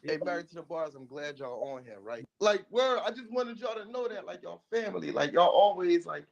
Hey, Married to the Bars, I'm glad y'all on here, right? Like, word, I just wanted y'all to know that, like, y'all family, like, y'all always, like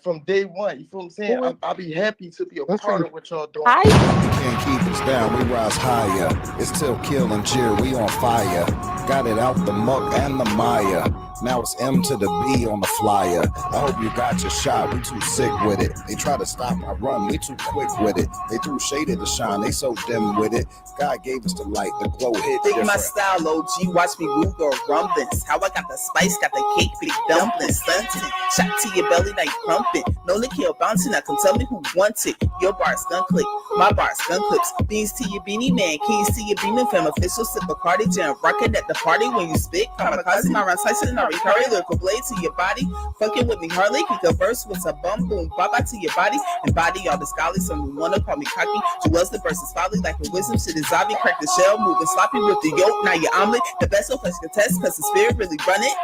from day one, you feel what I'm saying? I'll be happy to be a part of what y'all doing. You can't keep us down, we rise higher. It's still kill and cheer, we on fire. Got it out the muck and the mire. Now it's M to the B on the flyer. I hope you got your shot, we too sick with it. They try to stop my run, we too quick with it. They threw shade at the shine, they so dim with it. God gave us the light, the glow hit Think different. my style, OG, watch me move or rumblings. How I got the spice, got the cake, big dumplings, stunting. Shot to your belly like crumping. No lick here bouncing, now come tell me who wants it. Your bars gun click, my bars gun clips. Beans to your beanie man, keys to your beaming fam. Official sip a Cardi jam, rockin' at the party when you spit. Kamikaze, my rhymes slicing, and I recurry lyrical blade to your body. Fucking with me, Harley, kick a verse with a bum boom, baba to your body. And body all the scholars, some wanna call me cocky. Jewels the verse is folly, like a wisdom shit is zombie. Crack the shell, moving sloppy with the yolk. Now your omelet, the best of flesh contest, cause the spirit really run it.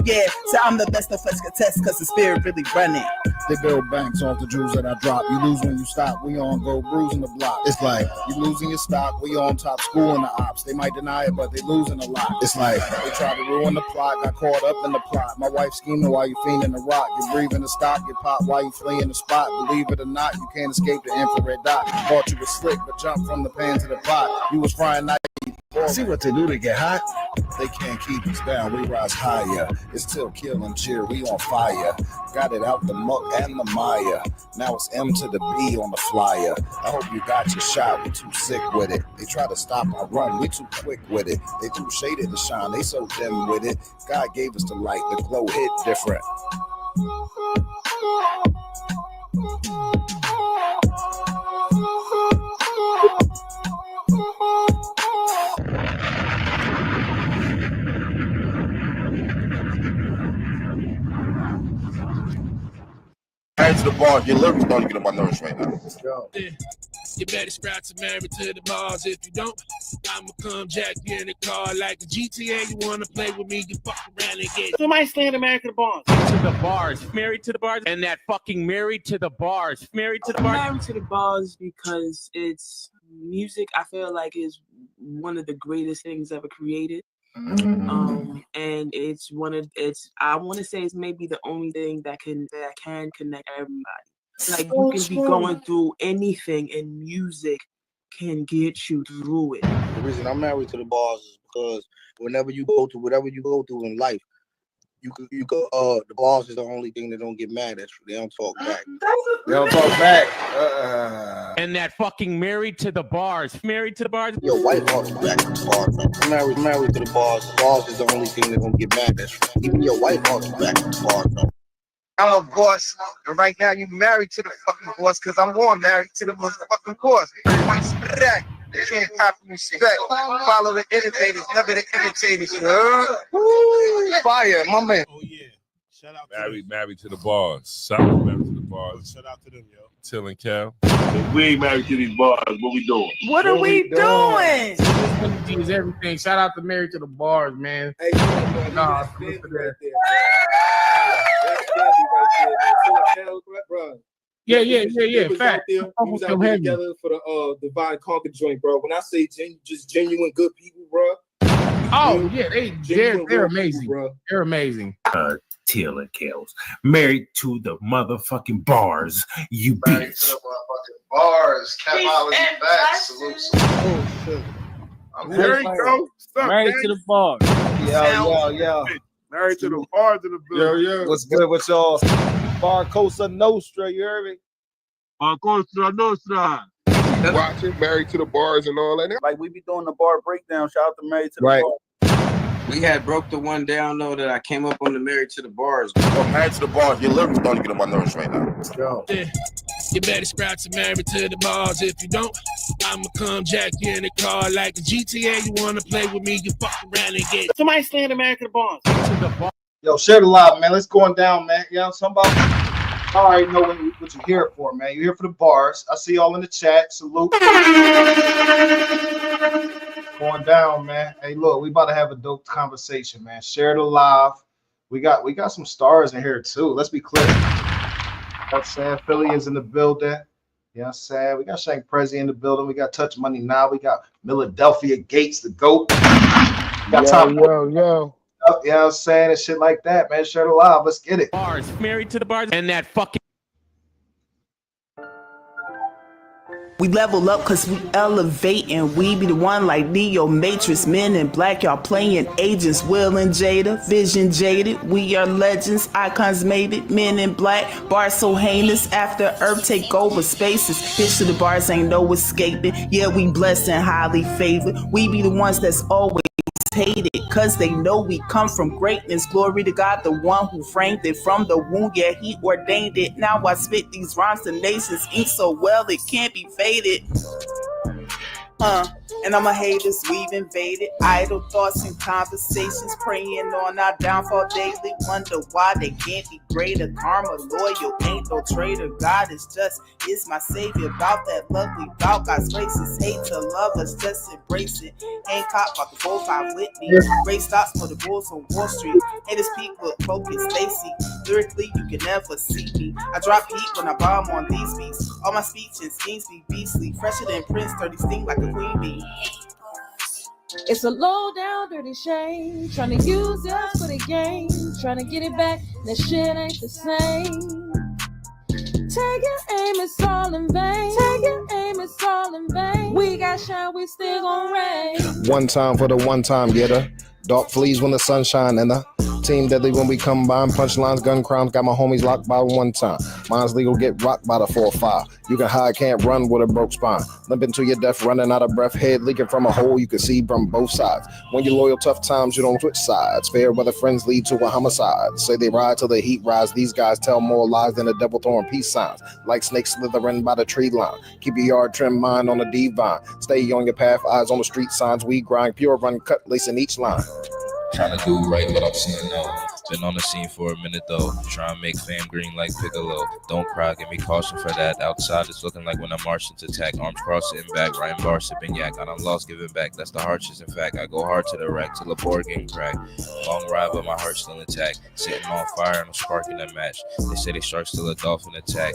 Yeah, so I'm the best of flesh contest, cause the spirit really run it. They build banks off the jewels that I drop. You lose when you stop, we on go bruising the block. It's like you losing your stock, we on top school in the ops. They might deny it, but they losing a lot. It's like they try to ruin the plot, got caught up in the plot. My wife scheming while you fiending the rock. You breathing the stock, get popped while you fleeing the spot. Believe it or not, you can't escape the infrared dot. Thought you was slick, but jumped from the pan to the pot. You was frying night. See what they do to get hot? They can't keep us down, we rise higher. It's still kill and cheer, we on fire. Got it out the muck and the mire. Now it's M to the B on the flyer. I hope you got your shot, we too sick with it. They try to stop our run, we too quick with it. They threw shade at the shine, they so dim with it. God gave us the light, the glow hit different. Married to the Bars, your lyrics don't get on my nerves right now. Let's go. You better scratch to Married to the Bars. If you don't, I'ma come jack you in the car like a GTA. You wanna play with me, you fuck around and get. Somebody slander Married to the Bars. To the Bars, Married to the Bars, and that fucking Married to the Bars, Married to the Bars. Married to the Bars because it's music. I feel like is one of the greatest things ever created. And it's I want to say it's maybe the only thing that can connect everybody. Like you can be going through anything and music can get you through it. The reason I'm married to the Bars is because whenever you go through whatever you go through in life, the Bars is the only thing that don't get mad at you. They don't talk back. They don't talk back. And that fucking Married to the Bars, Married to the Bars. Your wife talks back to the Bars. Man. I'm married to the Bars. The Bars is the only thing that don't get mad at you. Even your wife talks back to the Bars. Man. I'm a boss, and right now you married to the fucking boss, because I'm going married to the fucking boss. Respect. You can't copy respect. Follow the innovators, never the imitators. Woo, fire, my man. Oh yeah, shout out. Married to the Bars. Shout out Married to the Bars. Shout out to them, yo. Till and Cal. If we ain't married to these bars, what we doing? What are we doing? Is everything. Shout out to Married to the Bars, man. Hey, Nah, right there. Yeah. Fact. He was out there together for the Divine Conquer joint, bro. When I say just genuine good people, bro. Oh yeah, they're amazing, people, bro. They're amazing. Till and Kells. Married to the motherfucking Bars, you Married bitch. to the motherfucking Bars. Capology back. Salute. Oh shit. There you go. Married to the Bars. Yo. Married to the Bars in the building. Yo. What's good with y'all? Bar Cosa Nostra, you heard me? Cosa Nostra. Watching Married to the Bars and all that. Like we be doing the bar breakdown. Shout out to Married to the Right. Bars. We had broke the one down though that I came up on the Married to the Bars. Oh, Married to the Bars, your lyrics don't get on my nerves right now. Let's go. You better scratch to Married to the Bars. If you don't, I'ma come jack you in the car like a GTA. You wanna play with me, you fuck around and get. Somebody slander Married to the Bars. Yo, share the live, man. Let's go on down, man. Yo, somebody. I already know what you're here for, man. You're here for the Bars. I see y'all in the chat. Salute. Going down, man. Hey, look, we about to have a dope conversation, man. Share the live. We got some stars in here too. Let's be clear. You know what I'm saying? Philly is in the building. You know You know what I'm saying? We got Shankk Prezzy in the building. We got Touch Money Now. We got Milladelphia Gates, the GOAT. Got yo. You know what I'm saying? And shit like that, man. Share the live. Let's get it. Bars, married to the bars, and that fucking. We level up cause we elevate and we be the one like Neo, Matrix, Men in Black, y'all playing agents, Will and Jada, Vision jaded, we are legends, icons made it, Men in Black, bars so heinous, after Earth take over spaces, bitch to the bars ain't no escaping, yeah we blessed and highly favored, we be the ones that's always hated cause they know we come from greatness. Glory to God, the one who framed it from the womb. Yeah, he ordained it. Now I spit these rhymes to nations ink so well it can't be faded. And I'm a haters, we've invaded idle thoughts and conversations, praying on our downfall daily. Wonder why they can't be greater. Karma, loyal, ain't no traitor. God is just, is my savior. About that love we bout, God's graces. Hate to love us, just embrace it. Ain't caught by the 4-5 with me. Race stops for the bulls on Wall Street. Haters peak with focus, they see. Lyrically, you can never see me. I drop heat when I bomb on these beats. All my speech and schemes be beastly. Fresher than Prince, 30 sting like a queen bee. It's a low down dirty shame, trying to use us for the game, trying to get it back, that shit ain't the same. Take your aim, it's all in vain. Take your aim, it's all in vain. We got shine, we still gon' reign. One time for the one time getter. Dark fleas when the sun shine in the team deadly when we combine. Punchlines, gun crimes, got my homies locked by one time. Mine's legal, get rocked by the 4-5. You can hide, can't run with a broke spine. Limping to your death, running out of breath. Head leaking from a hole you can see from both sides. When you're loyal, tough times, you don't switch sides. Fair weather friends lead to a homicide. Say they ride till the heat rise. These guys tell more lies than the devil throwing peace signs. Like snakes slithering by the tree line. Keep your yard trim, mind on the divine. Stay on your path, eyes on the street signs. We grind, pure run, cut, lacing each line. Trying to do right, but I'm seeing no. Been on the scene for a minute though. Trying to make fam green like Piccolo. Don't cry, give me caution for that. Outside it's looking like when I'm marching to attack. Arms crossed, sitting back, writing bars, sipping yak. I done lost, giving back. That's the harshest. In fact, I go hard to the rack till the board game crack. Long ride, but my heart's still intact. Sitting on fire and I'm sparking that match. They say they sharks till a dolphin attack.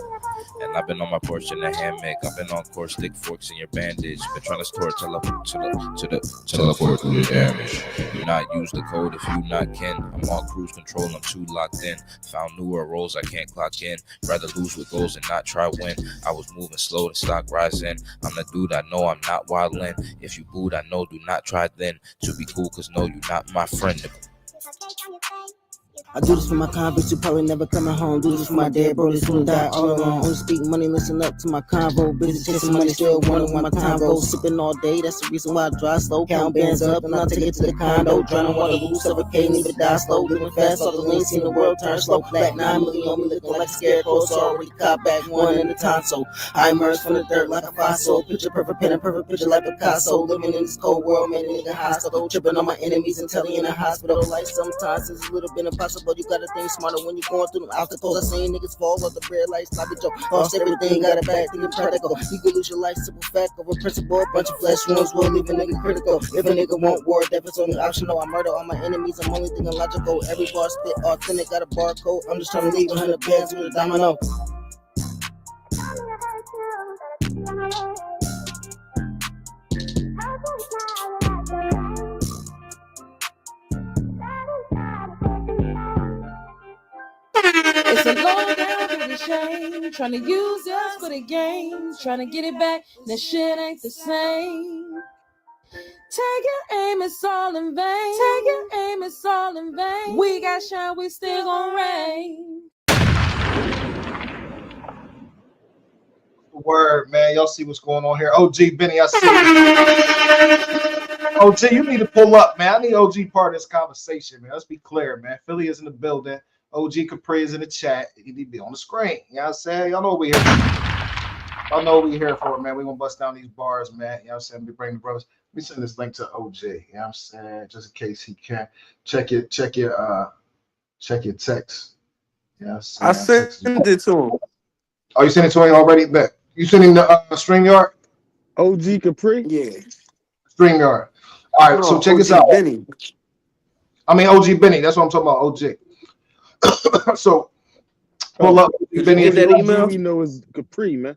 And I've been on my porch in a hammock. I've been on course, stick forks in your bandage. Been trying to store teleport through the damage. Do not use the code if you not kin. I'm on cruise control, I'm too locked in. Found newer roles I can't clock in. Rather lose with goals and not try win. I was moving slow to stock rising. I'm the dude, I know I'm not wildin'. If you booed, I know do not try then to be cool, cause no, you not my friend. I do this for my convicts who probably never coming home. Do this for my dead bro that's gonna die all alone. Only speak money, listen up to my convo. Busy chasing money, still wondering why my time goes. Sipping all day, that's the reason why I drive slow. Count bands up and I'll take it to the condo. Drowning water, lose, suffocating, even die slow. Living fast, all the lanes, seeing the world turn slow. Black 9 million on me looking like a scarecrow. So already caught back one in the tonsil. I emerged from the dirt like a fossil. Picture perfect pen and perfect picture like Picasso. Living in this cold world, man, a nigga hostile. Tripping on my enemies and telling in a hospital. Life sometimes is a little bit impossible. But you gotta think smarter when you're going through them obstacles. I seen niggas fall off the bread like sloppy joke. Lost everything, got it back, thinking practical. You can lose your life, simple fact over principle. A bunch of flesh wounds will leave a nigga critical. If a nigga won't war, death is only optional. I murder all my enemies, I'm only thinking logical. Every bar spit authentic, got a barcode. I'm just trying to leave 100 bands with a domino. It's a low down dirty shame, trying to use us for the game, trying to get it back, that shit ain't the same. Take your aim, it's all in vain. Take your aim, it's all in vain. We got shine, we still gon' reign. Word, man. Y'all see what's going on here. OG Benny, I see. OG, you need to pull up, man. I need OG part of this conversation, man. Let's be clear, man. Philly is in the building. OG Capri is in the chat. He need to be on the screen. You know what I'm saying? Y'all know what we here for. Y'all know what we here for, man. We gonna bust down these bars, man. You know what I'm saying? We bring the brothers. Let me send this link to OG. You know what I'm saying? Just in case he can't. Check your text. You know what I'm saying? I sent it to him. Oh, you sent it to him already? Bet. You sent him the StreamYard? OG Capri? Yeah. StreamYard. All right, so check this out. Benny. I mean OG Benny. That's what I'm talking about, OG. So pull up You Benny. get that email? You know it's Capri, man.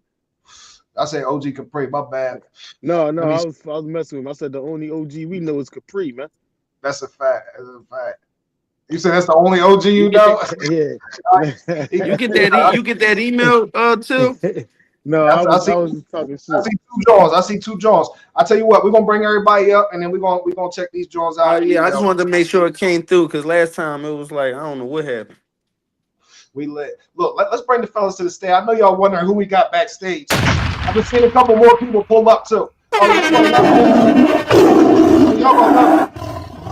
I say OG Capri. My bad. No, I was messing with him. I said the only OG we know is Capri, man. That's a fact. That's a fact. You said that's the only OG you know? Yeah. You get that email too? No, I was just talking shit. I see two Jones. I tell you what, we're gonna bring everybody up and then we're gonna check these Jones out. Yeah, I just wanted to make sure it came through because last time it was like I don't know what happened. We lit. Look, let's bring the fellas to the stage. I know y'all wondering who we got backstage. I've been seeing a couple more people pull up too. Y'all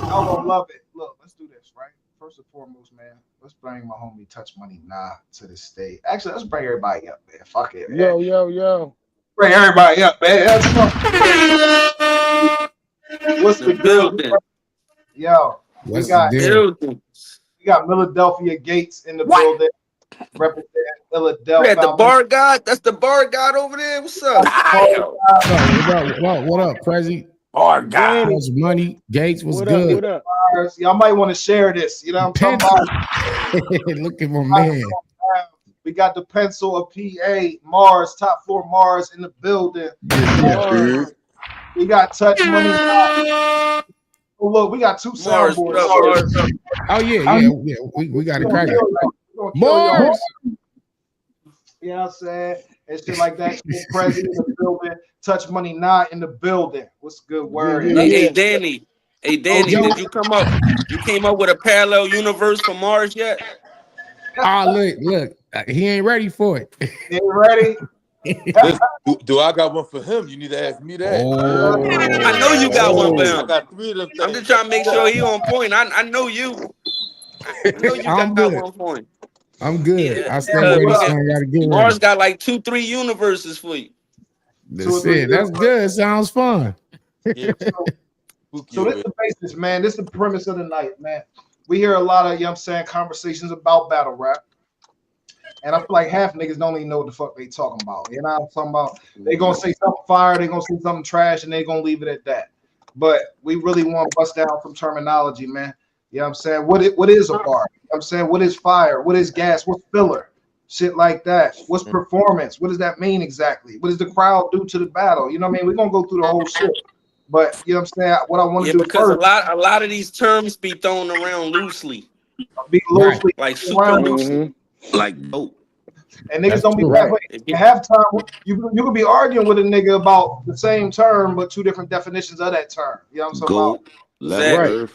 gonna love it. Look, let's do this, right? First and foremost, man, let's bring my homie Touch Money Nah to the stage. Actually, let's bring everybody up, man. Fuck it, man. Yo. Bring everybody up, man. What's the building? Yo, we got Milladelphia Gates in the building. Representing Milladelphia. The bar god? That's the bar god over there. What's up? What up, Prezzy? Bar god. Money, Gates, what's good? What up? Y'all might want to share this. You know what I'm talking about? Look at my man. We got the pencil of PA, Marz, top floor Marz in the building. We got Touch Money. Oh, look, we got two soundboards. Oh yeah. We got it cracking. Marz. You know what I'm saying? And shit like that. Prezzy in the building. Touch Money Nah in the building. What's the good word? Hey, Danny. Did you come up? You came up with a parallel universe for Marz yet? Look, he ain't ready for it. He ain't ready. Do I got one for him? You need to ask me that. I know you got one for him. I got 3 of them. I'm just trying to make sure he on point. I know you. I know you got one point. I'm good. I stand ready. Gotta get Marz got like 2-3 universes for you. That's it. That's good. Sounds fun. Yeah. So this is the basis, man. This is the premise of the night, man. We hear a lot of, you know what I'm saying, conversations about battle rap. And I feel like half niggas don't even know what the fuck they talking about. You know what I'm talking about? They gonna say something fire, they gonna say something trash, and they gonna leave it at that. But we really want to bust down some terminology, man. You know what I'm saying? What is a bar? You know what I'm saying? What is fire? What is gas? What's filler? Shit like that. What's performance? What does that mean exactly? What does the crowd do to the battle? You know what I mean? We're gonna go through the whole shit. But you know what I'm saying? What I want to do because first, a lot of these terms be thrown around loosely. Like super loosely. Like dope. And niggas don't be bad. At halftime, you could be arguing with a nigga about the same term, but 2 different definitions of that term. You know what I'm talking about? Left Earth.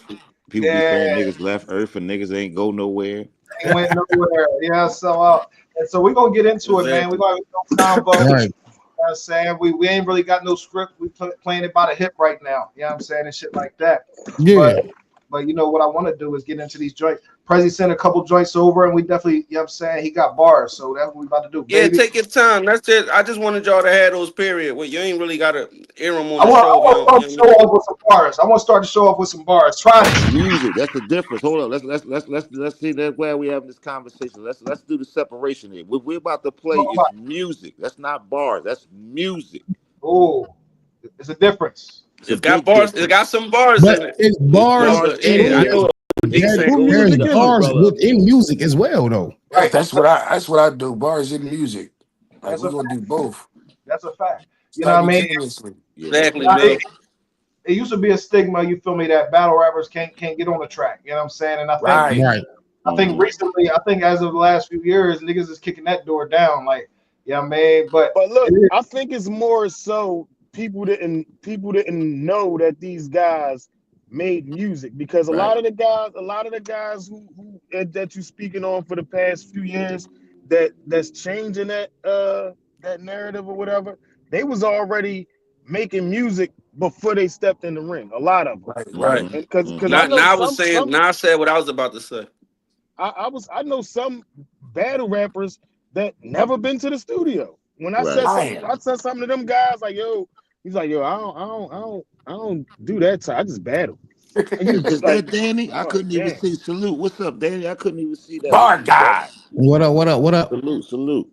People be saying niggas left Earth and niggas ain't go nowhere. Ain't went nowhere. Yeah, so we're gonna get into it, man. We're gonna go combo. You know what I'm saying? We ain't really got no script. We playing it by the hip right now. You know what I'm saying? And shit like that. Yeah. But you know what I want to do is get into these joints. Prezzy sent a couple joints over, and we definitely, you know what I'm saying, he got bars, so that's what we about to do. Yeah, baby. take your time. That's it. I just wanted y'all to have those period. Well, you ain't really got to air them on I the show. want to show off with some bars. I want to start the show off with some bars. Try this. Music, that's the difference. Hold on, let's see that where we having this conversation. Let's do the separation here. What we're about to play is music. That's not bars. That's music. Oh, it's a difference. It's got bars. It got some bars in it. It's bars. There's bars within music as well, though. Right. That's what I do. Bars in music. Like we're gonna do both. That's a fact. You know what I mean? Exactly. It used to be a stigma, you feel me, that battle rappers can't get on the track. You know what I'm saying? And I think recently, as of the last few years, niggas is kicking that door down. Like, yeah, you know man. But look, I think it's more so people didn't know that these guys made music, because a lot of the guys who that you speaking on for the past few years that's changing that narrative or whatever, they was already making music before they stepped in the ring. A lot of them, right? Because I said what I was about to say. I know some battle rappers that never been to the studio. When I said something to them guys like, yo, he's like, yo, I don't do that. I just battle. Is that Danny? I couldn't even see. Salute. What's up, Danny? I couldn't even see that. Bar guy. What up? Salute.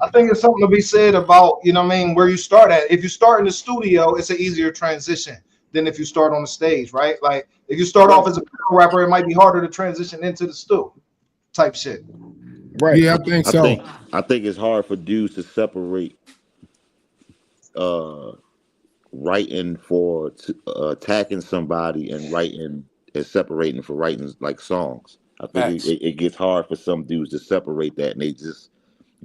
I think it's something to be said about, you know what I mean, where you start at. If you start in the studio, it's an easier transition than if you start on the stage, right? Like if you start off as a rapper, it might be harder to transition into the stew type shit. Right. Yeah, I think so. I think it's hard for dudes to separate writing for attacking somebody and writing and separating for writing like songs. I think it gets hard for some dudes to separate that, and they just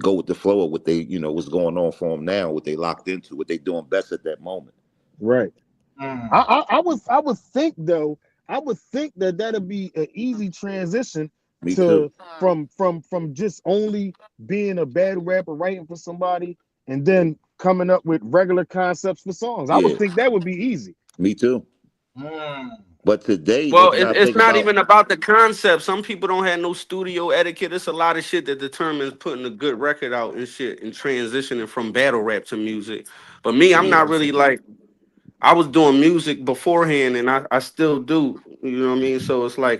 go with the flow of what they, what's going on for them now, what they locked into, what they doing best at that moment. Right. I would think though, I would think that that'd be an easy transition Me too. from just only being a bad rapper writing for somebody and then coming up with regular concepts for songs. I would think that would be easy. Me too. But today, well, it's not even about the concept. Some people don't have no studio etiquette. It's a lot of shit that determines putting a good record out and shit and transitioning from battle rap to music. But me, I'm not really like, I was doing music beforehand and I still do. You know what I mean? So it's like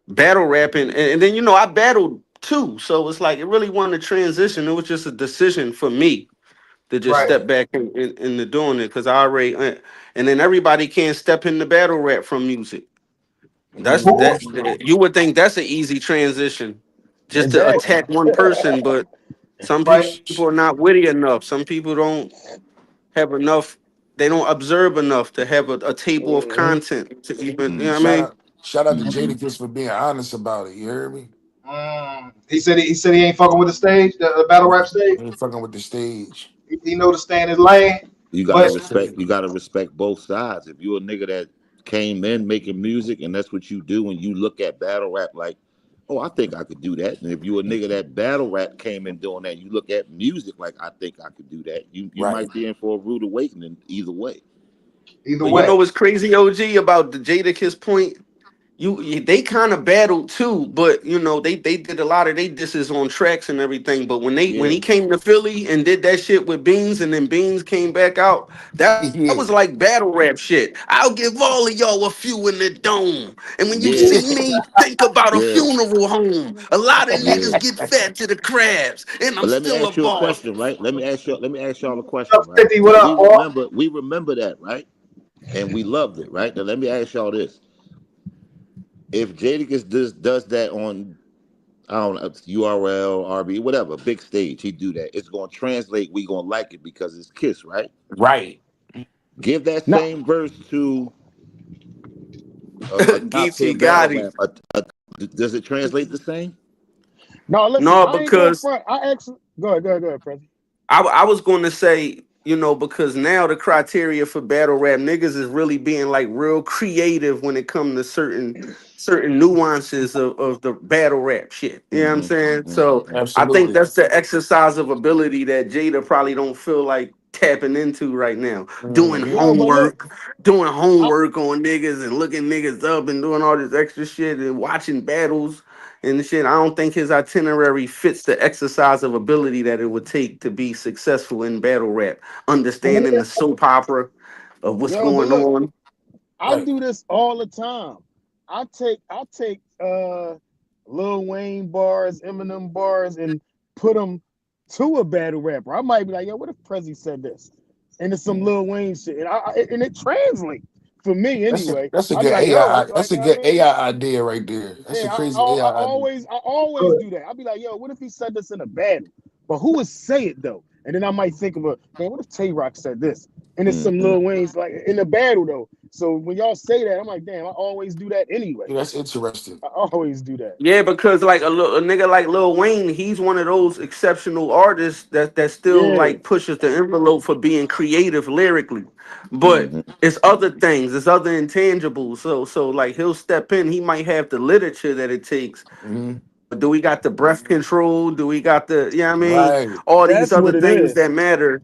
battle rapping and then, I battled too. So it's like it really wasn't a transition. It was just a decision for me to just step back into doing it because I already and then everybody can't step into battle rap from music. That's you would think that's an easy transition just to attack one person, but some people are not witty enough. Some people don't have enough. They don't observe enough to have a table of content to even. You know what I mean? Shout out to Jadakiss for being honest about it. You heard me? He said he ain't fucking with the stage, the battle rap stage. He ain't fucking with the stage. He know to stay in his lane. You gotta respect both sides. If you're a nigga that came in making music and that's what you do, and you look at battle rap like, oh, I think I could do that. And if you're a nigga that battle rap came in doing that, you look at music like, I think I could do that. You might be in for a rude awakening either way. You know what's crazy, OG, about the Jadakiss point? They kind of battled too, but they did a lot of they disses on tracks and everything. But when he came to Philly and did that shit with Beans, and then Beans came back out, that was like battle rap shit. I'll give all of y'all a few in the dome, and when you see me, think about a funeral home. A lot of niggas get fed to the crabs, and I'm Let me still ask a you a boss. question, right? Let me ask y'all a question, right? We remember that, right? And we loved it, right? Now let me ask y'all this. If Jadakiss does that on, I don't know, URL, RB, whatever, big stage, he do that. It's going to translate. We going to like it because it's Kiss, right? Right. Give that same verse to a top 10 battle rap. Does it translate the same? No, listen. No, I because ain't I actually go ahead, Prezzy. I was going to say, because now the criteria for battle rap niggas is really being like real creative when it comes to certain nuances of the battle rap shit. You know what I'm saying? So I think that's the exercise of ability that Jada probably don't feel like tapping into right now. Doing homework on niggas and looking niggas up and doing all this extra shit and watching battles and shit. I don't think his itinerary fits the exercise of ability that it would take to be successful in battle rap. Understanding the soap opera of what's going on. I do this all the time. I take Lil Wayne bars, Eminem bars, and put them to a battle rapper. I might be like, yo, what if Prezzy said this? And it's some Lil Wayne shit, and it translates for me anyway. That's a good AI. That's a good AI idea right there. That's a crazy AI idea. I always do that. I'll be like, yo, what if he said this in a battle? But who would say it though? And then I might think of man, what if Tay Rock said this? And it's some Lil Wayne's like in the battle though. So when y'all say that, I'm like, damn, I always do that anyway. Yeah, that's interesting. I always do that. Yeah, because like a nigga like Lil Wayne, he's one of those exceptional artists that still like pushes the envelope for being creative lyrically. But it's other things, it's other intangibles. So like he'll step in, he might have the literature that it takes. But do we got the breath control? Do we got the, you know what I mean? All these other things that matter.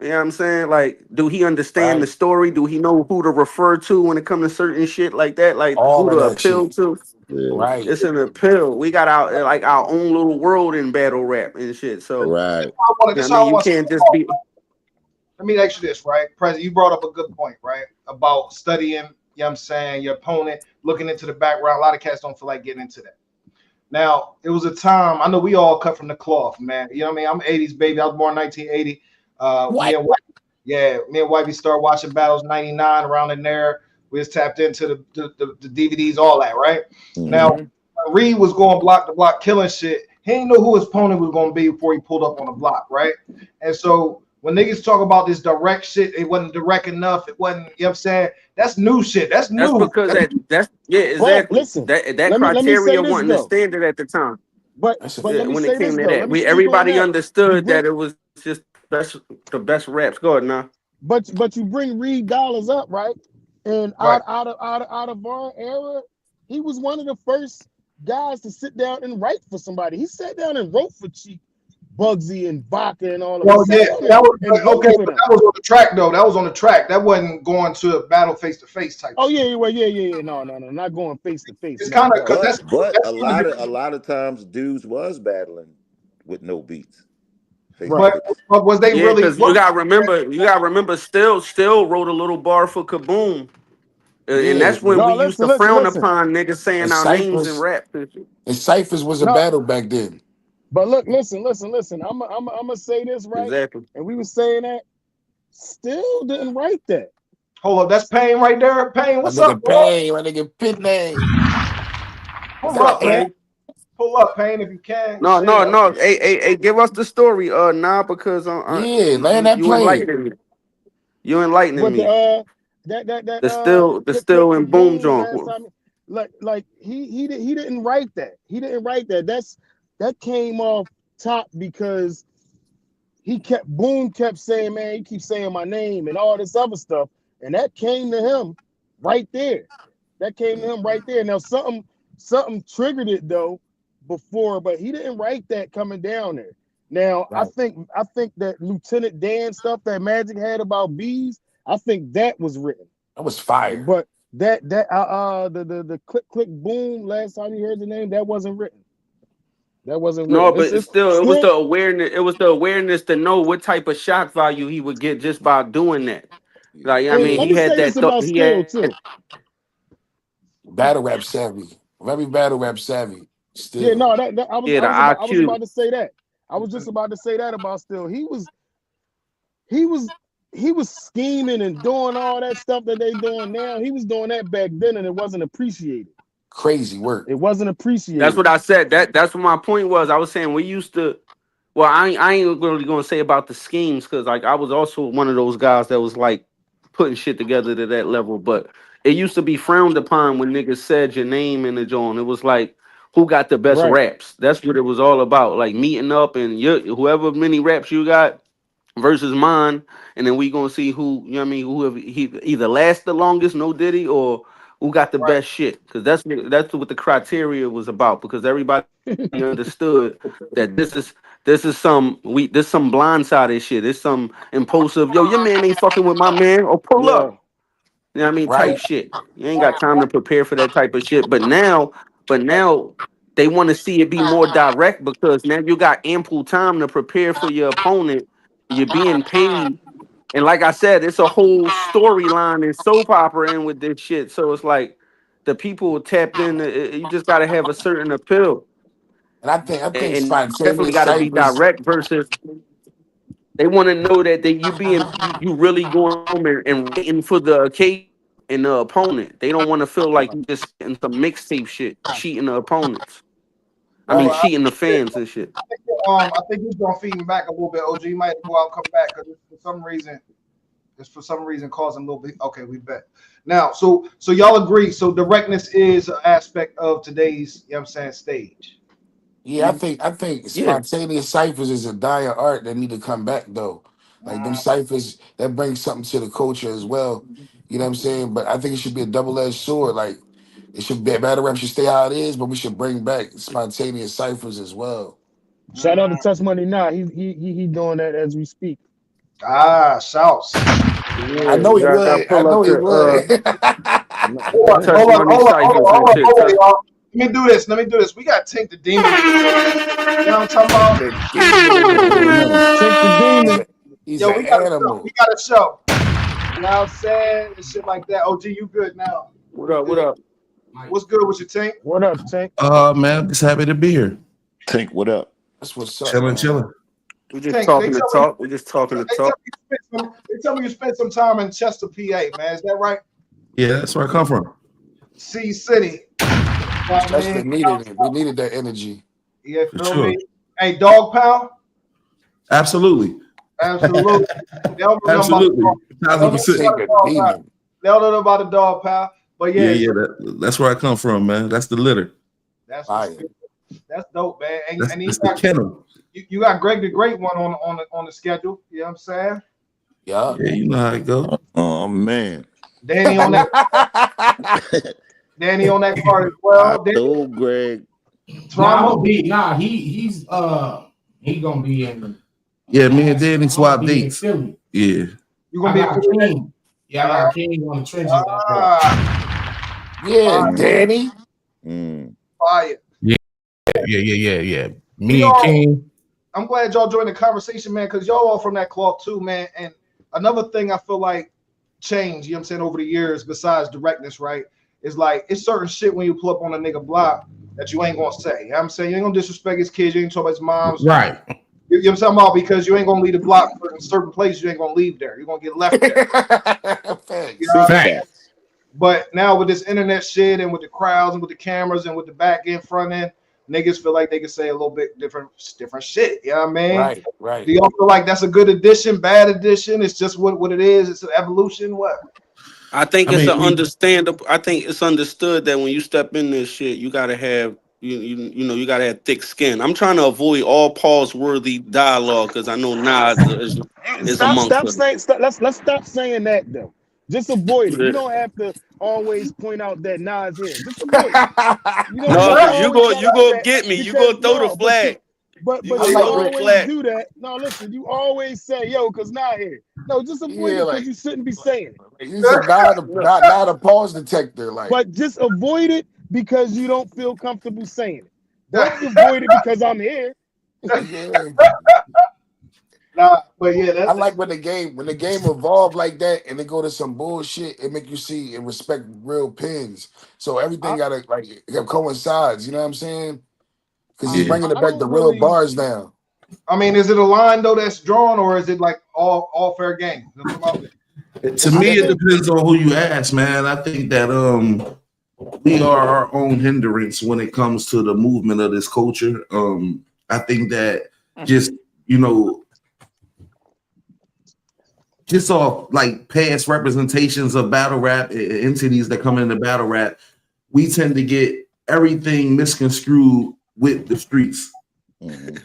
You know what I'm saying? Like, do he understand the story? Do he know who to refer to when it comes to certain shit like that? Like, all who to appeal to? Right. It's an appeal. We got our own little world in battle rap and shit. So, you can't just be. Let me ask you this, right? Prezzy, you brought up a good point, right? About studying, you know what I'm saying, your opponent, looking into the background. A lot of cats don't feel like getting into that. Now, it was a time, I know we all cut from the cloth, man. You know what I mean? I'm 80s baby. I was born in 1980. Me and Wifey started watching battles 99 around in there. We just tapped into the DVDs, all that, right? Now, Reed was going block to block, killing shit. He didn't know who his opponent was going to be before he pulled up on the block, right? And so when niggas talk about this direct shit, it wasn't direct enough. It wasn't, you know what I'm saying? That's new shit. That's That's new. because that's yeah, But exactly. listen, That let me say criteria this wasn't the though. standard at the time. But let me When it say this came to though. that, Let me we speak on everybody that. You understood bring, that it was just the best raps. Go ahead now. but you bring Reed Dollars up, right? And Right. out of our era, he was one of the first guys to sit down and write for somebody. He sat down and wrote for Cheek, Bugsy, and Baca and all of them. Well, He sat yeah, down that was and wrote okay, for but them. that was on the track though. That was on the track. That wasn't going to a battle face to face type. Oh shit. yeah, well, yeah. No, not going face to face. It's No, kind of because no. But that's a lot of times dudes was battling with no beats. but was they Yeah, really? because you gotta remember, still wrote a little bar for Kaboom. And Yeah, that's when we used to frown listen. upon niggas saying and our names in ciphers rap. and ciphers was a No, battle back then. but look, listen. I'm gonna say this right. Exactly. And we were saying that still didn't write that. Hold up, that's Pain right there. Pain, My what's nigga up, bro? Pain, my nigga Pit Name. Pull What's up, up, man. Pain? Pull up, Pain, if you can. No. Hey, give us the story. Nah, because Yeah, land that you plane. enlightening me. You enlightening But me. The still and boom joint. last time, like he didn't write that. He didn't write that. That came off top because Boom kept saying, man, he keeps saying my name and all this other stuff, and that came to him right there. Now something triggered it though before, but he didn't write that coming down there. Now I think that Lieutenant Dan stuff that Magic had about bees, I think that was written. That was fire. But the click boom last time you heard the name, that wasn't written. That wasn't written. No, but it was the awareness. It was the awareness to know what type of shock value he would get just by doing that. Like I mean, let he me had say that. this about He Still had too. Battle rap savvy. Very battle rap savvy. Still. Yeah, no, I was about to say that. I was just about to say that about Still. He was scheming and doing all that stuff that they doing now. He was doing that back then, and it wasn't appreciated. Crazy work. It wasn't appreciated. That's what I said. That's what my point was. I was saying we used to. Well, I ain't really gonna say about the schemes because like I was also one of those guys that was like putting shit together to that level. But it used to be frowned upon when niggas said your name in the joint. It was like who got the best raps. That's what it was all about. Like meeting up and whoever many raps you got versus mine, and then we gonna see who, you know what I mean, whoever he either lasts the longest, no Diddy, or who got the best shit. Because that's what the criteria was about. Because everybody understood that this is some blindsided shit. It's some impulsive. Yo, your man ain't fucking with my man, or pull up. You know what I mean? Type shit. You ain't got time to prepare for that type of shit. But now they want to see it be more direct because now you got ample time to prepare for your opponent. You're being paid. And like I said, it's a whole storyline and soap opera in with this shit. So it's like the people tapped in. You just got to have a certain appeal. And I think And definitely spontaneous got to be ciphers. direct versus they want to know that you really going home and waiting for the occasion and the opponent. They don't want to feel like you just in some mixtape shit, cheating the opponents. I mean, cheating the fans and shit. I think he's gonna feed him back a little bit. OG, you might go out and come back because it's for some reason causing a little bit. Okay, we bet. Now, so y'all agree. So directness is an aspect of today's, you know what I'm saying, stage. Yeah, I think spontaneous ciphers is a dying art that need to come back though. Like them ciphers that bring something to the culture as well. You know what I'm saying? But I think it should be a double-edged sword. Like it should be battle rap should stay how it is, but we should bring back spontaneous ciphers as well. Shout out to Touch Money now. He doing that as we speak. Shouts. Yeah, I know he would. I know he would. Hold on, y'all. Let me do this. We got Tink the Demon. You know what I'm talking about? Tink the Demon. He's Yo, an we got animal. we got a show. You know what I'm saying? And shit like that. OG, you good now? What up? What's good with your Tink? What up, Tink? Man, just happy to be here. Tink, what up? That's what's up. Chilling. We just talking to talk. We just talking to talk. They tell me you spent some time in Chester, PA, man. Is that right? Yeah, that's where I come from. C City. Chester needed it. We needed that energy. Yeah, For feel sure. me? Hey, Dog Pound. Absolutely. Absolutely. They don't know nothing Absolutely. about the dog. They don't know about the dog pound. But yeah, That's where I come from, man. That's the litter. that's dope, man. And That's the kennel. you got Greg the Great one on the schedule. You know what I'm saying? Yeah. Yeah, you know how it go. Oh man. Danny on that. Danny on that card as well. I told Greg. He's gonna be in. Yeah, me and Danny swap dates. Yeah. You gonna be a King? Yeah, I got King on the trenches. Yeah, Danny. Fire. Yeah. Me and King. I'm glad y'all joined the conversation, man, because y'all all from that cloth too, man. And another thing I feel like changed, you know what I'm saying, over the years, besides directness, right? Is like it's certain shit when you pull up on a nigga block that you ain't gonna say. You know what I'm saying? You ain't gonna disrespect his kids, you ain't talk about his moms. Right. You know what I'm talking about? Because you ain't gonna leave the block in certain places, you ain't gonna leave there. You're gonna get left there. You know what I'm saying? But now with this internet shit and with the crowds and with the cameras and with the back end, front end, niggas feel like they can say a little bit different shit. You know what I mean? Right. Do y'all feel like that's a good addition, bad addition? It's just what it is. It's an evolution. What? I think it's understandable. I think it's understood that when you step in this shit, you gotta have you gotta have thick skin. I'm trying to avoid all pause-worthy dialogue because I know Nas is amongst them. Let's stop saying that though. Just avoid it. You don't have to always point out that Nas here. Just avoid it. No, because you go get me. You go throw the flag. But you always do that. No, listen, you always say, yo, because not here. No, just avoid it because you shouldn't be saying it. He's not a pause detector. But just avoid it because you don't feel comfortable saying it. Don't avoid it because I'm here. But yeah, I like when the game evolved like that and they go to some bullshit and make you see and respect real pins. So everything gotta it coincides. You know what I'm saying? Because he's bringing it back to real bars now. I mean, is it a line though that's drawn, or is it like all fair game? To me, it depends on who you ask, man. I think that we are our own hindrance when it comes to the movement of this culture. I think that just off like past representations of battle rap entities that come into battle rap, we tend to get everything misconstrued with the streets.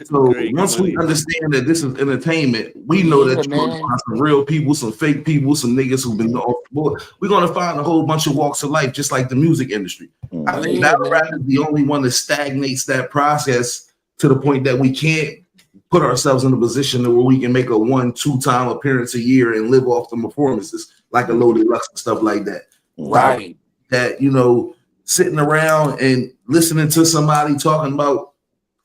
So once we understand that this is entertainment, we know that you're gonna find some real people, some fake people, some niggas who've been off the board. We're gonna find a whole bunch of walks of life, just like the music industry. I think battle rap is the only one that stagnates that process to the point that we can't put ourselves in a position where we can make a 1-2 time appearance a year and live off the performances like a Loaded Lux and stuff like that. Right. That sitting around and listening to somebody talking about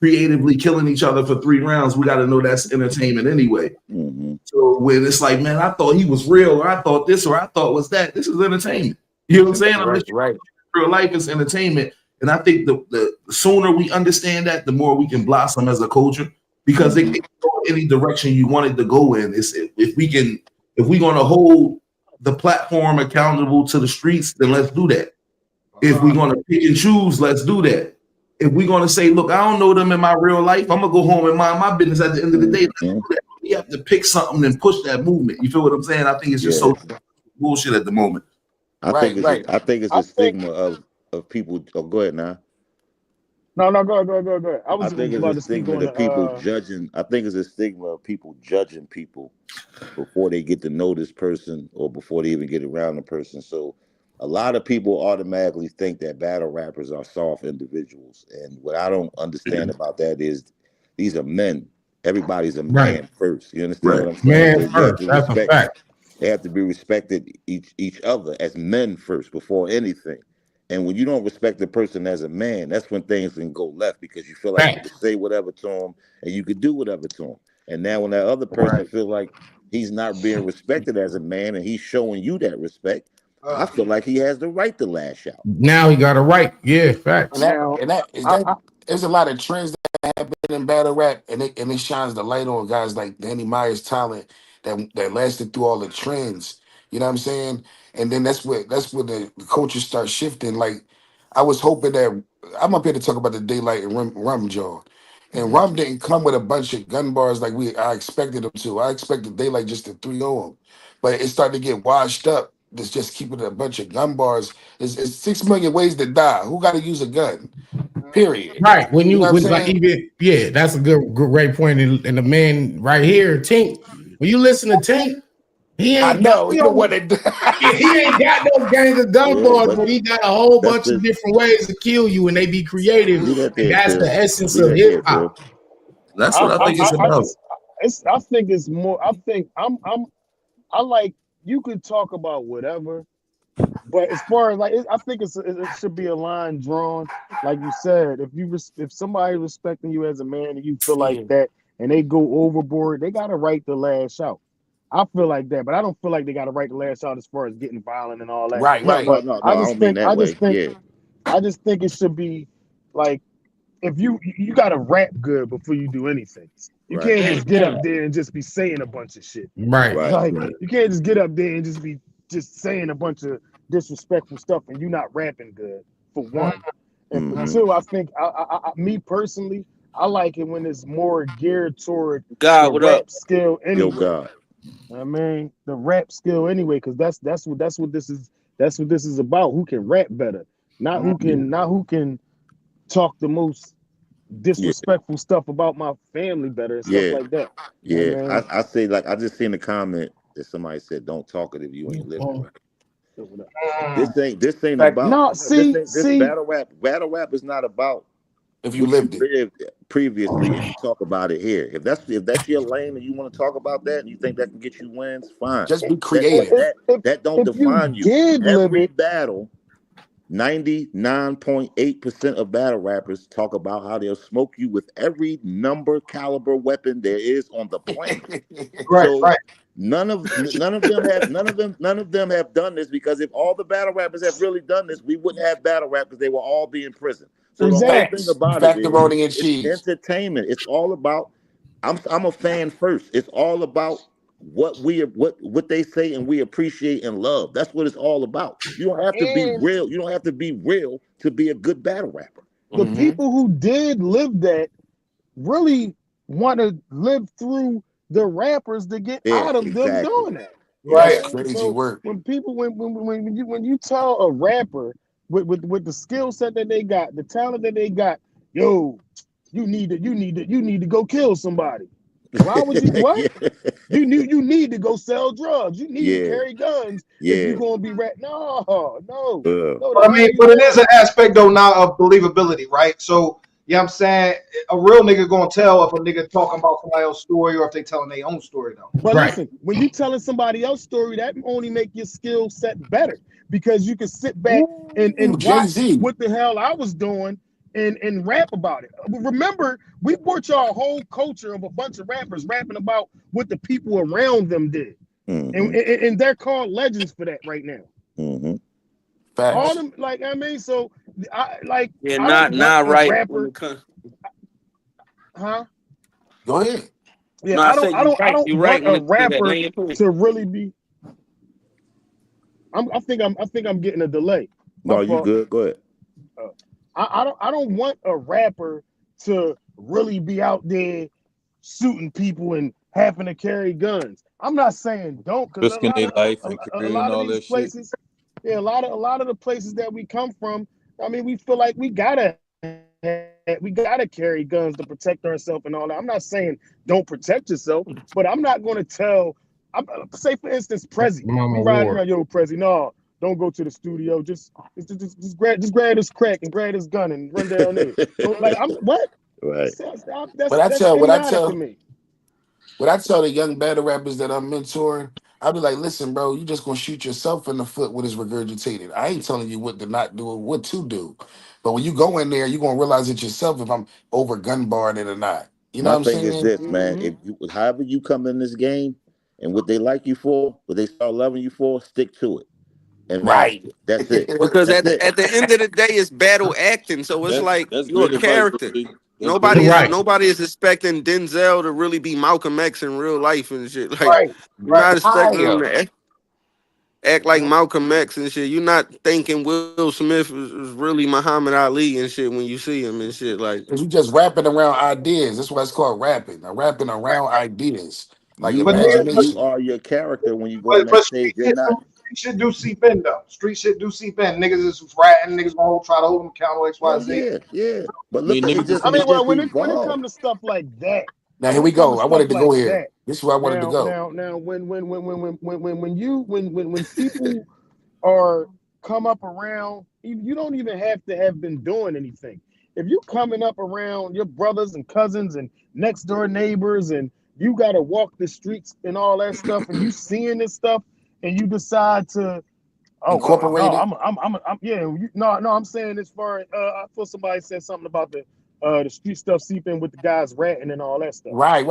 creatively killing each other for 3 rounds, we got to know that's entertainment anyway. So when it's like, man, I thought he was real, or I thought this, or I thought was that, this is entertainment. You know what I'm saying? Right. Real life is entertainment. And I think the sooner we understand that, the more we can blossom as a culture, because it can go any direction you want it to go in. If we're going to hold the platform accountable to the streets, then let's do that. If we're going to pick and choose, let's do that. If we're going to say, look, I don't know them in my real life, I'm going to go home and mind my business at the end of the day. Let's do that. We have to pick something and push that movement. You feel what I'm saying? I think it's just so bullshit at the moment. I think it's a stigma of people. Oh, go ahead now. No, go ahead. I think it's a stigma of people judging. I think it's a stigma of people judging people before they get to know this person or before they even get around the person. So a lot of people automatically think that battle rappers are soft individuals. And what I don't understand about that is these are men. Everybody's a man first. You understand what I'm saying? Man first. That's a fact. They have to be respected each other as men first before anything. And when you don't respect the person as a man, that's when things can go left because you feel like you can say whatever to him and you can do whatever to him. And now when that other person feels like he's not being respected as a man and he's showing you that respect, I feel like he has the right to lash out. Now he got a right. Yeah, facts. There's a lot of trends that happen in battle rap, and it shines the light on guys like Danny Myers' talent that lasted through all the trends. You know what I'm saying? And then that's where the culture starts shifting. Like I was hoping that I'm up here to talk about the Daylight and Rum Jaw, And Rum didn't come with a bunch of gun bars like I expected them to. I expected they like just to 3-0 him. But it started to get washed up. It's just keeping a bunch of gun bars. It's 6 million ways to die. Who got to use a gun? Period. Right. When You you know what I'm when like saying? even that's a great point. And the man right here, Tink. When you listen to Tink, he I ain't got know. You know what it he ain't got no gangs of gun bars, but he got a whole bunch of different ways to kill you, and they be creative. And that's the essence of hip hop. That's what I think it's about. I think it's more. I think I like you could talk about whatever, but as far as like, I think it should be a line drawn. Like you said, if somebody respecting you as a man and you feel like that, and they go overboard, they got a right to lash out. I feel like that, but I don't feel like they got a right to lash out as far as getting violent and all that. Right. But No, I don't mean that way. I just think it should be like, if you got to rap good before you do anything. You can't just get up there and just be saying a bunch of shit. Right. Like you can't just get up there and just be saying a bunch of disrespectful stuff and you're not rapping good, for one. And for two, I think me personally, I like it when it's more geared toward the rap skill anyway. Yo, God. I mean, the rap skill anyway, because that's what this is about. Who can rap better? Not who can talk the most disrespectful stuff about my family better and stuff like that. Yeah, I say, like, I just seen a comment that somebody said, "Don't talk it if you ain't living right." This ain't about this battle rap. Battle rap is not about if you lived it previously and you talk about it here. If that's your lane and you want to talk about that and you think that can get you wins, fine. Just be creative. That don't define you. Every battle. 99.8% of battle rappers talk about how they'll smoke you with every number caliber weapon there is on the planet. None of them have done this, because if all the battle rappers have really done this, we wouldn't have battle rap, because they will all be in prison. So the whole thing about it is entertainment. It's all about. I'm a fan first. It's all about what they say and we appreciate and love. That's what it's all about. You don't have to be real. You don't have to be real to be a good battle rapper. The people who did live that really want to live through the rappers to get out of them doing that. Right. That's crazy work. When people when you tell a rapper with the skill set that they got, the talent that they got, yo, you need to go kill somebody. Why would you what? You need to go sell drugs. You need to carry guns if you're gonna be No. But I mean, but it is an aspect though now of believability, right? So you know what I'm saying? A real nigga gonna tell if a nigga talking about somebody else's story or if they telling their own story though. But listen, when you telling somebody else's story, that only make your skill set better, because you can sit back and watch what the hell I was doing and rap about it. Remember, we brought y'all a whole culture of a bunch of rappers rapping about what the people around them did. And they're called legends for that right now. All them, like, I mean, so I like not right. Rapper, huh? Go ahead. Yeah, I don't want a rapper to really be. I think I'm getting a delay. No, you good. Go ahead. I don't want a rapper to really be out there shooting people and having to carry guns. I'm not saying don't, because risking their life and career and all that places, shit. Yeah, a lot of the places that we come from, I mean, we feel like we gotta carry guns to protect ourselves and all that. I'm not saying don't protect yourself, but I'm not going to tell. Say for instance, Prezzy, riding around, yo, Prezzy, no. Don't go to the studio. Just grab this crack and grab this gun and run down there. Like, I'm what? Right. What I tell the young battle rappers that I'm mentoring, I'll be like, listen, bro, you just gonna shoot yourself in the foot when it's regurgitated. I ain't telling you what to not do or what to do. But when you go in there, you're gonna realize it yourself if I'm over gun barred it or not. You know what I'm saying? My thing is this, man. If you, however you come in this game and what they like you for, what they start loving you for, stick to it. And that's it. Because at the end of the day, it's battle acting. So it's you're a character. Nobody is expecting Denzel to really be Malcolm X in real life and shit. Like, you're not expecting him to. act like Malcolm X and shit. You're not thinking Will Smith is really Muhammad Ali and shit when you see him and shit. Like, Cause you just rapping around ideas. That's why it's called rapping. I'm rapping around ideas, like You imagination. are your character when you go on that stage. You're not. Street shit do seep in though. Street shit do seep in. Niggas is ratting. Niggas gonna try to hold them accountable. X, Y, Z. Yeah. But look, it just when it evolved. comes to stuff like that. Now here we go. I wanted to go here. This is where I wanted to go. Now, when people are come up around, you don't even have to have been doing anything. If you coming up around your brothers and cousins and next door neighbors, and you got to walk the streets and all that stuff, and you seeing this stuff, and you decide to incorporate it. I'm saying as far as I thought somebody said something about the street stuff seeping with the guys ratting and all that stuff. Right.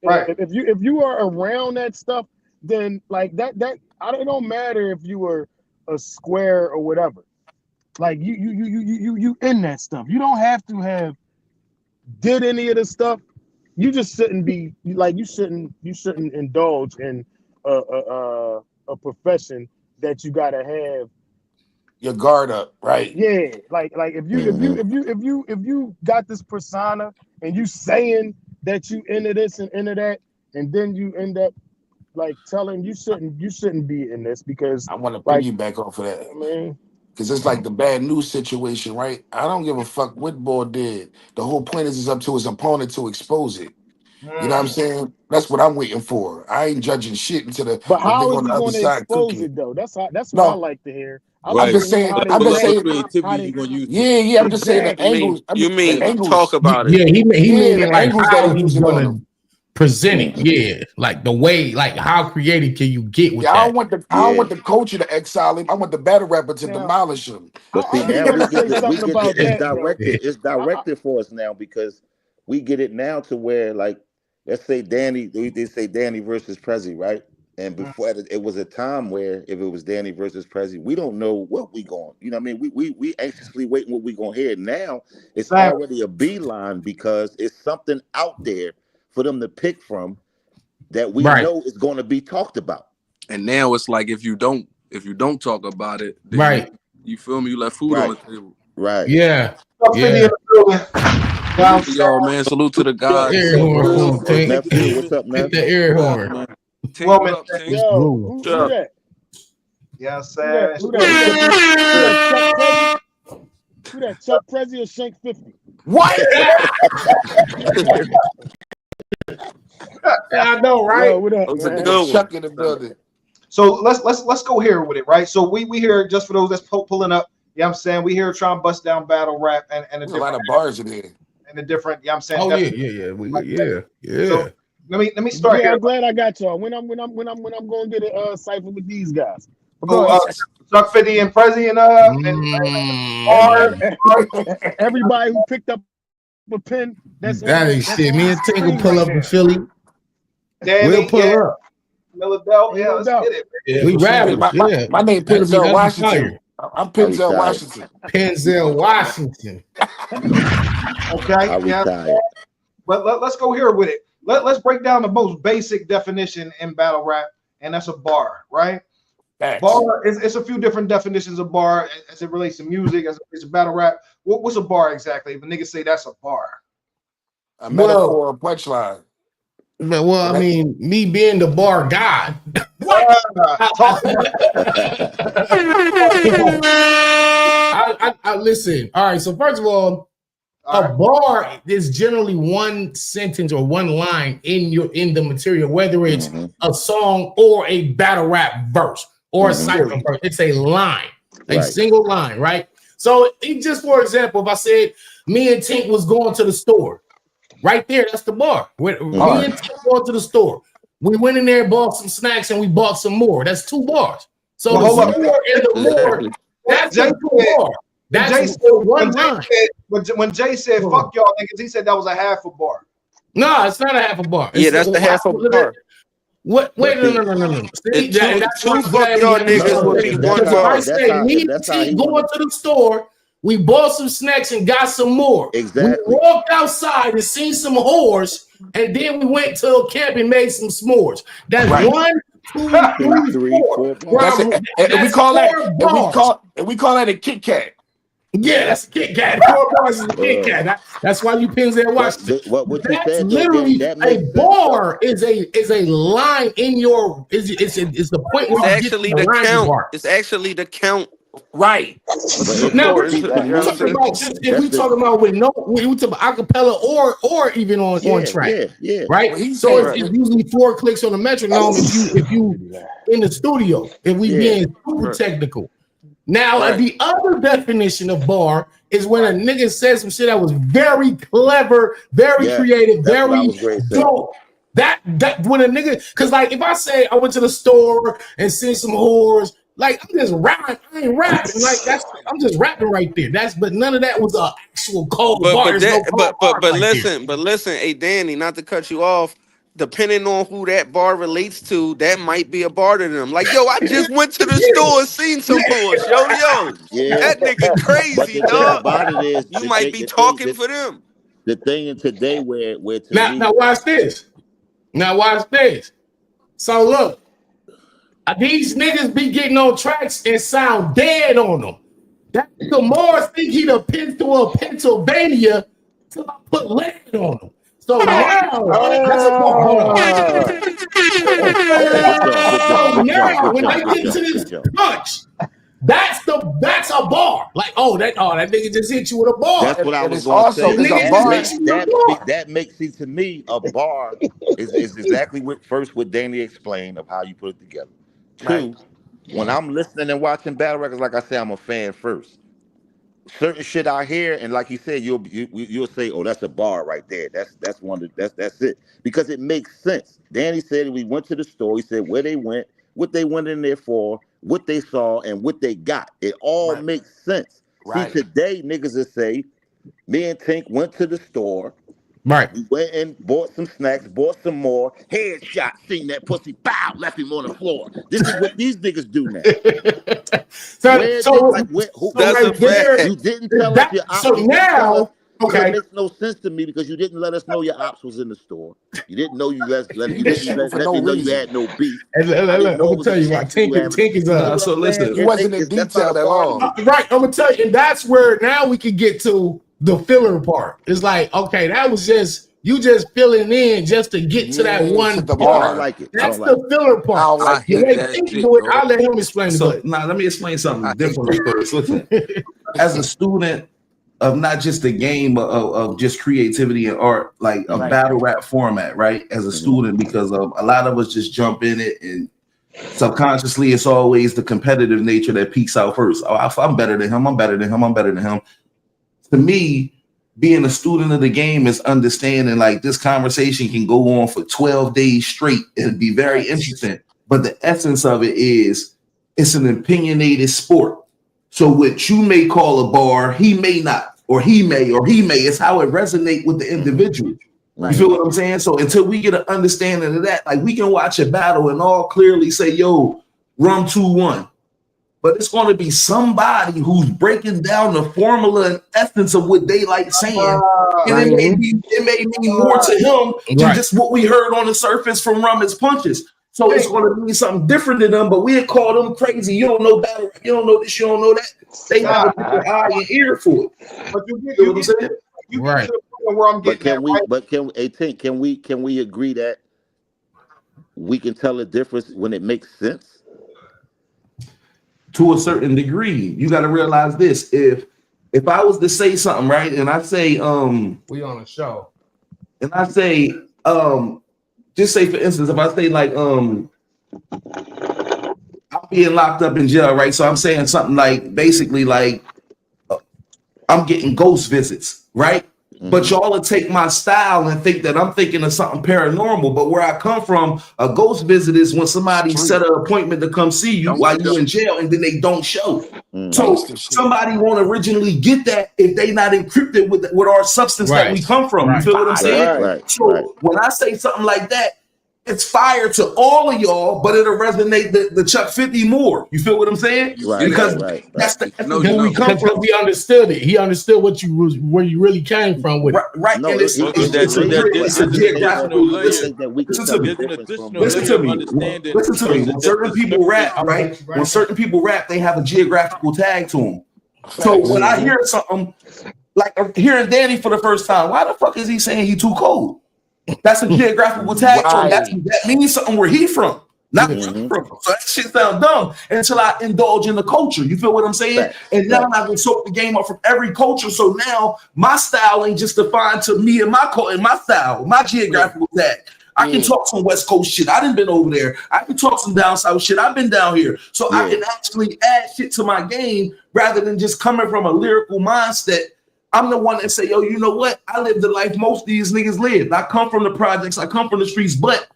If you are around that stuff, then like that it don't matter if you were a square or whatever. Like you in that stuff. You don't have to have did any of the stuff. You just shouldn't be like you shouldn't indulge in a profession that you gotta have your guard up, right? Yeah, like if you got this persona and you saying that you into this and into that, and then you end up like telling you shouldn't be in this because I want to piggyback off of that. I mean, because it's like the bad news situation, right? I don't give a fuck what Boy did. The whole point is it's up to his opponent to expose it. You know what I'm saying? That's what I'm waiting for. I ain't judging shit until the but how nigga is he going to expose it though? That's what I like to hear. I'm just saying. I'm just saying. Yeah. I'm just saying the angles. You mean angles. talk about it? Yeah, he mean the like angles how that he's gonna present it. Yeah, like the way, like how creative can you get with that? I don't want the culture to exile him. I want the battle rapper to demolish him. But see, now it's directed for us now because we get it now to where, like, let's say Danny, they say Danny versus Prezzy, right? And before it was a time where if it was Danny versus Prezzy, we don't know what we going. You know what I mean? We anxiously waiting what we gonna hear. Now it's already a beeline because it's something out there for them to pick from that we know is going to be talked about. And now it's like if you don't talk about it, then you feel me? You left food on the table. Right. Yeah. Yo, man, salute to the guys. Nephew, what's up, man? Hit the air horn. Yo, who that? Yeah, sad. Who that? Chuck Prezzy or Shankk 50? What? I know, right? Yo, what up, Chuck in the building. So let's go here with it, right? So we here just for those that's pulling up. You know what I'm saying? We here trying to bust down battle rap and a lot of bars in there. And the different, you know what I'm saying? Oh yeah. So let me start here. I'm glad I got y'all. When I'm going to get a cipher with these guys. Chuck 50 and Prezzy and everybody who picked up a pen. That ain't shit. Me and Tank will pull up in Philly. We'll pull up. Milladelphia, let's get it. Yeah, we rapping. My name Penzel Washington. I'm Penzel Washington. Penzel Washington. Okay. Yeah. But let's go here with it. Let's break down the most basic definition in battle rap, and that's a bar, right? Facts. Bar it's a few different definitions of bar as it relates to music, as it relates to battle rap. What's a bar exactly? If a nigga say that's a bar, a metaphor, a punchline. Well, I mean, me being the bar guy. I listen. All right. So first of all, a bar is generally one sentence or one line in the material, whether it's a song or a battle rap verse or a cypher verse. It's a line, a single line, right? So just for example, if I said me and Tink was going to the store, right there, that's the bar. Me and Tink going to the store. We went in there, bought some snacks, and we bought some more. That's 2 bars. So the more and the more, that's the 2 bar. That's one line. When Jay said "fuck y'all niggas," he said that was a half a bar. No, it's not a half a bar. Yeah, that's the half a bar. What? Wait, no. See, that's 2 fuck y'all niggas would be 1 bar. I say me and T going to the store. We bought some snacks and got some more. Exactly. We walked outside and seen some whores, and then we went to a camp and made some s'mores. That's 1 2, 3, 4 bars. And we call that a Kit Kat. Yeah, that's a Kit Kat. 4 bars is a Kit Kat. That's why you pins there watch. What you That's said, literally that a makes sense, bar is a line in your is the point where it's actually the count. It's actually the count. Right. Now we're talking about if we talking about we talking about acapella or even on track. Yeah. Right. So it's usually 4 clicks on the metronome if you in the studio, if we being super technical. Now the other definition of bar is when a nigga says some shit that was very clever, very creative, very dope. That when a nigga, cause like if I say I went to the store and seen some whores, like I'm just rapping, I ain't rapping. Like I'm just rapping right there. But none of that was an actual cold bar. But listen, hey Danny, not to cut you off. Depending on who that bar relates to, that might be a bar to them. Like, yo, I just went to the store and seen some horse. That nigga crazy, dog. You might be talking for them. The thing in today where now watch this. So look, these niggas be getting on tracks and sound dead on them. That the Marz think he done pinned through a Pennsylvania till I put lead on them. So now that's a bar. So now when they get to this punch, that's a bar. Like, that nigga just hit you with a bar. That's what I was going to say. That makes it to me a bar is exactly what Danny explained of how you put it together. 2, when I'm listening and watching battle records, like I say, I'm a fan first. Certain shit I hear, and like you said, you'll say, "Oh, that's a bar right there." That's it, because it makes sense. Danny said we went to the store. He said where they went, what they went in there for, what they saw, and what they got. It all makes sense. See, today niggas will say, "Me and Tink went to the store. Right. We went and bought some snacks, bought some more. Headshot, seen that pussy, bow, left him on the floor." This is what these niggas do now. You didn't tell us your ops. So now, it makes no sense to me because you didn't let us know your ops was in the store. You didn't know you let me know you had no beef. I'm gonna tell you why Tink is up. So listen, he wasn't in detail at all. Right, I'm gonna tell you, and that's where now we can get to the filler part. It's like, okay, that was just you just filling in just to get to that one bar. I don't like it. That's the filler part. I hate that shit, I'll let him explain it. Now let me explain something different first. Listen, as a student of not just the game of just creativity and art, like a battle rap format, right? As a student, because of a lot of us just jump in it and subconsciously it's always the competitive nature that peaks out first. Oh, I'm better than him. I'm better than him. I'm better than him. To me, being a student of the game is understanding like this conversation can go on for 12 days straight and be very interesting. But the essence of it is it's an opinionated sport. So what you may call a bar, he may not, or he may. It's how it resonates with the individual. You feel what I'm saying? So until we get an understanding of that, like we can watch a battle and all clearly say, yo, Rum 2-1. But it's going to be somebody who's breaking down the formula and essence of what they like saying. And it may mean more to him than just what we heard on the surface from Rum's punches. So it's going to be something different to them, but we call them crazy. You don't know battle, you don't know this, you don't know that. They have an eye and ear for it. But you get what I'm saying? You get to the point where I'm getting can we agree that we can tell the difference when it makes sense? To a certain degree, you got to realize this. If I was to say something, right, and I say, we on a show, and I say, just say for instance, if I say like, I'm being locked up in jail, right? So I'm saying something like, basically like, I'm getting ghost visits, right? But y'all will take my style and think that I'm thinking of something paranormal. But where I come from, a ghost visit is when somebody set an appointment to come see you while you're in jail and then they don't show. So somebody won't originally get that if they not encrypted with our substance that we come from. You feel what I'm saying? So when I say something like that, it's fire to all of y'all, but it'll resonate the Chuck 50 more. You feel what I'm saying? Right, because right. that's the where we come from. He understood it. He understood where you really came from with it. Right. No, and it's a geographical. Listen to me. Listen to me. Listen to me. When certain people rap, right? When certain people rap, they have a geographical tag to them. So when I hear something like hearing Danny for the first time, why the fuck is he saying he too cold? That's a geographical tag to him. That means something where he from, not where I'm from. So that shit sounds dumb until I indulge in the culture. You feel what I'm saying? And now I can soak the game up from every culture. So now my style ain't just defined to me and my style, my geographical tag. I can talk some West Coast shit. I done been over there. I can talk some down south shit. I've been down here. So I can actually add shit to my game rather than just coming from a lyrical mindset. I'm the one that say, yo, you know what? I live the life most of these niggas live. I come from the projects. I come from the streets, but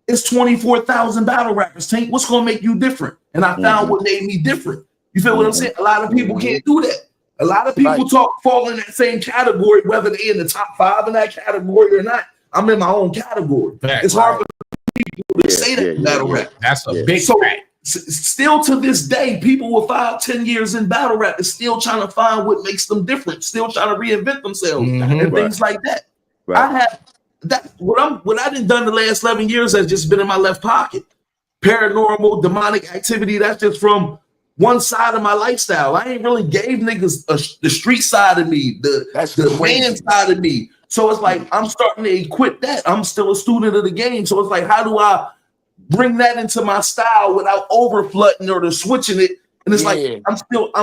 it's 24,000 battle rappers. Tank, what's going to make you different? And I found what made me different. You feel what I'm saying? A lot of people can't do that. A lot of people fall in that same category, whether they're in the top 5 in that category or not. I'm in my own category. It's hard for people to say that battle rap. That's a big fact. Still to this day, people with 5-10 years in battle rap is still trying to find what makes them different, still trying to reinvent themselves and things like that. I have that what I done the last 11 years has just been in my left pocket. Paranormal, demonic activity, that's just from one side of my lifestyle. I ain't really gave niggas the street side of me, the man side of me. So it's like I'm starting to equip that. I'm still a student of the game. So it's like, how do I bring that into my style without overflutting or switching it? And it's like I'm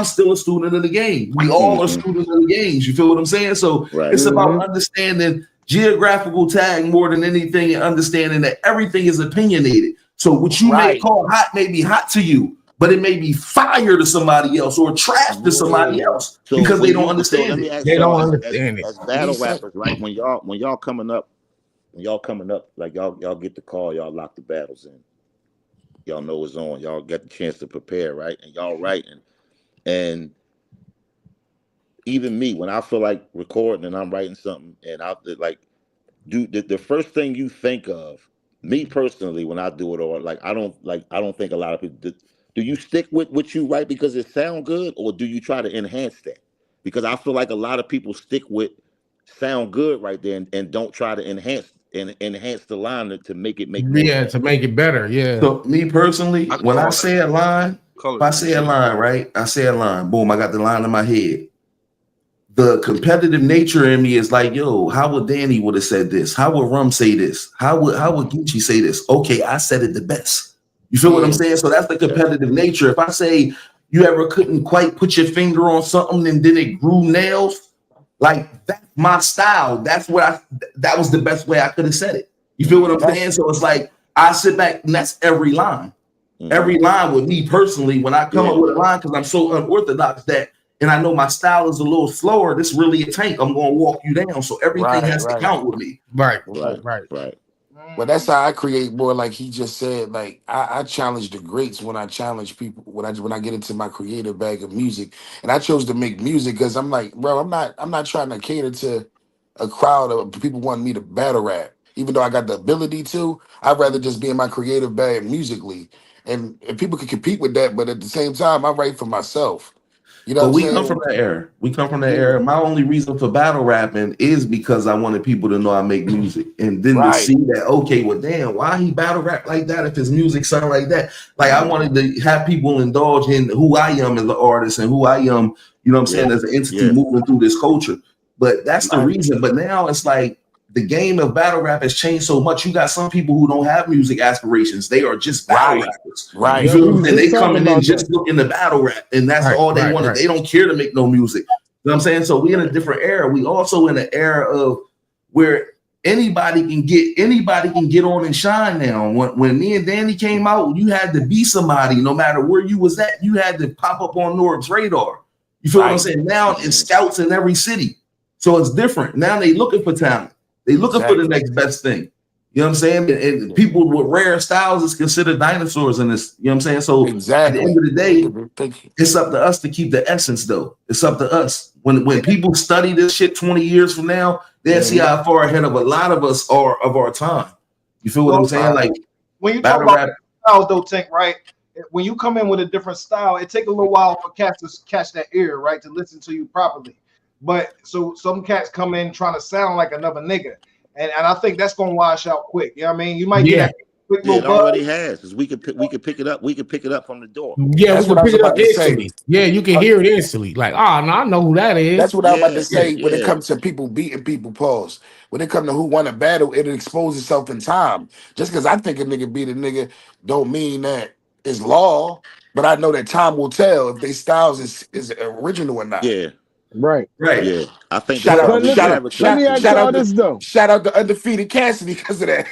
still a student of the game. We all are students of the games. You feel what I'm saying? So it's about understanding geographical tag more than anything, and understanding that everything is opinionated. So what you may call hot may be hot to you, but it may be fire to somebody else or trash to somebody else because they don't understand it. They don't understand it. As battle rappers, right? When y'all coming up, like y'all get the call, y'all lock the battles in. Y'all know it's on. Y'all get the chance to prepare, right? And y'all writing. And even me, when I feel like recording and I'm writing something, and I like do the first thing you think of, me personally, when I do it, or I don't think a lot of people do you stick with what you write because it sound good, or do you try to enhance that? Because I feel like a lot of people stick with sound good right there and don't try to enhance the line to make it make more sense. To make it better. So me personally, when I say a line, if I say a line, right? I say a line, boom, I got the line in my head. The competitive nature in me is like, yo, how would Danny would have said this? How would Rum say this? How would Gucci say this? Okay, I said it the best. You feel what I'm saying? So that's the competitive nature. If I say you ever couldn't quite put your finger on something and then it grew nails, like that's my style. That's what that was the best way I could have said it. You feel what I'm saying? So it's like I sit back and that's every line. Every line with me personally, when I come up with a line, because I'm so unorthodox that, and I know my style is a little slower, this really a tank. I'm going to walk you down. So everything has to count with me. Right. But that's how I create more. Like he just said, like I challenge the greats when I challenge people, when I get into my creative bag of music. And I chose to make music because I'm like, bro, I'm not trying to cater to a crowd of people wanting me to battle rap. Even though I got the ability to, I'd rather just be in my creative bag musically. And people can compete with that, but at the same time, I write for myself. You know, but we come from that era. We come from that era. My only reason for battle rapping is because I wanted people to know I make music, and then to see that, okay, well, damn, why he battle rap like that if his music sound like that? Like I wanted to have people indulge in who I am as an artist and who I am, you know what I'm saying, as an entity moving through this culture. But that's the reason. But now it's like the game of battle rap has changed so much. You got some people who don't have music aspirations. They are just battle rappers. Right. You feel me? And they coming in just looking to battle rap. And that's all they want. They don't care to make no music. You know what I'm saying? So we in a different era. We also in an era of where anybody can get on and shine now. When me and Danny came out, you had to be somebody. No matter where you was at, you had to pop up on Norb's radar. You feel what I'm saying? Now it's scouts in every city. So it's different. Now they looking for talent. They looking for the next best thing. You know what I'm saying? And people with rare styles is considered dinosaurs in this. You know what I'm saying? So at the end of the day, it's up to us to keep the essence, though. It's up to us. When people study this shit 20 years from now, they'll see how far ahead of a lot of us are of our time. You feel what I'm saying? Like when you talk battle about rap. styles, though, Tank, right? When you come in with a different style, it take a little while for cats to catch that ear, right, to listen to you properly. But so some cats come in trying to sound like another nigga, and I think that's gonna wash out quick. You know what I mean? You might get that quick little It buzz. already has, because we could pick it up. We could pick it up from the door. Yeah, we can pick it up instantly. Yeah, you can hear it instantly. Like, no, I know who that is. That's what I was about to say when it comes to people beating people. Pause. When it comes to who won a battle, it exposes itself in time. Just because I think a nigga beat a nigga don't mean that it's law. But I know that time will tell if their styles is original or not. Yeah. Right. Yeah. I think Shout that's why out, we shout out to undefeated Cassidy because of that.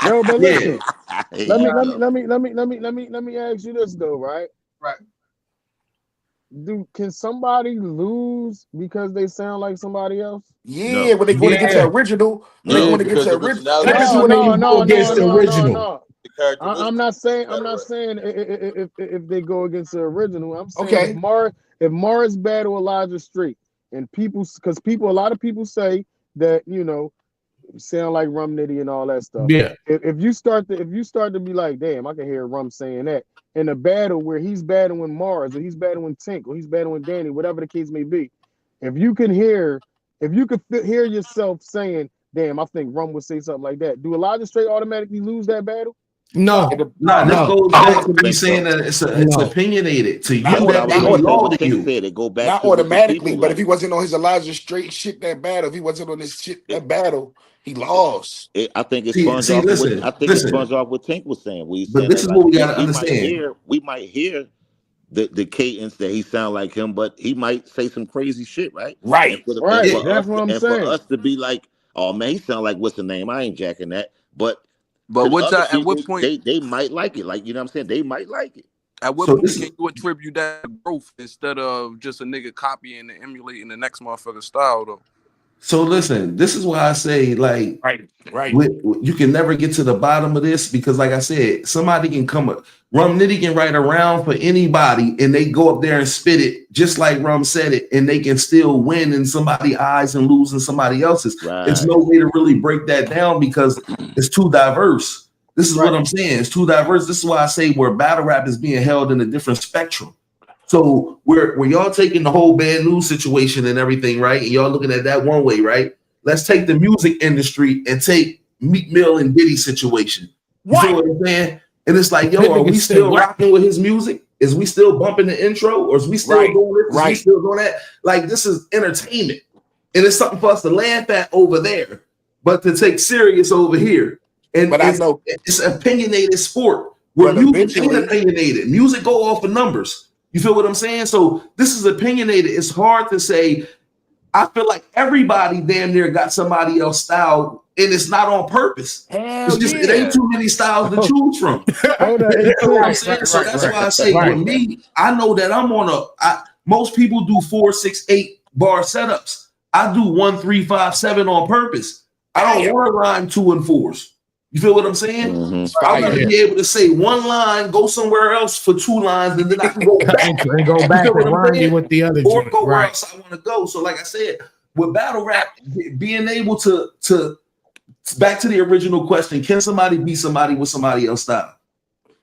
No, but listen. Yeah. Let me ask you this though, right? Right. Can somebody lose because they sound like somebody else? Yeah, when they go to get the original, when they go to get the original, No. I'm not saying if they go against the original. I'm saying if Marz battle Elijah Street and a lot of people say that sound like Rum Nitty and all that stuff. Yeah. If you start to be like, damn, I can hear Rum saying that in a battle where he's battling Marz or he's battling Tink or he's battling Danny, whatever the case may be, if you could hear yourself saying, damn, I think Rum would say something like that, do Elijah Straight automatically lose that battle? No. This goes back to me saying that it's opinionated to you. Not automatically, but if he wasn't on his Elijah Straight shit that battle, if he wasn't on this shit that battle, he lost. I think it's sponged off. It's sponged off what Tank was saying. But this is what we gotta understand. We might hear the cadence that he sound like him, but he might say some crazy shit, right? Right. That's what I'm saying. For us to be like, oh man, he sound like what's the name? I ain't jacking that. But at what point they might like it? Like, you know what I'm saying? They might like it. At what point can you attribute that to growth instead of just a nigga copying and emulating the next motherfucker's style though? So listen, this is why I say, like, right. You can never get to the bottom of this because, like I said, somebody can come up. Rum Nitty can write around for anybody, and they go up there and spit it just like Rum said it, and they can still win in somebody's eyes and lose in somebody else's. Right. There's no way to really break that down because it's too diverse. This is what I'm saying. It's too diverse. This is why I say where battle rap is being held in a different spectrum. So where y'all taking the whole bad news situation and everything, right? And y'all looking at that one way, right? Let's take the music industry and take Meek Mill and Diddy situation. You feel what I'm saying? And it's like, yo, are we still rocking with his music? Is we still bumping the intro? Or is we still doing this? Is we still doing that? Like, this is entertainment. And it's something for us to laugh at over there, but to take serious over here. And I know it's opinionated sport. Where music ain't opinionated. Music go off of numbers. You feel what I'm saying? So this is opinionated. It's hard to say. I feel like everybody damn near got somebody else style, and it's not on purpose. It's just it ain't too many styles to choose from. You know what I'm saying? So that's why I say with me, I know that I'm on most people do 4, 6, 8 bar setups. I do 1, 3, 5, 7 on purpose. I don't want to rhyme 2 and 4s. You feel what I'm saying? I'm gonna be able to say one line, go somewhere else for 2 lines, and then I can go back and go back and rhyme with the other or go where else I want to go. So, like I said, with battle rap, being able to back to the original question, can somebody beat somebody with somebody else's style?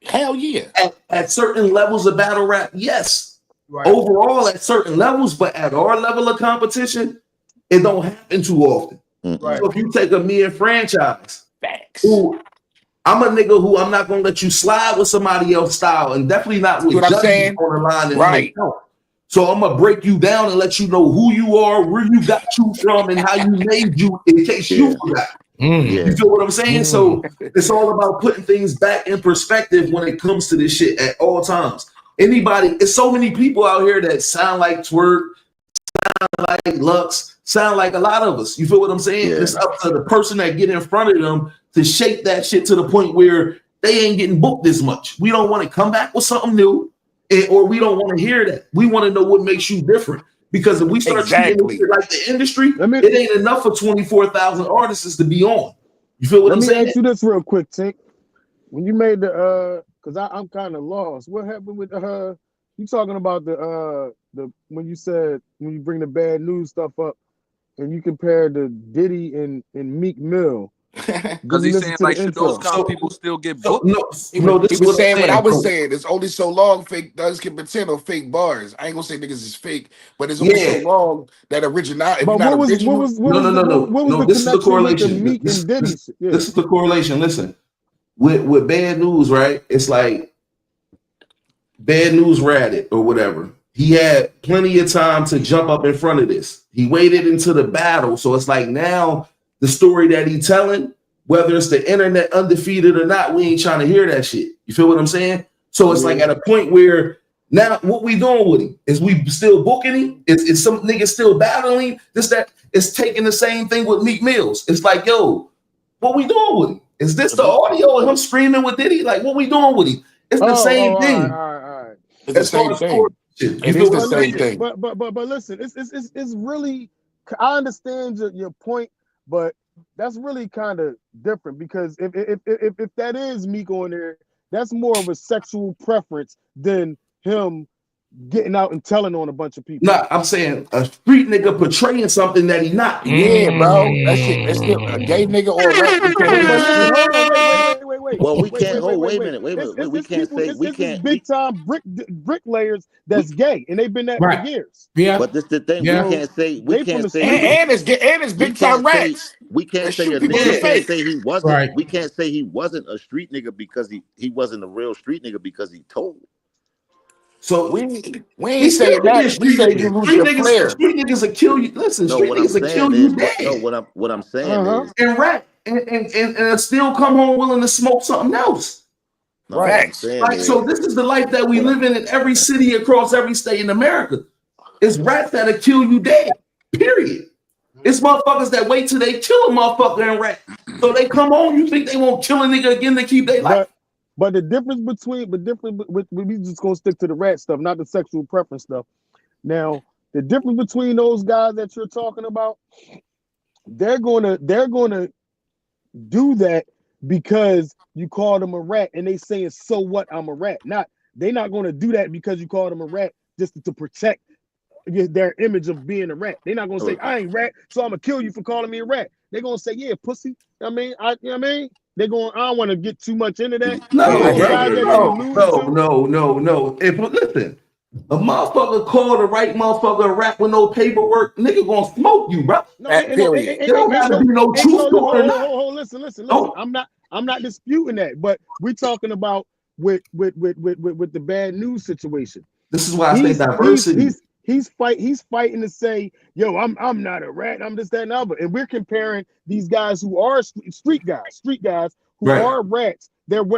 Hell yeah. At certain levels of battle rap, yes. Overall, at certain levels, but at our level of competition, it don't happen too often. So if you take a me and franchise. Who, I'm a nigga who I'm not gonna let you slide with somebody else's style, and definitely not with judges on the line. And so I'm gonna break you down and let you know who you are, where you got you from, and how you made you, in case you forgot. You feel what I'm saying? So it's all about putting things back in perspective when it comes to this shit at all times. It's so many people out here that sound like Twerk, sound like Lux, sound like a lot of us. You feel what I'm saying? Yeah. It's up to the person that get in front of them to shape that shit to the point where they ain't getting booked as much. We don't want to come back with something new, or we don't want to hear that. We want to know what makes you different. Because if we start treating it like the industry, it ain't enough for 24,000 artists to be on. You feel what I'm saying? Let me ask you this real quick, Tink. When you made the because I'm kind of lost. What happened with you talking about the when you bring the bad news stuff up and you compare the Diddy and Meek Mill? Because he's saying like, should those kind of people still get booked? He was saying what I was saying. It's only so long fake thugs can pretend or fake bars. I ain't gonna say niggas is fake, but it's only so long that original. If you're not original, no. This is the correlation. This is the correlation. Listen, with Bad News, right? It's like Bad News ratted or whatever. He had plenty of time to jump up in front of this. He waited into the battle, so it's like now the story that he telling, whether it's the internet undefeated or not, we ain't trying to hear that shit. You feel what I'm saying? So it's like at a point where now what we doing with him? Is we still booking him? Is some niggas still battling? It's taking the same thing with Meek Mills. It's like, yo, what we doing with him? Is this the audio of him screaming with Diddy? Like, what we doing with him? It's the same thing. All right. It's the same thing. It is the same thing. But listen, it's really. I understand your point, but that's really kind of different because if that is Meek on there, that's more of a sexual preference than him getting out and telling on a bunch of people. Nah, I'm saying a street nigga portraying something that he not. Yeah, bro. That shit. That's still a gay nigga or a rap. Wait. Well, we can't. Wait a minute. We can't say we can't. Big time bricklayers that's gay, and they've been that for years. Yeah, but this the thing. Yeah. We can't say. And it's big time rats. We can't say a nigga can't say he wasn't. Right. We can't say he wasn't a street nigga because he wasn't a real street nigga because he told. So we ain't saying that. We say you lose your player. Street niggas will kill you. Listen, street niggas will kill you dead. No, what I'm saying is and rap and still come home willing to smoke something else. No, right. Like so, this is the life that we live in every city across every state in America. It's rats that'll kill you dead. Period. It's motherfuckers that wait till they kill a motherfucker and rap. So they come home. You think they won't kill a nigga again to keep their life? But the difference we just gonna stick to the rat stuff, not the sexual preference stuff. Now, the difference between those guys that you're talking about, they're gonna do that because you called them a rat, and they saying, "So what? I'm a rat." They're not gonna do that because you called them a rat just to protect their image of being a rat. They're not gonna say, "I ain't rat, so I'm gonna kill you for calling me a rat." They're gonna say, "Yeah, pussy." I mean. They're going. I don't want to get too much into that. No. If listen, a motherfucker call the right motherfucker a rap with no paperwork, nigga gonna smoke you, bro. There don't gotta be no truth to it. Listen. I'm not disputing that, but we're talking about with the bad news situation. This is why I say diversity. He's fighting to say, yo, I'm not a rat, I'm this, that, and other. And we're comparing these guys who are street guys who are rats. I did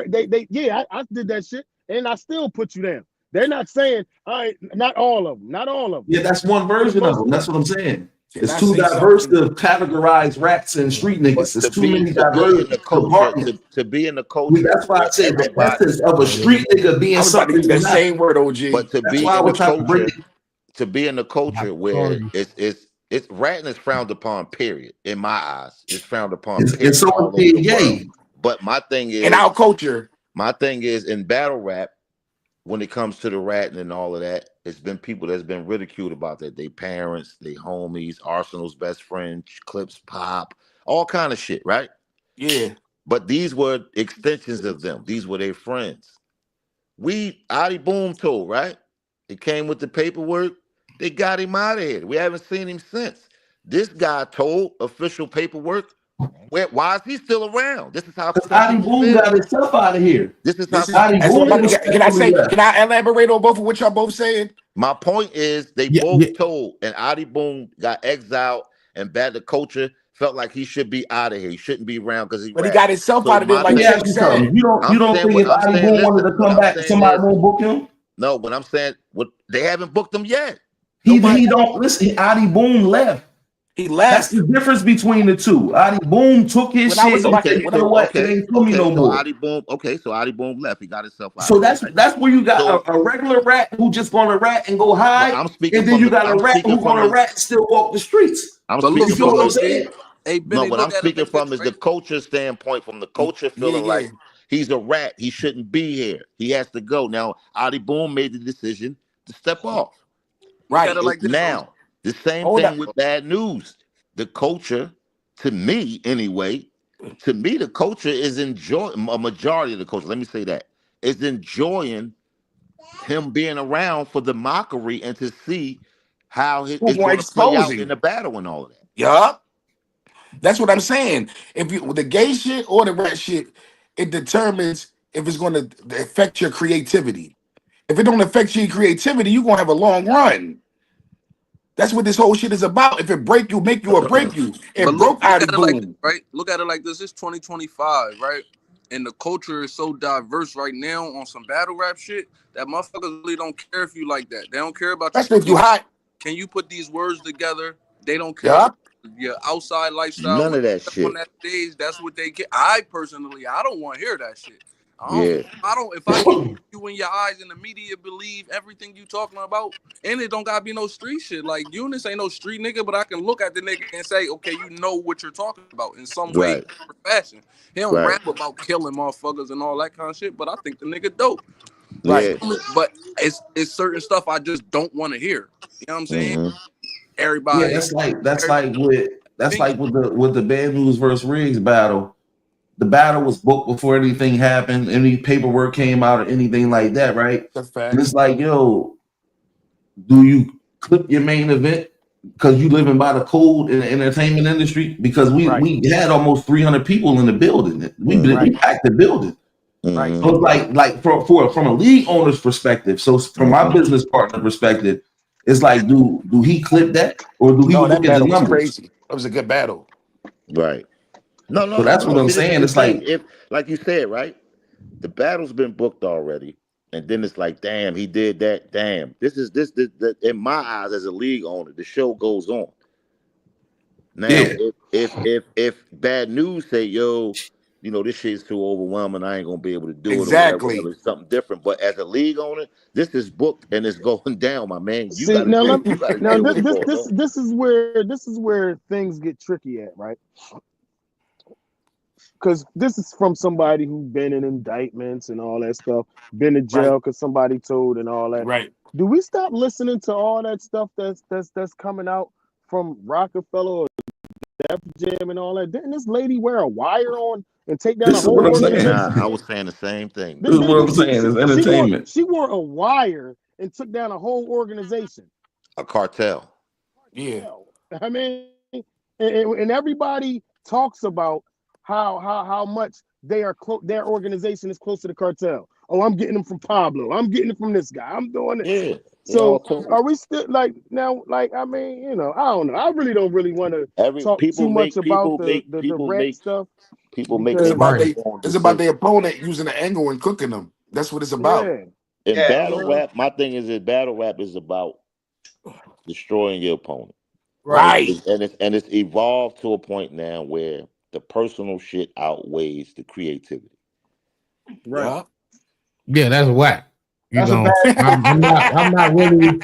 that shit, and I still put you down. They're not saying not all of them. Yeah, that's one version of them. That's what I'm saying. It's too diverse to categorize rats and street niggas. It's too many diverse compartments. To be in the culture. That's why I said the essence of a street nigga being something. The same word, OG. But to be in the culture. To be in the culture where it's ratting is frowned upon, period. In my eyes, it's frowned upon. It's so gay. But my thing is in our culture. My thing is in battle rap, when it comes to the ratting and all of that, it's been people that's been ridiculed about that. They parents, they homies, Arsenal's best friend, Clips Pop, all kind of shit, right? Yeah. But these were extensions of them. These were their friends. Adi Boom told, right? He came with the paperwork. They got him out of here. We haven't seen him since. This guy told official paperwork. Why is he still around? This is how Adi Boom got himself out of here. This is how Adi Boom. Can I elaborate on both of what y'all both saying? My point is they both told, and Adi Boom got exiled and bad the culture. Felt like he should be out of here. He shouldn't be around because he got himself out of there. Like you don't think if Adi Boom wanted to come back, somebody won't book him? No, but I'm saying they haven't booked him yet. He don't listen. Adi Boom left. He left. That's the difference between the two. Adi Boom took his shit. So Adi Boom left. He got himself out. So that's where you got a regular rat who just gonna rat and go hide, and then you got a rat who gonna rat and still walk the streets. I'm speaking from the culture standpoint, from the culture feeling like he's a rat. He shouldn't be here. He has to go. Now, Adi Boom made the decision to step off. Right. Now, the same thing with bad news. The culture, to me anyway, To me, the culture is enjoying, a majority of the culture, let me say that, is enjoying him being around for the mockery and to see how it's Who's gonna going to play expose out in him? the battle and all of that. Yup. That's what I'm saying. If you the gay shit or the rat shit, it determines if it's going to affect your creativity. If it don't affect your creativity, you're gonna have a long run. That's what this whole shit is about. If it break you, make you or break you. It But look broke Ivy at it like this, Boom. right? Look at it like this. It's 2025, right? And the culture is so diverse right now on some battle rap shit that motherfuckers really don't care if you like that. They don't care about Especially if you your hot. Can you put these words together? They don't care Yeah. about your outside lifestyle. None When of that you step on shit. that stage, that's what they get. I personally, I don't want to hear that shit. Yeah. If I can look you in your eyes and the media believe everything you talking about, and it don't gotta be no street shit. Like Eunice ain't no street nigga, but I can look at the nigga and say, okay, you know what you're talking about in some way, Right. or fashion. He don't Right. rap about killing motherfuckers and all that kind of shit, but I think the nigga dope. Yeah. But it's certain stuff I just don't want to hear. You know what I'm saying? Mm-hmm. Everybody. Yeah, that's like with the Bad News versus Riggs battle. The battle was booked before anything happened, any paperwork came out or anything like that, right? That's fact. And it's like, yo, do you clip your main event because you living by the code in the entertainment industry? Because we had almost 300 people in the building. We packed the building. Right. So it's like from a league owner's perspective. So from my business partner perspective, it's like, do he clip that or do he No, that look at the battle was numbers? crazy. That was a good battle. Right. No. So that's what I'm See, saying. the It's thing, like, if, like you said, right, the battle's been booked already, and then it's like, damn, he did that. Damn, this in my eyes as a league owner, the show goes on. Now, if Bad News say, yo, you know, this shit's too overwhelming, I ain't gonna be able to do it or whatever, it's something different. But as a league owner, this is booked and it's going down, my man. You See, gotta now, deal with it all, bro. this is where things get tricky at, right? Because this is from somebody who's been in indictments and all that stuff, been to jail because somebody told and all that. Right. Do we stop listening to all that stuff that's coming out from Rockefeller or Def Jam and all that? Didn't this lady wear a wire on and take down a whole organization? Nah, I was saying the same thing. This is what I'm saying. It's entertainment. She wore a wire and took down a whole organization. A cartel. Yeah. I mean, and everybody talks about how much their organization is close to the cartel. Oh, I'm getting them from Pablo. I'm getting it from this guy. I'm doing it. Yeah. So are we still like now? Like, I mean, you know, I don't know. I really don't want to talk too much about the red stuff. People make It's about informed it's about decisions. their opponent using the angle and cooking them. That's what it's about. In battle rap, my thing is that battle rap is about destroying your opponent. Right. And it's evolved to a point now where the personal shit outweighs the creativity. Right. Yeah, that's whack. That's a bad. I'm not really.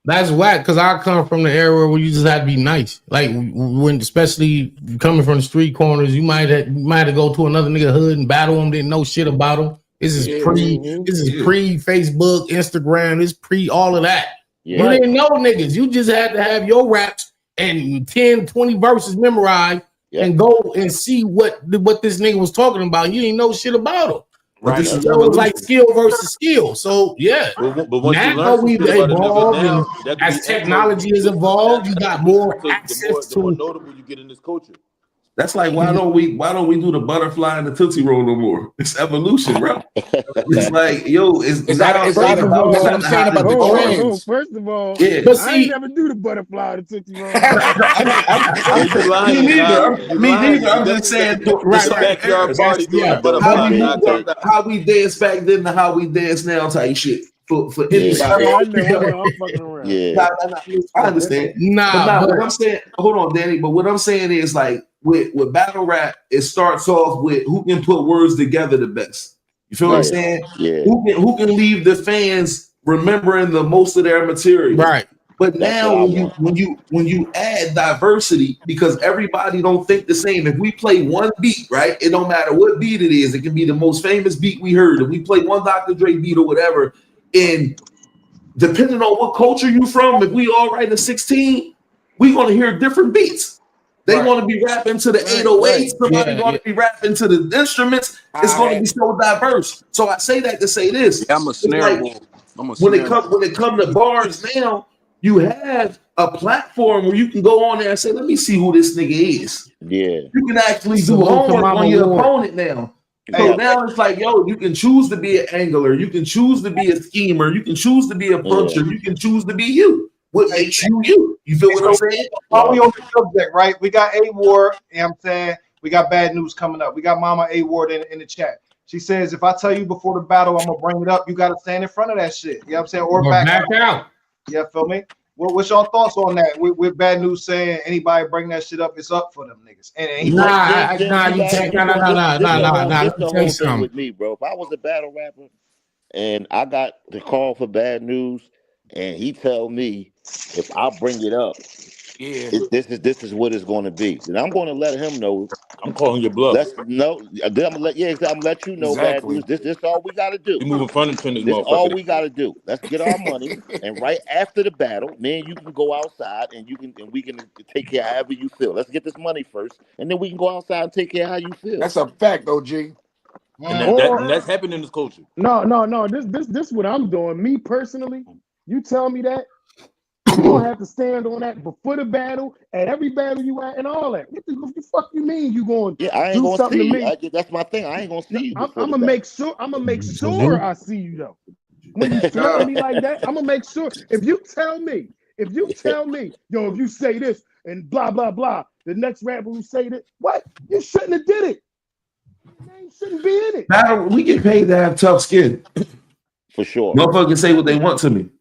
That's whack because I come from the era where you just had to be nice. Like when, especially coming from the street corners, you might have to go to another nigga hood and battle him. Didn't know shit about him. This is pre Facebook, Instagram. This pre all of that. Yeah. You didn't know niggas. You just had to have your raps and 10, 20 verses memorized and go and see what this nigga was talking about. You didn't know shit about him. But this is So it was like skill versus skill. So yeah, but once you now learn some we've shit about a nigga evolved, now, and that could as be technology has evolved, you got more access the more to. notable you get in this culture. That's like why don't we do the butterfly and the Tootsie Roll no more? It's evolution, bro. It's like, yo, it's not about what I'm saying about the trends. First of all, Yeah. but I ain't never do the butterfly or Tootsie Roll. Me neither. I'm just saying backyard party doing the butterfly. how we dance back then to how we dance now type shit. For anybody. I know. I'm fucking around. Yeah. I understand. But what I'm saying, hold on, Danny. But what I'm saying is like with battle rap, it starts off with who can put words together the best. You feel what I'm saying? Yeah. Who can leave the fans remembering the most of their material? Right. But now when you add diversity, because everybody don't think the same. If we play one beat, right, it don't matter what beat it is. It can be the most famous beat we heard. If we play one Dr. Dre beat or whatever, and depending on what culture you from, if we all right at 16, we're gonna hear different beats. They want to be rapping to the 808. Somebody going to be rapping to the instruments. It's going to be so diverse. So I say that to say this. Yeah, I'm a snare boy. When it comes to bars now, you have a platform where you can go on there and say, let me see who this nigga is. Yeah. You can actually do homework on your opponent now. So now it's like, yo, you can choose to be an angler, you can choose to be a schemer, you can choose to be a puncher, you can choose to be you. What makes you you? You feel what I'm saying? While we on the subject, right? We got A Ward, you know what I'm saying? We got bad news coming up. We got Mama A Ward in the chat. She says, if I tell you before the battle, I'm gonna bring it up, you gotta stand in front of that shit. You know what I'm saying? Or back out. Yeah, feel me? What's your thoughts on that? With bad news saying anybody bring that shit up, it's up for them niggas. And Nah. This the whole thing with me, bro. If I was a battle rapper and I got the call for bad news, and he tell me if I bring it up, this is what it's going to be, then I'm going to let him know. I'm calling your bluff. Then I'm gonna let you know bad news. This all we got to do. We moving furniture in this This motherfucker. all we got to do. Let's get our money, and right after the battle, man, you can go outside and we can take care however you feel. Let's get this money first, and then we can go outside and take care how you feel. That's a fact, OG. And that's happening in this culture. No. This what I'm doing. Me personally, you tell me that, you're gonna have to stand on that before the battle, at every battle you at, and all that. What the fuck you mean you going to I ain't do gonna something see to you. me? That's my thing. I ain't gonna see you. I'm gonna make sure I see you though. When you threaten me like that, I'm gonna make sure. If you tell me, yo, if you say this and blah blah blah, the next rapper who say that, what? You shouldn't have did it. Your name shouldn't be in it. Battle, we get paid to have tough skin. For sure. Motherfuckers say what they want to me.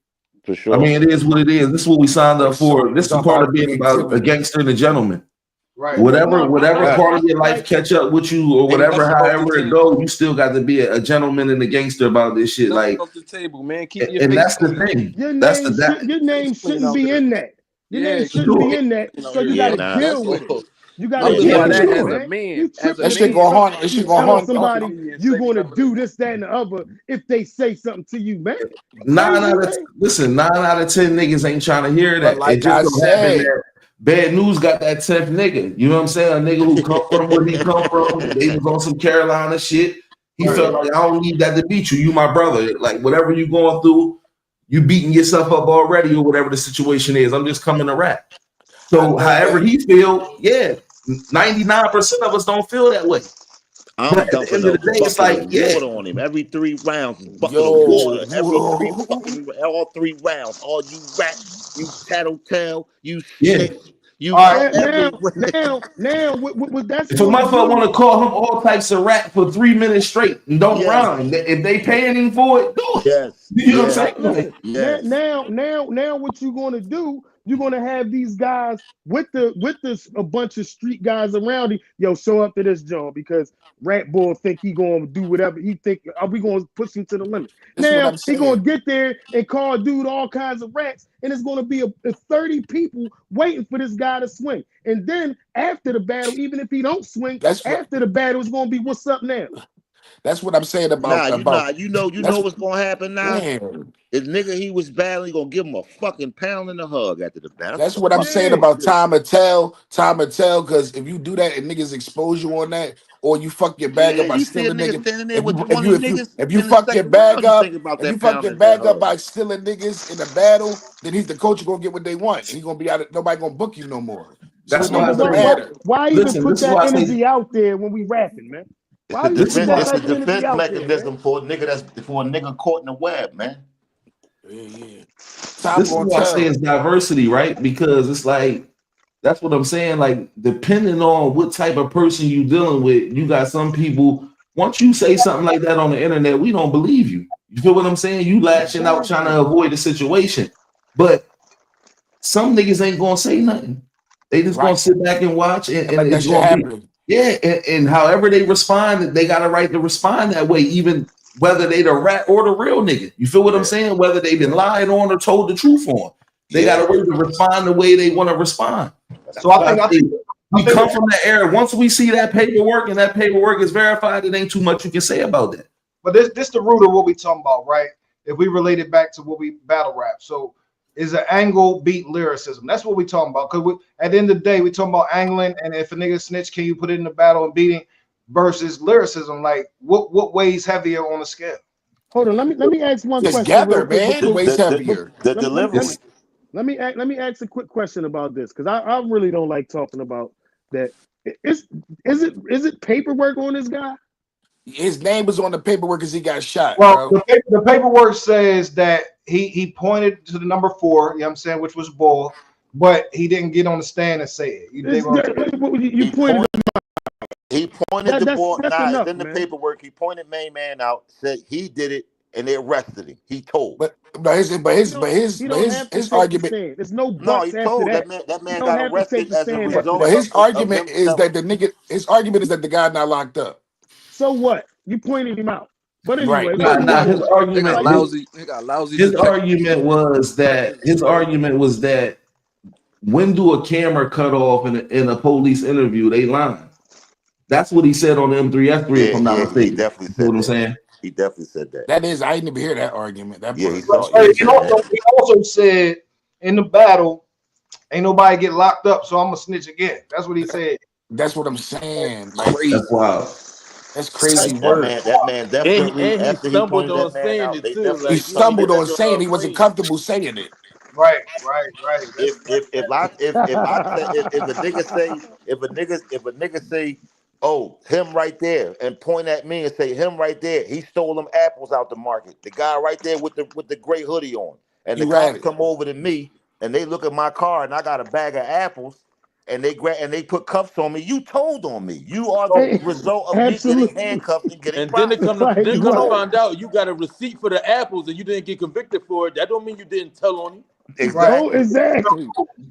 For sure. I mean, it is what it is. This is what we signed up for. This is part of being about a gangster and a gentleman. Right. Whatever part of your life catch up with you, or whatever, however it go, you still got to be a gentleman and a gangster about this shit. Like, off the table, man. Keep your and face that's the clean. thing. Your That's name shouldn't be in that. Your name shouldn't be in that. So you gotta deal with it. You gotta deal with it, man. You tripping. That shit gonna haunt. That shit gonna haunt somebody. You gonna do this, that, and the other if they say something to you, man. 9 out of 10 niggas ain't trying to hear that. But like it just I so happened said, that Bad News got that 10th nigga. You know what I'm saying? A nigga who come from where he come from. They was on some Carolina shit. He felt like, I don't need that to beat you. You my brother. Like, whatever you going through, you beating yourself up already, or whatever the situation is. I'm just coming to rap. So however he feel, 99% of us don't feel that way. I'm dumping a bucket of water on him every 3 rounds. Bucket of water all 3 rounds. All you rap, you tattletale, you shit. You now, with that. If a motherfucker want to call him all types of rap for 3 minutes straight and don't rhyme, if they paying him for it, do it. Yes. You know what I'm saying? Listen, now, what you gonna do? You're gonna have these guys with this a bunch of street guys around him. Yo, show up to this joint because Rat Bull think he gonna do whatever he think. Are we gonna push him to the limit? Now he gonna get there and call dude all kinds of rats, and it's gonna be a 30 people waiting for this guy to swing. And then after the battle, even if he don't swing, after the battle, it's gonna be what's up now. That's what I'm saying about. You know what's gonna happen now. The nigga he was battling gonna give him a fucking pound and a hug after the battle. That's what I'm saying about time will tell. Because if you do that and niggas expose you on that, or you fuck your bag up by stealing niggas, if you fuck your bag up by stealing niggas in a battle, then the coach gonna get what they want. And he gonna be out. Nobody gonna book you no more. So That's why even put that energy out there when we rapping, man? It's a defense mechanism for a nigga caught in the web, man. This is why I say it's diversity, right? Because it's like, that's what I'm saying. Like, depending on what type of person you dealing with, you got some people, once you say something like that on the internet, we don't believe you. You feel what I'm saying? You lashing out trying to avoid the situation. But some niggas ain't gonna say nothing. They just gonna sit back and watch and it's gonna be, and however they respond, they got a right to respond that way, even whether they the rat or the real nigga. You feel what I'm saying? Whether they been lied on or told the truth on. They got a way to respond the way they want to respond. So I think we come from that era. Once we see that paperwork and that paperwork is verified, it ain't too much you can say about that. But this the root of what we talking about, right? If we relate it back to what we battle rap. So is an angle beat lyricism. That's what we talking about. Because at the end of the day, we talking about angling, and if a nigga snitch, can you put it in the battle and beating versus lyricism? Like what weighs heavier on the scale? Hold on, let me ask one question Together, real quick. man, weighs heavier. The delivery. Let me ask a quick question about this because I really don't like talking about that. Is it paperwork on this guy? His name was on the paperwork because he got shot, Well, bro. the paperwork says that he pointed to the number 4, you know what I'm saying, which was Bull, but he didn't get on the stand and say it. You pointed He pointed the ball. that's Nah, enough, it's in the man. paperwork. He pointed main man out, said he did it, and they arrested him. He told. But his argument. There's no buts No, he after told that. that man You don't got have to take arrested the as a stand. result. But his argument of him is that the nigga. His argument is that the guy not locked up. So what? You pointed him out. But anyway, Right. Nah, his argument. They got lousy. His argument was that when do a camera cut off in a police interview? They lying. That's what he said on the M3S3. If I'm not mistaken, he definitely said you know what I'm that. saying? He definitely said that. That is, I didn't even hear that argument. That Yeah, part. he also said in the battle, ain't nobody get locked up, so I'm gonna snitch again. That's what he said. That's what I'm saying. Like, that's wild. That's crazy That word. man definitely. And he after he stumbled pointed on that man saying out, it they too. definitely. He Like stumbled on saying he wasn't comfortable saying it. Right. If a nigga say, oh, him right there, and point at me and say him right there, he stole them apples out the market. The guy right there with the gray hoodie on, and the You cops had it. come over to me and they look at my car and I got a bag of apples. And they put cuffs on me. You told on me. You are the result of me getting handcuffed and getting and then they come prosecuted. to find out you got a receipt for the apples and you didn't get convicted for it. That don't mean you didn't tell on him. Exactly.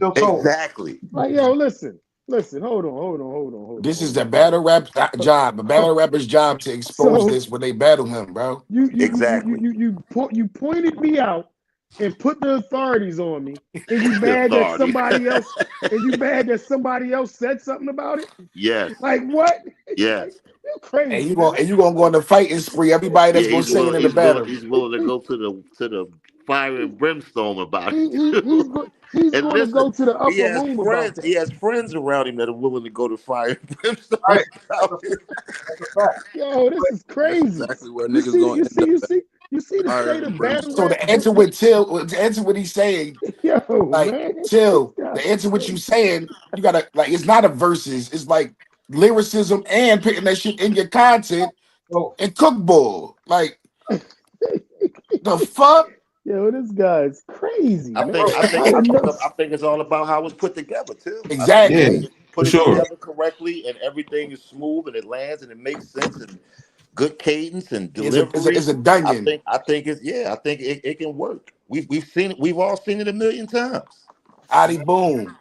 Exactly. Like, yo, listen. Hold on. This is the battle rap job. The battle rapper's job to expose this when they battle him, bro. You pointed me out and put the authorities on me, and you mad that somebody else said something about it? Yes. Like what? Yes. You crazy. And you gonna go on the fighting spree. Everybody that's gonna say it in the battle. He's willing to go to the fire and brimstone about it. He's going to go to the upper room about that. He has friends around him that are willing to go to fire and brimstone about it. Yo, this is crazy. That's exactly where niggas going. You see the state of battle. So the answer with Till, to answer what he's saying, Till, the answer what you saying, you gotta like it's not a verses, it's like lyricism and putting that shit in your content and cookbull. Like the fuck? Yo, this guy's crazy. I think it's all about how it's put together too. Exactly. Put it together correctly and everything is smooth and it lands and it makes sense and good cadence and delivery. It's a dungeon. I think it can work. We've seen it. We've all seen it a million times. Adi Boom.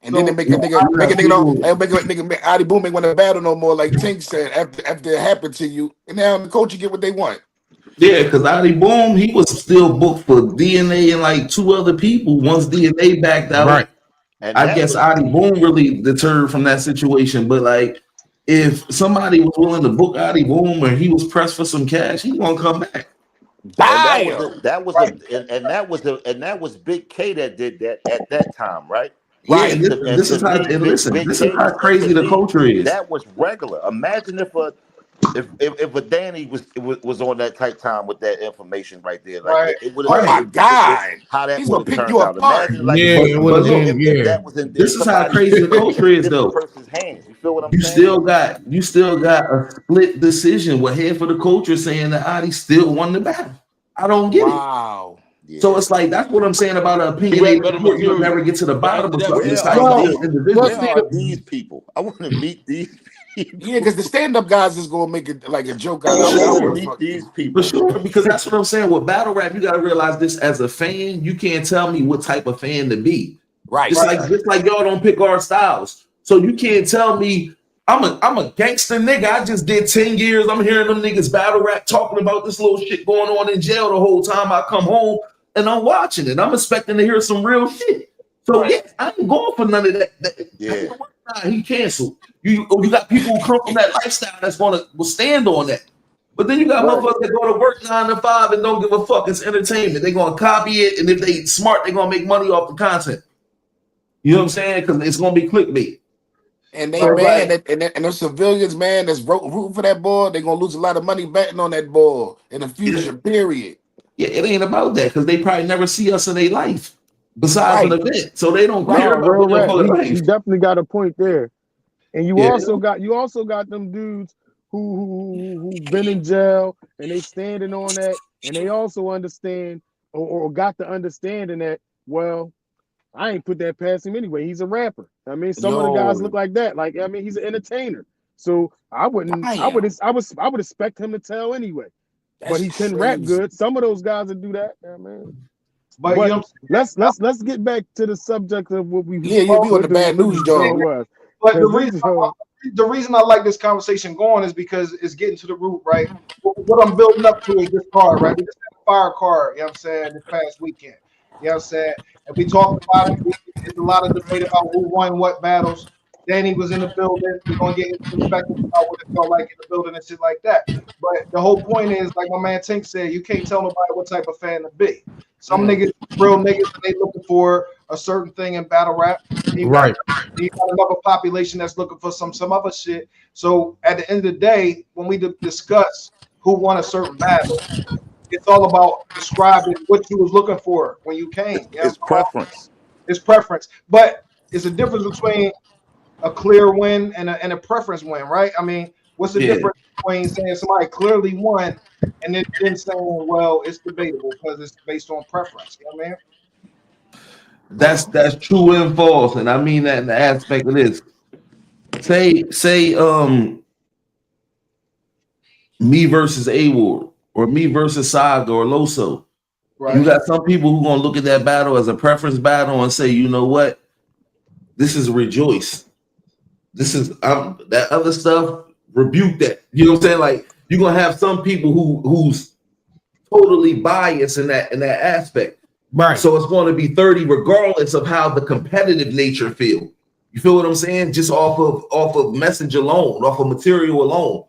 And then they make a nigga Adi Boom ain't want to battle no more, like Tink said, after it happened to you. And now the coach get what they want. Yeah, because Adi Boom, he was still booked for DNA and like 2 other people once DNA backed out. Right. And I guess Adi Boom really deterred from that situation. But like if somebody was willing to book Adi Boom or he was pressed for some cash, he won't come back. That was Big K that did that at that time, right? Yeah, this is how crazy the culture is. That was regular. Imagine if a Danny was on that type time with that information right there, like it would have. Oh my God! How that He's gonna would have pick turned you out. apart. Imagine like that was in this is how crazy the culture is, though. Person's hands. You feel what I'm You saying? still got a split decision with half of the culture saying that Adi still won the battle. I don't get it. Yeah. So it's like that's what I'm saying about an opinionated court. You'll never get to the bottom of something. It's how you deal with Where are these people? I want to meet these people. Yeah, because the stand-up guys is gonna make it like a joke out of it. I don't wanna fuck these people. For sure, because that's what I'm saying. With battle rap, you gotta realize this as a fan, you can't tell me what type of fan to be. Right. Just like y'all don't pick our styles. So you can't tell me I'm a gangster nigga. I just did 10 years. I'm hearing them niggas battle rap talking about this little shit going on in jail the whole time I come home and I'm watching it. I'm expecting to hear some real shit. So yeah, I ain't going for none of that. Yeah. He canceled. You got people who come from that lifestyle that's will stand on that. But then you got motherfuckers that go to work 9 to 5 and don't give a fuck. It's entertainment. They're gonna copy it, and if they smart, they're gonna make money off the content. You know what I'm saying? Because it's gonna be clickbait. And they So, man, and the civilians, man, that's rooting for that ball, they're gonna lose a lot of money betting on that ball in the future. Period. Yeah, it ain't about that because they probably never see us in their life besides an event, so they don't care about real their whole rap. life. He definitely got a point there. And you Yeah. also got them dudes who been in jail and they standing on that, and they also understand or got the understanding that, well, I ain't put that past him anyway. He's a rapper. I mean, some of the guys look like that. Like, I mean, he's an entertainer. So I would expect him to tell anyway. But he can rap good. Some of those guys would do that. I mean, but you know, let's get back to the subject of what we we on the bad news dog. But the reason I like this conversation going is because it's getting to the root, right? What I'm building up to is this card, right? We just had a fire card, you know what I'm saying, this past weekend. You know what I'm saying? And we talked about it. There's a lot of debate about who won what battles. Danny was in the building. We're gonna get his perspective about what it felt like in the building and shit like that. But the whole point is, like my man Tink said, you can't tell nobody what type of fan to be. Some niggas, real niggas, they looking for a certain thing in battle rap. You got another population that's looking for some other shit. So at the end of the day, when we discuss who won a certain battle, it's all about describing what you was looking for when you came. It's preference. It's preference, but it's a difference between a clear win and a preference win, right? I mean, what's the difference between saying somebody clearly won and then saying, well, it's debatable because it's based on preference? You know what I mean? That's true and false, and I mean that in the aspect of this. Say me versus A-Ward, or me versus Saga or Loso. Right. You got some people who gonna look at that battle as a preference battle and say, you know what, this is rejoice. This is that other stuff. Rebuke that. You know what I'm saying? Like you're gonna have some people who's totally biased in that aspect. Right. So it's going to be 30 regardless of how the competitive nature feel. You feel what I'm saying? Just off of message alone, off of material alone.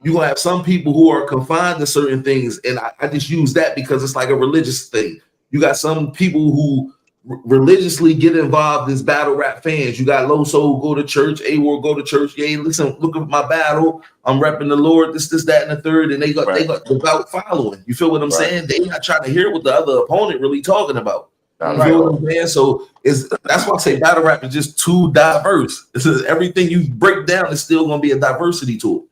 You're going to have some people who are confined to certain things. And I just use that because it's like a religious thing. You got some people who religiously get involved as battle rap fans. You got Low Soul go to church, A-Ward go to church. Yeah, listen, look at my battle. I'm repping the Lord, this, that, and the third. And they got devout following. You feel what I'm saying? They not trying to hear what the other opponent really talking about. You feel what I'm saying? So that's why I say battle rap is just too diverse. This is everything you break down is still going to be a diversity to it.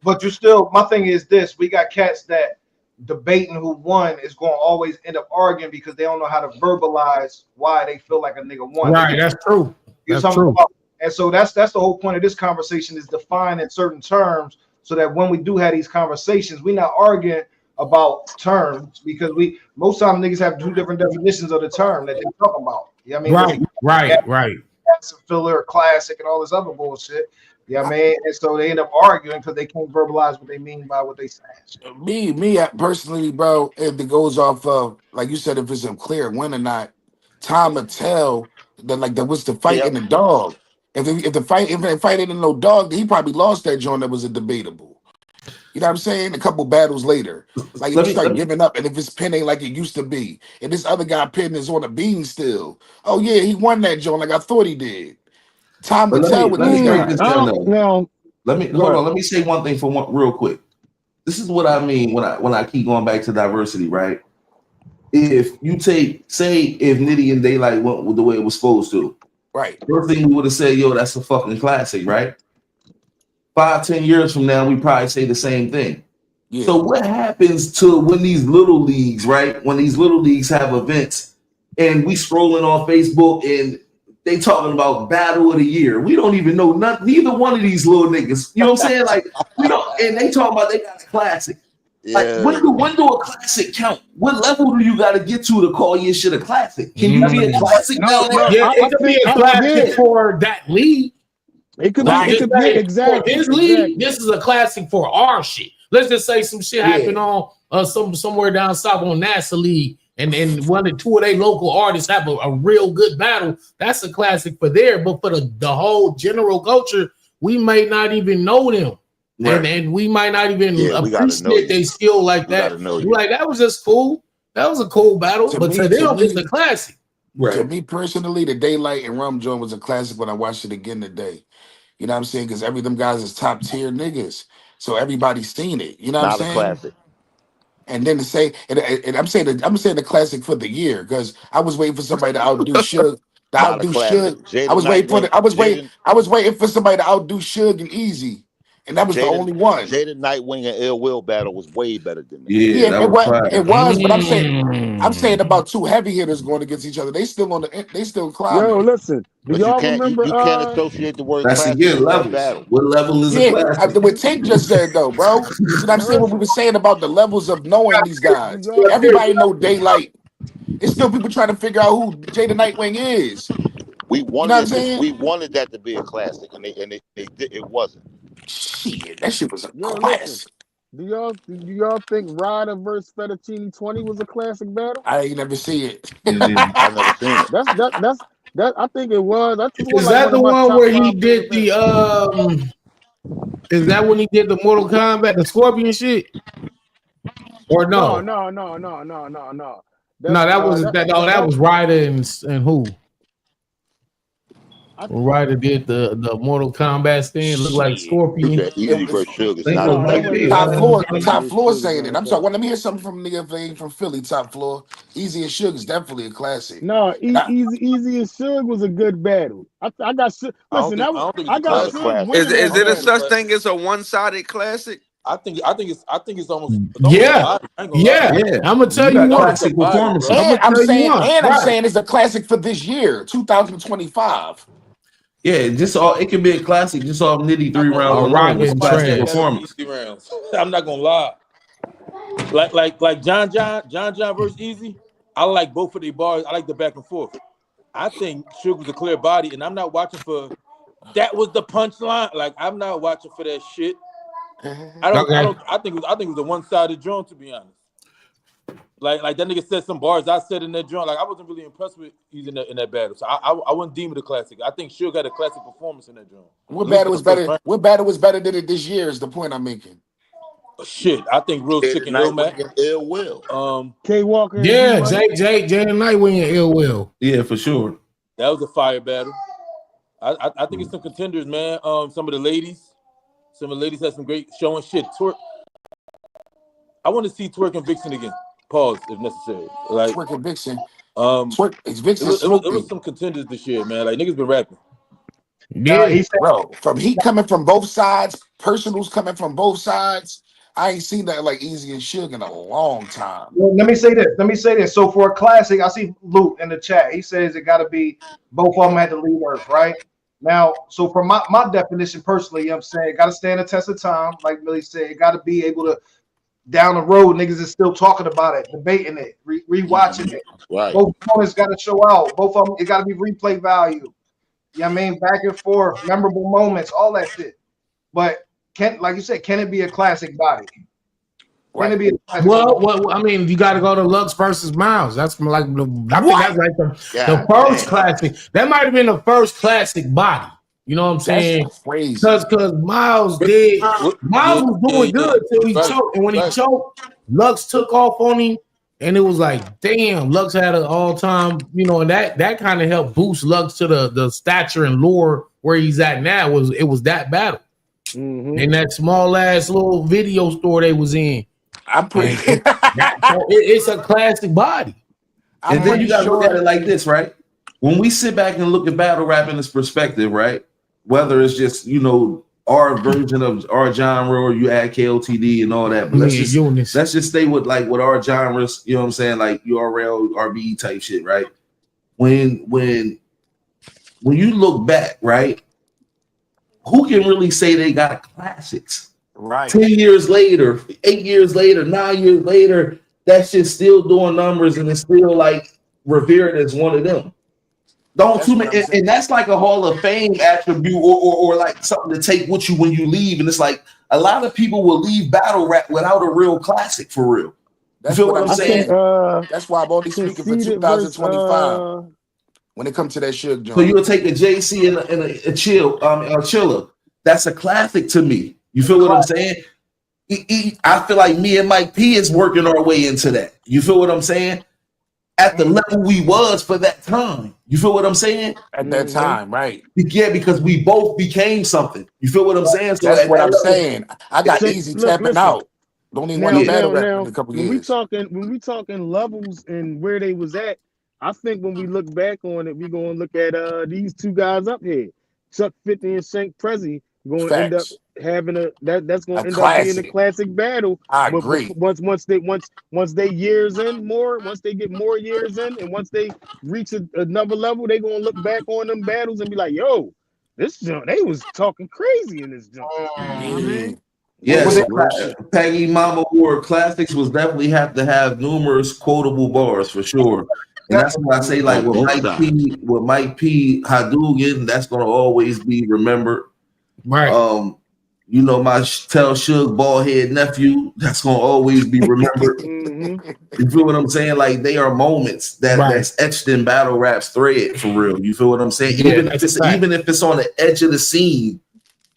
But you still, my thing is this: we got cats that debating who won is going to always end up arguing because they don't know how to verbalize why they feel like a nigga won. Right, that's true. That's true. And so that's the whole point of this conversation is defined in certain terms so that when we do have these conversations, we're not arguing about terms because most time niggas have two different definitions of the term that they're talking about. You know what I mean? Right. Filler, classic, and all this other bullshit. You know what I mean? And so they end up arguing because they can't verbalize what they mean by what they say. Me personally, bro, if it goes off of, like you said, if it's a clear win or not, time will tell that what's the fight in the dog. If the fight ain't no dog, he probably lost that joint that was a debatable. You know what I'm saying? A couple battles later. Like if you start giving up, and if his pen ain't like it used to be, and this other guy pen is on a bean still. Oh yeah, he won that joint like I thought he did. Time will tell what these guys. Let me say one thing real quick. This is what I mean when I keep going back to diversity, right? If you say if Nitty and Daylight went with the way it was supposed to, right? First thing we would have said, yo, that's a fucking classic, right? 5-10 years from now, we probably say the same thing. Yeah. So what happens to when these little leagues, right? When these little leagues have events and we scrolling on Facebook and they talking about battle of the year. We don't even know neither one of these little niggas. You know what I'm saying? Like we don't, and they talking about they got a classic. Yeah. Like when do a classic count? What level do you got to get to call your shit a classic? Can you be a classic? It could be a classic for that league. It could be exactly for his league. This is a classic for our shit. Let's just say some shit happened on somewhere down south on NASA League. And one or two of their local artists have a real good battle. That's a classic for there. But for the whole general culture, we may not even know them. Right. And we might not even appreciate their skill like that. We're like, that was just cool. That was a cool battle. But to them, it's a classic. Right. To me personally, the Daylight and Rum Joint was a classic when I watched it again today. You know what I'm saying? Because every them guys is top tier niggas. So everybody's seen it. You know what I'm saying? Classic. And then to say, and I'm saying the classic for the year, because I was waiting for somebody to outdo Suge. I was waiting for somebody to outdo Suge and Easy. And that was the only one. Jada Nightwing and Ill Will battle was way better than that. Yeah, it was, but I'm saying about two heavy hitters going against each other. They still climbing. Yo, listen, do y'all remember? You can't associate the word classic with levels. Battle. What level is a classic? What Tank just said though, bro. You know what I'm saying? What we were saying about the levels of knowing these guys. Everybody know Daylight. It's still people trying to figure out who Jada Nightwing is. We wanted that to be a classic, and it wasn't. Shit, that shit was a classic. Listen, do y'all think Ryder versus Fettuccine 20 was a classic battle? I ain't never see it. I never seen it. That I think it was. Is that the one where he did the Is that when he did the Mortal Kombat, the Scorpion shit? Or no? No. That was Ryder and who? Ryder did the Mortal Kombat stand, looked like Scorpion. Top floor saying it. I'm sorry. Well, let me hear something from nigga from Philly. Top floor. Easy and Suge is definitely a classic. No, Easy and Suge was a good battle. I got Suge. Listen, I got Suge. Is it a such thing as a one-sided classic? I think it's almost yeah. I'm gonna tell you what. Classic performance. I'm saying it's a classic for this year, 2025. Yeah, it can be a classic, just off nitty 3 rounds. Performance. I'm not gonna lie. Like John versus Easy. I like both of their bars. I like the back and forth. I think Suge was a clear body, and I'm not watching for that was the punchline. Like I'm not watching for that shit. I think it was a one-sided joint, to be honest. Like that nigga said some bars I said in that joint. Like I wasn't really impressed with Easy in that battle. So I wouldn't deem it a classic. I think Suge had a classic performance in that joint. What battle was better? What battle was better than it this year? Is the point I'm making. Shit, I think Real Sick and Ill Mac. Ill Will. K Walker. Yeah, Jay and Nightwing and Ill Will. Yeah, for sure. That was a fire battle. I think it's some contenders, man. Some of the ladies had some great showing shit. Twerk. I want to see Twerk and Vixen again. Pause if necessary. Like Twerk and Vixen. It was some contenders this year, man. Like niggas been rapping. Yeah, bro. From heat coming from both sides, personals coming from both sides. I ain't seen that like Easy and Suge in a long time. Well, let me say this. So for a classic, I see Luke in the chat. He says it got to be both of them had to leave Earth, right? Now, so for my definition personally, you know what I'm saying, it got to stand the test of time. Like Millie said, it got to be able to, down the road, niggas is still talking about it, debating it, rewatching it. Right. Both opponents got to show out. Both of them, it got to be replay value. You know what I mean? Back and forth, memorable moments, all that shit. But like you said, can it be a classic body? Can it be a classic well, I mean, you got to go to Lux versus Miles. That's like the first classic. That might have been the first classic body. You know what I'm saying? Because Miles was doing good till he choked, and when he choked, Lux took off on him, and it was like, damn, Lux had an all-time, and that kind of helped boost Lux to the stature and lore where he's at now. It was that battle in that small ass little video store they was in. I'm pretty. It's a classic body, and then you got to look at it like this, right? When we sit back and look at battle rap in this perspective, right? Whether it's just our version of our genre, or you add KOTD and all that, but let's just stay with our genres. You know what I'm saying? Like URL, RBE type shit, right? When you look back, right? Who can really say they got classics? Right. 10 years later, 8 years later, 9 years later, that shit's still doing numbers and it's still like revered as one of them. And that's like a Hall of Fame attribute or like something to take with you when you leave. And it's like a lot of people will leave battle rap without a real classic for real. That's what I'm saying. That's why I'm only speaking for 2025 when it comes to that Suge joint. So you'll take a JC and a Chilla. That's a classic to me. You feel what I'm saying? I feel like me and Mike P is working our way into that. You feel what I'm saying? At the level we was for that time. You feel what I'm saying? At that time, right? Yeah, because we both became something. You feel what I'm saying? So That's at what that I'm level, saying. I got Easy tapping listen. out. Don't even want no battle rap in Now, a couple when we years. talking levels and where they was at, I think when we look back on it, we gonna look at these two guys up here, Chuck 50 and Shankk Prezzy, going to end up Facts. having that's going A to end up being a classic. classic battle. I But agree. once they years in more, once they get more years in, and once they reach another level, they gonna look back on them battles and be like, yo, this junk, they was talking crazy in this junk. Yeah. yes, Real shit. Peggy Mama War Classics was definitely have to have numerous quotable bars for sure. And that's why I say, like, On both sides. with Mike P, Hadougan, that's gonna always be remembered. Right. You know, my Tell Suge bald head nephew, that's gonna always be remembered. You feel what I'm saying? Like, they are moments that's etched in battle rap's thread for real. You feel what I'm saying? Yeah, even if it's on the edge of the scene,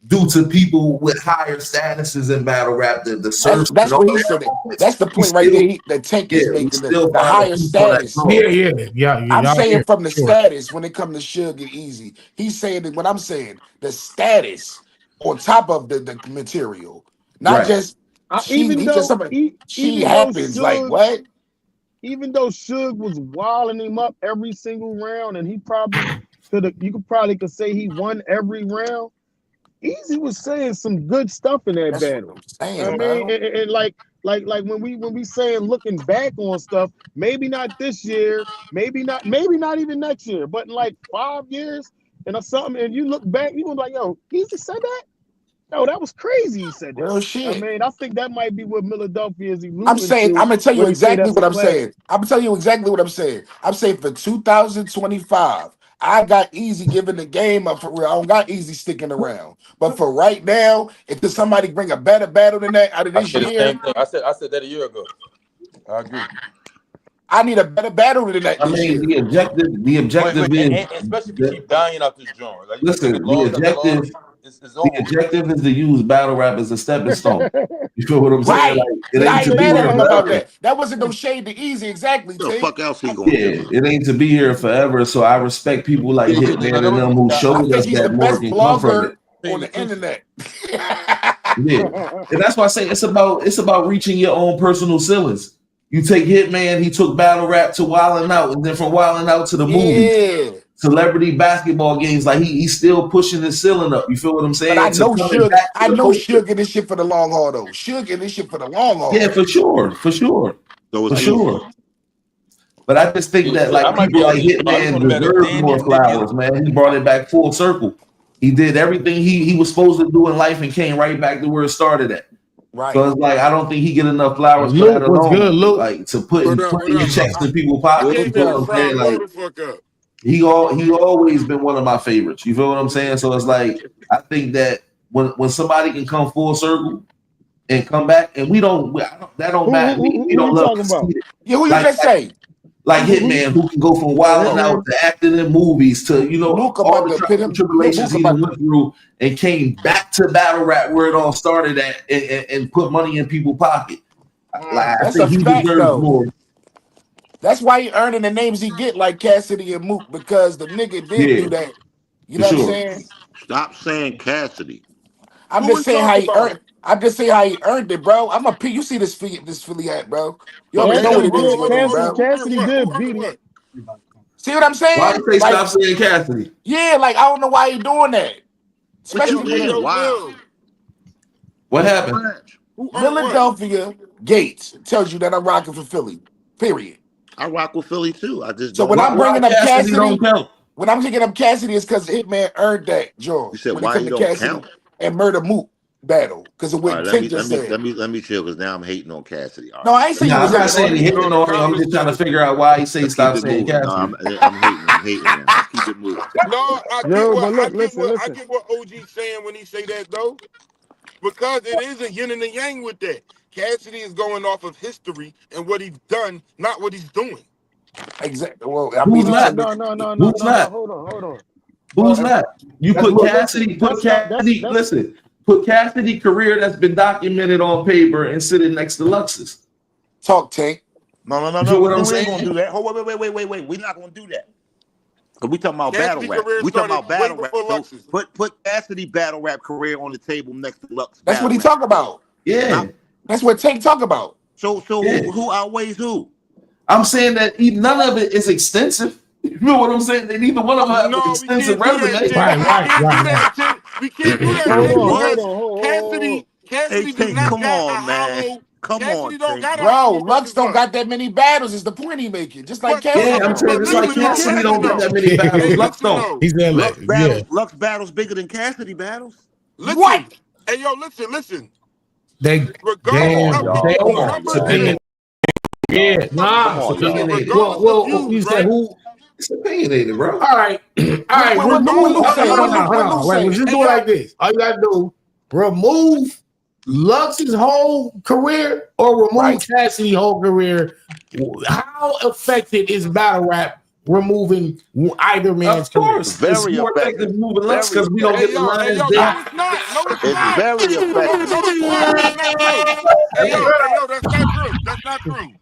due to people with higher statuses in battle rap, the search. That's what he said. That's the point right there. That Tank is making the higher status. I'm saying from the status when it comes to Suge and Easy. He's saying that what I'm saying, the status on top of the material, not just she happens like what? Even though Suge was wilding him up every single round, and he probably could say he won every round. Easy was saying some good stuff in that battle. Saying, I mean, and like when we saying looking back on stuff, maybe not this year, maybe not even next year, but in like 5 years and or something, and you look back, you gonna be like, yo, Easy said that? No, that was crazy. He said that. Real shit. I mean, I think that might be what Milladelphia is alluding I'm saying, to. I'm gonna tell you when he say exactly that's a what I'm classic. saying. I'm gonna tell you exactly what I'm saying. I'm saying for 2025, I got Easy giving the game up for real. I don't got Easy sticking around. But for right now, if there's somebody bring a better battle than that out of this said the year, same thing. I said that a year ago. I agree. I need a better battle than that I this mean, year. the objective is, and especially if you keep dying out this genre. Like, listen, the objective is to use battle rap as a stepping stone. You feel what I'm saying? Right. Like, it I ain't to ain't be mad here at him about forever. that. That wasn't no shade to Easy, exactly. What the fuck else he gonna do? Yeah, it ain't to be here forever. So I respect people like Hitman and them who I showed think us he's the that more best can come from blogger it. on the internet. Yeah, and that's why I say it's about reaching your own personal ceilings. You take Hitman, he took battle rap to Wildin' Out, and then from Wildin' Out to the movie, celebrity basketball games. Like he's still pushing his ceiling up. You feel what I'm saying? But I To know coming Suge. back to I the know culture. Suge in this shit for the long haul though. Suge in this shit for the long haul. Yeah, for sure. So For sure. But I just think that like people like Hitman deserve more flowers, man. He brought it back full circle. He did everything he was supposed to do in life and came right back to where it started at. Right. So it's like I don't think he get enough flowers for that alone. Like to put your checks in people's pockets. You feel what I'm saying? Like he always been one of my favorites. You feel what I'm saying? So it's like I think that when somebody can come full circle and come back, and that don't matter. We don't love to see it. Yeah, who you just say? Like Hitman, who can go from Wildin' Out to acting in movies to all the trials and tribulations he went through and came back to battle rap where it all started at and put money in people's pocket. Like, I think he deserves more. That's why he earning the names he get like Cassidy and Mook, because the nigga did do that. You know what I'm saying? Stop saying Cassidy. I'm just saying how he earned. I'm just saying how he earned it, bro. I'm a P. You see this Philly hat, bro. You already know what it is with him, bro. Cassidy did beat him. See what I'm saying? Why you say stop saying Cassidy? Yeah, like I don't know why he doing that. Especially what happened? Milladelphia Gates tells you that I'm rocking for Philly. Period. I rock with Philly too. I just so when I'm bringing up Cassidy, when I'm picking up Cassidy, it's because Hitman earned that, George. You said when why he don't count? And Murder Mook battle because of what Tank just said. Let me chill because now I'm hating on Cassidy. Right. No, I ain't saying I'm not saying hating on him. I'm just trying to figure out why he say stop saying Cassidy. No, I'm hating him. Let's keep it moving. No, I get what OG's saying when he say that though, because it is a yin and a yang with that. Cassidy is going off of history and what he's done, not what he's doing. Exactly. Well, I mean, No. Hold on. Who's not? You put Cassidy. Listen, Put Cassidy career that's been documented on paper and sit it next to Lux's. Talk, Tank. No. You know what I'm We saying? ain't gonna do that. Hold on, wait. We're not gonna do that. Cause we talking about Cassidy battle rap. career We talking about started way battle rap. before So Lux's. put Cassidy battle rap career on the table next to Lux. That's what he battle rap. talk about. Yeah. That's what Tank talk about. So Yeah. who outweighs who? I'm saying that none of it is extensive. You know what I'm saying? That neither one of them have an extensive resume. We can't do that. Hold Cassidy Hey, does Tank, not come got on, a man. hollow. Come Cassidy on, don't Tank. got a Bro, hollow. Lux don't got that many battles. Is the point he making? Just like Yeah, Cassidy. I'm saying it's like Cassidy don't get that many battles. Lux don't. He's there like, Lux battles bigger than Cassidy battles. Listen. What? Hey, yo, listen. They Regardless of They the are. numbers, Opinionated. Yeah, nah. Come on, y'all. Well, you said who? It's opinionated, bro. All right. What Luke saying? Hold What on. Luke Wait, saying? we'll just do it like this. All you gotta do, remove Lux's whole career or remove Cassidy's whole career. How affected is battle rap removing either man's career? It's more effective moving Lux because we don't get the lines no, it's not. No, it's not. Very effective. No, it's not. That's not true. Hey, yo, that's not true. That's not true.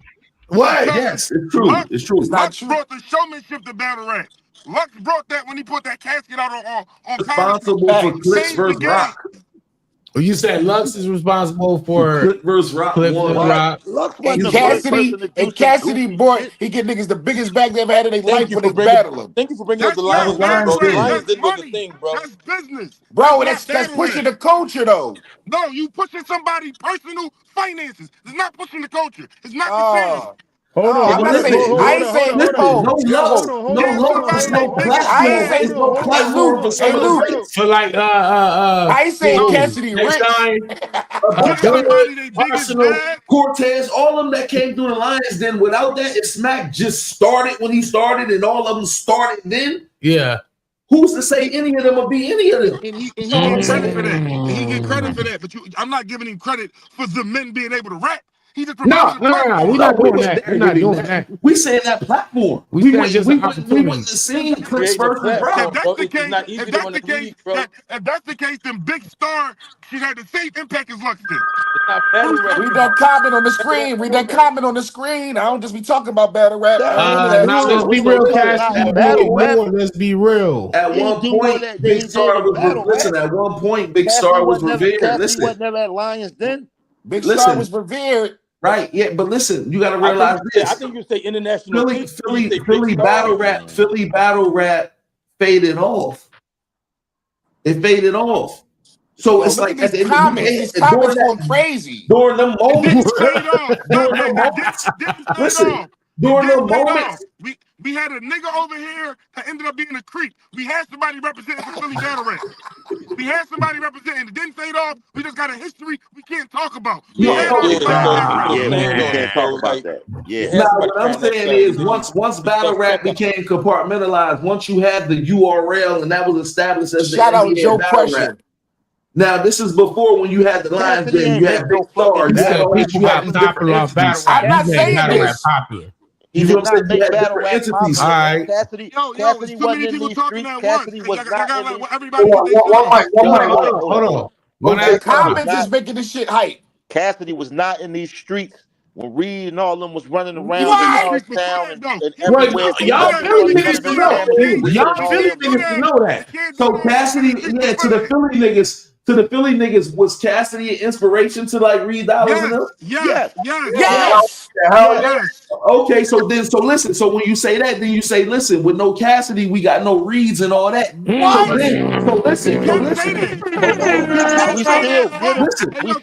What? Yes, it's true. It's true. Lux brought the showmanship to battle rap. Lux brought that when he put that casket out on Responsible for Clicks versus Rock. Well, you said Lux is responsible for Clip versus Rock. And Cassidy, boy, he get niggas the biggest bag they ever had in their life when they battle him. Thank you for bringing up the Lions, bro. The Lions didn't was a thing, bro. That's business. Bro, that's pushing the culture, though. No, you pushing somebody's personal finances. It's not pushing the culture. It's not the same. Hold on. I'm not saying. I ain't saying Listen, no platform. It's no platform for some of the for like I ain't saying Cassidy rich. Arsenal, Cortez, all of them that came through the Lions. Then without that, if Smack just started when he started, and all of them started then. Yeah. Who's to say any of them will be any of them? And he get credit for that. And he get credit for that. But I'm not giving him credit for the men being able to rap. He just No, we're not doing that. We're not doing that. We saying that platform. We wouldn't have seen Clicks versus Rock. If that's the case, then Big Star should have the same impact as Lux did. Read that comment on the screen. Read that comment on the screen. I don't just be talking about battle rap. Let's be real, Cassidy. Let's be real. At one point, Big Star was listen. At one point, Big Star was revered. Listen, wasn't never at Lions then. Big Star was revered. Right, yeah, but listen, you got to realize this. I think you say international. Philly battle rap faded off. It faded off. So it's like at the end of the day, these comments going crazy. During the moments, listen, during the moments. We had a nigga over here that ended up being a creep. We had somebody representing the Philly battle rap. We had somebody representing. It didn't fade off. We just got a history we can't talk about. We can't talk about that. Yeah. Now, what I'm saying is, once battle rap became compartmentalized, once you had the URL and that was established as the shout out NBA Joe battle Pressure. rap. Now, this is before when you had the lines. Then you had Big Star. You had all these popular off battle rap. I'm not saying this. Popular. He did not make battle rap entities. All right. Cassidy wasn't in these streets. Cassidy was not in these Hold on. The comments is making this shit hype. Cassidy was not in these streets when Reed and all of them was running around What? in Town and Right, everywhere. y'all Philly niggas to know. Y'all Philly niggas to know that. So Cassidy, yeah, to the Philly niggas, was Cassidy an inspiration to like Reed Dollars and them? Yes. Okay, so listen. So when you say that, then you say, listen, with no Cassidy, we got no Reeds and all that. So listen. We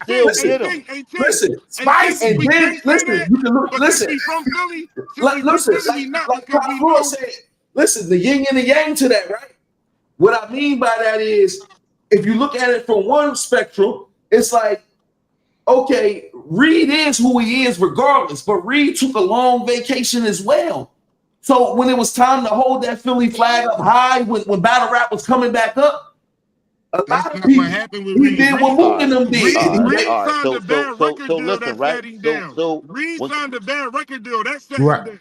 still get him. Listen, Spice, and then listen. You can look. Listen, like Pop Floyd said. Listen, the yin and the yang to that, right? What I mean by that is, if you look at it from one spectrum, it's like, okay, Reed is who he is regardless, but Reed took a long vacation as well. So when it was time to hold that Philly flag up high, when battle rap was coming back up, a lot of people, he did what moving them did. Reed signed a bad record deal that set him down. Reed signed a bad record deal that set him down.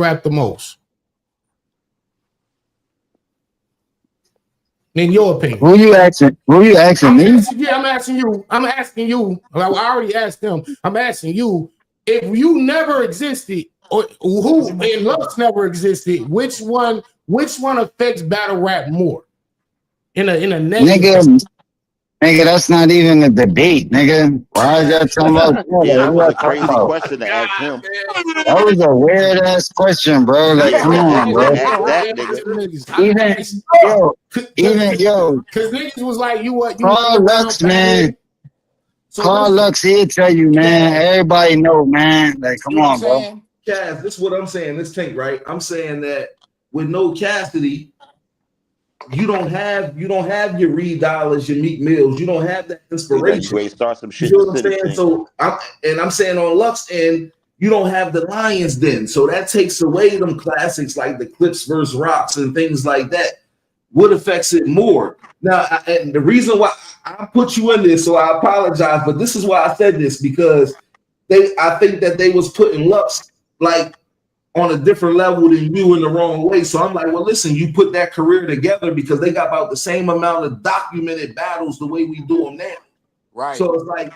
rap the most? In your opinion. Who you asking? Me? I'm asking you. Well, I already asked them. I'm asking you. If you never existed, or who and Lux never existed, which one affects battle rap more? In a negative. Nigga, that's not even a debate, nigga. Why is that talking about? Yeah, that was a crazy about? question to ask him. That was a weird ass question, bro. Like, come on, bro. Even yo, because niggas was like, you what? You Carl Lux, man. Carl Lux, he'll tell you, man. Everybody know, man. Like, come on, bro. Cass, this is what I'm saying. Let's take right. I'm saying that with no Cassidy, you don't have your Reed Dollars, your Meek Mills. You don't have that inspiration. You start some shit. You know what I'm saying? So I'm saying on Lux end, you don't have the Lions Den. So that takes away them classics like the Clips versus Rocks and things like that. What affects it more? Now, and the reason why I put you in this, so I apologize, but this is why I said this, because I think that they was putting Lux like on a different level than you in the wrong way. So I'm like, well, listen, you put that career together because they got about the same amount of documented battles the way we do them now. Right. So it's like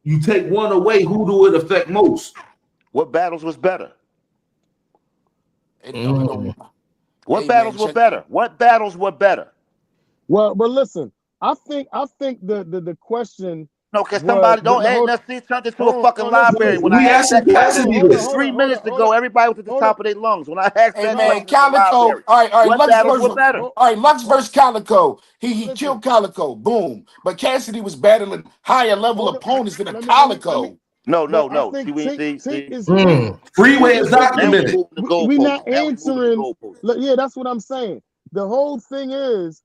you take one away, who do it affect most? What battles was better? What Hey, battles man, were better? What battles were better? Well, but listen, I think the question. No, because somebody don't let's see turned into a fucking library. When I asked that question 3 minutes ago, everybody was at the top of their lungs. When I asked that question, Calico. All right, what Lux battles versus were better? All right, Lux versus Calico. He killed Calico. Boom. But Cassidy was battling higher level opponents than a Calico. No. Freeway is documented. We're not answering. Yeah, that's what I'm saying. The whole thing is,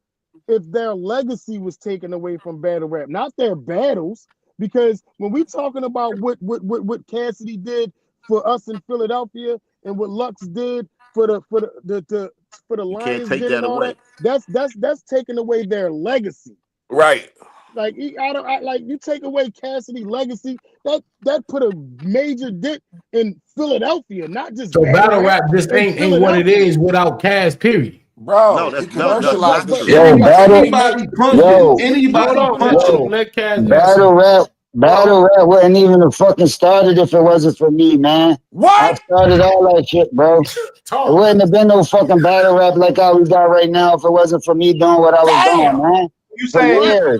if their legacy was taken away from battle rap, not their battles, because when we talking about what Cassidy did for us in Philadelphia and what Lux did for the Lions did and all that, that's taking away their legacy. Right. Like you take away Cassidy's legacy, that put a major dent in Philadelphia, not just so battle rap just ain't what it is without Cass, period. Bro, no, that's commercialized not Battle rap wasn't even a fucking started if it wasn't for me, man. What? I started all that shit, bro. It wouldn't have been no fucking battle rap like how we got right now if it wasn't for me doing what I was doing, man. You saying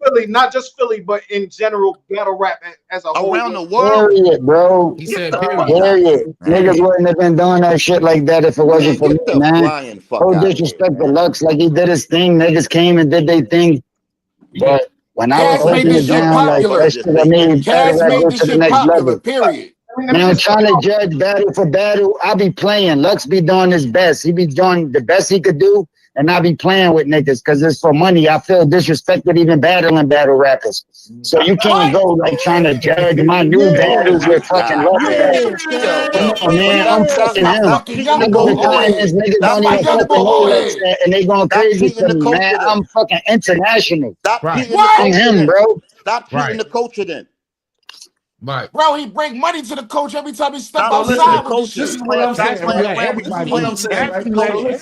Philly, not just Philly, but in general, battle rap as a whole. Around the world. Period, bro. He said period. Niggas wouldn't have been doing that shit like that if it wasn't for me, man. No disrespect to Lux, like he did his thing. Niggas came and did their thing. But when I was holding it down, like that shit, I made battle rap go to the next level. Period. Now trying to judge battle for battle, I be playing. Lux be doing his best. He be doing the best he could do. And I be playing with niggas because it's for money. I feel disrespected even battling battle rappers. So you can't go like trying to judge my new battles with fucking rappers. Come on, man. I'm fucking him. I go to this niggas don't even fucking know like that, and they going crazy for me, man. I'm fucking international. Stop cheating I'm him, bro. Stop cheating the culture then. Right. Bro, he bring money to the coach every time he step Listen, outside. coach, This is what I'm saying.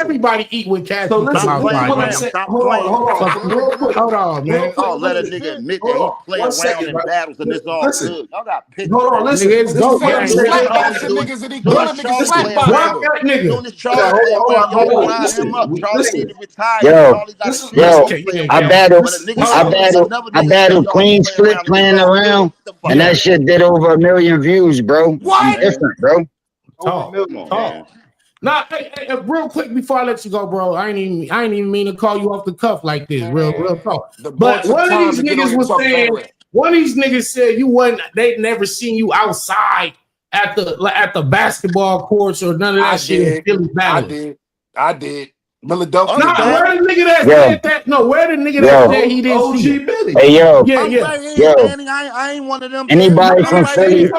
Everybody eat with Cassidy. So listen, Stop playing around. Stop Hold on, man. Oh, let a nigga admit that he play around in battles and it's all good. Y'all got pictures. Hold on, listen. Niggas and he killing niggas slap Drop that nigga. I battled Queen Split playing around, and that shit did over 1 million views, bro. I'm different, bro. Talk. Nah, hey, real quick before I let you go, bro. I ain't even mean to call you off the cuff like this. Real talk. But one of these niggas was saying, one of these niggas said they'd never seen you outside at the basketball courts or none of that shit. I did. Milladelphia. Where the nigga that said that? No, where the nigga that said he didn't see you? Hey, yo. I ain't one of them. Anybody from Philly?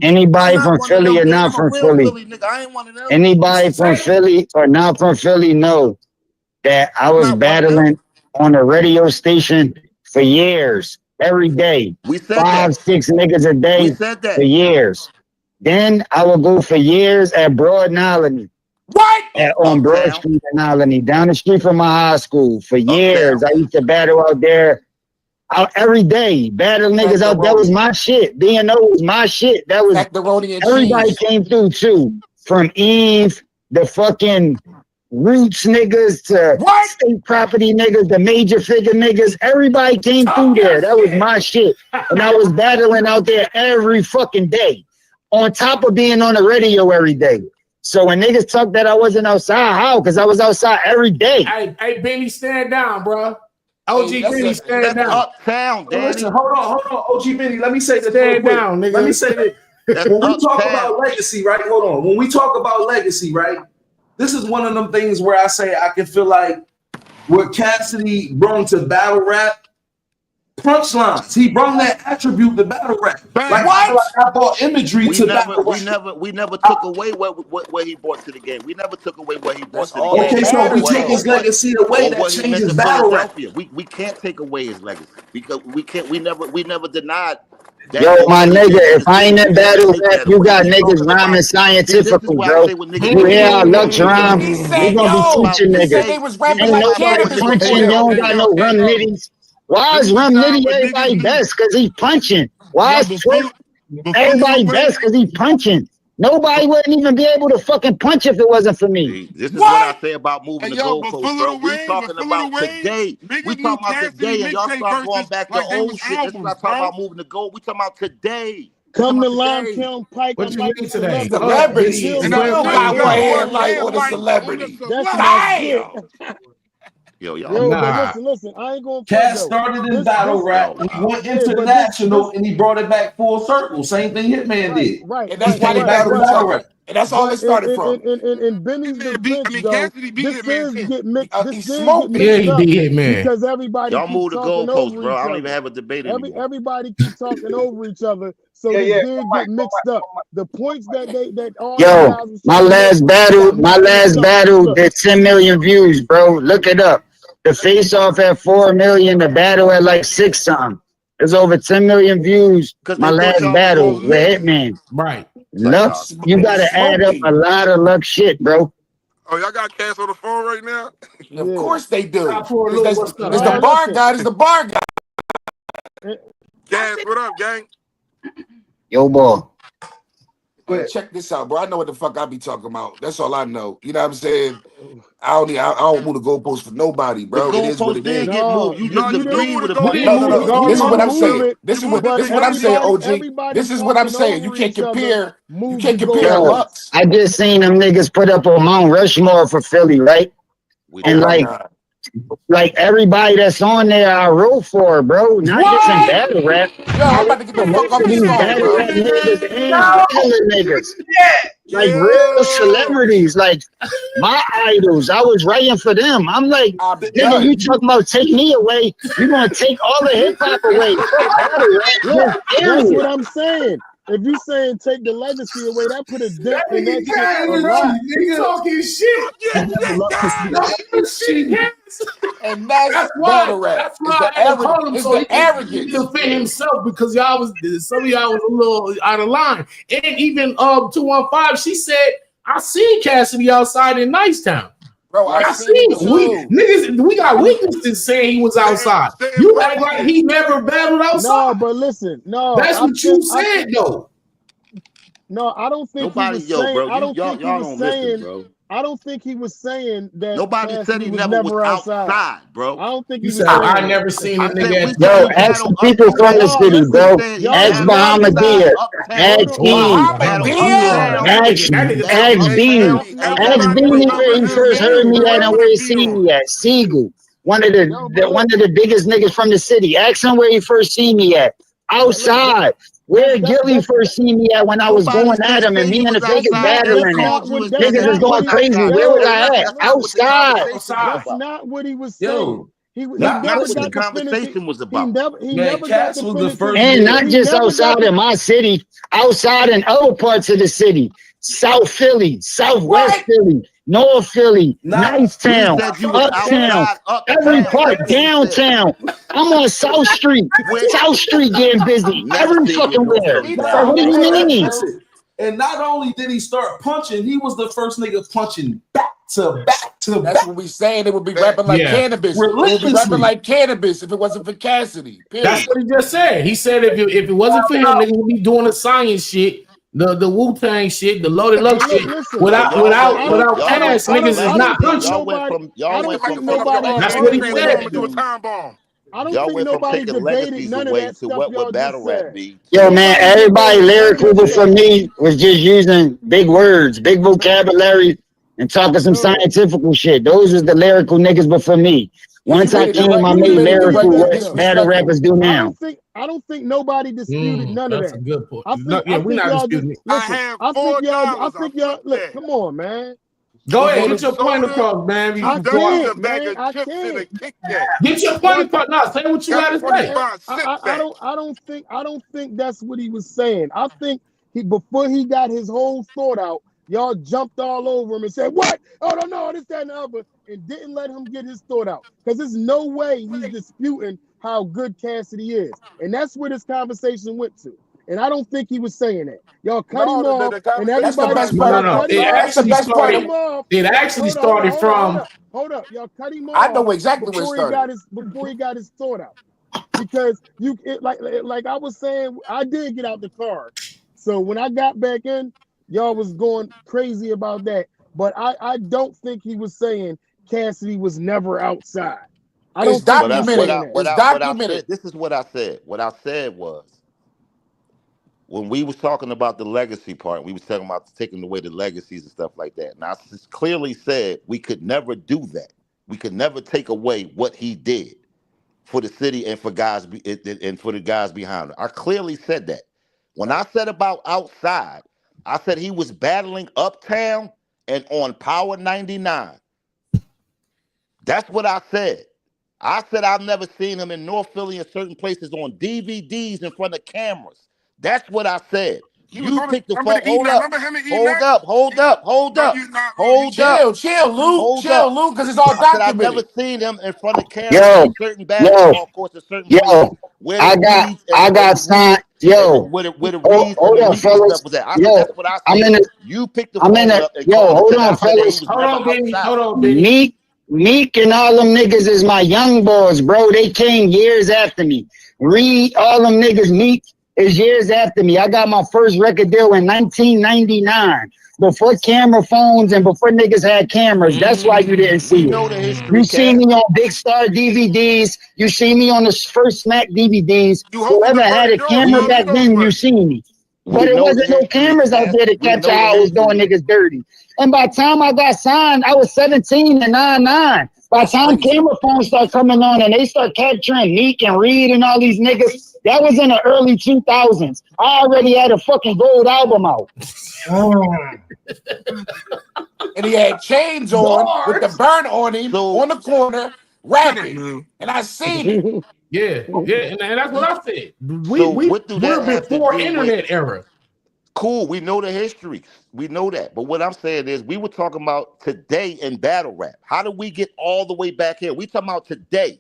Anybody from Philly or not from Philly? Anybody from Philly or not from Philly know that I was battling on a radio station for years, every day. We said 5-6 niggas a day for years. Then I would go for years at Broad and Alany. What? On Broad Street in Alany, down the street from my high school. For years, I used to battle out there every day. Battle niggas out there was my shit. B&O was my shit. That was everybody came through too. From Eve, the fucking Roots niggas to state property niggas, the major figure niggas. Everybody came through there. That was my shit. And I was battling out there every fucking day. On top of being on the radio every day. So when niggas talk that I wasn't outside, how? Because I was outside every day. Hey, Benny, stand down, bro. OG Benny, stand down. Uptown, Danny. Listen, hold on, OG Benny. Let me say this. Stand down, nigga. Let me say this. When we talk about legacy, right? Hold on. When we talk about legacy, right? This is one of them things where I say I can feel like what Cassidy brought to battle rap, punchlines. He brought that attribute to battle rap. Like, I brought imagery to battle rap. We never took away what he brought to the game. We never took away what he brought to the game. Okay, so we take his legacy away. That changes battle rap. We can't take away his legacy because we can't. We never denied. Yo, my nigga, if I ain't in battle rap, you got niggas rhyming scientifically, bro. You hear our Lux rhyme, we gonna be teaching niggas. Ain't nobody punching, you don't got no rum nitties. Why is rum nitty everybody best? Because he punching. Why is Twitter everybody best? Because he punching. Nobody wouldn't even be able to fucking punch if it wasn't for me. This is what I say about moving the goalposts, bro. We talking about today. We talking about today, and y'all start going back to old shit. This is not talking about moving the goal. We talking about today. Come to Lime Count Pike. What you mean today? Celebrity. And I don't got one hand like with a celebrity. That's my shit. Yo, but listen, I ain't gonna. Cass started in battle rap. He went international and he brought it back full circle. Same thing Hitman did. Right. And that's why they battle rap. And that's all it started from. In Benny's defense, Cassidy beat this is get mixed. He smoked it. Because everybody y'all move the goalposts, bro. I don't other. even have a debate anymore. Everybody keep talking over each other, so they did get mixed up. The points that all Yo, my last battle did 10 million views, bro. Look it up. The face off at 4 million, the battle at like 6 something. It's over 10 million views. My last battle with Hitman. Right. Lux, you gotta add up a lot of Lux shit, bro. Oh, y'all got Cass on the phone right now? Of course they do. It's the the bar guy. It's the bar guy. Cass, what up, gang? Yo, boy. Man, check this out, bro. I know what the fuck I be talking about. That's all I know. You know what I'm saying? I don't move the goalposts for nobody, bro. It is what it is. You just agreed with No. This is what I'm saying. This is what I'm saying, OG. This is what I'm saying. You can't compare. You can't compare Lux. I just seen them niggas put up a Mount Rushmore for Philly, right? And like everybody that's on there, I root for, bro. Not just in battle rap. Yo, I'm about to get the fuck off this battle rap niggas and niggas. Like real celebrities, like my idols. I was writing for them. I'm like, nigga, you talking about take me away? You gonna take all the hip hop away? That's what I'm saying. If you saying take the legacy away, that put a dent in that shit a lot. Nigga talking shit. And that's battle rap. That's why I call him so arrogant. He defend himself because some of y'all was a little out of line. And even 215, she said, I seen Cassidy outside in Nicetown. Bro, I seen him. We got witnesses saying he was outside. You act like he never battled outside. No, but listen, that's what you said though. No, I don't think he was saying. I don't think he was saying, bro. I don't think he was saying that. Nobody said he never was outside, bro. I don't think he You was said I never seen a nigga. Yo, ask the people from the city, bro. Ask Bahamadia. Ask Ask Beanie. Ask Beanie where he first heard me at and where he seen me at. Seagull. One of the biggest niggas from the city. Ask him where he first seen me at. Outside. Where Gilly first seen me at when I was going at him and me and the niggas battling him. Niggas was going crazy. Where was I at? Outside. That's not what he was saying. Not what the conversation was about. He never got the first. And not just outside of my city, outside in other parts of the city. South Philly, Southwest Philly, North Philly, Nicetown, Uptown, every part, downtown. I'm on South Street getting busy, every fucking where. So what do you mean? And not only did he start punching, he was the first nigga punching back to back to back. That's what we saying. It would be rapping like cannabis. It would be rapping like cannabis if it wasn't for Cassidy. Period. That's what he just said. He said if it wasn't for him, nigga would be doing the science shit. the Wu-Tang shit, the Loaded Lux shit. Listen, Without Cass, niggas is not punching. Y'all went from That's what he said. Do a time bomb. I don't y'all think went from nobody taking debated legacies none of away that to stuff what y'all would battle just rap said. be. Yo, man, everybody lyrical for me was just using big words, big vocabulary, and talking some scientific shit. Those was the lyrical niggas, but for me, once I came, I made lyrical what battle rappers do now. I don't think nobody disputed none of That's that. a good point. I think we're not y'all disputing it. listen. I think y'all. Look, come on, man. Go ahead, get your point across, man. I can't, man. I can't. Get your point across. No, say what you gotta say. I don't think that's what he was saying. I think before he got his whole thought out, y'all jumped all over him and said, "What? Oh no, this, that, and the other," and didn't let him get his thought out. Because there's no way he's disputing how good Cassidy is, and that's where this conversation went to. And I don't think he was saying that. Y'all cut him off, and everybody. That's the best part. No. It actually started from. Hold up. Y'all cut him off. I know exactly where it started. Before he got his thought out. Because like I was saying, I did get out the car. So when I got back in, y'all was going crazy about that. But I don't think he was saying Cassidy was never outside. It's documented. It's documented. This is what I said. What I said was, when we was talking about the legacy part, we was talking about taking away the legacies and stuff like that. And I clearly said we could never do that. We could never take away what he did for the city and for guys and for the guys behind him. I clearly said that. When I said about outside, I said he was battling uptown and on Power 99. That's what I said. I said I've never seen him in North Philly in certain places on DVDs in front of cameras. That's what I said. You picked the fuck. Hold up. Chill, Lou, because it's all documented. I said I've never seen him in front of cameras in certain basketball courts in certain places. I got signed. Where the Reeds and the stuff was at. I said that's what I said. You picked the phone up and called and said hold on, Benny. Meek and all them niggas is my young boys, bro. They came years after me. Reed, all them niggas, Meek is years after me. I got my first record deal in 1999. Before camera phones and before niggas had cameras. That's why you didn't see it. You see me on Big Star DVDs. You see me on the first Smack DVDs. Whoever had a camera back then, you see me. But it wasn't no cameras out there to capture how I was doing niggas dirty. And by the time I got signed, I was 17 and 99. By the time camera phones start coming on and they start capturing Meek and Reed and all these niggas, that was in the early 2000s. I already had a fucking gold album out. And he had chains on with the burn on him on the corner, rapping. And I seen it. Yeah, and that's what I said. We're before internet era. Cool, we know the history. We know that. But what I'm saying is we were talking about today in battle rap. How do we get all the way back here? We talking about today.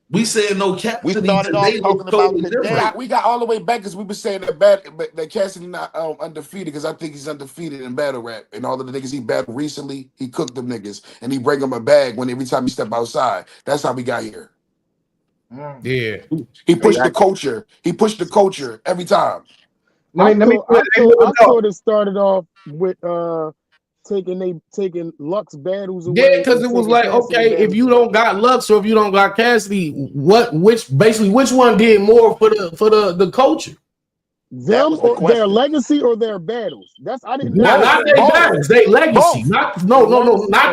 We said no Cassidy. We started off talking about today. We got all the way back because we were saying that Cassidy not undefeated because I think he's undefeated in battle rap. And all of the niggas he battled recently, he cooked them niggas. And he bring them a bag every time he step outside. That's how we got here. Yeah. He pushed the culture. He pushed the culture every time. I thought it started off with taking Lux battles away. Yeah, because it was like, okay, if you don't got Lux or if you don't got Cassidy, which one did more for the culture? Them or their legacy or their battles? I didn't know. Not their battles, their legacy. Not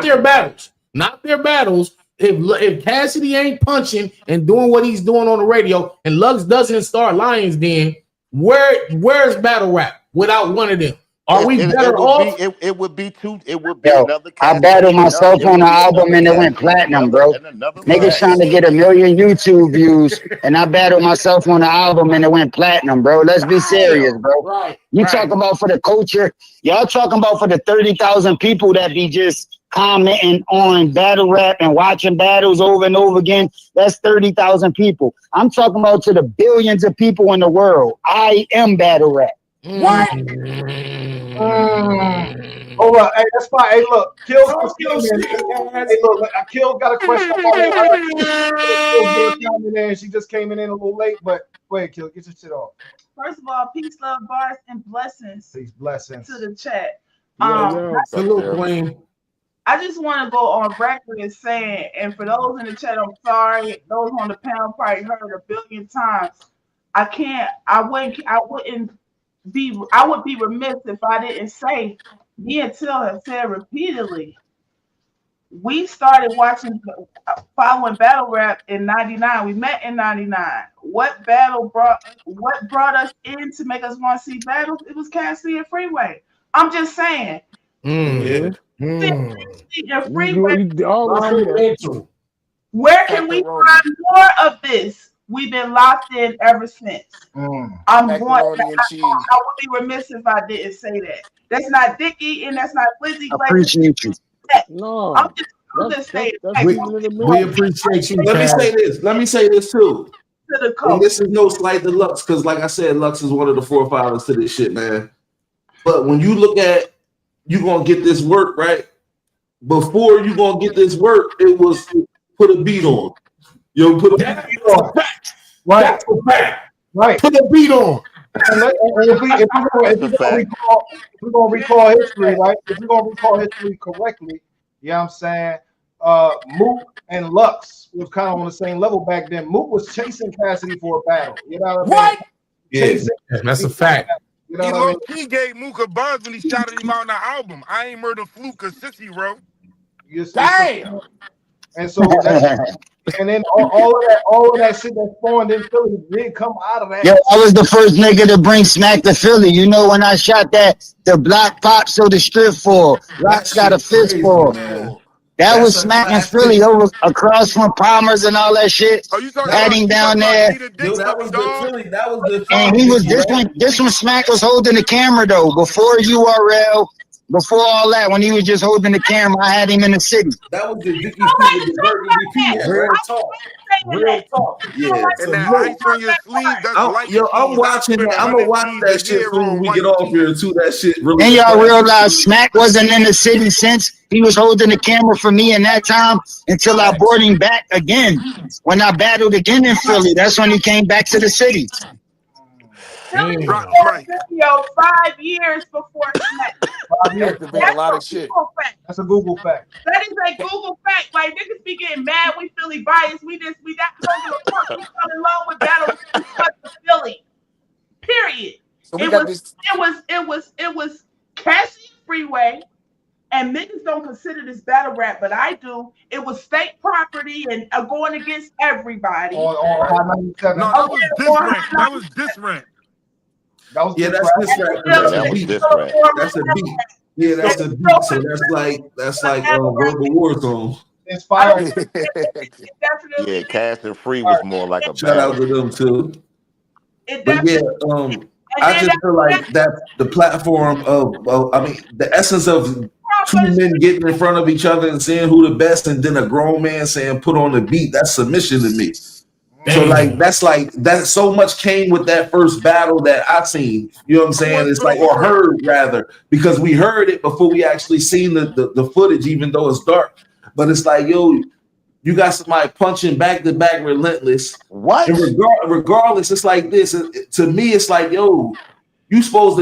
their battles. Not their battles. If Cassidy ain't punching and doing what he's doing on the radio and Lux doesn't start Lions Den, where's battle rap without one of them? Are we better off? It would be another. I battled myself on the album and it went platinum, bro. Niggas trying to get 1 million YouTube views, and I battled myself on the album and it went platinum, bro. Let's be serious, bro. You talking about for the culture? Y'all talking about for the 30,000 people that be just commenting on battle rap and watching battles over and over again. That's 30,000 people. I'm talking about to the billions of people in the world. I am battle rap. What? Hold up. Hey, that's fine. Hey, look. Kill. Hey, look. Kill got a question. I want to get her comment in. She just came in a little late, but go ahead, Kill. Get your shit off. First of all, peace, love, bars, and blessings. Peace, blessings to the chat. Salute, Queen. I just want to go on record and saying, and for those in the chat, I'm sorry. Those on the panel probably heard a billion times. I would be remiss if I didn't say, me and Till have said repeatedly, we started following battle rap in 99. We met in 99. What brought us in to make us want to see battles? It was Cassidy and Freeway. I'm just saying. Freeway. Where can we find more of this? We've been locked in ever since. I would be remiss if I didn't say that. That's not Dickie and that's not Lizzie. Appreciate you. No, I'm just saying. We appreciate you. Let me say this too. To the and this is no slight to Lux, because like I said, Lux is one of the forefathers to this shit, man. But when you look at you gonna get this work, right? Before you gonna get this work, it was put a beat on. Yo, put a beat on. Right. Right. Put a beat on. If we're gonna recall history, right? If we're gonna recall history correctly, you know what I'm saying? Mook and Lux was kind of on the same level back then. Mook was chasing Cassidy for a battle. You know what I mean? Yeah, that's a fact. You know what I mean? He gave Mook a buzz when he shouted him out on the album. I ain't murder Fluke or Sissy, bro. Damn. And so and then all of that shit that spawned in Philly did come out of that. Yo, I was the first nigga to bring Smack to Philly. You know, when I shot that, the block pop so the strip for. Rocks got a fist for. That was Smack in Philly over across from Palmer's and all that shit. Heading down there. Yo, that was the Philly. That was the Philly. And he was this one Smack was holding the camera though. Before URL, before all that, when he was just holding the camera, I had him in the city. That was the Dickie with the Bird MVP. Real talk. Real talk. Yeah. And that ice on your sleeve, that's like I'm watching that. I'm gonna watch that shit when we get off here too. That shit really. And y'all realize Smack wasn't in the city since he was holding the camera for me in that time until I brought him back again. When I battled again in Philly, that's when he came back to the city. Video 5 years before Smack. That's a lot of shit. That's a Google fact. That is a Google fact. Like niggas be getting mad. We Philly biased. We not going to work. We fell in love with battle because of Philly. Period. So It was Cassidy Freeway, and niggas don't consider this battle rap, but I do. It was state property and going against everybody. No, that was diss rap. That was diss rap. That's this rap. That's a beat. Yeah, that's a beat. So that's like verbal war zone. Inspired. Yeah, Cass and Free was more like a shout out to them too. But yeah, I just feel like that's the platform of I mean, the essence of two men getting in front of each other and seeing who the best, and then a grown man saying put on the beat. That's submission to me. So that's so much came with that first battle that I seen. You know what I'm saying? It's like, or heard rather, because we heard it before we actually seen the footage, even though it's dark. But it's like, yo, you got somebody punching back to back relentless. What? And regardless, it's like this. To me, it's like, yo, you ain't supposed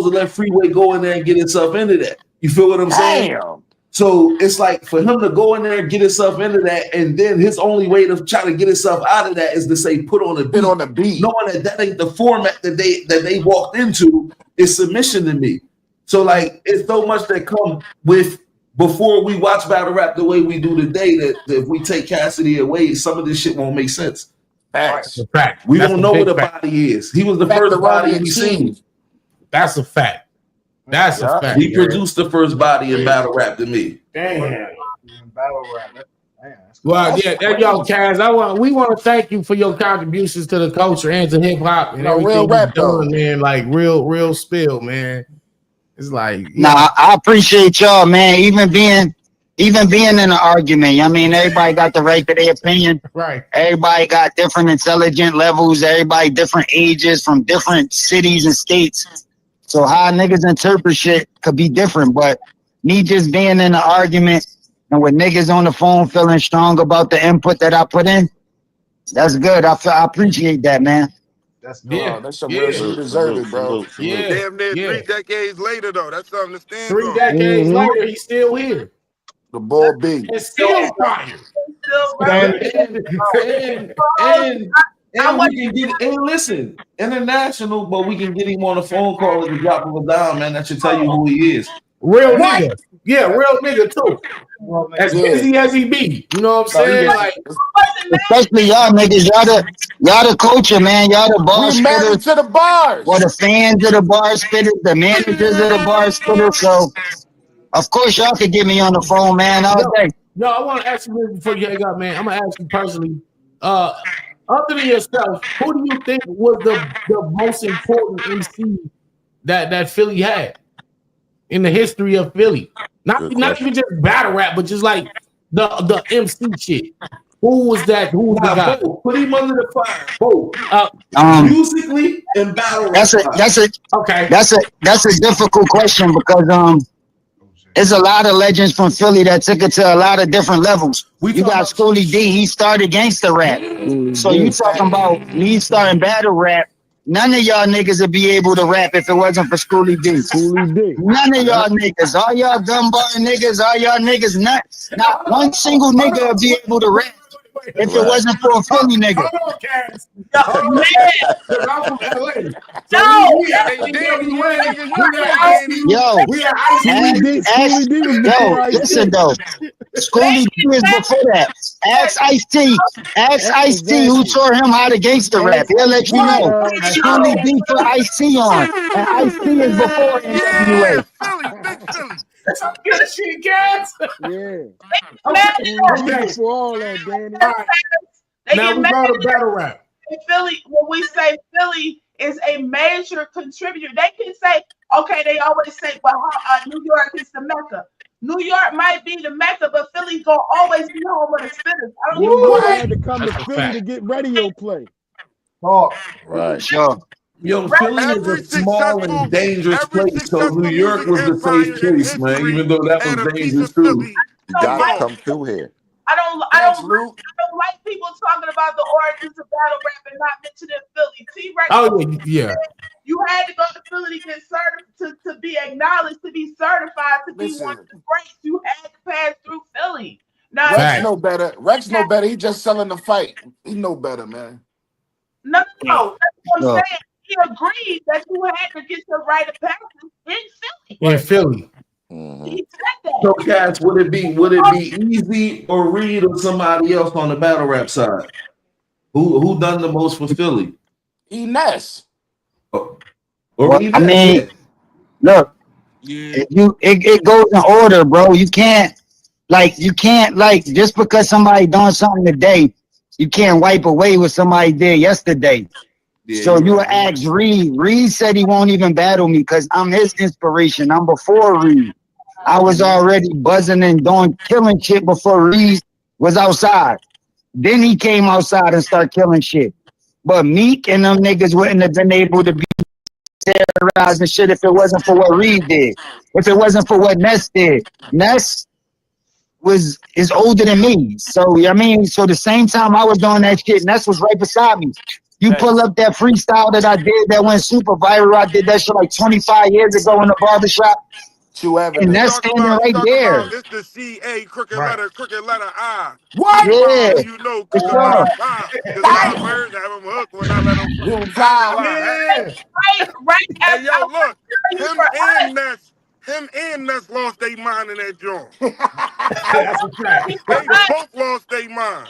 to let Freeway go in there and get himself into that. You feel what I'm saying? Damn. So it's like for him to go in there and get himself into that, and then his only way to try to get himself out of that is to say put on the beat. Knowing that ain't the format that they walked into is submission to me. So like it's so much that come with before we watch battle rap the way we do today that if we take Cassidy away, some of this shit won't make sense. Facts. We don't know what a body is. He was the first body we seen. That's a fact. That's a fact. He produced the first body in battle rap to me. Damn. Battle rap. Well, yeah, yo, Kaz, we want to thank you for your contributions to the culture and to hip hop and everything real rap, you've done, man. Like real spill, man. It's like I appreciate y'all, man. Even being in an argument, I mean, everybody got the right to their opinion. Right. Everybody got different intelligent levels. Everybody different ages from different cities and states. So how niggas interpret shit could be different. But me just being in an argument and with niggas on the phone feeling strong about the input that I put in, that's good. I appreciate that, man. That's Yeah, That's some real shit. You yeah, deserve it, bro. yeah, Damn near yeah. 3 decades later, though. That's something to stand 3 on. decades later, he's still here. The ball big. And still fire. And we can get and listen, international, but we can get him on a phone call and drop him down, man. That should tell you who he is. Real nigga. Yeah, real nigga too. As busy as he be. You know what I'm saying? Like, especially y'all niggas, y'all the culture, man. Y'all the bar We married spitters. to the bars. Or the fans of the bar spitters, the managers of the bar spitters. So of course y'all could get me on the phone, man, all day. No, I want to ask you this before you hang up, man. I'm gonna ask you personally. Other than yourself, who do you think was the most important MC that Philly had in the history of Philly? Not even just battle rap, but just like the MC shit. Who was that? Who was the guy? Put him under the fire. Both. Musically and battle rap. That's a difficult question because there's a lot of legends from Philly that took it to a lot of different levels. You got Schoolie D, he started gangster rap. So you talking about me starting battle rap. None of y'all niggas would be able to rap if it wasn't for Schoolie D. None of y'all niggas. All y'all gun bar niggas, all y'all niggas, not one single nigga would be able to rap if it wasn't for a Philly nigga. Listen though. Schoolie D is before that. Ask Ice-T. Ask Ice-T who taught him how to gangster rap. He'll let you know. Schoolie D put Ice-T on. And Ice-T is before NWA. Some good shit, cats. Yeah. Okay. For all that, Danny. All right. Now we go to battle rap. In Philly, when we say Philly is a major contributor, they can say, okay, they always say, well, New York is the Mecca. New York might be the Mecca, but Philly's gonna always be home of the spitters. I don't even You had to come to Philly to get radio play. Right. Sure. Yo, Philly is a small and dangerous place, so New York was the safe place, man. Even though that was dangerous too. You gotta come through here. I don't like people talking about the origins of battle rap and not mentioning Philly. T-Rex. Oh yeah. You had to go to Philly to get certified to be acknowledged, to be certified, to be one of the greats. You had to pass through Philly. Now, Rex know better. Rex know better. He just selling the fight. He know better, man. No. That's what I'm saying. He agreed that you had to get your right of passage in Philly. In Philly. He said that. So, Cass, would it be Easy or Reed or somebody else on the battle rap side? Who done the most for Philly? Ness. I mean, look, it goes in order, bro. You can't just because somebody doing something today, you can't wipe away what somebody did yesterday. Yeah, so you ask Reed. Reed said he won't even battle me because I'm his inspiration. I'm before Reed. I was already buzzing and killing shit before Reed was outside. Then he came outside and started killing shit. But Meek and them niggas wouldn't have been able to be terrorized and shit if it wasn't for what Reed did. If it wasn't for what Ness did. Ness is older than me. So I mean, so the same time I was doing that shit, Ness was right beside me. You pull up that freestyle that I did that went super viral. I did that shit like 25 years ago in the barbershop. And that's standing right there. This the C-A crooked letter I. What? Yeah. You know, crooked letter I. Because I birds have them hooked when I let them fly. Hey, yo, look. Him and Ness lost their mind in that joint. That's a fact. They both lost their mind.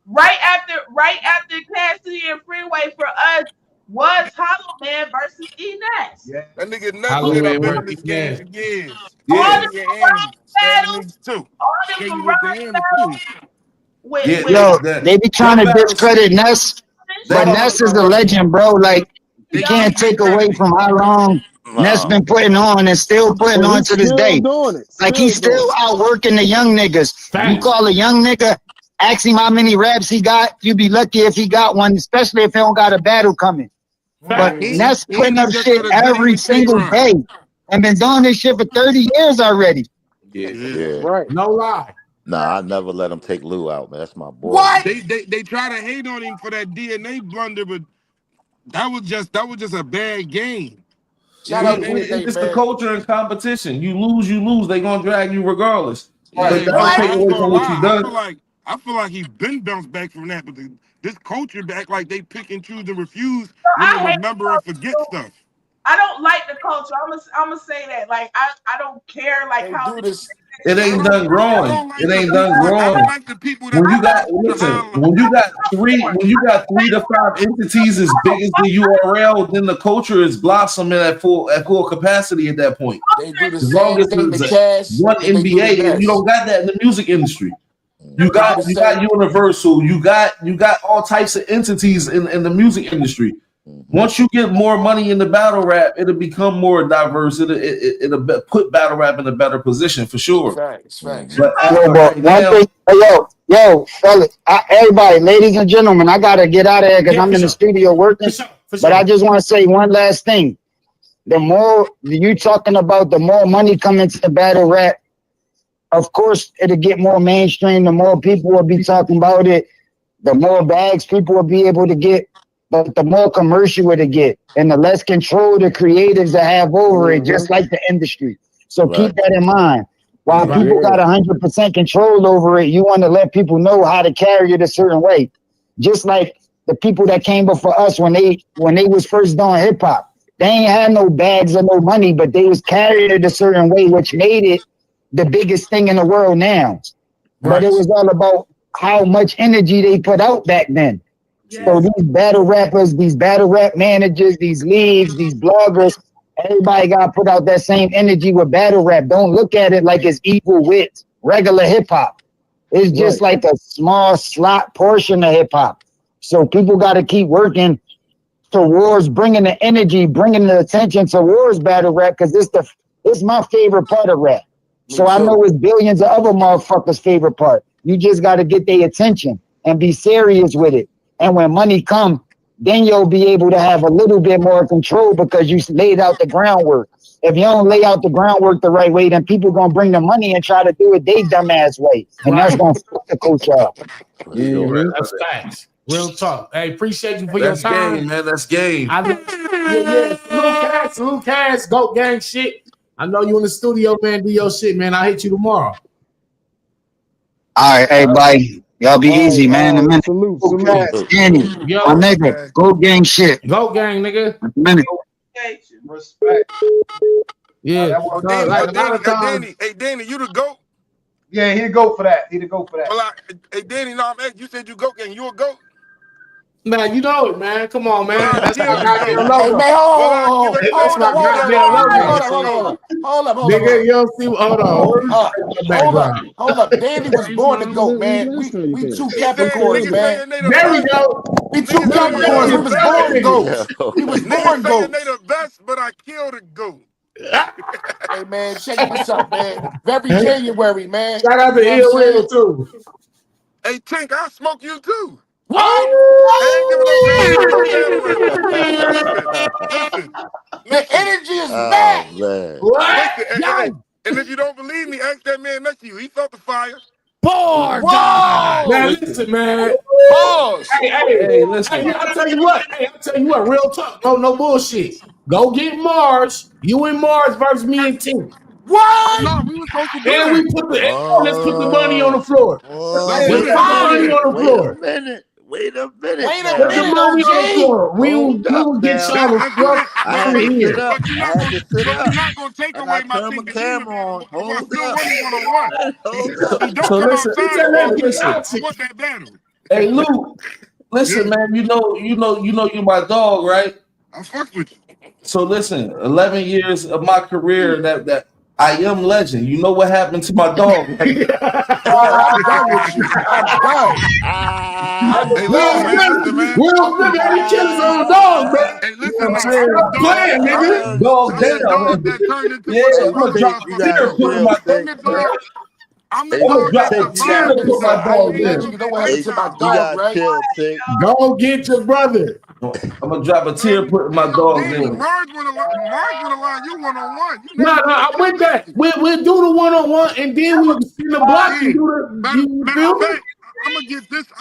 Right after Cassidy and Freeway for us was Hollow Man versus E-Ness. Yeah. That nigga Ness Hollow been Man in this game for years. All them Yo, they be trying to discredit Ness, but Ness is a legend, bro. Like, you can't take away from how long Ness been putting on and still putting on to this day. Like, he's still out working the young niggas. You call a young nigga, ask him how many raps he got, you'd be lucky if he got one, especially if he don't got a battle coming. But Ness He putting just up get shit to the every Dame shit single right. day and been doing this shit for 30 years already. Yeah. Right. No lie. Nah, I never let him take Lou out, man. That's my boy. What? They try to hate on him for that DNA blunder, but that was just a bad game. Shout out it's the culture and competition. You lose, they gonna drag you regardless. Right. But that don't take away from what you done. I feel like he been bounced back from that, but this culture back like they pick and choose and refuse when they remember and forget stuff. I don't like the culture. I'm gonna say that. Like I don't care like they how do this. It ain't done growing. It ain't done growing. I don't like the people that When you got when you got 3 to 5 entities as big as the URL, then the culture is blossoming at full capacity at that point. They do the As long same as thing to there's Cash. one and they do the NBA, and you best. don't got that in the music industry. You got Universal, you got all types of entities in the music industry. Once you get more money in the battle rap, it'll become more diverse. It'll put battle rap in a better position for sure. Facts. But One thing, yo, fellas, everybody, ladies and gentlemen, I gotta get out of here because I'm in the studio working. But I just want to say one last thing. The more you talking about, the more money coming to battle rap. Of course, it'll get more mainstream. The more people will be talking about it, the more bags people will be able to get. But the more commercial it'll get, and the less control the creatives that have over it, just like the industry. So keep that in mind. While people got 100% control over it, you want to let people know how to carry it a certain way. Just like the people that came before us when they was first doing hip hop, they ain't had no bags or no money, but they was carrying it a certain way, which made it the biggest thing in the world now. But it was all about how much energy they put out back then. So these battle rappers, these battle rap managers, these leagues, these bloggers, everybody got to put out that same energy with battle rap. Don't look at it like it's equal with regular hip hop. It's just like a small slot portion of hip hop. So people got to keep working towards bringing the energy, bringing the attention towards battle rap, because it's my favorite part of rap. So I know it's billions of other motherfuckers' favorite part. You just got to get their attention and be serious with it. And when money come, then you'll be able to have a little bit more control because you laid out the groundwork. If you don't lay out the groundwork the right way, then people gonna bring the money and try to do it they dumbass way, and that's gonna fuck the culture up. That's facts. Real talk. Hey, appreciate you for your That's time, game, man. That's game. Salute Cass, Goat Gang shit. I know you in the studio, man. Do your shit, man. I'll hit you tomorrow. All right, everybody. Y'all be easy, man. A minute. Salute. Danny, my nigga, Go Gang shit. Go Gang, nigga. A minute. Respect. Yeah. Hey, Danny, you the GOAT? Yeah, he the GOAT for that. Well, hey, Danny, no, man, you said you GOAT, and you a GOAT? Man, you know it, man. Come on, man. That's my Well, goddamn logo. That's my goddamn logo. Hold up. Nigga, you don't see. Hold up. Danny was born to GOAT, man. We two Capricorns, man. There we go. We two Capricorns. We was born GOAT. We was born GOAT. They the best, but I killed a GOAT. Hey, man, check this out, man. Very January, man. Shout out to Ill too. Hey, Tink, I'll smoke you too. What? Listen. The energy is back. Listen, and if you don't believe me, ask that man next to you. He felt the fire. Whoa! Now listen, man. Pause. Hey, listen. Hey, I'll tell you what. Real talk. No bullshit. Go get Marz. You and Marz versus me and Tink. What? No, we were supposed to do and that. Let's put the money on the floor. Let's put the money on the floor. Wait a minute. Put the money on the floor. We will get y'all the fuck out of here. But you're not going to take away my thing. Camera on. Hold So listen. I want that battle. Hey, Lou. Listen, man. You know you're my dog, right? I fuck with you. So listen, 11 years of my career that I am legend. You know what happened to my dog? I'm done with you. I'm done. Will Smith had to kill his own dog, man. Hey, listen, I'm playing, nigga. Dog down. Yeah, I'm gonna drop the dinner, put my dog. I'm the I'm gonna dog that drop a tear to survived put this. my I dog ain't let in. you know what happened to my You dog, gotta right? chill, Tick. Go get your brother. I'm gonna drop a tear putting my dogs Damn, in. Marz wanna line you one-on-one. You No, never I'm with that. We'll do the one-on-one, and then we spin the block and yeah. do the. You Matter feel of me? fact, I'm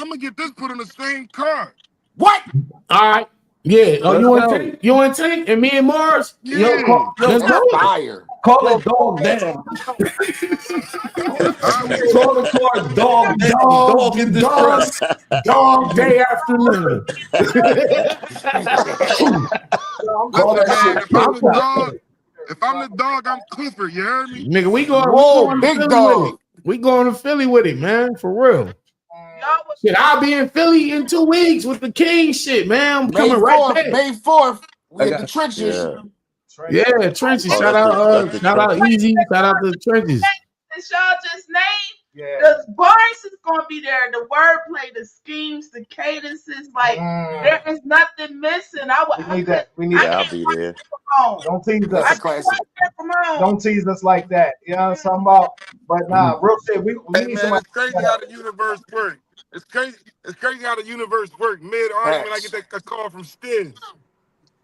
gonna get this put on the same card. What? All right. Yeah. Oh, Let's you want to go. take? You want to take? And me and Marz. Yeah. Let's That's do it. fire. Call it dog down. All right, Call the card dog down. Dog in distress. Dog day afternoon. Call listen, that man. shit. If I'm the dog, I'm Clifford. You heard me? Nigga, we Whoa, going to big Philly with it. dog. We going to Philly with it, man. For real. Shit, I'll be in Philly in 2 weeks with the King shit, man. I'm May coming right 4th, back. May 4th, we I hit the got trenches. Yeah. Yeah, Trenches. Oh, Shout that's the out trenches. Easy. Shout out to Trenches. That y'all just named, the bars is gonna be there. The wordplay, the schemes, the cadences, like there is nothing missing. We need that. We need Yeah, that. I'll be there. Don't tease That's us. a classic. Don't tease us like that. You know what I'm talking about? But nah, real shit. We Hey, need man, somebody. it's crazy how the universe works. It's crazy how the universe works. Mid argument, I get Facts. that call from Stiz.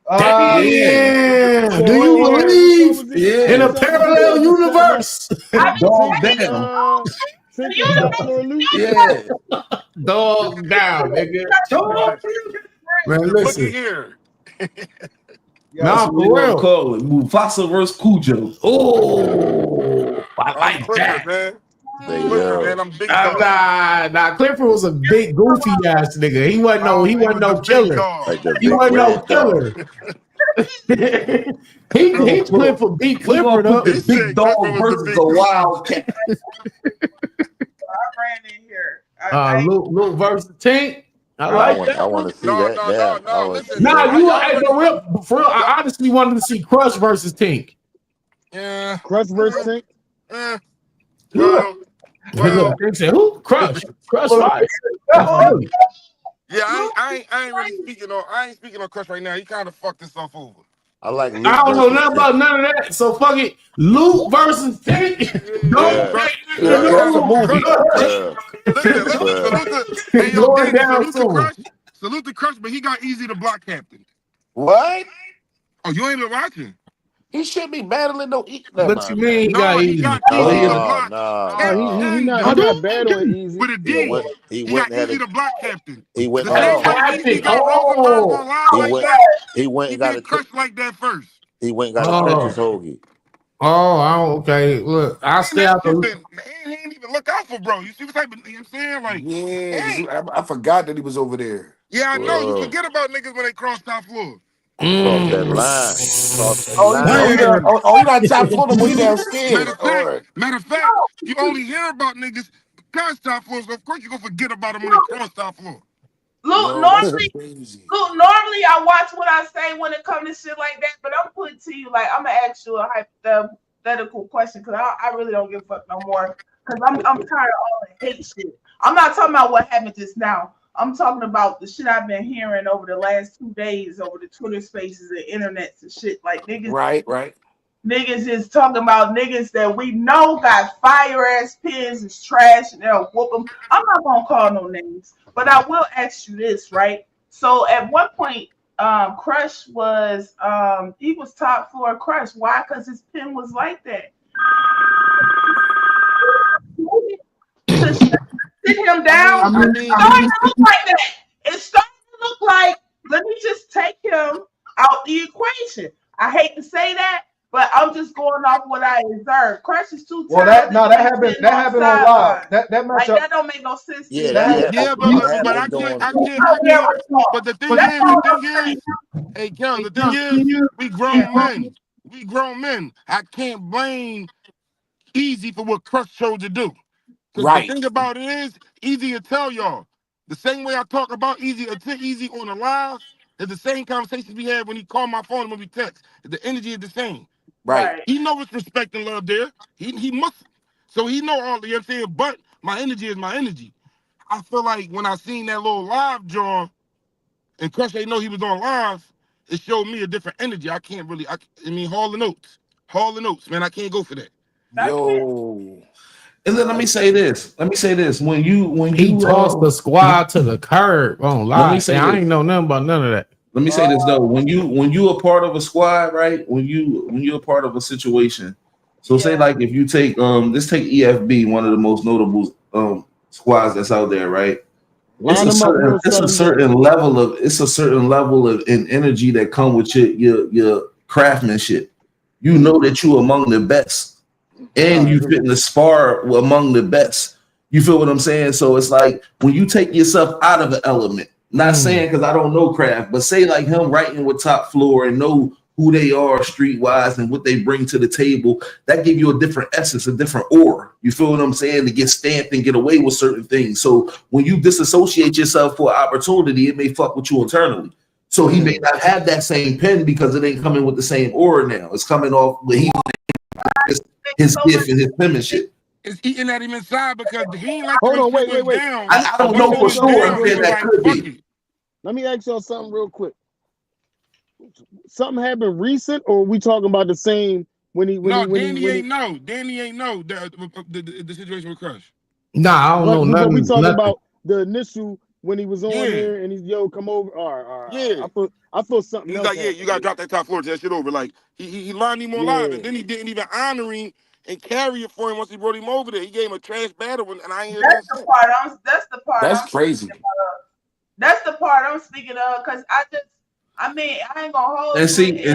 Damn. Do you What believe was in it? a So was it parallel universe? dog down. Trenches got no loot. Yeah. Dog down, nigga. Man, Looky listen. here. That's Nah, what we for gonna real. call it. Mufasa versus Cujo. Oh, I I'm like Clifford, that. man. Say Clifford, man. yo. I'm big dog. Nah. Clifford was a big goofy ass nigga. He wasn't No, he was no the big killer. dog. Like the He big wasn't no red dog. killer. he Clifford beat We're gonna Clifford put up. the He big said Clifford dog was the versus big the goofy. wildcat. I ran in here. I Luke versus Tank. I I like want that. to see No, that. no, Yeah, no, I no. want to Listen, see Nah, that. you y'all hey, already. for real, I honestly wanted to see Crush versus Tink. Yeah. Crush versus Tank. Well, They said who? Crush fire. That's Philly. yeah. I ain't really speaking on. I ain't speaking on Crush right now. He kind of fucked himself over. I like I Luke don't know versus nothing Tink. about none of that. So fuck it. Luke versus Tink. Don't Yeah, Crush. take Yeah, yeah, that's a Crush. movie. yeah, Listen. yeah. Salute to. Hey, yo, going Danny. down Salute to soon. Crush. Salute to Crush, but he got easy to block captain. What? Oh, you ain't been watching? He should be battling no Never What you mind, mean man. he got No, he easy? got Oh, easy he to a block. Oh, he Captain, not dude. battling easy. With a D. He He went got and had easy a to block captain. he went The and had same a way Easy Captain. got Rosenberg on live he like went that. he went He and got did a Crush like that first. he went and got a trenches Oh, hoagie. okay. Look, I'll Man, stay that out shit the. been, he ain't even look out for bro. You see what type of, you know what I'm saying? Like, Yeah, 'cause hey. I forgot that he was over there. Yeah, I know. You Whoa. forget about niggas when they cross top floor. Cross that line. Cross that Oh, line. he not top floor no more. He downstairs. All right. Matter of fact, you only hear about niggas cross top floors. So of course you gonna forget about them when they cross top floor. Look, Yo, that's crazy. normally I watch what I say when it comes to shit like that, but I'm putting to you like I'm gonna ask you a hypothetical question because I really don't give a fuck no more because I'm tired of all the hate shit. I'm not talking about what happened just now. I'm talking about the shit I've been hearing over the last 2 days over the Twitter spaces and internets and shit. Like Right. niggas is talking about niggas that we know got fire ass pins is trash and they'll whoop them. I'm not gonna call no names, but I will ask you this, right? So at one point, Crush was he was top floor Crush. Why? Because his pin was like that. To sit him down, I mean, starting to look like that. It's starting to look like, let me just take him out the equation. I hate to say that, but I'm just going off what I observed. Crush is too Well, talented. that happened on live. That Like matchup. that don't make no sense to Yeah, me. that Yeah, happened. That but happened I on. can't argue. But the thing is, hey Kel, the thing is, we grown men. We grown men. I can't blame Easy for what Crush chose to do. Because the right. thing about it is, Easy will tell y'all. The same way I talk about Easy on the live is the same conversations we had when he called my phone and when we text. The energy is the same. Right. He know it's respect and love there. He must. So he know all the, you know what I'm saying? But my energy is my energy. I feel like when I seen that little live draw and Crush ain't know he was on live, it showed me a different energy. I can't really, I mean, Hall the Notes, man. I can't go for that. Yo. And then let me say this. When he tossed the squad to the curb. On Let me lie. say And I this. ain't know nothing about none of that. Let me say this though. When you a part of a squad, right? When you're a part of a situation. So say like if you take let's take EFB, one of the most notable squads that's out there, right? It's a certain level of energy that come with your craftsmanship. You know that you among the best, and you fit in the spar among the best. You feel what I'm saying? So it's like when you take yourself out of an element. Not saying because I don't know craft, but say like him writing with Top Floor and know who they are streetwise and what they bring to the table. That give you a different essence, a different aura. You feel what I'm saying? To get stamped and get away with certain things. So when you disassociate yourself for an opportunity, it may fuck with you internally. So he may not have that same pen because it ain't coming with the same aura now. It's coming off with his gift and his penmanship. It's eating at him inside because he ain't like Hold on, wait. down. I don't know for sure. I'm saying that could be. Let me ask y'all something real quick. Something happened recent, or are we talking about the same when he Danny ain't know the situation with Crush. Nah, I don't know nothing. But we talking nothing. about the initial when he was on there and he's come over. All right. Yeah. I thought something He's else. Like, you gotta drop that Top Floor to that shit over. Like he lined him on live, and then he didn't even honor him and carry it for him once he brought him over there. He gave him a trash battle, and I ain't hear That's the part. That's crazy. That's the part I'm speaking of, because I ain't gonna hold. And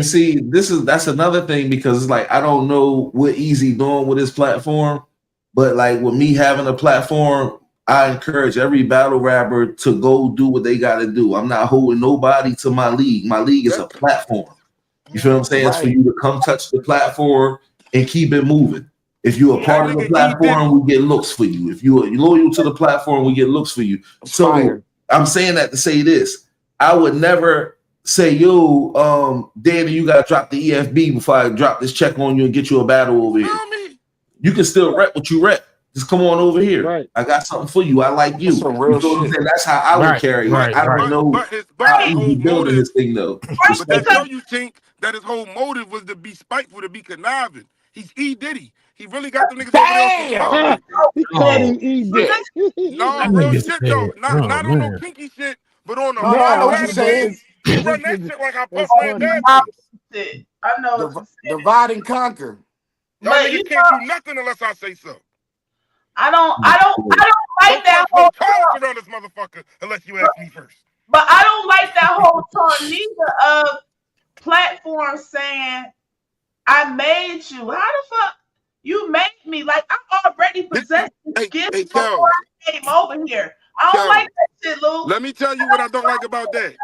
see, that's another thing because it's like I don't know what Easy doing with his platform, but like with me having a platform, I encourage every battle rapper to go do what they got to do. I'm not holding nobody to my league. My league is a platform. You feel what I'm saying? It's for you to come touch the platform and keep it moving. If you're a part of the platform, we get looks for you. If you're loyal to the platform, we get looks for you. So I'm saying that to say this. I would never say, yo, Danny, you gotta drop the EFB before I drop this check on you and get you a battle over here. You can still rep what you rep. Just come on over here. Right. I got something for you. I like you. Some real shit. That's how I would carry it. I don't know how Easy building his thing though. But that's how you think that his whole motive was to be spiteful, to be conniving. He's E Diddy. He really got them niggas over there. He called him E Diddy. No, real shit though. Not on no kinky shit, but on the I know what you're saying. He run that shit like I Puff ran that shit. I know. Divide and conquer. Y'all niggas can't do nothing unless I say so. I don't like that whole talk around this motherfucker unless you ask me first. But I don't like that whole talk neither of platforms saying I made you. How the fuck you made me? Like I already possessed the gift before I came over here. I don't like that shit, Lou. Let me tell you what I don't like about that.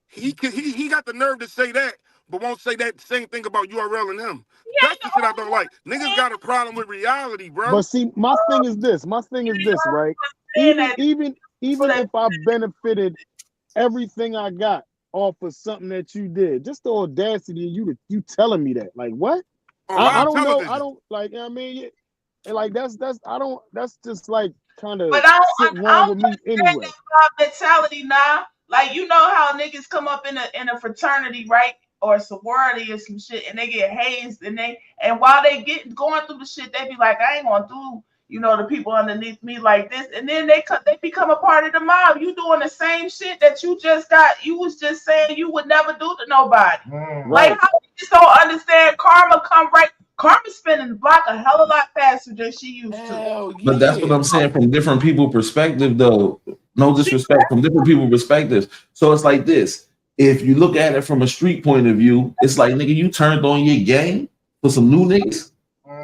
He got the nerve to say that, but won't say that same thing about URL and him. That's the shit I don't like. Niggas got a problem with reality, bro. But see, my thing is this, right? Even if I benefited everything I got off of something that you did, just the audacity of you telling me that, like what? I don't know. I don't like. You know what I mean, like that's just like kind of wrong with me anyway. Mentality now, like you know how niggas come up in a fraternity, right? Or sorority or some shit, and they get hazed, and while they going through the shit, they be like, I ain't gonna do, the people underneath me like this, and then they become a part of the mob. You doing the same shit that you was just saying you would never do to nobody. Like how you just don't understand karma Karma's spinning the block a hell of a lot faster than she used to. But that's what I'm saying from different people's perspective, though. No disrespect, from different people's perspectives. So it's like this. If you look at it from a street point of view, it's like, nigga, you turned on your game for some new niggas.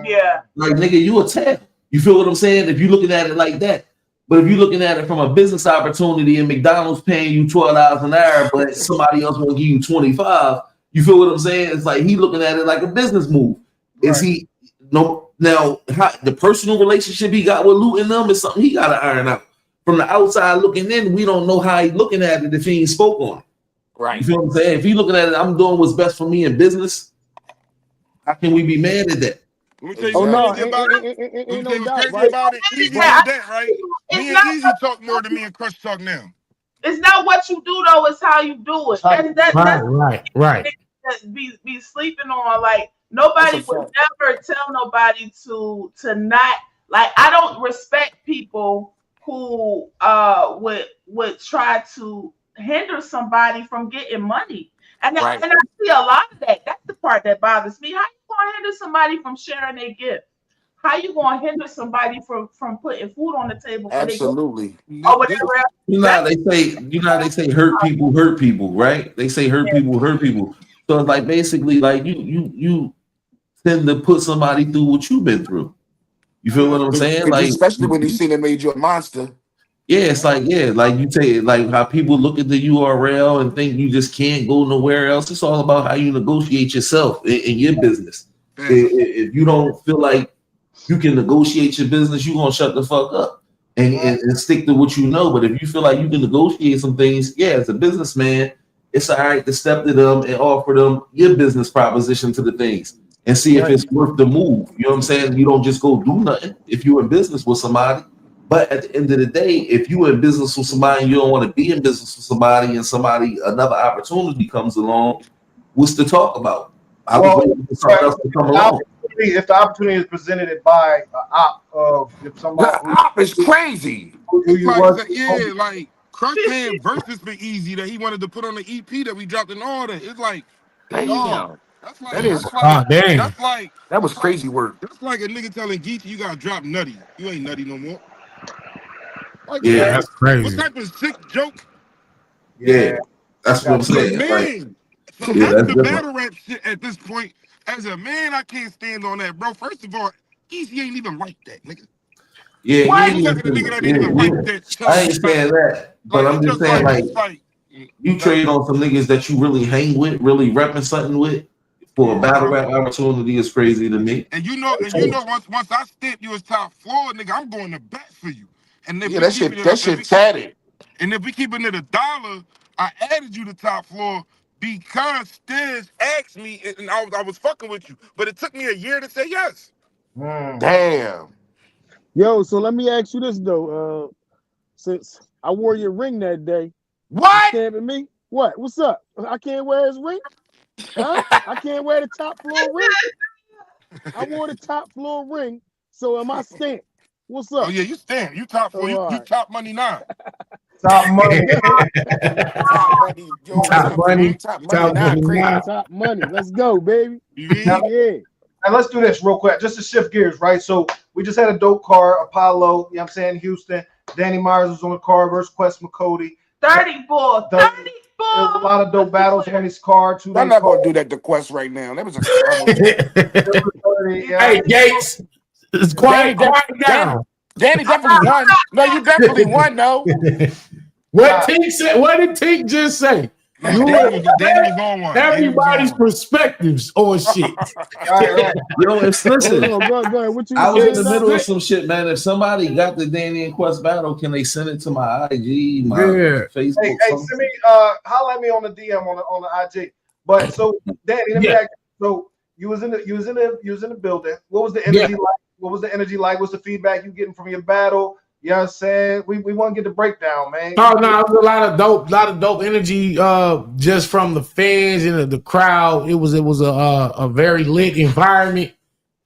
Yeah. Like, nigga, you a tap. You feel what I'm saying? If you're looking at it like that. But if you're looking at it from a business opportunity and McDonald's paying you $12 an hour, but somebody else will give you 25, you feel what I'm saying? It's like he looking at it like a business move. Right. Is he now the personal relationship he got with Luke and them is something he gotta iron out. From the outside looking in, we don't know how he looking at it if he ain't spoke on it. Right. You feel what I'm saying? If he looking at it, I'm doing what's best for me in business. How can we be mad at that? Let me tell you crazy about it. Easy did that, right? Me and Easy talk more than me and Crush talk now. It's not what you do though; it's how you do it. Right. Be sleeping on like nobody would never tell nobody to not Like I don't respect people who would try to hinder somebody from getting money. And I see a lot of that. That's the part that bothers me. How you gonna hinder somebody from sharing their gift? How you gonna hinder somebody from putting food on the table for they go Absolutely. or whatever else? You know how they say hurt people, right? They say hurt people. So it's like basically like you tend to put somebody through what you've been through. You feel what I'm saying? And Like especially when you seen it made you a monster. yeah, it's like like you take like how people look at the URL and think you just can't go nowhere else. It's all about how you negotiate yourself in your business. If you don't feel like you can negotiate your business, you're gonna shut the fuck up and stick to what you know. But if you feel like you can negotiate some things, as a businessman, it's all right to step to them and offer them your business proposition to the things and see if it's worth the move. You know what I'm saying? You don't just go do nothing if you're in business with somebody. But at the end of the day, if you're in business with somebody and you don't want to be in business with somebody and another opportunity comes along, what's to talk about? I was waiting for something else to come along. If the opportunity is presented by an op of if somebody op is crazy. Like Crush had verses for Easy that he wanted to put on the EP that we dropped in order. It's like, dog, that's like that was crazy work. That's like a nigga telling Geechee you gotta drop Nutty. You ain't Nutty no more. Like, that's crazy. What type of sick joke? Yeah, that's what I'm saying. Man, that's the battle rap shit at this point. As a man, I can't stand on that, bro. First of all, Easy ain't even like that, nigga. Yeah, Why you talking to a nigga that ain't even like that? I ain't saying that, but I'm just saying like you trade on some niggas that you really hang with, really repping something with for a battle rap opportunity is crazy to me. And you know, once I stamp you as top floor, nigga, I'm going to bat for you. And if that shit tatted. And if we keeping it $1, I added you to top floor because Stiz asked me, and I was fucking with you, but it took me a year to say yes. Damn. Yo, so let me ask you this though. Since I wore your ring that day, what? You stamping me? What? What's up? I can't wear his ring? Huh? I can't wear the top floor ring? I wore the top floor ring, so am I stamped? What's up? Oh yeah, you stamped. You top floor. You top money now. Top money. Top money. Let's go, baby. Now, and let's do this real quick, just to shift gears, right? So we just had a dope card, Apollo, you know what I'm saying, Houston. Danny Marz was on the card versus Quest McCody. 34. There's a lot of dope battles on this card. I'm not going to do that to Quest right now. That was a Hey, Gates, it's quiet down. Danny definitely won. No, you definitely won, though. What Tink said? What did Tink just say? Everybody's perspectives on shit. Yo, listen. Go ahead. What you I was in the middle of some shit, man. If somebody got the Danny and Quest battle, can they send it to my IG, my Facebook? Hey, send me, holla at me on the DM on the IG. But so, Danny, let me ask you. So you was in the building. What was the energy like? What was the energy like? What's the feedback you getting from your battle? You know what I'm saying? We want to get the breakdown, man. Oh no, it was a lot of dope energy just from the fans and the crowd. It was a very lit environment.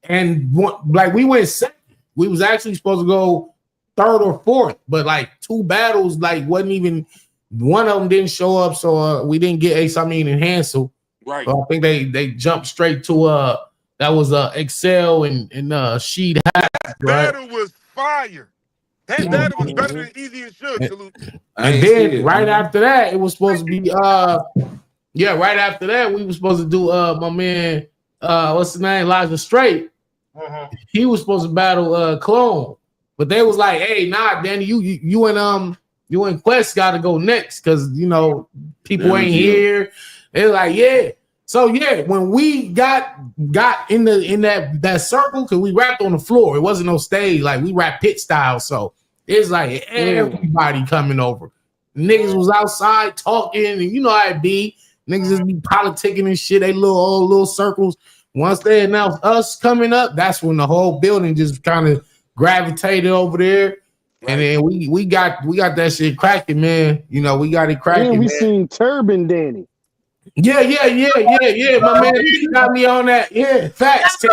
And like we went second. We was actually supposed to go third or fourth, but like two battles, like wasn't even one of them didn't show up, so we didn't get Ace Amin and Hansel. Right. I think they jumped straight to that was Excel and Sheed Hat. That battle was fire. That battle was better than Easy and Shook. Salute. And then right after that, it was supposed to be right after that, we were supposed to do my man what's his name? Elijah Straight. He was supposed to battle Clone. But they was like, hey, nah, Danny, you and Quest gotta go next because people ain't here. They're like, yeah. So when we got in that circle, because we rapped on the floor, it wasn't no stage, like we rap pit style. So it's like everybody coming over. Niggas was outside talking, and you know how it be. Niggas just be politicking and shit. They little circles. Once they announced us coming up, that's when the whole building just kind of gravitated over there. And then we got that shit cracking, man. We got it cracking. And we seen Turban Danny. Yeah. My man, he got me on that. Yeah, facts.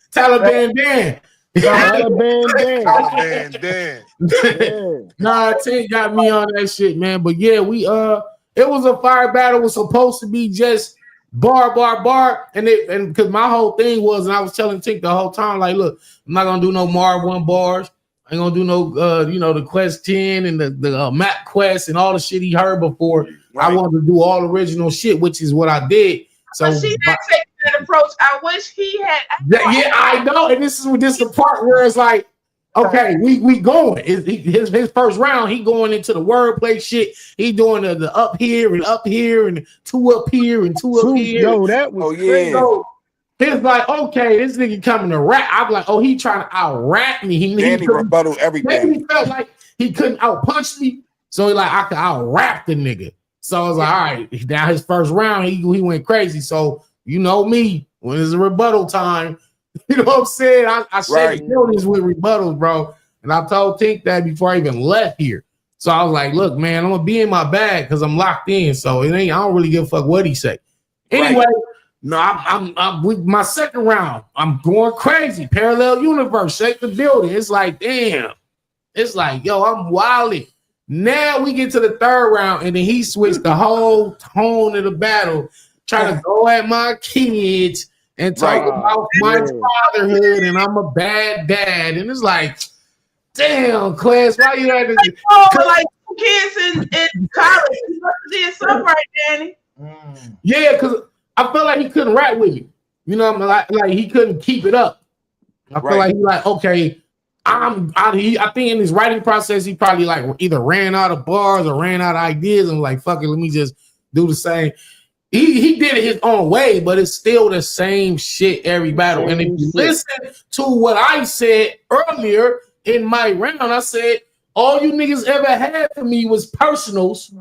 Taliban Dan. Taliban Dan. Taliban Dan. Yeah. Nah, Tink got me on that shit, man. But yeah, we it was a fire battle. It was supposed to be just bar, and because my whole thing was, and I was telling Tink the whole time, like, look, I'm not gonna do no Marv 1 bars. I ain't gonna do no the Quest 10 and the map quest and all the shit he heard before. Right. I wanted to do all original shit, which is what I did. So but she not taking that approach. I wish he had. Yeah, I know. And this is the part where it's like, okay, we going. His first round, he going into the wordplay shit. He doing the up here and two up here and two up here. Yo, that was crazy. So it's like, okay, this nigga coming to rap. I'm like, oh, he trying to out rap me. He rebuttal everything. Maybe he felt like he couldn't out punch me, so he like I could out rap the nigga. So I was like, all right, now his first round, he went crazy. So you know me, when it's a rebuttal time, you know what I'm saying? I said this with rebuttals, bro. And I told Tink that before I even left here. So I was like, look, man, I'm gonna be in my bag because I'm locked in. So it ain't, I don't really give a fuck what he say. Anyway, no, I'm with my second round. I'm going crazy. Parallel universe, shake the building. It's like, damn. It's like, yo, I'm wilding. Now we get to the third round, and then he switched the whole tone of the battle, trying to go at my kids and talk about my fatherhood, and I'm a bad dad. And it's like, damn, class, why you had to? Like kids in college, you did something right, Danny. Yeah, because I felt like he couldn't rap with me. You know, like he couldn't keep it up. I feel like he like, okay, I think in his writing process, he probably like either ran out of bars or ran out of ideas and like, fuck it, let me just do the same. He did it his own way, but it's still the same shit every battle. And if you listen to what I said earlier in my round, I said all you niggas ever had for me was personals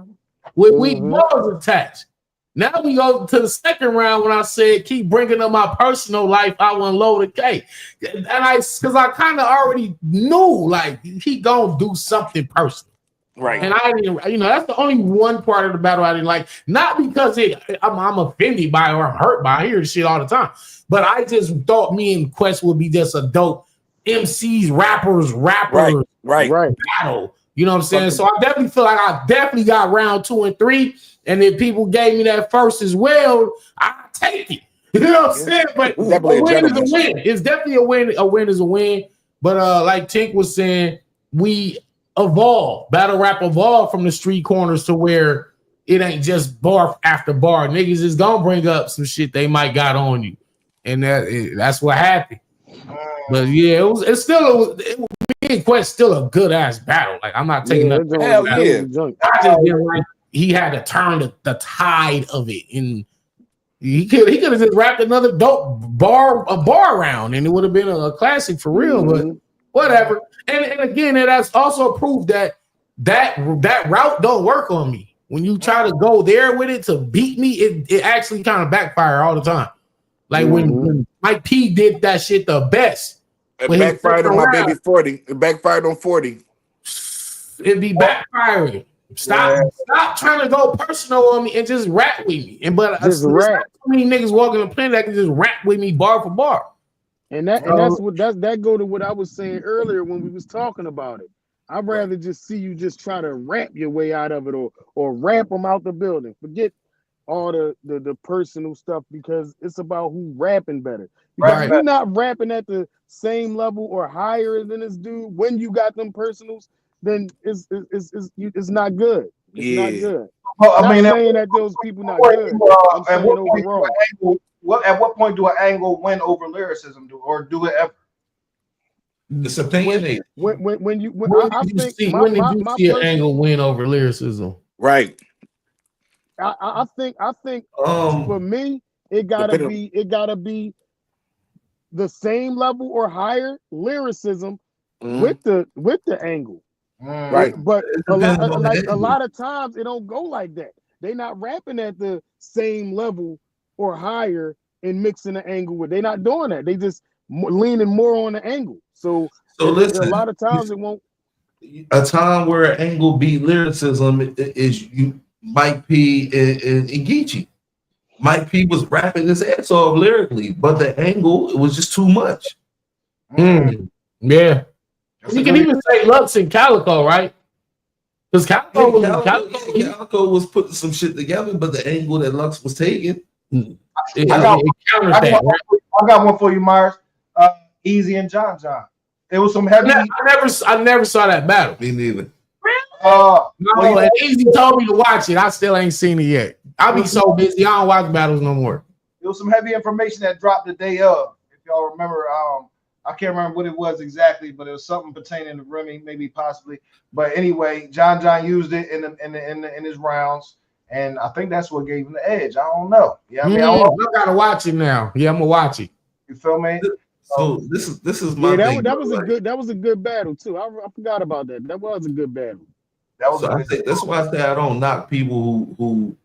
with weak bars attached. Now we go to the second round when I said keep bringing up my personal life, I want load of cake, and because I kind of already knew like he gonna do something personal, right? And I didn't, that's the only one part of the battle I didn't like, not because I'm offended by it or I'm hurt by it. I hear this shit all the time, but I just thought me and Quest would be just a dope MCs, rappers battle. You know what I'm saying? So I definitely feel like I definitely got round 2 and 3. And if people gave me that first as well, I take it. You know what I'm saying? But a win is a win. It's definitely a win. A win is a win. But like Tink was saying, we evolve. Battle rap evolved from the street corners to where it ain't just bar after bar. Niggas is gonna bring up some shit they might got on you, and that's what happened. But yeah, me and Quest still a good ass battle. Like I'm not taking nothing. Hell yeah. I just didn't like. He had to turn the tide of it, and he could have just rapped another dope bar round, and it would have been a classic for real. But whatever. And again, it has also proved that route don't work on me. When you try to go there with it to beat me, it actually kind of backfire all the time. Like when Mike P did that shit the best. It backfired on my baby 40. It backfired on 40. It'd be backfiring. Stop trying to go personal on me and just rap with me. And just rap. Too many niggas walking the planet that can just rap with me bar for bar. And that go to what I was saying earlier when we was talking about it. I'd rather just see you just try to rap your way out of it or rap them out the building. Forget all the personal stuff because it's about who rapping better. Because you're not rapping at the same level or higher than this dude when you got them personals. Then it's not good. It's not good. Well, I mean, saying that those people not good. I'm saying overall. At what point do an angle win over lyricism, or do it ever? It's opinionated. When you see an angle win over lyricism? Right. I think for me it gotta be the same level or higher lyricism with the angle. Right, but a lot of times it don't go like that. They not rapping at the same level or higher and mixing the angle with. They not doing that. They just leaning more on the angle. So listen, a lot of times it won't. A time where an angle beat lyricism is Mike P and Geechee. Mike P was rapping his ass off lyrically, but the angle was just too much. Yeah. You can even say Lux and Calico, right? Because Calico was putting some shit together, but the angle that Lux was taking, I got one for you, Marz. Easy and John. It was some heavy. I never saw that battle. Me neither. No, and Easy told me to watch it. I still ain't seen it yet. I be so busy, I don't watch battles no more. There was some heavy information that dropped the day of. If y'all remember, I can't remember what it was exactly, but it was something pertaining to Remy, maybe possibly. But anyway, John used it in his rounds, and I think that's what gave him the edge. I don't know. Yeah, I gotta watch it now. Yeah, I'm gonna watch it. You feel me? So this is my thing. That was a good battle too. I forgot about that. That was a good battle. That's why I say I don't knock people who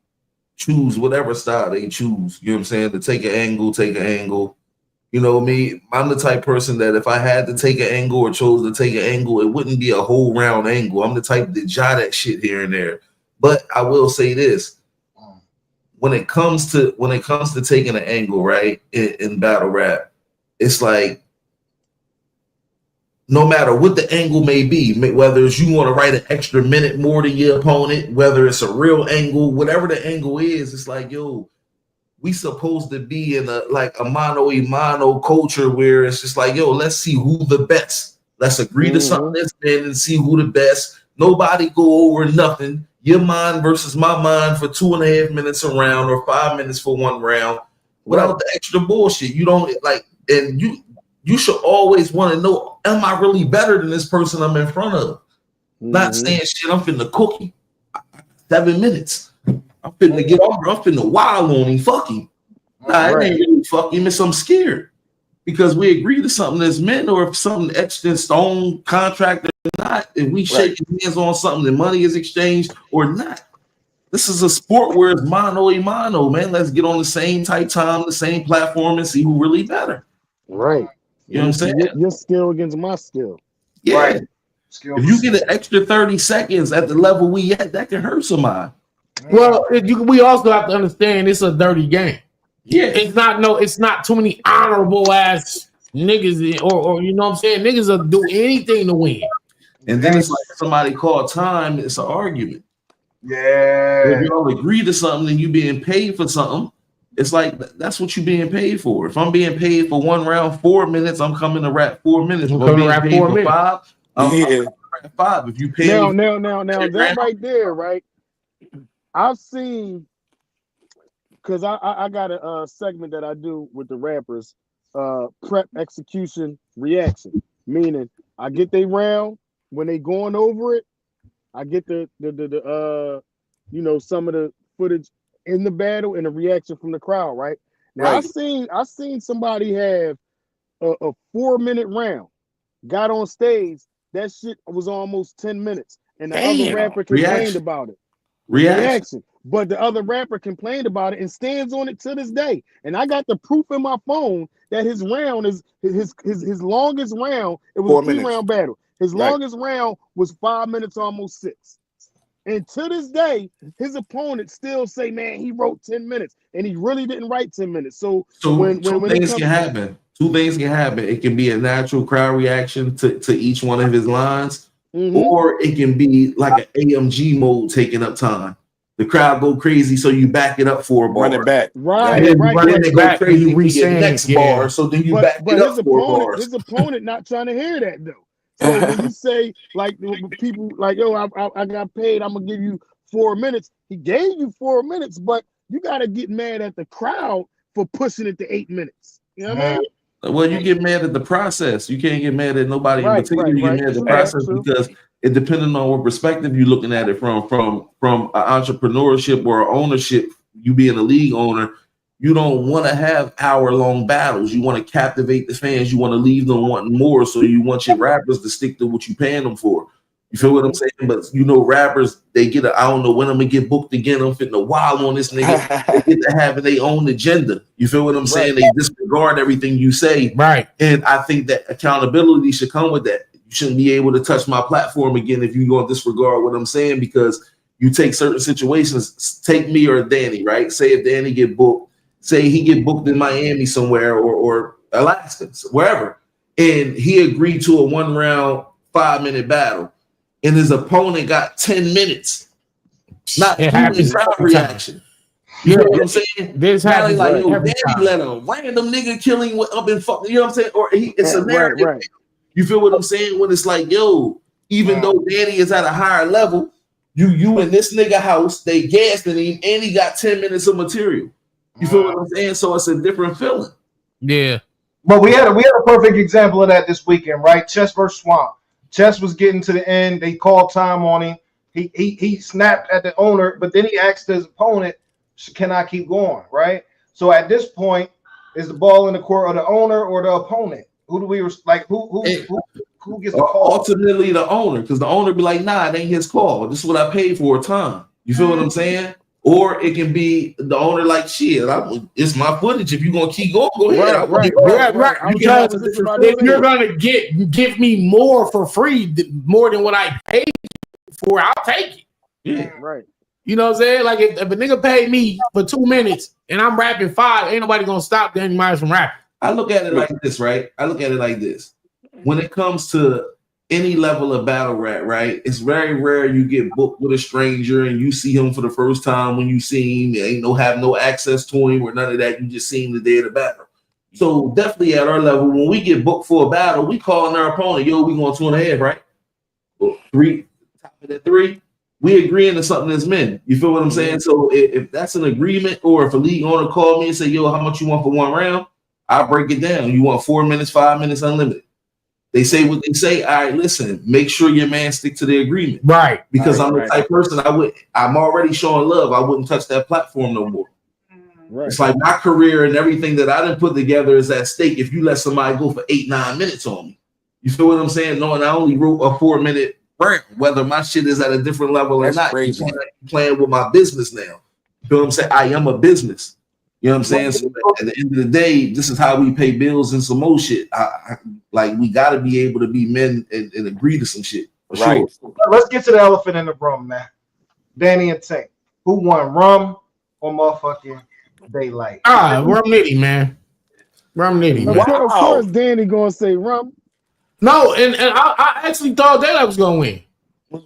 choose whatever style they choose. You know what I'm saying? To take an angle. You know me, I'm the type person that if I had to take an angle or chose to take an angle, it wouldn't be a whole round angle. I'm the type to jot that shit here and there. But I will say this: when it comes to taking an angle, right, in battle rap, it's like no matter what the angle may be, whether it's you want to write an extra minute more than your opponent, whether it's a real angle, whatever the angle is, it's like, yo, we supposed to be in a mano culture where it's just like, yo, let's see who the best. Let's agree to something that's been and see who the best. Nobody go over nothing. Your mind versus my mind for 2.5 minutes a round or 5 minutes for one round without the extra bullshit. You don't like, and you should always want to know, am I really better than this person I'm in front of? Not saying shit, I'm finna cook him. 7 minutes. I'm finna get over. I'm finna wild on him. Fuck him. Nah, it ain't really fuck him. It's I'm scared. Because we agree to something that's meant, or if something etched in stone, contract or not, if we shake hands on something, the money is exchanged or not. This is a sport where it's mano a mano, man. Let's get on the same type time, the same platform, and see who really better. Right. You know what I'm saying? Your skill against my skill. Yeah. Right. If you get an extra 30 seconds at the level we at, that can hurt somebody. Well, we also have to understand it's a dirty game. Yeah. It's not too many honorable ass niggas or you know what I'm saying? Niggas will do anything to win. And then it's like somebody called time, it's an argument. Yeah. If you all agree to something and you being paid for something, it's like that's what you're being paid for. If I'm being paid for one round 4 minutes, I'm coming to rap 4 minutes. If I'm being paid for 5, I'm coming to rap 5. If you pay now that right there, right? I've seen, because I got a segment that I do with the rappers, prep, execution, reaction. Meaning I get they round when they going over it. I get the some of the footage in the battle and the reaction from the crowd, right? Now I seen somebody have a 4-minute round, got on stage, that shit was almost 10 minutes, and the other rapper complained about it. Reaction. But the other rapper complained about it and stands on it to this day. And I got the proof in my phone that his round is his longest round. It was 4 a 3-round battle. His longest round was 5 minutes, almost 6. And to this day, his opponent still say, man, he wrote 10 minutes. And he really didn't write 10 minutes. So when things can happen. 2 things can happen. It can be a natural crowd reaction to each one of his lines, or it can be like an AMG mode taking up time. The crowd go crazy, so you back it up for a bar. Run it back. Right. Then they go crazy for your next bar, so then you back it up for a bar. His opponent not trying to hear that, though. So when you say, like, people like, yo, I got paid, I'm going to give you 4 minutes. He gave you 4 minutes, but you got to get mad at the crowd for pushing it to 8 minutes. You know what I mean? Well, you get mad at the process. You can't get mad at nobody in particular. You get mad at the process because it depending on what perspective you're looking at it from an entrepreneurship or ownership. You being a league owner, you don't want to have hour-long battles. You want to captivate the fans. You want to leave them wanting more. So you want your rappers to stick to what you paying them for. You feel what I'm saying? But rappers, they get I don't know when I'm gonna get booked again. I'm fitting a wild on this nigga. They get to having their own agenda. You feel what I'm saying? They disregard everything you say. Right. And I think that accountability should come with that. You shouldn't be able to touch my platform again if you're gonna disregard what I'm saying, because you take certain situations, take me or Danny, right? Say if Danny get booked, say he get booked in Miami somewhere or Alaska, wherever. and he agreed to a 1 round 5-minute battle, and his opponent got 10 minutes. Not It happens crowd every time. reaction. You know what I'm saying? This Now happens they like, yo, every Danny time. let a random nigga killing up in fuck. You know what I'm saying? Or it's a narrative. Right. You feel what I'm saying? When it's like, yo, even though Danny is at a higher level, you in this nigga house, they gassed him, and he got 10 minutes of material. You feel what I'm saying? So it's a different feeling. Yeah. But we had a perfect example of that this weekend, right? Chess versus Swamp. Chess was getting to the end. They called time on him. He snapped at the owner, but then he asked his opponent, "Can I keep going?" Right. So at this point, is the ball in the court of the owner or the opponent? Who do we like? Who gets the call? Ultimately, the owner, because the owner be like, "Nah, it ain't his call. This is what I paid for. Time." You feel what I'm saying? Or it can be the owner like, "Shit, it's my footage. If you're gonna keep going, go ahead." Right. Because if you're gonna give me more for free, more than what I paid for, I'll take it. Yeah. Right. You know what I'm saying? Like if a nigga paid me for 2 minutes and I'm rapping 5, ain't nobody gonna stop Danny Myers from rapping. I look at it like this, right? I look at it like this. When it comes to any level of battle rap, right? It's very rare you get booked with a stranger and you see him for the first time. When you see him, you ain't have no access to him or none of that. You just see him the day of the battle. So definitely at our level, when we get booked for a battle, we calling our opponent, yo, we going 2.5, right? Or 3, top of that 3. We agreeing to something as men. You feel what I'm saying? So if that's an agreement, or if a league owner called me and say, yo, how much you want for 1 round? I break it down. You want 4 minutes, 5 minutes, unlimited. They say what they say. All right, listen, make sure your man stick to the agreement. Right. Because I'm the type of person I'm already showing love. I wouldn't touch that platform no more. Right. It's like my career and everything that I didn't put together is at stake if you let somebody go for 8-9 minutes on me. You feel what I'm saying? Knowing I only wrote a 4-minute round, whether my shit is at a different level or not. Crazy. You're playing with my business now. You feel what I'm saying? I am a business. You know what I'm saying? So at the end of the day, this is how we pay bills and some more shit. Like we got to be able to be men and agree to some shit. Right. Sure. Let's get to the elephant in the room, man. Danny and Tank. Who won, Rum or motherfucking Daylight? Rum Nitty, man. Rum Nitty, man. Of course, Danny gonna say Rum. No, and I actually thought Daylight was gonna win.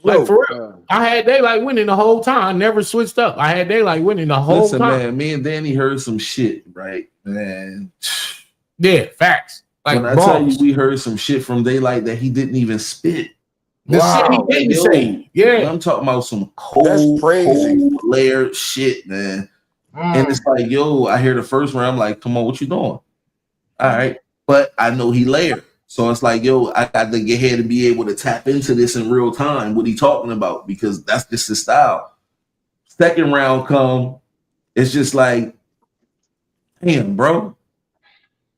Like for real, I had Daylight winning the whole time. I never switched up. I had Daylight winning the whole time. Man, me and Danny heard some shit, right? Man, yeah, facts. Like when I tell you, we heard some shit from Daylight that he didn't even spit. The shit he didn't say. Yeah, I'm talking about some cold layered shit, man. And it's like, yo, I hear the first round, I'm like, come on, what you doing? All right, but I know he layered. So it's like, yo, I got to get here to be able to tap into this in real time, what he talking about, because that's just his style. Second round come, it's just like, damn, bro.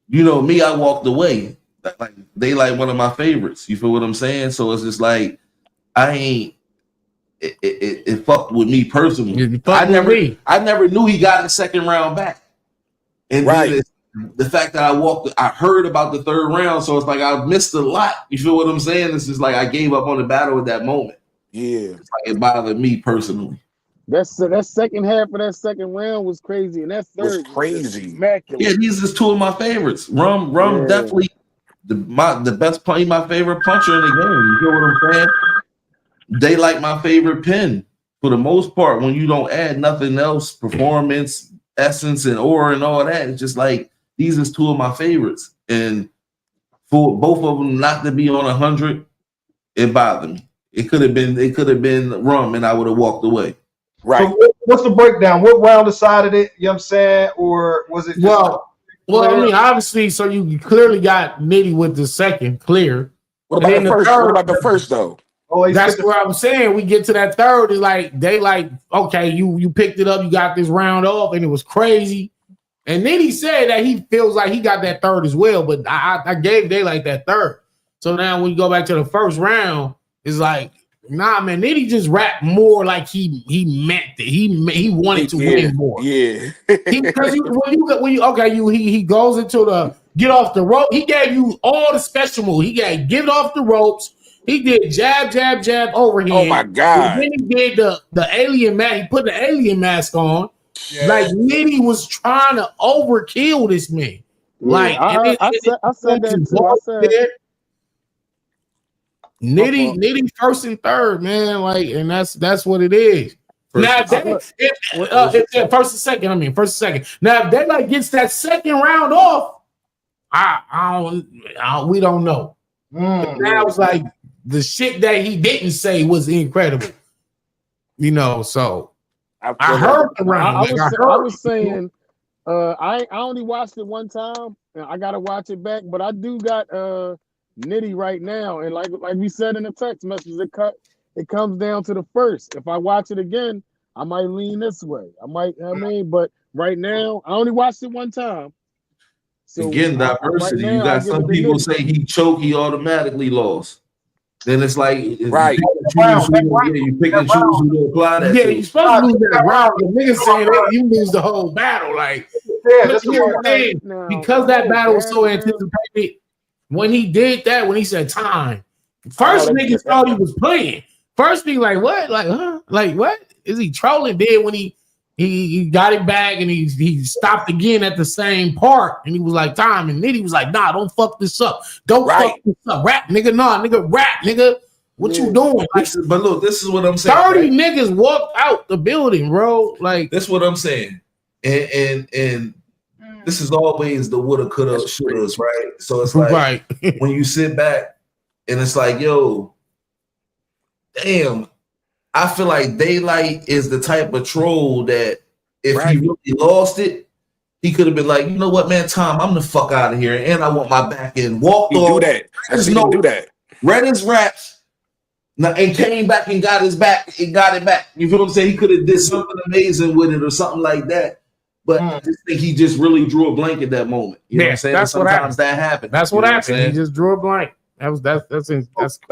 You know me, I walked away. Like they like one of my favorites. You feel what I'm saying? So it's just like, it fucked with me personally. I never knew he got the second round back. And then the fact that I heard about the third round, so it's like I missed a lot. You feel what I'm saying? It's just like I gave up on the battle at that moment. Yeah, it's like it bothered me personally. That second half of that second round was crazy, and that third was crazy. Immaculate. Yeah, these are 2 of my favorites. Rum definitely the best punch, my favorite puncher in the game. You feel what I'm saying? They like my favorite pen for the most part. When you don't add nothing else, performance, essence, and aura, and all that, it's just like. These is 2 of my favorites, and for both of them not to be on 100, it bothered me. It could have been Rum, and I would have walked away. Right. So what's the breakdown? What round decided it? You know what I'm saying, or was it? Well, I mean, obviously, so you clearly got Nitty with the second clear. What about the first? What about the first though? That's what I'm saying. We get to that third, is like they like, okay, you picked it up, you got this round off, and it was crazy. And then he said that he feels like he got that third as well, but I gave Daylight that third. So now when you go back to the first round, it's like, nah, man, Nitty just rapped more like he meant it. He wanted to win more. Yeah. Because he goes into the get off the rope. He gave you all the special moves. He got get off the ropes. He did jab, overhand. Oh my God. And then he did the alien mask. He put the alien mask on. Yeah. Like Nitty was trying to overkill this man. Yeah, I said that too. I said Nitty first and third, man. Like, and that's what it is. Now, if first and second, first and second. Now, if they like gets that second round off, we don't know. Now it's like the shit that he didn't say was incredible. You know, so I heard the round. I was saying, I only watched it one time. And I gotta watch it back, but I do got Nitty right now, and like we said in the text message, it comes down to the first. If I watch it again, I might lean this way. But right now, I only watched it one time. So again, diversity. You got some people say he choked, he automatically lost. Then it's like you pick and choose who to apply that to. Yeah, you're supposed to lose that round. The niggas saying that you lose the whole battle. Like, because that battle was so anticipated. When he did that, when he said time, first niggas thought he was playing. First thing, like what? Like, huh? Like what? Is he trolling? Then when he got it back and he stopped again at the same part and he was like, time. And then he was like, nah, don't fuck this up. Don't fuck this up. Rap, nigga. Nah, nigga, rap, nigga. What you doing? Like, but look, this is what I'm saying. 30 niggas walked out the building, bro. Like, that's what I'm saying. And this is always the woulda, coulda, shouldas, right? So it's like when you sit back and it's like, yo, damn, I feel like Daylight is the type of troll that if he really lost it, he could have been like, you know what, man, Tom, I'm the fuck out of here, and I want my back end. Walked off. Do that. I see him do that. Read his raps, and came back and got his back and got it back. You feel what I'm saying? He could have did something amazing with it or something like that. But I just think he just really drew a blank at that moment. You know what I'm saying? That's Sometimes what happened. that happens. That's what happened. He just drew a blank. That's but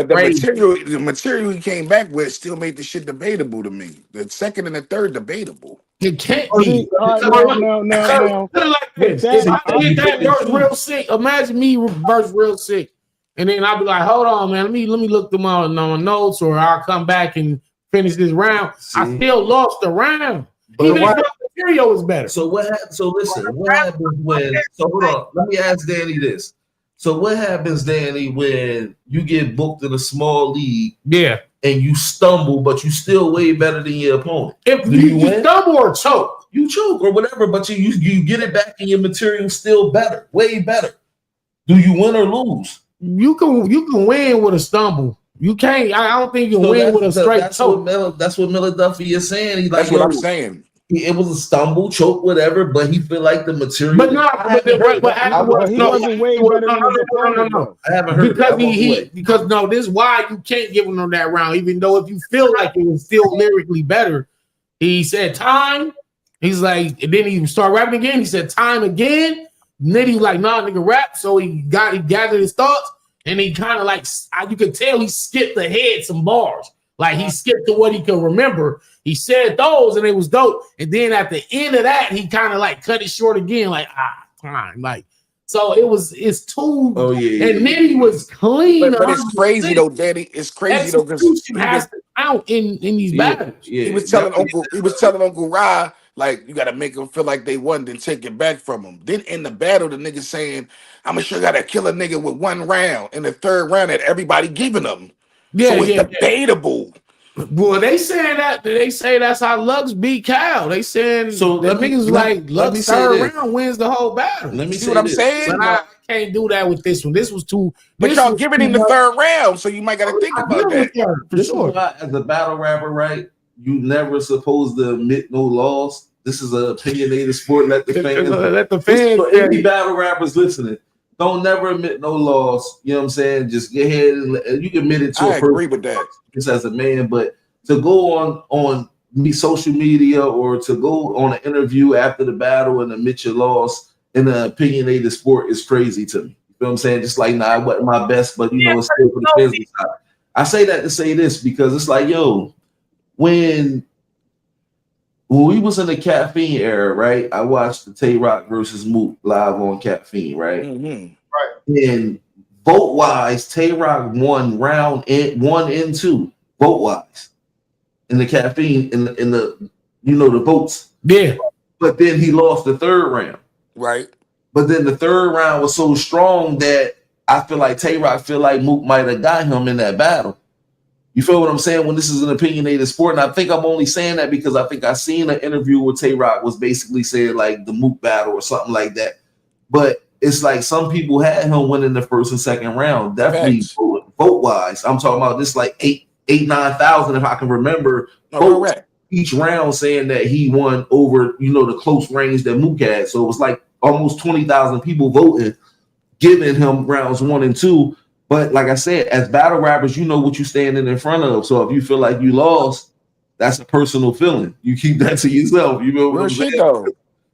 the material he came back with still made the shit debatable to me. The second and the third debatable. It can't be. No. If I did that verse real sick, imagine me verse real sick, and then I'll be like, hold on, man, let me look through my notes, or I'll come back and finish this round. I still lost the round. Even if the material was better. So what happened? So listen, what happens when? So hold on, let me ask Danny this. So what happens, Danny, when you get booked in a small league? Yeah. And you stumble, but you still way better than your opponent. If you stumble or choke, you choke or whatever, but you get it back and your material still better, way better. Do you win or lose? You can win with a stumble. You can't. I don't think you can win with a straight choke. That's what Milladelphia is saying. He's like, that's what I'm saying. It was a stumble, choke, whatever, but he feel like the material. But no, he wasn't way better than his opponent. No. I haven't heard because this is why you can't give him that round, even though if you feel like it was still lyrically better. He said time. He's like, and then he started rapping again. He said time again. Nitty like, nah, nigga, rap. So he gathered his thoughts, and he kind of like, you could tell he skipped ahead some bars. Like he skipped to what he could remember. He said those and it was dope. And then at the end of that, he kind of like cut it short again, like time. Like, so it's too. Oh yeah. And Nitty was clean. But it's crazy though, Daddy. It's crazy though because he has to count in these battles. Yeah. He was telling Uncle Ra, like, you gotta make them feel like they won, then take it back from them. Then in the battle, the nigga saying, I'm sure gotta kill a nigga with one round. In the third round that everybody giving them. Yeah, so it's debatable. Well, they saying that they say that's how Lux beat Cal. They saying so the niggas like Lux third round wins the whole battle. Let me see what I'm saying. But I can't do that with this one. This was too. But y'all giving him the third round, so you might gotta think about that. This is why, as a battle rapper, right? You never supposed to admit no loss. This is an opinionated sport. Let the fans. For any battle rappers listening. Don't never admit no loss. You know what I'm saying? Just get ahead and you can admit it to I agree with that. Just as a man, but to go on social media or to go on an interview after the battle and admit your loss in an opinionated sport is crazy to me. You know what I'm saying? Just like, nah, it wasn't my best, but you know, it's still for the business side. I say that to say this because it's like, yo, when we was in the Caffeine era, right? I watched the Tay Rock versus Mook live on Caffeine, right? Mm-hmm. Right. And vote wise, Tay Rock won round 1 and 2, vote wise, in the Caffeine in the the votes. Yeah. But then he lost the third round. Right. But then the third round was so strong that I feel like Tay-Rock feel like Mook might have got him in that battle. You feel what I'm saying? When this is an opinionated sport, and I think I'm only saying that because I think I seen an interview where Tay-Rock was basically saying like the Mook battle or something like that. But it's like some people had him winning the first and second round, definitely vote wise. I'm talking about this like 9,000 if I can remember votes each round saying that he won over the close range that Mook had. So it was like almost 20,000 people voting, giving him rounds 1 and 2. But like I said, as battle rappers, you know what you're standing in front of. So if you feel like you lost, that's a personal feeling. You keep that to yourself. You know what I'm saying?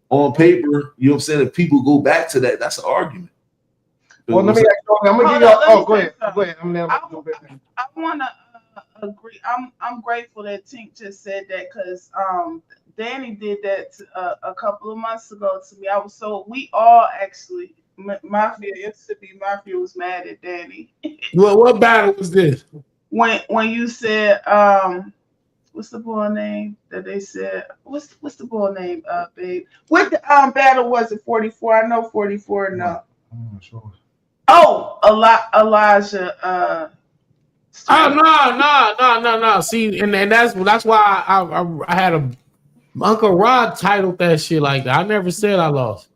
On paper, you know what I'm saying? If people go back to that, that's an argument. Well, let me ask you. I'm gonna give you. Oh, go ahead. Go ahead. I want to agree. I'm grateful that Tink just said that because Danny did that a couple of months ago to me. We all actually. Mafia, Mississippi Mafia was mad at Danny. Well, what battle was this? When you said what's the boy name that they said? What's the boy name? Babe. What battle was it? 44. I know 44. No. I'm not sure. Oh, Elijah. No. See, and that's why I had Uncle Rod titled that shit like that. I never said I lost.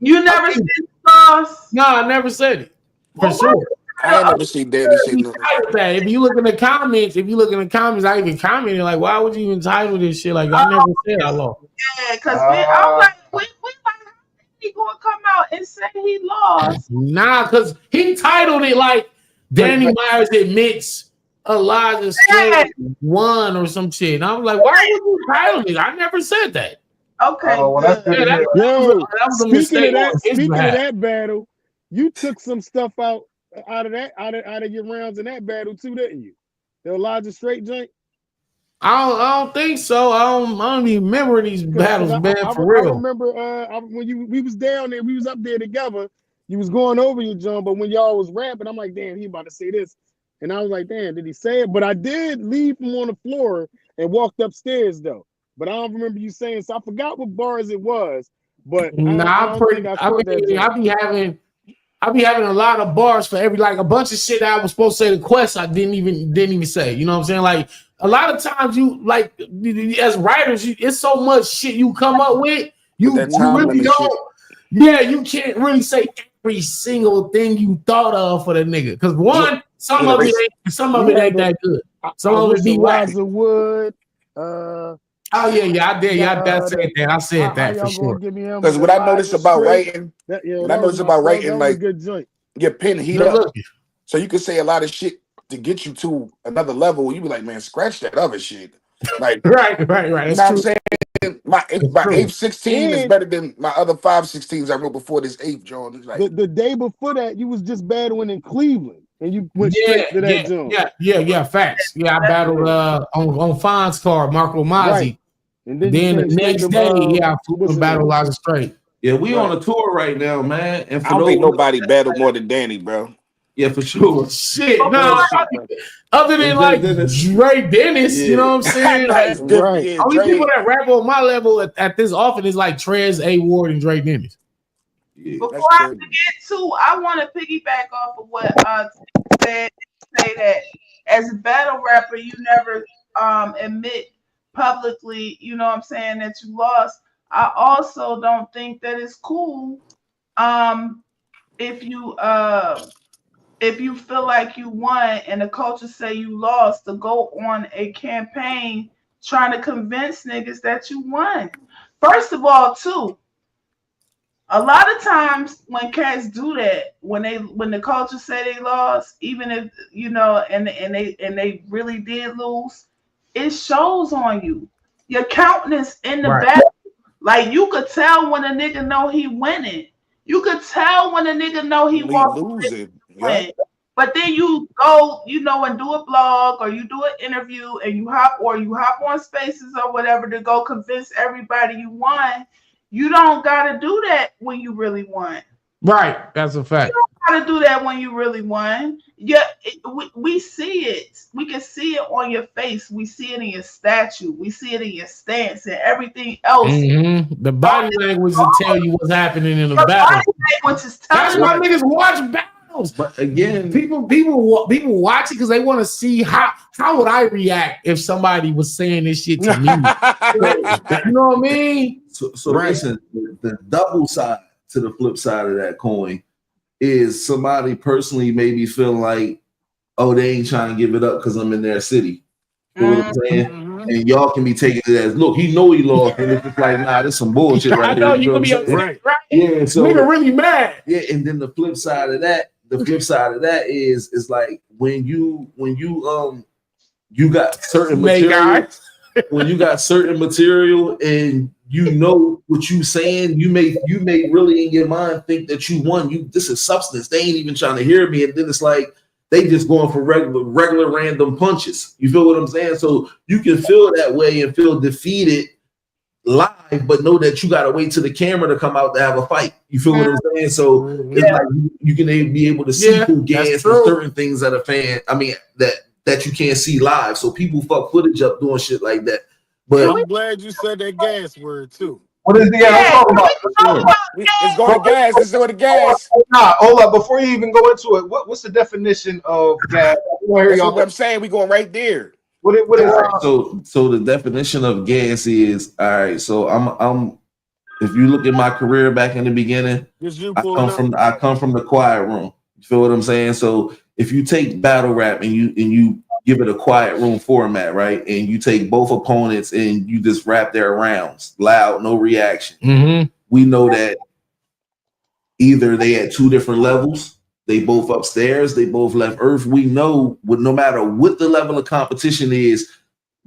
You never said you lost? No, I never said it. For sure. I ain't never seen Danny say no. If you look in the comments, I even commented like, why would you even title this shit? Like, I never said I lost. Yeah, because I'm like, we like, how he gonna come out and say he lost? Nah, because he titled it like Danny Myers admits Elijah Straight won or some shit. And I was like, why would you title it? I never said that. Okay. Speaking of that battle, you took some stuff out of your rounds in that battle too, didn't you? The Elijah Straight joint. I don't think so. I don't even remember these battles, man. For real. I remember when we was down there, we was up there together. You was going over your joint, but when y'all was rapping, I'm like, damn, he about to say this, and I was like, damn, did he say it? But I did leave him on the floor and walked upstairs though. But I don't remember you saying, so I forgot what bars it was. But I be having a lot of bars for every a bunch of shit that I was supposed to say to Quest. I didn't even say. You know what I'm saying? Like a lot of times you as writers, it's so much shit you come up with. You really don't. Yeah, you can't really say every single thing you thought of for the nigga. Because some of it ain't that good. Some of it be whack. Wood. Oh yeah, I did. Yeah, I said that. I said that for sure. Because what I noticed about writing, like your pen heat up, so you can say a lot of shit to get you to another level. You be like, man, scratch that other shit. Like right. You know what I'm saying? My 8th 16 is better than my other 5 16s I wrote before this 8th, John. Like the day before that, you was just battling in Cleveland. And you went straight to that joint. Yeah, facts. Yeah, I battled on Fon's card, Marco Mazzi. Right. And then the next day, I flew and battled Elijah Straight. Yeah, we on a tour right now, man. And I don't think nobody battled more than Danny, bro. Yeah, for sure. Shit, no. Other than Dre Dennis, you know what I'm saying? Right. Only people that rap on my level at this often is like Trez, A Ward, and Dre Dennis. Yeah, before I forget too, I want to piggyback off of what said. Say that as a battle rapper, you never admit publicly, you know what I'm saying, that you lost. I also don't think that it's cool if you feel like you won and the culture say you lost, to go on a campaign trying to convince niggas that you won. First of all, too, a lot of times when cats do that, when the culture say they lost, even if and they really did lose, it shows on you. Your countenance in the battle. Like you could tell when a nigga know he winning. You could tell when a nigga know he losing. Yeah. But then you go, and do a blog or you do an interview and you hop on Spaces or whatever to go convince everybody you won. You don't gotta do that when you really won. Right, that's a fact. You don't gotta do that when you really won. Yeah, we see it. We can see it on your face. We see it in your statue. We see it in your stance and everything else. The body language will tell you what's happening in a Your battle. body language is telling That's why niggas watch battles. But again, people watch it because they want to see how would I react if somebody was saying this shit to me. You know what I mean? So listen, the double side to the flip side of that coin is somebody personally maybe feeling like, oh, they ain't trying to give it up because I'm in their city. You know what I'm saying? And y'all can be taking it as, look, he know he lost, and it's just like, nah, this some bullshit right here. I know you can be upset, right? Yeah, so nigga really mad. Yeah, and then the flip side of that is like when you got certain material, when you got certain material and you know what you saying, you may really in your mind think that you won. This is substance. They ain't even trying to hear me, and then it's like they just going for regular random punches. You feel what I'm saying? So you can feel that way and feel defeated live, but know that you gotta wait till the camera to come out to have a fight. You feel what I'm saying? So it's like you can be able to see who gas and certain things that a fan. I mean that you can't see live. So people fuck footage up doing shit like that. But I'm glad you said that gas word too. What is the gas talking about? It's going to gas. It's going to gas. Nah, hold up. Before you even go into it, what's the definition of gas? That's what I'm saying. We going right there. What is that? So the definition of gas is, all right. So I'm if you look at my career back in the beginning, I come from the quiet room. You feel what I'm saying? So if you take battle rap and you give it a quiet room format, right? And you take both opponents and you just rap their rounds loud, no reaction. We know that either they at two different levels, they both upstairs, they both left earth. We know no matter what the level of competition is,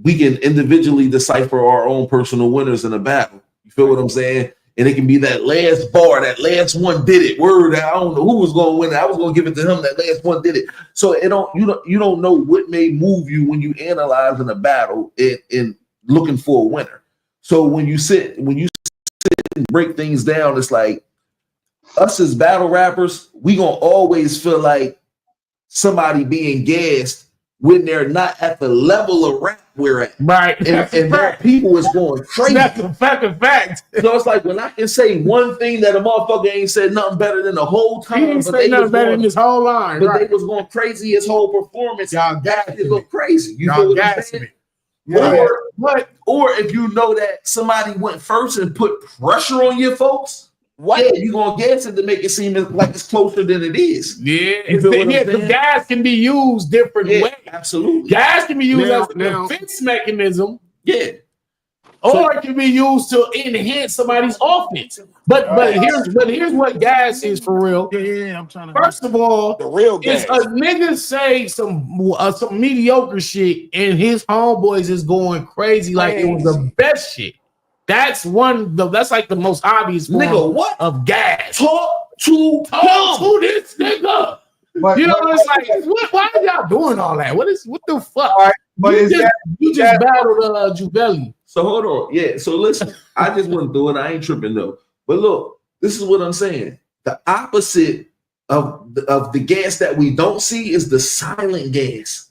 we can individually decipher our own personal winners in a battle. You feel what I'm saying? And it can be that last bar, that last one did it. Word, I don't know who was going to win it. I was going to give it to him. That last one did it. So you don't know what may move you when you analyze in a battle in looking for a winner. So when you sit and break things down, it's like us as battle rappers, we gonna always feel like somebody being gassed when they're not at the level of rap we're at. Right. And their people is going crazy. That's a fucking fact. So it's like when I can say one thing that a motherfucker ain't said nothing better than the whole time. He ain't say nothing better than this whole line. But they was going crazy his whole performance. Y'all gassing it. Go crazy. You Y'all feel what I'm gassing saying? it. Or if you know that somebody went first and put pressure on your folks, yeah, you're gonna gas it to make it seem like it's closer than it is. Yeah, the gas can be used different ways. Absolutely. Gas can be used as a defense mechanism. Yeah. Or it can be used to enhance somebody's offense. But here's what gas is for real. Yeah, I'm trying to. First of all, the real gas. It's a nigga say some mediocre shit and his homeboys is going crazy like it was the best shit. That's like the most obvious form of gas. Talk to this nigga. But, you know, it's like, why are y'all doing all that? What the fuck? All right, but you just battled Juvelli. So hold on. Yeah. So listen, I just went through it. I ain't tripping though. But look, this is what I'm saying. The opposite of the gas that we don't see is the silent gas.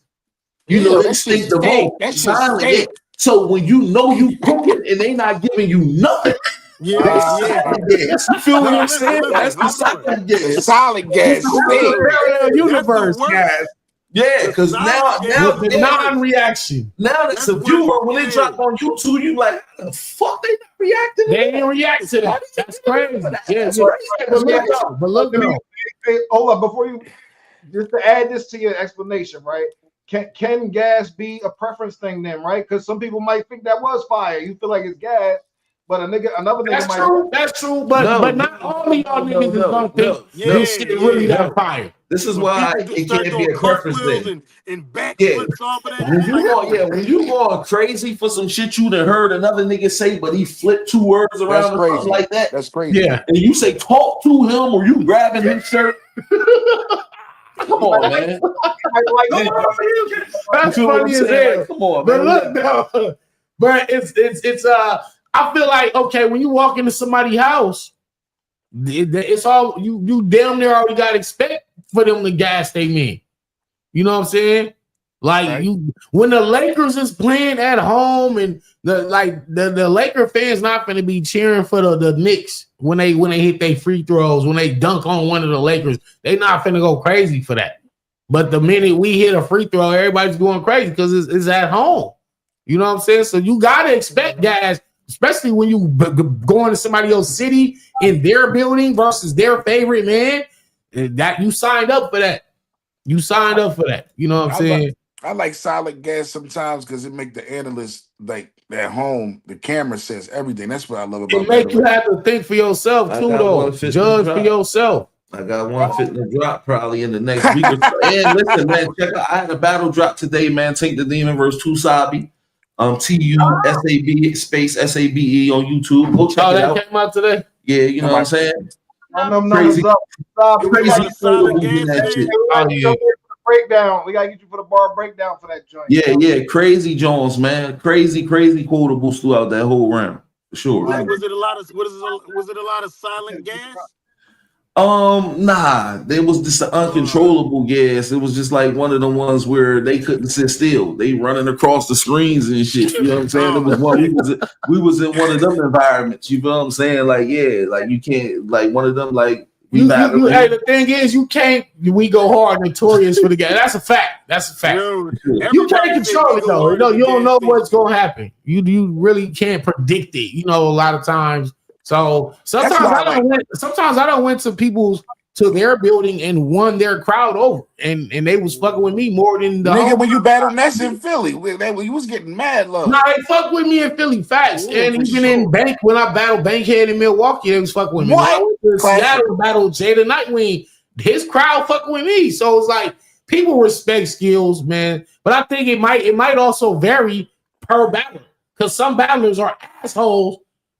You know, they think the whole silent gas. So when you know you cooking and they not giving you nothing, gas. You feel what I'm saying? That's the silent gas. Solid gas. Parallel universe gas. Yeah, because now the non-reaction. Now that's a viewer. When they drop on YouTube, you like, how the fuck they not reacting? They ain't react to that. That's crazy. Yeah, but look, hey, hold up, before you just to add this to your explanation, right? Can gas be a preference thing then, right? Because some people might think that was fire. You feel like it's gas, but another nigga might. That's true, but not all of y'all niggas is gonna think this shit really that fire. This is why it can't be a preference thing. And backflips off of that. When you going crazy for some shit you done heard another nigga say, but he flipped two words around or something like that. That's crazy. Yeah, and you say talk to him or you grabbing his shirt. Come on, man. That's funny as hell. Come on, but man. Look, no, but it's I feel like, okay, when you walk into somebody's house It's all you damn near already got to expect for them to gas they men. You know what I'm saying? Like when the Lakers is playing at home and the Laker fans not going to be cheering for the Knicks when they hit their free throws, when they dunk on one of the Lakers, they not finna go crazy for that. But the minute we hit a free throw, everybody's going crazy because it's at home. You know what I'm saying? So you gotta expect guys, especially when you go into somebody else's city in their building versus their favorite man, that you signed up for that. You signed up for that. You know what I'm saying? I like solid gas sometimes because it make the analyst like at home. The camera says everything. That's what I love about it. It make you have to think for yourself too, though. Judge for yourself. I got one fit to drop probably in the next week or so. And listen, man, check out. I had a battle drop today, man. Take the Demon versus Tusabe. TUSAB space SABE on YouTube. Go check it out. That came out today. Yeah, you know what I'm saying. Crazy. Crazy. Breakdown. We gotta get you for the bar breakdown for that joint. Yeah, Crazy Jones, man. Crazy quotables throughout that whole round. For sure. Like, was it a lot of silent gas? Nah, there was just an uncontrollable gas. It was just like one of the ones where they couldn't sit still. They running across the screens and shit. You know what I'm saying? It was one we was in one of them environments. You know what I'm saying? Like, yeah, like you can't like one of them like hey, the thing is, you can't. We go hard, notorious for the game. That's a fact. That's a fact. You can't control it though. You don't know what's gonna happen. You really can't predict it. You know, a lot of times. So sometimes I don't went to their building and won their crowd over, and they was fucking with me more than the nigga when you battled Ness in Philly. You was getting mad love. Nah, they fuck with me in Philly, facts. And even in Bank, when I battled Bankhead in Milwaukee, they was fucking with me. When I went to Seattle, battled Jada Nightwing, his crowd fucking with me. So it's like people respect skills, man. But I think it might also vary per battler, because some battlers are assholes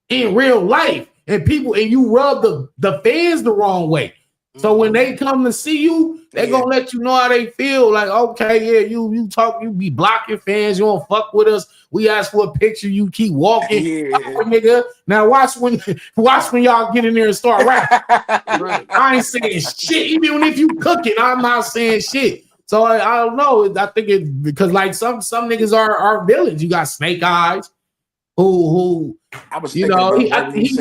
in real life, and you rub the fans the wrong way. So when they come to see you, they gonna let you know how they feel. Like, okay, yeah, you talk, you be blocking fans, you don't fuck with us. We ask for a picture, you keep walking, nigga. Now watch when y'all get in there and start rapping. I ain't saying shit, even if you cooking, I'm not saying shit. So I don't know. I think it's because like some niggas are villains. You got Snake Eyes, who he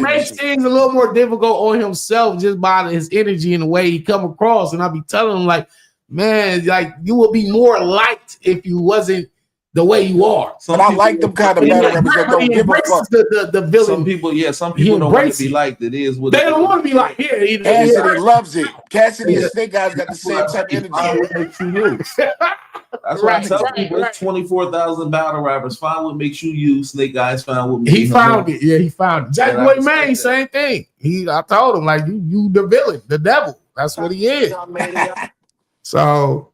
makes things a little more difficult on himself just by his energy and the way he come across. And I be telling him like, man, like you would be more liked if you wasn't the way you are. But I like them kind of battle rappers that don't give a fuck. The villain. Some people don't want to be liked. It is what they don't want to be like. Cassidy loves it. Cassidy and Snake Eyes got the same type of energy. That's what I'm telling you. There's 24,000 battle rappers. Find what makes you you. Snake Eyes found what makes he found it. Yeah, he found it. Jack Boy Maine, same thing. I told him like you the villain, the devil. That's what he is. So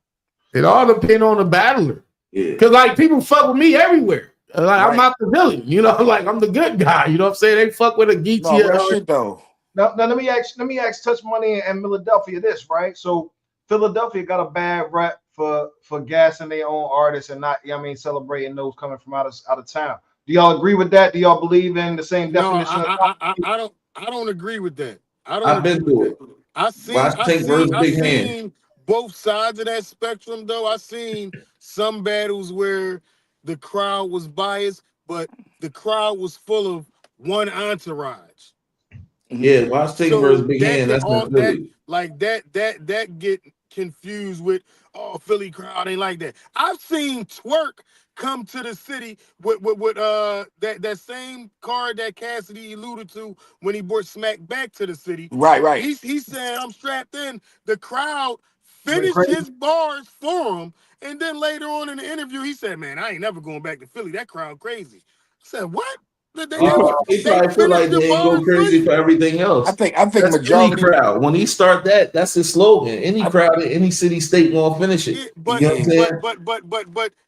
it all depends on the battler. Because like people fuck with me everywhere. Like I'm not the villain, you know. Like I'm the good guy. You know what I'm saying? They fuck with a geeky shit though. Now let me ask Touch Money and Milladelphia this, right? So Philadelphia got a bad rep for gassing their own artists and not, celebrating those coming from out of town. Do y'all agree with that? Do y'all believe in the same definition? I don't agree with that. I've been through it. I seen both sides of that spectrum though. I seen some battles where the crowd was biased, but the crowd was full of one entourage. Yeah, Watch Take versus Big Hand. That's not Philly. That get confused with Philly crowd ain't like that. I've seen Twerk come to the city with that same card that Cassidy alluded to when he brought Smack back to the city. Right. He said, "I'm strapped in." The crowd finished his bars for him, and then later on in the interview, he said, "Man, I ain't never going back to Philly. That crowd crazy." I said, "What?" They probably feel like they ain't go crazy for everything else. I think that's majority crowd. When he start that's his slogan. Any crowd in any city, state won't finish it. But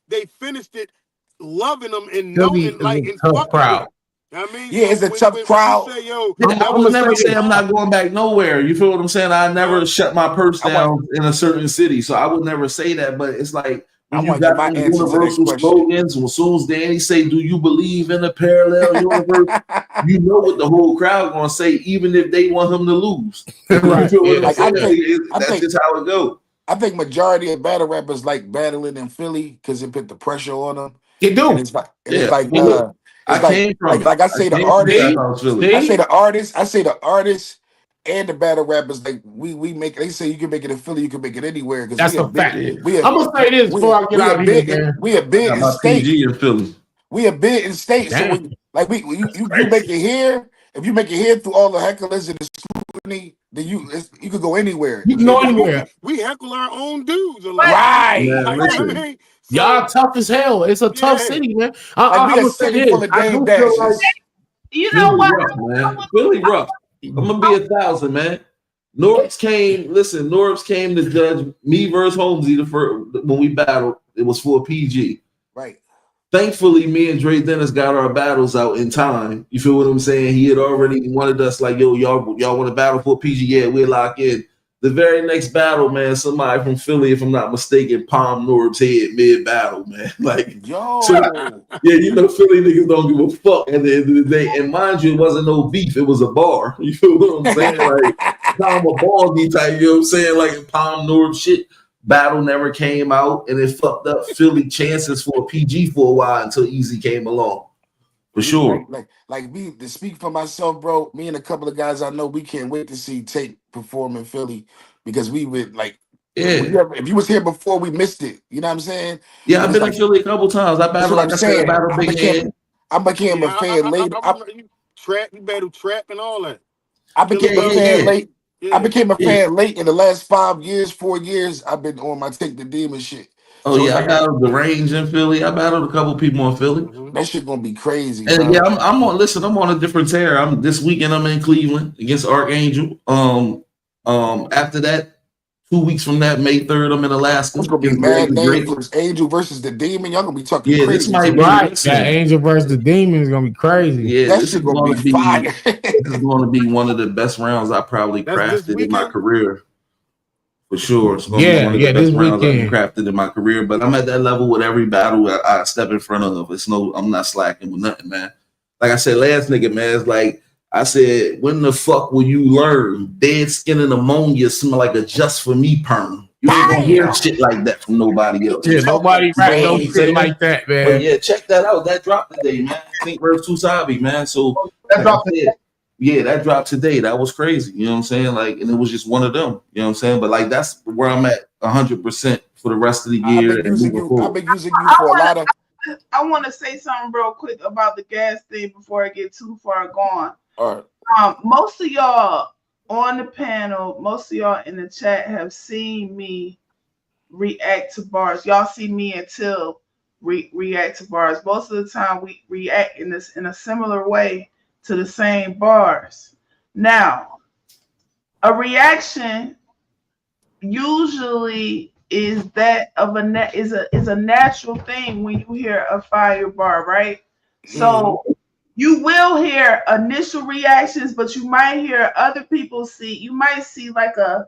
they finished it loving them and knowing like in tough crowd. I mean, it's a tough crowd. I would never say I'm not going back nowhere. You feel what I'm saying? I never shut my purse down in a certain city, so I would never say that. But it's like When I you want to get got my them answer to that universal question. slogans, when soon as Danny say, "Do you believe in a parallel universe?" You know what the whole crowd gonna say, even if they want him to lose. You feel what I'm saying? That's just how it goes. I think majority of battle rappers like battling in Philly because it put the pressure on them. They do. And it's like, Well, look, it's like I say the artist, I say the artist and the battle rappers, like we make. They say you can make it in Philly, you can make it anywhere. Because That's we a fact. We I'm gonna say this before I get out of here, man. We a bid in state. PG in Philly. We a bid in state. So when, like you make it here. If you make it here through all the hecklers and the scrutiny, then you could go anywhere. You can go anywhere. We heckle our own dudes a lot. Right. You know what I mean? Y'all tough as hell. It's a tough city, man. Like we I'm a city full of Dame Dashes. You know Philly what? rough, man. Philly rough. I'm gonna be 1,000, man. Norbs came to judge me versus Holmesy the first when we battled. It was for PG. Right. Thankfully, me and Dre Dennis got our battles out in time. You feel what I'm saying? He had already wanted us like, yo, y'all want to battle for PG? Yeah, we're locked in. The very next battle, man, somebody from Philly, if I'm not mistaken, palmed Norb's head mid-battle, man. Like, yo. So, yeah, you know, Philly niggas don't give a fuck at the end of the day. And mind you, it wasn't no beef. It was a bar. You feel what I'm saying? Like, Tom a ballsy type, you know what I'm saying? Like, palm Norb shit. Battle never came out, and it fucked up Philly chances for a PG for a while until Easy came along. For sure. Like me, to speak for myself, bro, me and a couple of guys I know, we can't wait to see Tate perform in Philly because we would like, if you was here before, we missed it. You know what I'm saying? Yeah, I've been in Philly a couple times. I battled, like I said, battle Big Head. I became a fan later. You battle trap and all that. I became a fan late. I became a fan late in the last 4 years. I've been on my Take the Demon shit. Oh so yeah, I battled the Range in Philly. I battled a couple people in Philly. That shit gonna be crazy. And bro. yeah, I'm on. Listen, I'm on a different tear. This weekend. I'm in Cleveland against Archangel. After that, 2 weeks from that, May 3rd, I'm in Alaska. It's gonna be mad name versus Angel versus the Demon. Y'all gonna be talking crazy. This might be right. That Angel versus the Demon is gonna be crazy. Yeah, that this shit is gonna be fire. This is going to be one of the best rounds I probably crafted in my career. For sure. It's going to be one of the best rounds I've crafted in my career. But I'm at that level with every battle I step in front of. I'm not slacking with nothing, man. Like I said, last nigga, man, it's like I said, when the fuck will you learn? Dead skin and ammonia smell like a just for me perm. You ain't gonna hear shit like that from nobody else. Yeah, nobody rap no shit like that, man. But yeah, check that out. That dropped today, man. Think verse Tusabi, man. So that dropped today. Yeah, that dropped today. That was crazy. You know what I'm saying? Like, and it was just one of them. You know what I'm saying? But like, that's where I'm at 100% for the rest of the year. I've been using you for a lot of. I want to say something real quick about the gas thing before I get too far gone. All right. Most of y'all on the panel, most of y'all in the chat have seen me react to bars. Y'all see me until react to bars. Most of the time, we react in a similar way to the same bars. Now, a reaction usually is that of is a natural thing when you hear a fire bar, right? So you will hear initial reactions, but you might hear other people you might see like a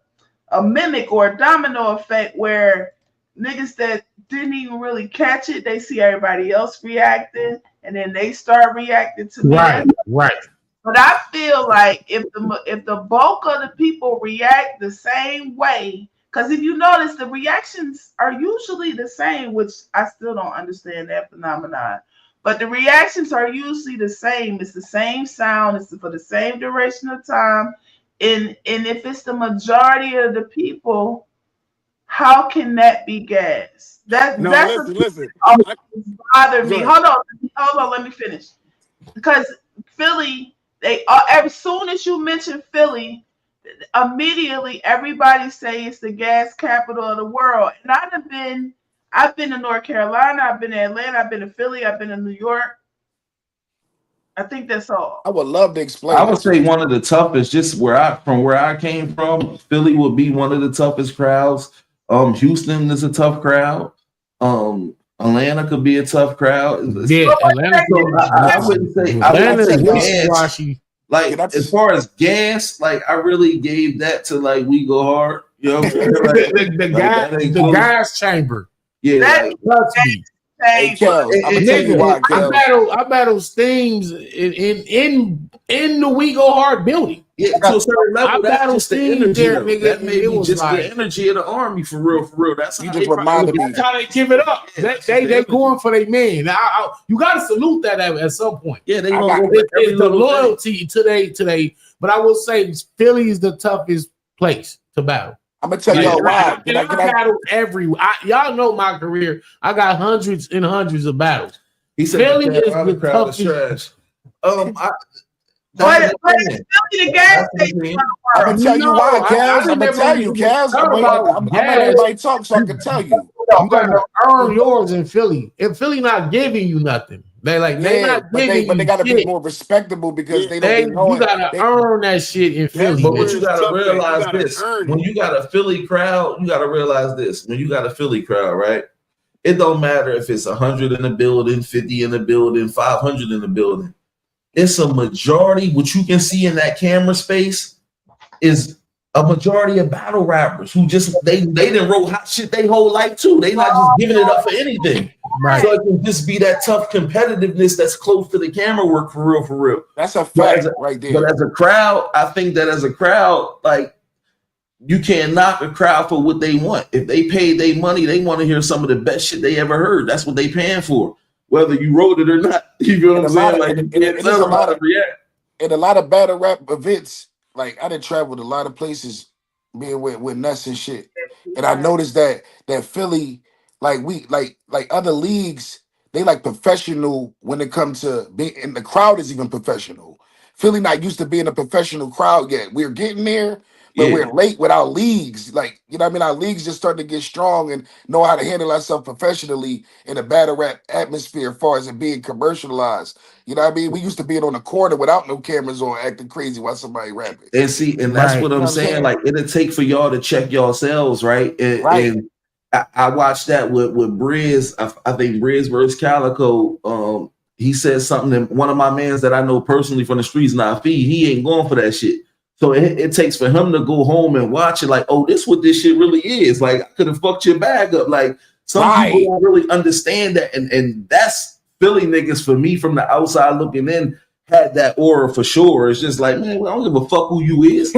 mimic or a domino effect where niggas that didn't even really catch it, they see everybody else reacting, and then they start reacting to me. Right. But I feel like if the bulk of the people react the same way, because if you notice, the reactions are usually the same, which I still don't understand that phenomenon. But the reactions are usually the same. It's the same sound. It's for the same duration of time. And if it's the majority of the people, how can that be gas? Listen. Bother me. Hold on. Let me finish. Because Philly, as soon as you mention Philly, immediately everybody say it's the gas capital of the world. And I've been to North Carolina, I've been to Atlanta, I've been to Philly, I've been to New York. I think that's all. I would love to explain. I would say one of the toughest, just where I came from, Philly would be one of the toughest crowds. Houston is a tough crowd. Atlanta could be a tough crowd. Yeah, Atlanta. I wouldn't say gas. Like as far as gas, like I really gave that to like We Go Hard. You know what I'm saying? the gas chamber. Yeah, trust me. Hey, Kels, I'm gonna tell you why, Kels. I battle Steams in the We Go Hard building. Yeah, to a certain level, I that's battled just the Steams energy. there, Though. nigga. That may It be was just like, the energy of the army for real, for real. That's you how just they reminded me. That's how they give it up. They going for their man. You got to salute that at some point. Yeah, they gonna go for every it's the little loyalty today. But I will say Philly is the toughest place to battle. I'm gonna tell y'all why. I battle y'all know my career. I got hundreds and hundreds of battles. He said Philly the is the crowd is toughest. trash. But it's Philly the gas station of the world. I'm gonna tell you why, Kels. I'm gonna tell you, Kels. I'm gonna let everybody talk so I can tell you. You gotta earn yours in Philly. If Philly not giving you nothing, they not giving but they you gotta shit. be more respectable because they don't be knowing. You gotta earn that shit in Philly. But what you gotta tough, realize you gotta this: earn when it. you got a Philly crowd, you gotta realize this. When you got a Philly crowd, right? It don't matter if it's 100 in the building, 50 in the building, 500 in the building. It's a majority. What you can see in that camera space is a majority of battle rappers who just they done wrote hot shit they whole life too. They not just giving it up for anything. Right. So it can just be that tough competitiveness that's close to the camera work for real, for real. That's a fact right there. But as a crowd, I think that as a crowd, like you can't knock a crowd for what they want. If they paid their money, they want to hear some of the best shit they ever heard. That's what they paying for, whether you wrote it or not. You know what I'm saying? Like you can't tell them how to react. In a lot of battle rap events, like I done traveled a lot of places being with Nuts and shit. And I noticed that Philly, like other leagues, they like professional when it comes to being, and the crowd is even professional. Philly not used to being a professional crowd yet. We're getting there, but we're late with our leagues. Like, you know what I mean? Our leagues just starting to get strong and know how to handle ourselves professionally in a battle rap atmosphere as far as it being commercialized. You know what I mean? We used to be on the corner without no cameras on, acting crazy while somebody rapping. And see, and that's what I'm saying. Like it'll take for y'all to check yourselves, right? And I watched that with Briz. I think Briz versus Calico. He said something that one of my mans that I know personally from the streets, not feed. He ain't going for that shit. So it takes for him to go home and watch it. Like, oh, this what this shit really is. Like, I could have fucked your bag up. Like, some people don't really understand that, and that's Philly niggas for me from the outside looking in. Had that aura for sure. It's just like, man, I don't give a fuck who you is.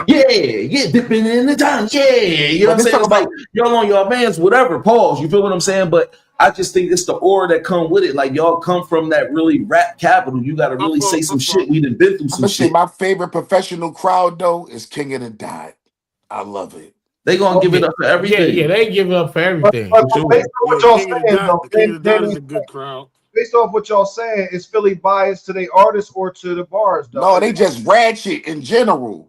yeah, dipping in the time. Yeah, you know what I'm saying? It's like y'all on your bands, whatever. Pause. You feel what I'm saying? But I just think it's the aura that come with it. Like y'all come from that really rap capital. You got to really say some shit. We done been through some shit. My favorite professional crowd though is King of the Dot. I love it. They gonna give it up for everything. Yeah, they give it up for everything. But based on what y'all saying, King of the Dot is a good crowd. Based off what y'all saying, is Philly biased to the artists or to the bars? Though? No, they just ratchet in general.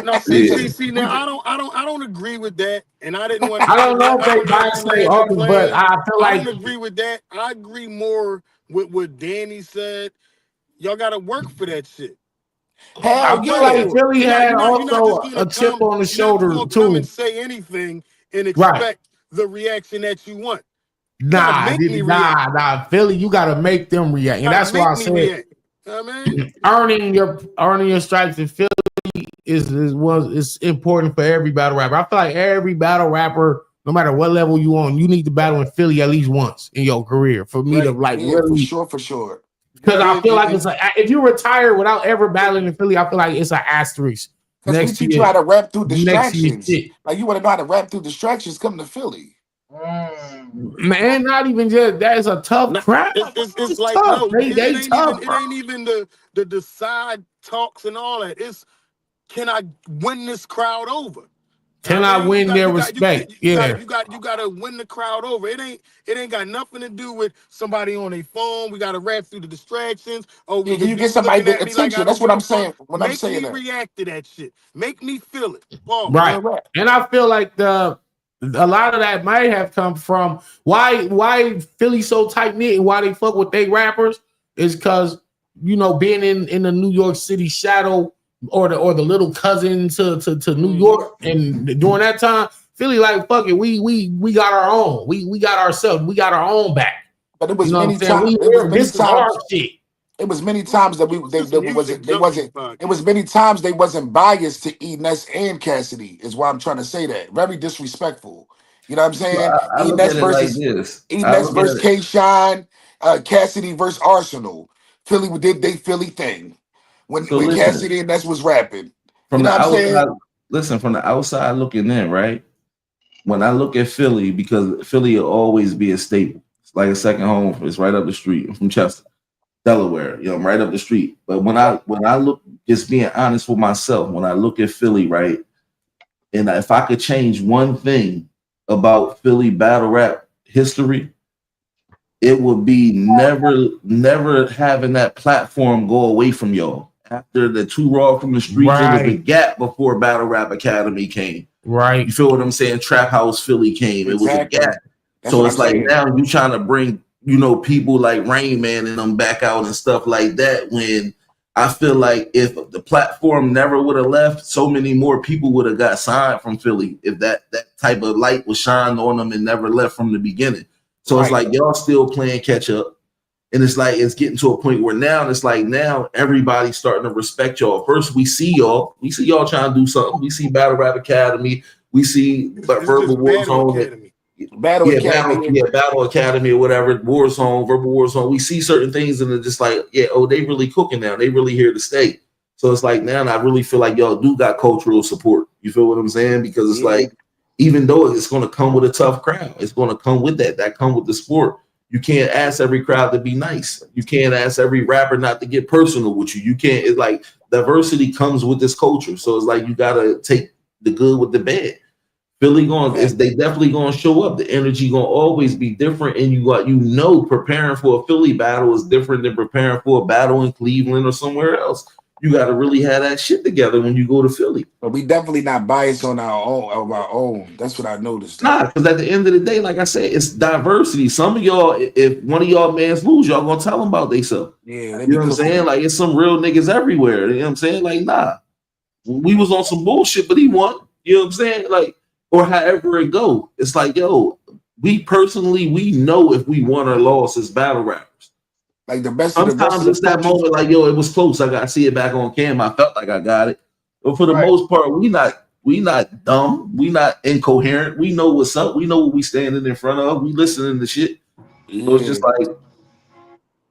No, see, now I don't agree with that, and I didn't want. I don't know if they biased to the artists, but I feel like I don't agree with that. I agree more with what Danny said. Y'all got to work for that shit. I feel like Philly had also a chip on the shoulder too. Come and say anything and expect the reaction that you want. Nah. Philly, you gotta make them react, and that's why I said earning your stripes in Philly is important for every battle rapper. I feel like every battle rapper, no matter what level you on, you need to battle in Philly at least once in your career for me to like really for sure. Because I feel like it's like if you retire without ever battling in Philly, I feel like it's an asterisk. Because we teach you how to rap through distractions. Like you want to know how to rap through distractions, come to Philly. Man, not even just that is a tough crowd. It's like tough. No, They tough. It ain't even the side talks and all that. It's can I win this crowd over? Can I win their respect? You got to win the crowd over. It ain't got nothing to do with somebody on a phone. We got to rap through the distractions. Oh, can you get somebody the attention? That's what I'm saying. When I'm saying that, make me react to that shit. Make me feel it. Right. And I feel like a lot of that might have come from why Philly so tight knit and why they fuck with they rappers is because being in the New York City shadow or the little cousin to New York, and during that time Philly like fuck it, we got our own, we got ourselves, we got our own back. But it was many times. It It was many times that it was many times they wasn't biased to E Ness and Cassidy, is why I'm trying to say that. Very disrespectful. You know what I'm saying? I E look Ness at it like versus this. E I Ness look at versus it K Shine, Cassidy versus Arsenal. Philly did they Philly thing so when listen, Cassidy and Ness was rapping. You from know the what I'm saying? outside, listen, from the outside looking in, right? When I look at Philly, because Philly will always be a staple. It's like a second home. It's right up the street. I'm from Chester, Delaware. You know, I'm right up the street. But when I look, just being honest with myself, when I look at Philly, right, and if I could change one thing about Philly battle rap history, it would be never having that platform go away from y'all. After the Too Raw from the Streets, it was the gap before Battle Rap Academy came. Right. You feel what I'm saying? Trap House Philly came. It was a Exactly. gap. That's So what it's I'm like saying. now you trying to bring, people like Rain Man and them back out and stuff like that, when I feel like if the platform never would have left, so many more people would have got signed from Philly if that type of light was shined on them and never left from the beginning. So it's like y'all still playing catch up. And it's like it's getting to a point where now everybody's starting to respect y'all. First, we see y'all trying to do something. We see Battle Rap Academy. We see Verbal War Zone. Battle Academy. Battle Academy or whatever, Warzone, Verbal Warzone. We see certain things and it's just like, they really cooking now. They really here to stay. So it's like now I really feel like y'all do got cultural support. You feel what I'm saying? Because it's like, even though it's going to come with a tough crowd, it's going to come with that come with the sport. You can't ask every crowd to be nice. You can't ask every rapper not to get personal with you. You can't. It's like diversity comes with this culture. So it's like you gotta take the good with the bad. Philly they definitely gonna show up. The energy gonna always be different, and preparing for a Philly battle is different than preparing for a battle in Cleveland or somewhere else. You got to really have that shit together when you go to Philly. But we definitely not biased on our own. That's what I noticed. Nah, because at the end of the day, like I said, it's diversity. Some of y'all, if one of y'all mans lose, y'all gonna tell them about themselves. Yeah, you know what I'm saying? Like it's some real niggas everywhere. You know what I'm saying? Like, nah, we was on some bullshit, but he won. You know what I'm saying? Like, or however it go. It's like, we know if we won or lost as battle rappers. Like the best. Sometimes it's that moment, like, it was close. I got to see it back on cam. I felt like I got it. But for the most part, we not dumb. We not incoherent. We know what's up. We know what we standing in front of. We listening to shit. So it's just like,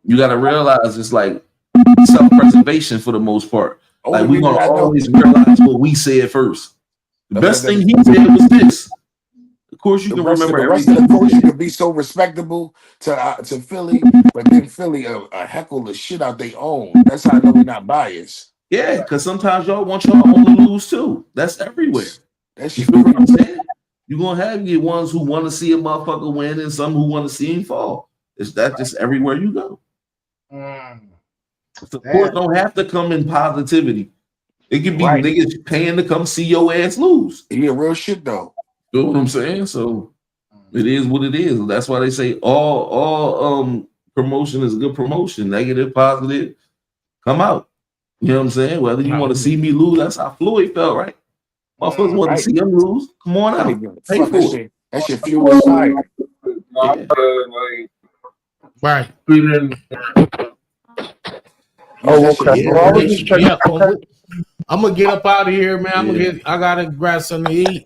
you got to realize it's like self-preservation for the most part. Like we're gonna always realize what we said first. The best thing he said was this. Of course, you can remember the rest of the culture could be so respectable to Philly, but then Philly a heckle the shit out they own. That's how I know we're not biased. Yeah, because sometimes y'all want y'all own to lose too. That's everywhere. That's you feel what I'm saying? You're gonna have your ones who want to see a motherfucker win and some who want to see him fall. It's that just everywhere you go. Support don't have to come in positivity. It could be niggas paying to come see your ass lose. Yeah, real shit though. You know what I'm saying? So it is what it is. That's why they say all promotion is good promotion. Negative, positive, come out. You know what I'm saying? Whether you want to see me lose, that's how Floyd felt, right? Motherfuckers want to see him lose. Come on out. Pay for it. That shit fuel is fire. Yeah. Right. I'm gonna get up out of here, man. I gotta grab something to eat.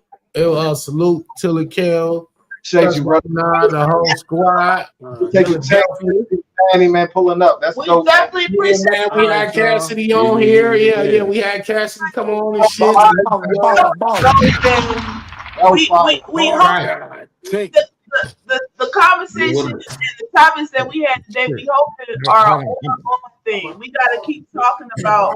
Salute Tilly Kell. Shake you, brother. The whole squad. Take your Danny, man, pulling up. That's we dope. definitely appreciate man. We had Cassidy on here. Yeah. We had Cassidy come on and shit. We hope the conversation and the topics that we had today, we hope are our own thing. We gotta keep talking about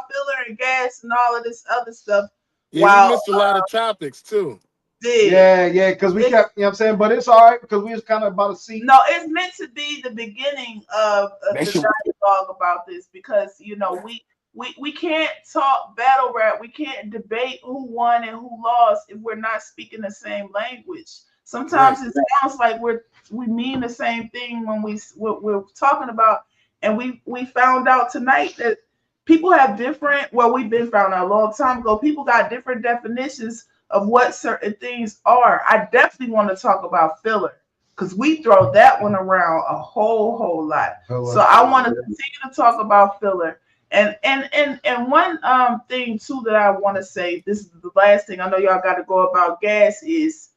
filler and gas and all of this other stuff. Yeah, we missed a lot of topics too. Yeah, because we kept, you know what I'm saying, but it's all right because we was kind of about to see. No, it's meant to be the beginning of the dialogue about this because we can't talk battle rap. We can't debate who won and who lost if we're not speaking the same language. Sometimes it sounds like we mean the same thing when we're talking about, and we found out tonight that people have different. Well, we've been found out a long time ago. People got different definitions of what certain things are. I definitely want to talk about filler. because we throw that one around a whole lot. So I want to continue to talk about filler. And one thing too that I want to say, this is the last thing. I know y'all got to go about gas is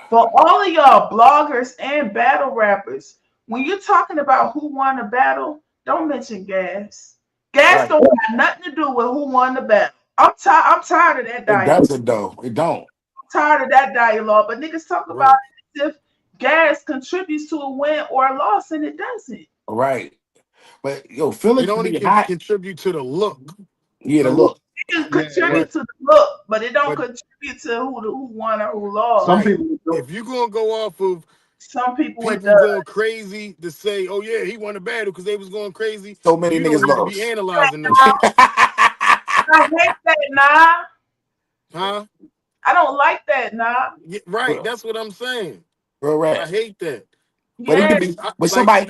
for all of y'all bloggers and battle rappers, when you're talking about who won the battle, don't mention gas. Gas don't have nothing to do with who won the battle. I'm tired of that It dialogue. doesn't though. It don't. I'm tired of that dialogue. But niggas talk about it as if gas contributes to a win or a loss, and it doesn't. Right. But yo, filler It can only be can hot. contribute to the look. Yeah, the look. It can contribute to the look, but it don't contribute to who won or who lost. Some people, if you're gonna go off of some people going crazy to say, "Oh yeah, he won a battle" because they was going crazy. So many you don't niggas need to lost. be analyzing that. I hate that, nah. Huh? I don't like that, nah. Yeah, right. That's what I'm saying. Real rap. I hate that. But it could be, but somebody,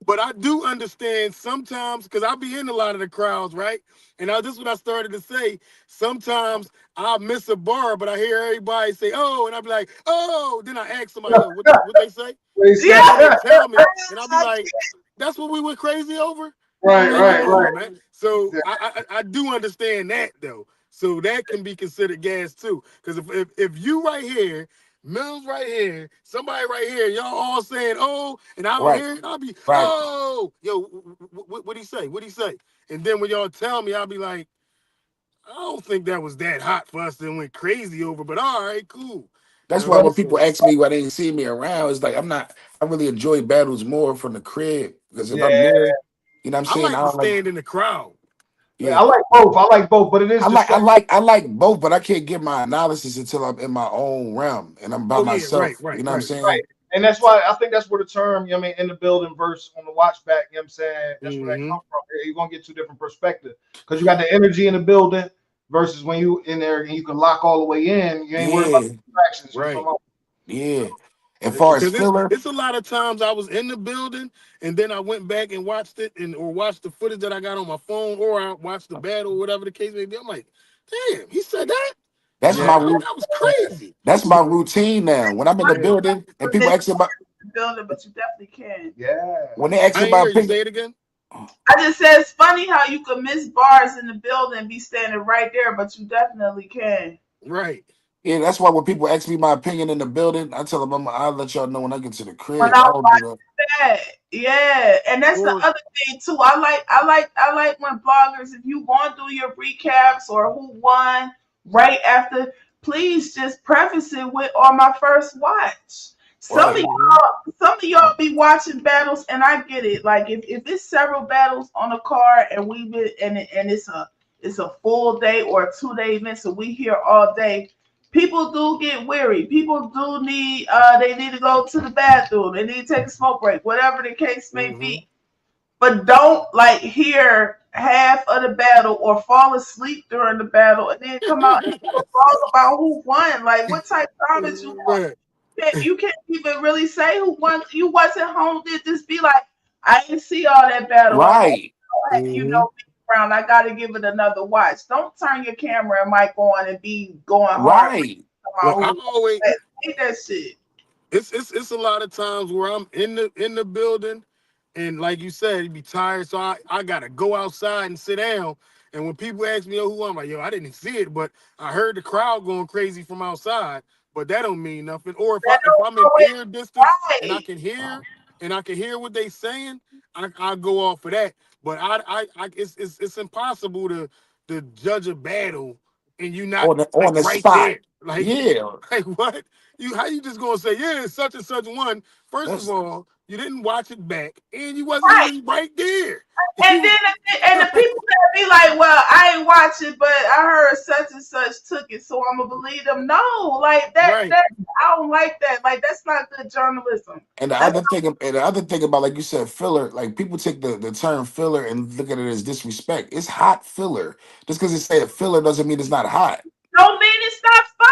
but I do understand sometimes because I be in a lot of the crowds, right? And this is what I started to say. Sometimes I miss a bar, but I hear everybody say, "Oh," and I be like, "Oh." Then I ask somebody, "What they say?" Yeah. They tell me, and I be like, "That's what we went crazy over." Right. Man. So I do understand that though. So that can be considered gas too. Because if you right here, Mills right here, somebody right here, y'all all saying, "Oh," and I don't hear it, I'll be, "Oh, yo, what he say? What he say?" And then when y'all tell me, I'll be like, "I don't think that was that hot for us that went crazy over, but all right, cool." That's why when people ask me why they didn't see me around, it's like I really enjoy battles more from the crib. Because if I'm there, you know what I'm saying? I like to stand in the crowd. Yeah. I like both, but it is I like both, but I can't get my analysis until I'm in my own realm and I'm by myself. Right, you know what I'm saying? Right. And that's why I think that's where the term, you know what I mean, in the building verse on the watch back, you know what I'm saying? That's where that comes from. You're gonna get two different perspectives. Because you got the energy in the building versus when you in there and you can lock all the way in, you ain't worried about the distractions. Right. Yeah. As far as filler, it's a lot of times I was in the building and then I went back and watched it or watched the footage that I got on my phone or I watched the battle, whatever the case may be. I'm like, damn, he said that? That's my routine. That was crazy. That's my routine now. When I'm in the building and people ask about the building, but you definitely can. Yeah. When they ask about opinion, say it again. I just said it's funny how you can miss bars in the building and be standing right there, but you definitely can. Right. Yeah, that's why when people ask me my opinion in the building, I tell them I'll let y'all know when I get to the crib. When I do that. Yeah, and that's the other thing too. I like when bloggers, if you want to do your recaps or who won right after, please just preface it with on my first watch. Some of y'all be watching battles, and I get it. Like if it's several battles on a card, and it's a full day or a 2-day event, so we here all day. People do get weary. People do need they need to go to the bathroom. They need to take a smoke break, whatever the case may be. But don't hear half of the battle or fall asleep during the battle and then come out and talk about who won. Like what type of comments you want? You can't even really say who won. You wasn't home. Did just be like, I didn't see all that battle. Right. You know, around. I got to give it another watch. Don't turn your camera and mic on and be going hard. Right. Well, I always hate that shit. It's a lot of times where I'm in the building, and like you said, you be tired, so I gotta go outside and sit down. And when people ask me, "Oh, who am I?" Yo, I didn't see it, but I heard the crowd going crazy from outside. But that don't mean nothing. Or if I'm in ear distance and I can hear what they saying, I go off of that. But it's impossible to judge a battle and you not on the right spot. there. Like what? How you just gonna say, yeah, such and such one? First of all, you didn't watch it back, and you wasn't even right there. And then the people that be like, well, I ain't watch it, but I heard such and such took it, so I'm gonna believe them. No, like that I don't like that. Like that's not good journalism. And the other thing about, like you said, filler, like people take the term filler and look at it as disrespect. It's hot filler. Just because it said filler doesn't mean it's not hot. Don't mean it's not fire.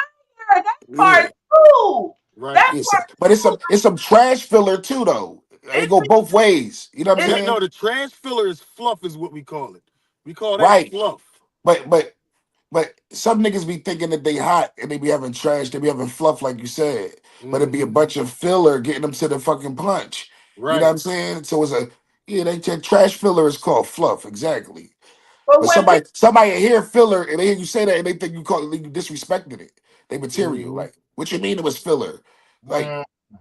That part too. Right. But it's some trash filler too, though. It go both ways. You know what I'm saying? No, the trash filler is fluff, is what we call it. We call that fluff. But But some niggas be thinking that they hot and they be having trash, they be having fluff, like you said. But it be a bunch of filler getting them to the fucking punch. You know what I'm saying? So it's trash filler is called fluff, exactly. But But when somebody hear filler and they hear you say that and they think you disrespected it. They material. Like, what you mean it was filler? Like,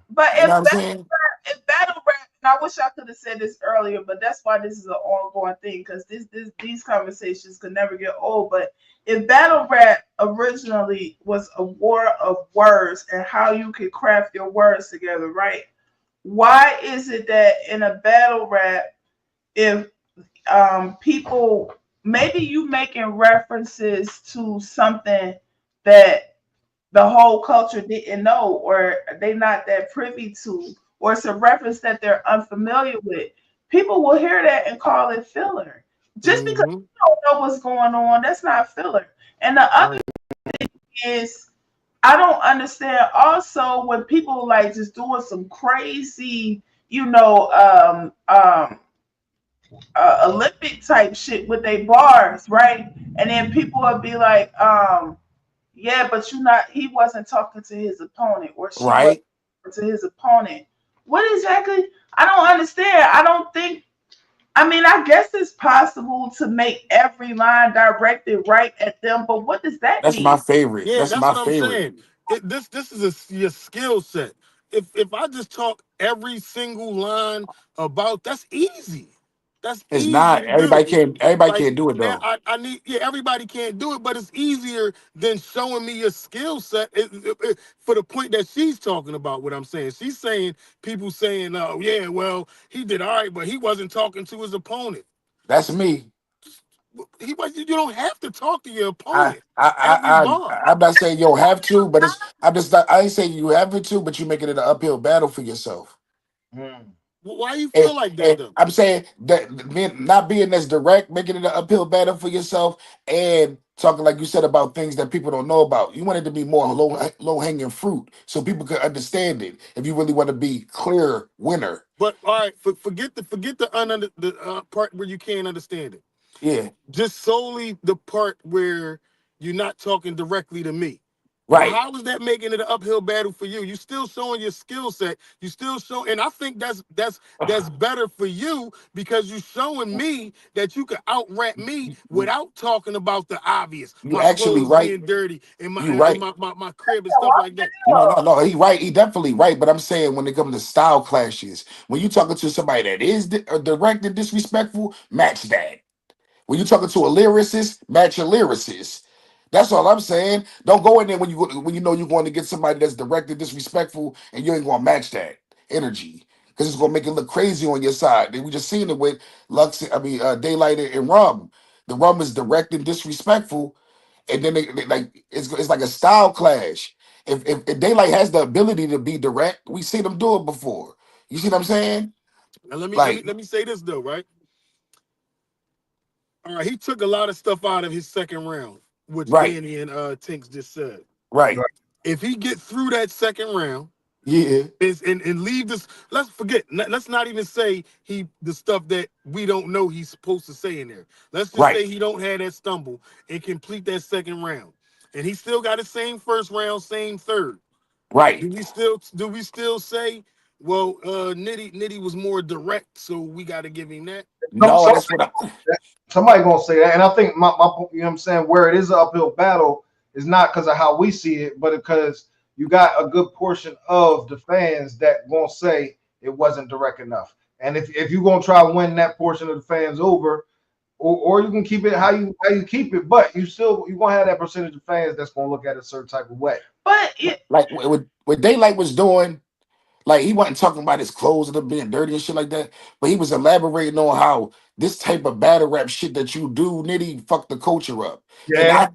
But you know what I'm saying? if battle rap, and I wish I could have said this earlier, but that's why this is an ongoing thing because these conversations could never get old. But if battle rap originally was a war of words and how you could craft your words together, right? Why is it that in a battle rap, if people maybe you making references to something that the whole culture didn't know or they not that privy to, or it's a reference that they're unfamiliar with, people will hear that and call it filler. Just because you don't know what's going on, that's not filler. And the other thing is, I don't understand also when people like just doing some crazy, Olympic type shit with their bars, right? And then people will be like, yeah, but he wasn't talking to his opponent or she wasn't Right. talking to his opponent. What exactly? I don't understand. I don't think, I mean, I guess it's possible to make every line directed right at them, but what does that That's my mean? favorite. Yeah, That's that's my what I'm favorite. saying. This is your skill set. If I just talk every single line about, that's easy. That's It's easy not. to do. Everybody Like can't do it now, though. I need, yeah, everybody can't do it, but it's easier than showing me your skill set for the point that she's talking about. What I'm saying, she's saying people saying, "Oh yeah, well he did all right, but he wasn't talking to his opponent." That's me. He was. You don't have to talk to your I opponent I every I, bar. I'm not saying you don't have to, but I'm just not, I ain't saying you have it to, but you're making it an uphill battle for yourself. Why you And, feel like that and though? I'm saying that not being as direct, making it an uphill battle for yourself, and talking like you said about things that people don't know about. You want it to be more low hanging fruit, so people can understand it. If you really want to be clear winner, But all right, forget the part where you can't understand it. yeah, Just solely the part where you're not talking directly to me. Well, right. how is that making it an uphill battle for you? You still showing your skill set. You still show, and I think that's better for you because you're showing me that you can out rap me without talking about the obvious, You my actually clothes right. being dirty and You right. my crib and stuff like that. No. He right. He definitely right. But I'm saying when it comes to style clashes, when you talking to somebody that is direct and disrespectful, match that. When you talking to a lyricist, match a lyricist. That's all I'm saying. Don't go in there when you know you're going to get somebody that's direct and disrespectful, and you ain't gonna match that energy because it's gonna make it look crazy on your side. And we just seen it with Daylight and Rum. The Rum is direct and disrespectful, and then they like it's like a style clash. If Daylight has the ability to be direct, we seen them do it before. You see what I'm saying? Now let me let me Like let me say this though, right? All right, he took a lot of stuff out of his second round, which right, Danny and Tinks just said. right, If he get through that second round yeah, and leave this, let's not even say the stuff that we don't know he's supposed to say in there. Let's just right, say he don't have that stumble and complete that second round. And he still got the same first round, same third. right. Do we still say, well, Nitty was more direct, so we got to give him that? No, that's what I. Somebody gonna say that, and I think my you know what I'm saying, where it is an uphill battle is not because of how we see it, but because you got a good portion of the fans that gonna say it wasn't direct enough. And if you're gonna try to win that portion of the fans over, or you can keep it how you keep it, but you gonna have that percentage of fans that's gonna look at it a certain type of way. But Like what Daylight was doing, like he wasn't talking about his clothes and them being dirty and shit like that, but he was elaborating on how this type of battle rap shit that you do, Nitty, fuck the culture up. And Yeah.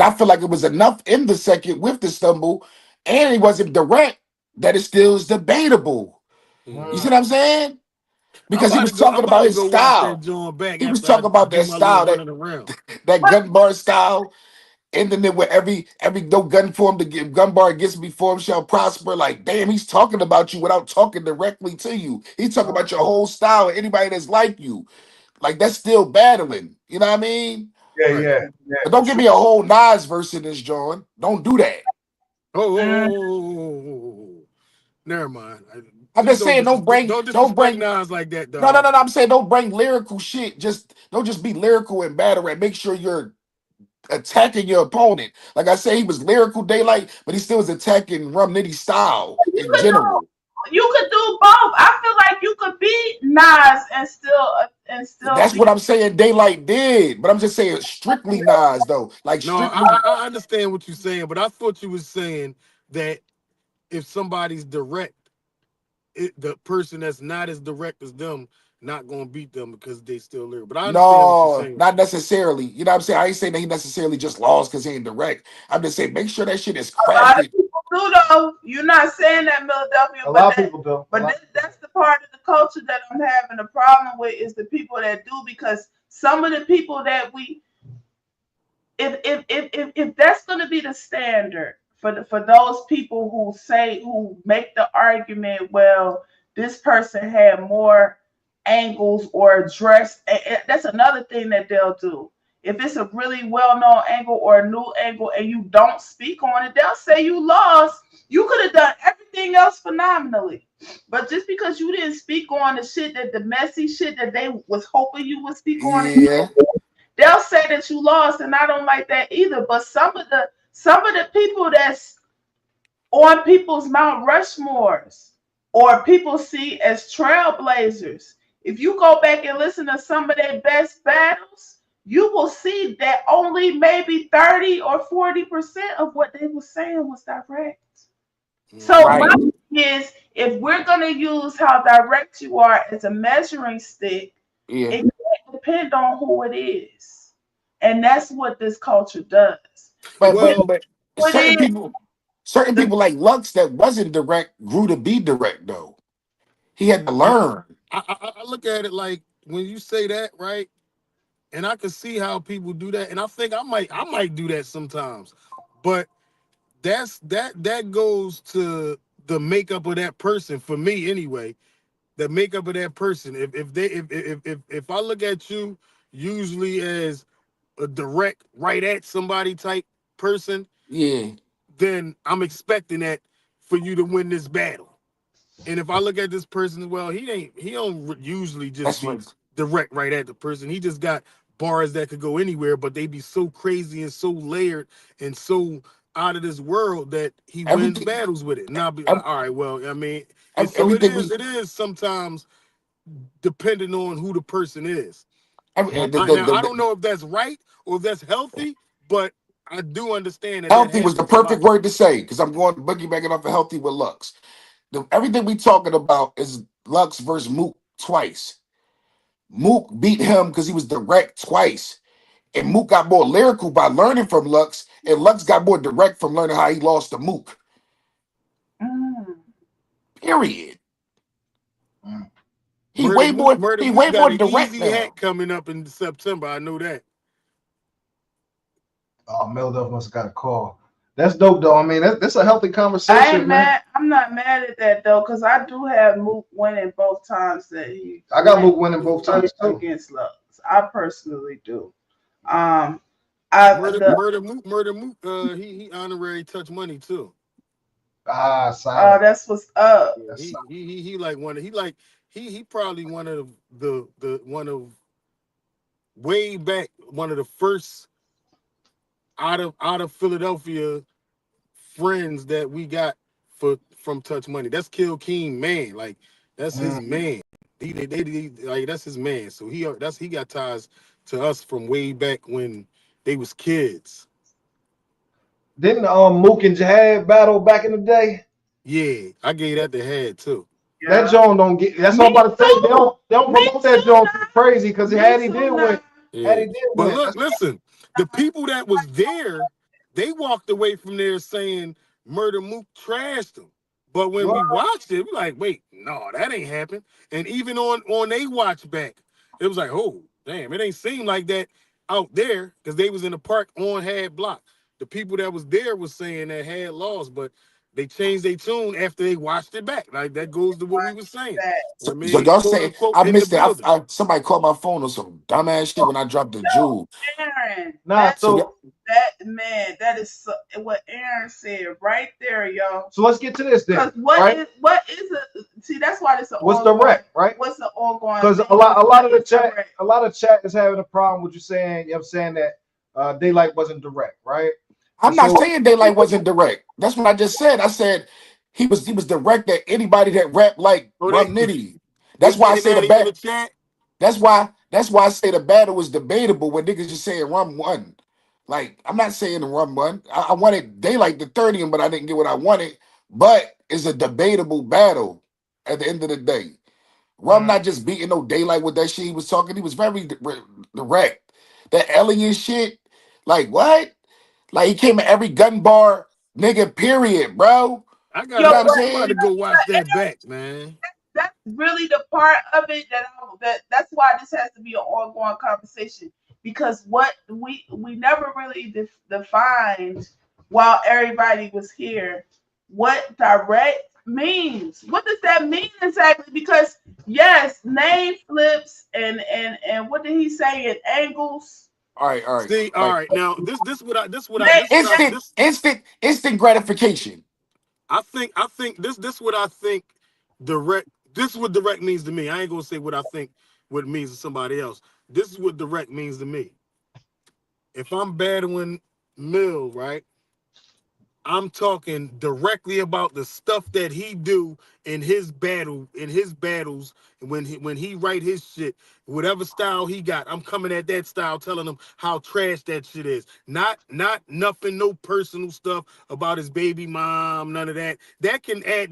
I feel like it was enough in the second with the stumble, and he wasn't direct that it still is debatable. You see what I'm saying? Because he was I'm talking about about to his go watch that style. John back He was after I talking about do that my little style, running around. that gun bar style, ending it with every no gun form to give gun bar against me form shall prosper. Like, damn, he's talking about you without talking directly to you. He's talking about your whole style and anybody that's like you. Like that's still battling. You know what I mean? Yeah. But don't give me a whole Nas verse in this, John. Don't do that. Oh. Never mind. I'm just saying, don't disrespect bring. Nas like that, No, no, dog. no, no. I'm saying don't bring lyrical shit. Don't just be lyrical and battle rap. Make sure you're attacking your opponent. Like I say, he was lyrical daylight, but he still was attacking Rum Nitty style in general. You could do both. I feel like you could beat Nas and still That's be. what I'm saying. Daylight did, but I'm just saying strictly Nas though. Like No, strictly. I understand what you're saying, but I thought you was saying that if somebody's direct, the person that's not as direct as them not gonna beat them because they still lyrical. But I understand what you're No, saying. not necessarily. You know what I'm saying? I ain't saying that he necessarily just lost because he ain't direct. I'm just saying make sure that shit is A lot of crafted. people do though. You're not saying that, Milladelphia, A lot of people do. But that's the part of the culture that I'm having a problem with is the people that do, because some of the people that we, if that's going to be the standard for those people who make the argument, well, this person had more angles or dressed, that's another thing that they'll do. If it's a really well-known angle or a new angle and you don't speak on it, they'll say you lost. You could have done everything else phenomenally. But just because you didn't speak on the messy shit that they was hoping you would speak on it, Yeah. they'll say that you lost, and I don't like that either. But some of the people that's on people's Mount Rushmores or people see as trailblazers, if you go back and listen to some of their best battles, you will see that only maybe 30 or 40% of what they were saying was direct. So my thing is, if we're gonna use how direct you are as a measuring stick, it can't depend on who it is, and that's what this culture does. But certain people like Lux that wasn't direct grew to be direct though. He had to learn. I look at it like when you say that, right? And I can see how people do that, and I think I might do that sometimes. But that goes to the makeup of that person for me anyway. The makeup of that person. If I look at you usually as a direct right at somebody type person, then I'm expecting that for you to win this battle. And if I look at this person, well, he don't usually just be direct right at the person. He just got bars that could go anywhere, but they be so crazy and so layered and so out of this world that he wins battles with it. And I'll be like, all right, well, I mean, and so it is sometimes depending on who the person is. Now, I don't know if that's right or if that's healthy, but I do understand that Healthy was the perfect word to say because I'm going boogie backing off of healthy with Lux. Everything we talking about is Lux versus Mook twice. Mook beat him because he was direct twice. And Mook got more lyrical by learning from Lux, and Lux got more direct from learning how he lost to Mook. Period. He way more direct easy now. hat coming up in September. I know that. Oh, Milladelphia must have got a call. That's dope, though. I mean, that's a healthy conversation. I ain't mad. I'm not mad at that though, because I do have Mook winning both times that he. I got Mook winning both times too. Against Lux. I personally do. Murder Mook. He honorary Touch Money too. That's what's up. He like one. He probably one of the one of way back one of the first out of Philadelphia friends that we got from Touch Money. That's Kill King, man. Like that's his man. They like that's his man. So he got ties to us from way back when they was kids. Didn't Mook and Jihad battle back in the day? Yeah, I gave that to Head too. Yeah. That Joan don't get. That's all I'm about to say. They don't promote that Joan crazy because Hattie did win. Yeah. But look, listen, the people that was there, they walked away from there saying Murder Mook trashed them. But when we watched it, we like, wait, no, that ain't happened. And even on they watch back, it was like, oh, damn, it ain't seem like that out there because they was in the park on Had Block. The people that was there was saying that Had lost, but they changed their tune after they watched it back. Like that goes to what we were saying. So, When so they y'all quote say unquote I in the missed it. building. Somebody called my phone or some dumbass shit when I dropped the jewel. Aaron, Nah, So that is what Aaron said right there, y'all. So let's get to this then. Because what is a see? That's why this what's the wreck, right? What's the ongoing? Because a lot of the chat is having a problem with you saying, you know what I'm saying, that Daylight wasn't direct, right? I'm not saying Daylight wasn't direct. That's what I just said. I said he was direct at anybody that rap like Rum Nitty. That's why I say the bat. That's why I say the battle was debatable when niggas just saying Rum won. Like, I'm not saying the Rum won. I wanted Daylight to 30 him, but I didn't get what I wanted. But it's a debatable battle at the end of the day. Rum not just beating no Daylight with that shit he was talking. He was very direct. That alien shit, like what? Like he came at every gun bar, nigga, period, bro. I got You know what I'm I'm saying? about to go watch that back, man. That's really the part of it that's why this has to be an ongoing conversation, because what we never really defined while everybody was here what direct means. What does that mean exactly? Because yes, name flips and what did he say in angles? All right. See, all right. Now this instant gratification. I think this what I think direct. This is what direct means to me. I ain't gonna say what I think what it means to somebody else. This is what direct means to me. If I'm battling Mill, right? I'm talking directly about the stuff that he do in his battles, when he write his shit, whatever style he got. I'm coming at that style, telling him how trash that shit is. Not nothing, no personal stuff about his baby mom, none of that. That can add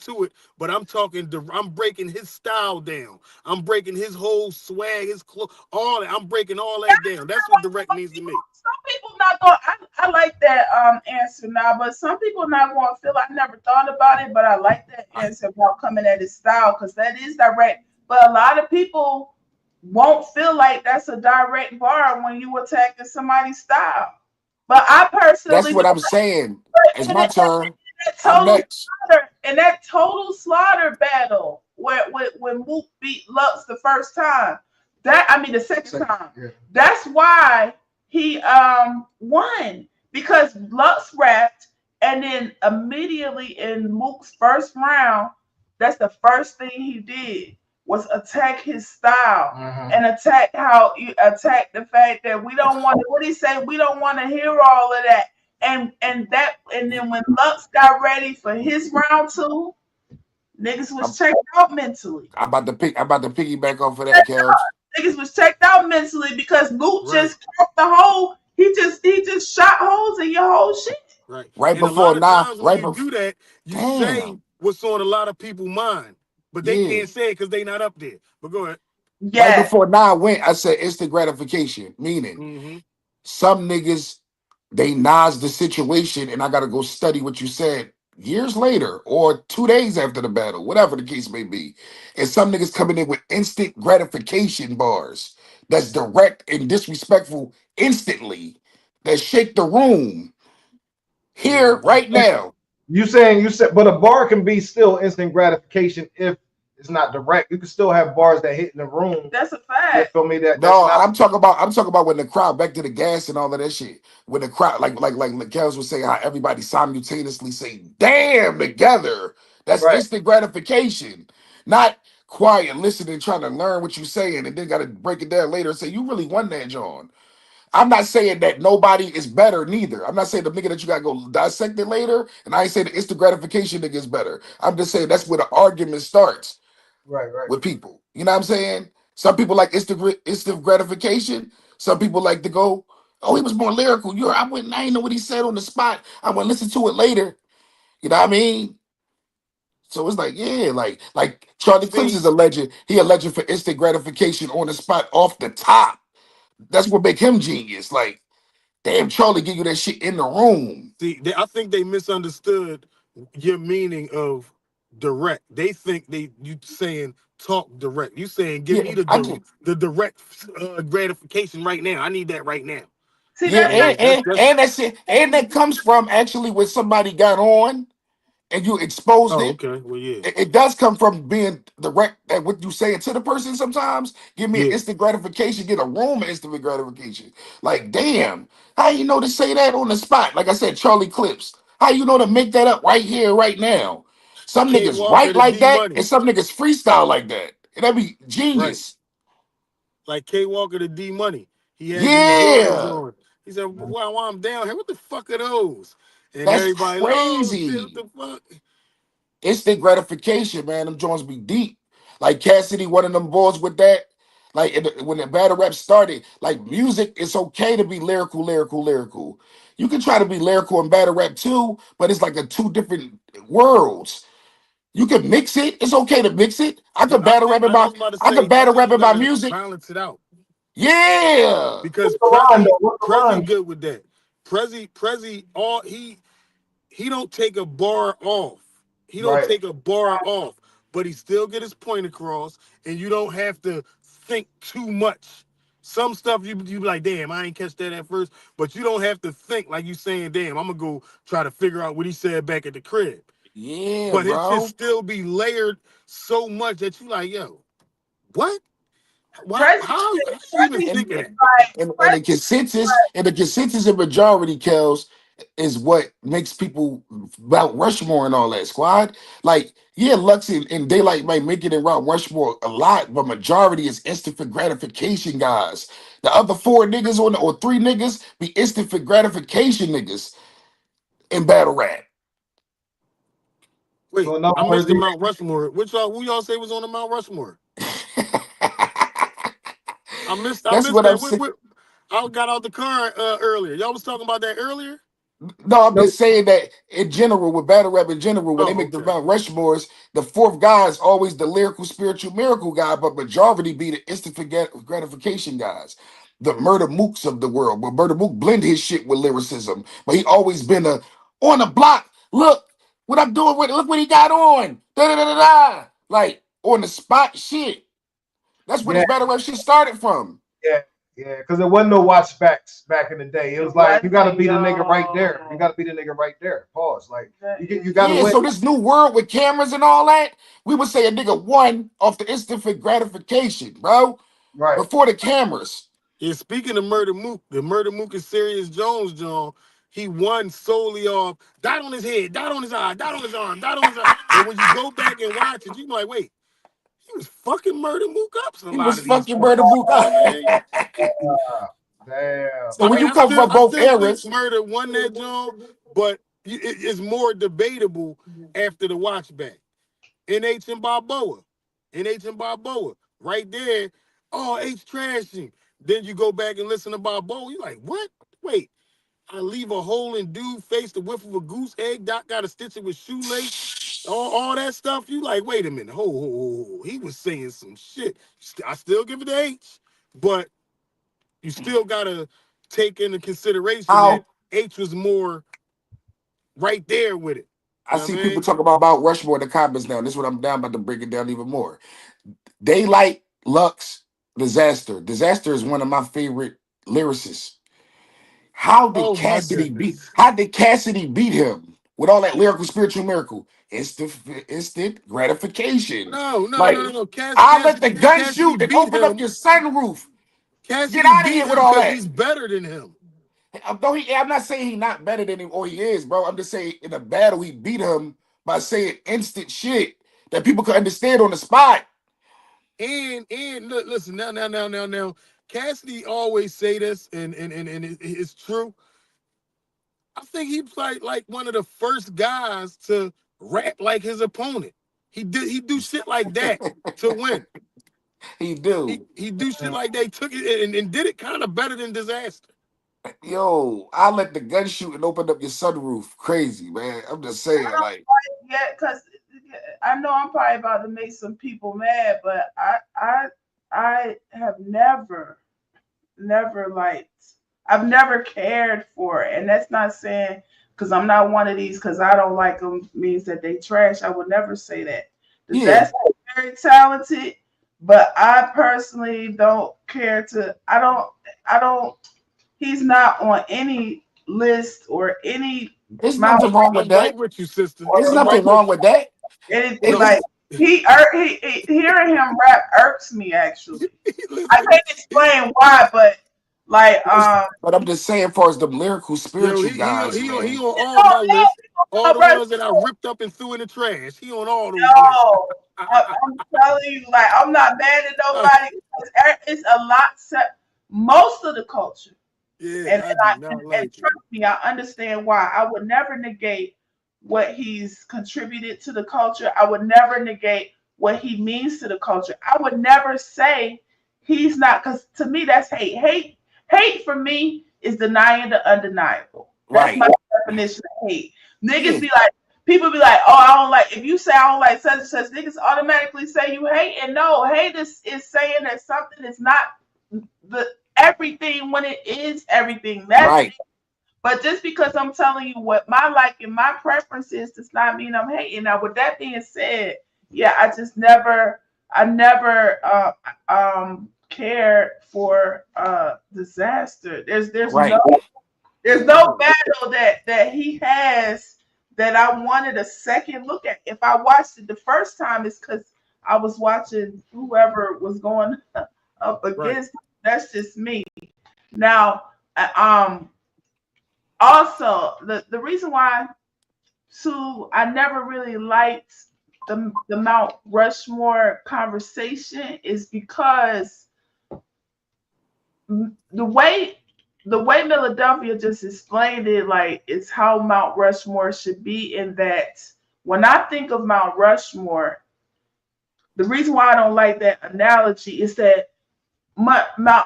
to it. But I'm talking, I'm breaking his style down. I'm breaking his whole swag, his clothes, all that. I'm breaking all that down. That's what direct means to me. Some people not going. I like that answer now, but some people not going to feel. I never thought about it, but I like that answer about coming at his style, because that is direct. But a lot of people won't feel like that's a direct bar when you attacking somebody's style. But I personally, that's what I'm saying. It's my turn. I'm next. That total slaughter battle when Mook beat Lux the first time, the second time. Yeah. That's why he won, because Lux rapped, and then immediately in Mook's first round, that's the first thing he did was attack his style and attack the fact that we don't want to. What he say? We don't want to hear all of that. And then when Lux got ready for his round 2, niggas was checked out mentally. I'm about to piggyback off of that, Kels. Niggas was checked out mentally because Luke just cracked the hole. He just shot holes in your whole shit. Right and before now, when you do that, you say what's on a lot of people's mind, but they can't say it because they not up there. But go ahead. Right before now I went, I said instant gratification, meaning some niggas, they Nas the situation, and I got to go study what you said years later or 2 days after the battle, whatever the case may be. And some niggas coming in with instant gratification bars that's direct and disrespectful instantly, that shake the room here right now. You said, but a bar can be still instant gratification if it's not direct. You can still have bars that hit in the room. That's a fact. You feel me? I'm talking about when the crowd, back to the gas and all of that shit. When the crowd, like Kels was saying, how everybody simultaneously say "damn" together. That's instant gratification. Not quiet, listening, trying to learn what you're saying, and then got to break it down later and say you really won that, John. I'm not saying that nobody is better, neither. I'm not saying the nigga that you gotta go dissect it later, and I ain't saying the instant gratification nigga is better. I'm just saying that's where the argument starts. Right. With people. You know what I'm saying? Some people like instant gratification. Some people like to go, oh, he was more lyrical. I didn't know what he said on the spot. I went listen to it later. You know what I mean? So it's like, yeah, like Charlie Clips is a legend. He a legend for instant gratification on the spot off the top. That's what make him genius. Like, damn, Charlie give you that shit in the room. See, I think they misunderstood your meaning of direct. They think you saying talk direct. You saying give me the direct gratification right now. I need that right now. See, and that's it. And that comes from actually when somebody got on. and you exposed Oh, it. okay. Well, yeah. It does come from being direct at what you say it to the person sometimes. Give me an Yeah. instant gratification, get a room of instant gratification. Like, damn, how you know to say that on the spot? Like I said, Charlie Clips. How you know to make that up right here, right now? Some K niggas Walker write to like D that, Money. and some niggas freestyle like that. And that'd be Right. genius. Like K Walker to D Money. He had them Jordans Yeah, on. He said, while I'm down here, what the fuck are those? And that's everybody, oh shit, what crazy. the fuck? Instant gratification, man. Them joints be deep. Like Cassidy, one of them boys with that. Like when the battle rap started, like music, it's okay to be lyrical, lyrical, lyrical. You can try to be lyrical in battle rap too, but it's like a two different worlds. You can mix it. It's okay to mix it. I Yeah, could battle rap I was about. about to I say, could I battle think rap you about gotta music. balance it out. Yeah. Because What's the line, though? What's the Prezzy line? good with that. Prezzy, all he don't take a bar off. He don't Right. take a bar off, but he still get his point across, and you don't have to think too much. Some stuff you be like, damn, I ain't catch that at first, but you don't have to think like you saying, damn, I'm gonna go try to figure out what he said back at the crib. Yeah, But it should bro. still be layered so much that you like, yo, what? Why? Prezzy, How you even Prezzy think of is that? like And the consensus and majority kills is what makes people about Rushmore and all that squad. Like, yeah, Lux and Daylight might make it in Route Rushmore a lot, but majority is instant for gratification guys. The other four niggas or three niggas be instant for gratification niggas in battle rap. Wait, So in other I words, missed the Mount Rushmore. Who y'all say was on the Mount Rushmore? I missed That's what I'm that. saying. I got out the car earlier. Y'all was talking about that earlier? No, I'm just saying that in general, with battle rap in general, when they Oh, make the okay. Mount Rushmores, the fourth guy is always the lyrical, spiritual miracle guy, but majority be the instant gratification guys, the Murder Mooks of the world. But Murder Mook blend his shit with lyricism, but he always been a on the block. Look what I'm doing with. Look what he got on. Da da da da da. Like on the spot shit. That's where yeah, this battle rap shit started from. yeah, yeah. Because there wasn't no watch backs back in the day. It was like you got to be the nigga right there. You got to be the nigga right there. Pause. Like you got to Yeah, win. so this new world with cameras and all that, we would say a nigga won off the instant for gratification, bro. Right. Before the cameras. Yeah, speaking of Murder Mook, the Murder Mook is Serious Jones, John. He won solely off dot on his head, dot on his eye, dot on his arm, dot on his eye. And when you go back and watch it, you be like, wait, he was fucking Murder Mook up a He lot was of these fucking Murder points. Mook. Damn. So when you come from I both still think eras, Murder won that, John, but it's more debatable after the watch back. NH and Balboa. Right there. Oh, H trashing. Then you go back and listen to Balboa. You're like, what? Wait. I leave a hole in dude face the whiff of a goose egg. Doc got to stitch it with shoelace. All that stuff. You like, wait a minute. Ho. He was saying some shit. I still give it to H, but you still got to take into consideration that H was more right there with it. I see people talk about Rushmore in the comments now. This is what I'm down about to break it down even more. Daylight, Lux, Disaster. Disaster is one of my favorite lyricists. How did Cassidy beat him with all that lyrical spiritual miracle? Instant gratification. No. I let the gun Cassidy shoot and beat open up him. your sunroof. Get Cassidy out of beat here with him all because that. he's better than him. I'm not saying he's not better than him or he is, bro. I'm just saying in a battle he beat him by saying instant shit that people could understand on the spot. And listen now. Cassidy always say this, and it's true. I think he's like one of the first guys to rap like his opponent. He do shit like that to win. He do. He do shit like they took it and did it kind of better than Disaster. Yo, I let the gun shoot and open up your sunroof. Crazy, man. I'm just saying, like. Yeah, because I know I'm probably about to make some people mad, but I have never liked. I've never cared for it, and that's not saying because I'm not one of these because I don't like them means that they trash. I would never say that. Disaster is very talented, but I personally don't care to. I don't. He's not on any list or any There's Mount nothing wrong with I'm right that. with you, sister. There's I'm nothing right with wrong with that. anything It's like just hearing him rap irks me actually. I can't explain why, but like but I'm just saying, for as the lyrical, Yo, spiritual guys, he man. on all my lists. All the ones that I ripped up and threw in the trash. He on all those lists. No, I'm telling you, like I'm not mad at nobody. It's a lot. Most of the culture, Yeah, I do not like and trust me, I understand why. I would never negate what he's contributed to the culture. I would never negate what he means to the culture. I would never say he's not, because to me that's hate. Hate for me is denying the undeniable. That's my definition of hate. Niggas be like, people be like, oh, I don't like, if you say I don't like such and such, niggas automatically say you hate. And no, hate is saying that something is not the everything when it is everything. That's it. But just because I'm telling you what my like and my preference is, does not mean I'm hating. Now, with that being said, yeah, I never cared for disaster. There's no battle that he has that I wanted a second look at. If I watched it the first time, it's because I was watching whoever was going up against. That's just me. Now, also the reason why too I never really liked the Mount Rushmore conversation is because the way Milladelphia just explained it, like it's how Mount Rushmore should be. In that, when I think of Mount Rushmore, the reason why I don't like that analogy is that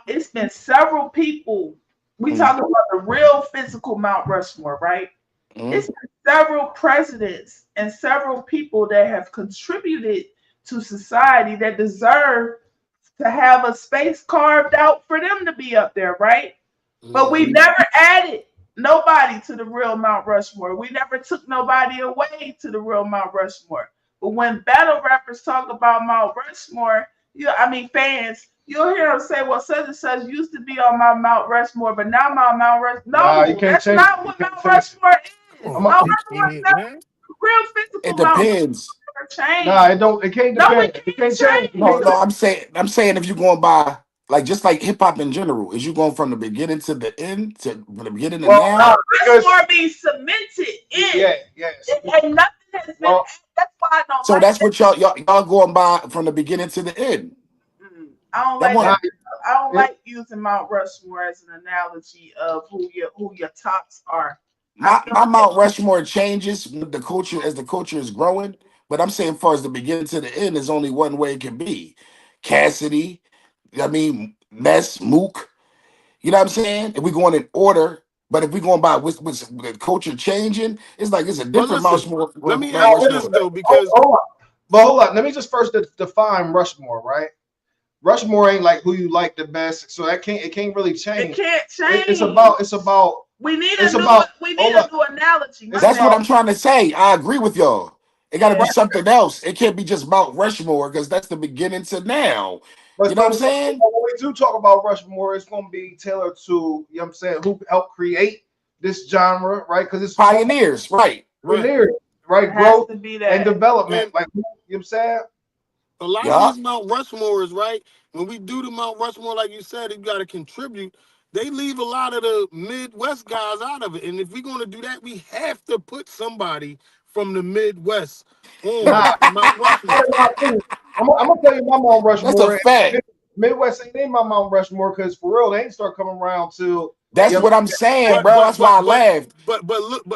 it's been several people. We talk about the real physical Mount Rushmore, right? It's been several presidents and several people that have contributed to society that deserve to have a space carved out for them to be up there, right? But we never added nobody to the real Mount Rushmore. We never took nobody away to the real Mount Rushmore. But when battle rappers talk about Mount Rushmore, fans, you'll hear them say, well, such and such used to be on my Mount Rushmore, but now my Mount Rushmore. No, that's not what Mount Rushmore is. Mount Rushmore is not real physical. It depends. Nah, it can't depend. It can't change. No, I'm saying if you're going by like just like hip hop in general, is you going from the beginning to the end, to from the beginning to now? Rushmore being cemented in. Yeah. And nothing has been. That's why I don't. So that's what y'all going by from the beginning to the end. I don't like using Mount Rushmore as an analogy of who your tops are. My Mount Rushmore changes with the culture as the culture is growing, but I'm saying, as far as the beginning to the end, there's only one way it can be. Cassidy, Mess, Mook. You know what I'm saying? If we're going in order, but if we're going by with the culture changing, it's like it's a different Mount Rushmore. Let me ask you this though, because hold on. Let me just first define Rushmore, right? Rushmore ain't like who you like the best, so it can't really change. It can't change. It's about. We need a new analogy. That's what I'm trying to say. I agree with y'all. It got to be something else. It can't be just Mount Rushmore because that's the beginning to now. You know what I'm saying? When we do talk about Rushmore, it's going to be tailored to, you know what I'm saying, who helped create this genre, right? Because it's pioneers, right? Pioneers, right? Growth and development, like, you know what I'm saying? A lot of these Mount Rushmores, right? When we do the Mount Rushmore, like you said, you got to contribute. They leave a lot of the Midwest guys out of it. And if we're going to do that, we have to put somebody from the Midwest on Mount Rushmore. I'm going to tell you my Mount Rushmore. That's a fact. Midwest ain't in my Mount Rushmore because for real, they ain't start coming around till. That's what I'm saying, bro. That's why I laughed. But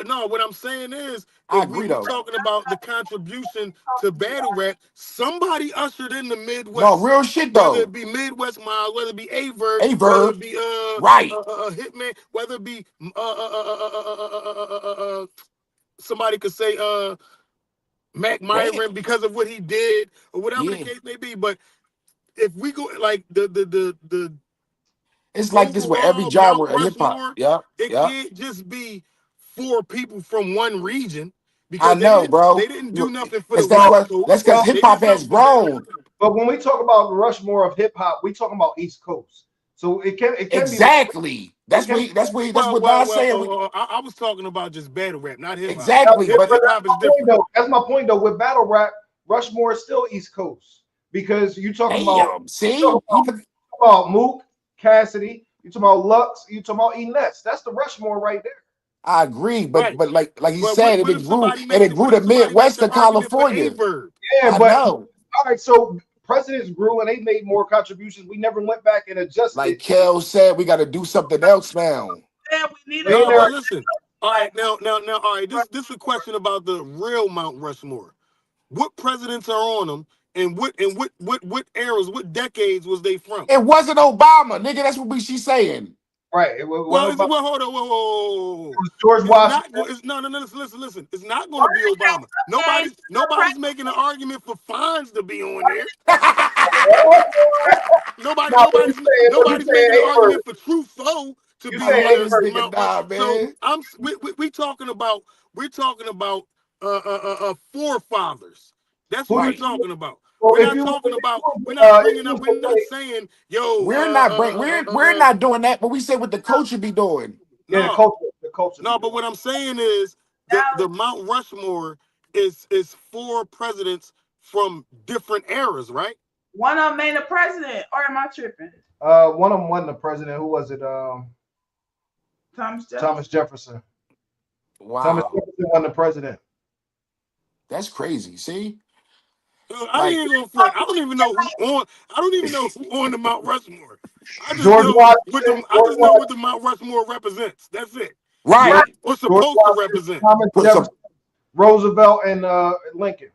no, what I'm saying is, if we were talking about the contribution to battle rap, somebody ushered in the Midwest. No, real shit though. Whether it be Midwest Miles, whether it be Averb, whether it be Hitman, whether it be somebody could say Mac Myron because of what he did or whatever the case may be. But if we go like the it's like this with every genre of hip hop. It can't just be 4 people from one region. Because I know, bro. They didn't do nothing for the West Coast. That's because hip hop has grown. But when we talk about the Rushmore of hip hop, we talking about East Coast. So it can exactly. That's what Don's saying. I was talking about just battle rap, not hip hop. Exactly, Hip but hop is different. That's my point though. With battle rap, Rushmore is still East Coast because you talking about Mook, Cassidy, you talking about Lux, you talking about Ness. That's the Rushmore right there. I agree, but like he But said, what it if grew somebody makes to Midwest to California. Yeah, I but know. all right, so presidents grew and they made more contributions. We never went back and adjusted. Like Kel said, we got to do something else now. Yeah, we need No, but listen. All right, now, all right. This is a question about the real Mount Rushmore. What presidents are on them, and what eras, what decades was they from? It wasn't Obama, nigga. That's what she's saying. Right. Well, hold on. Whoa. It was George Washington. No. Listen. It's not going to be Obama. Nobody's making an argument for fines to be on there. Nobody's making an argument for true foe to be on there. So we talking about forefathers. That's what we're talking about. We're not bringing up. We're not saying, yo. We're not doing that, but we say what the culture be doing. Yeah, the culture. No, but what I'm saying is the Mount Rushmore is 4 presidents from different eras, right? One of them made a president, or am I tripping? One of them wasn't a president. Who was it? Thomas Jefferson. Wow. Thomas Jefferson wasn't the president. That's crazy. See? I ain't gonna front. I don't even know who on the Mount Rushmore. I just George know Washington, what the Mount Rushmore represents. That's it. Right. What's supposed to represent? Thomas Jefferson, Roosevelt, and Lincoln.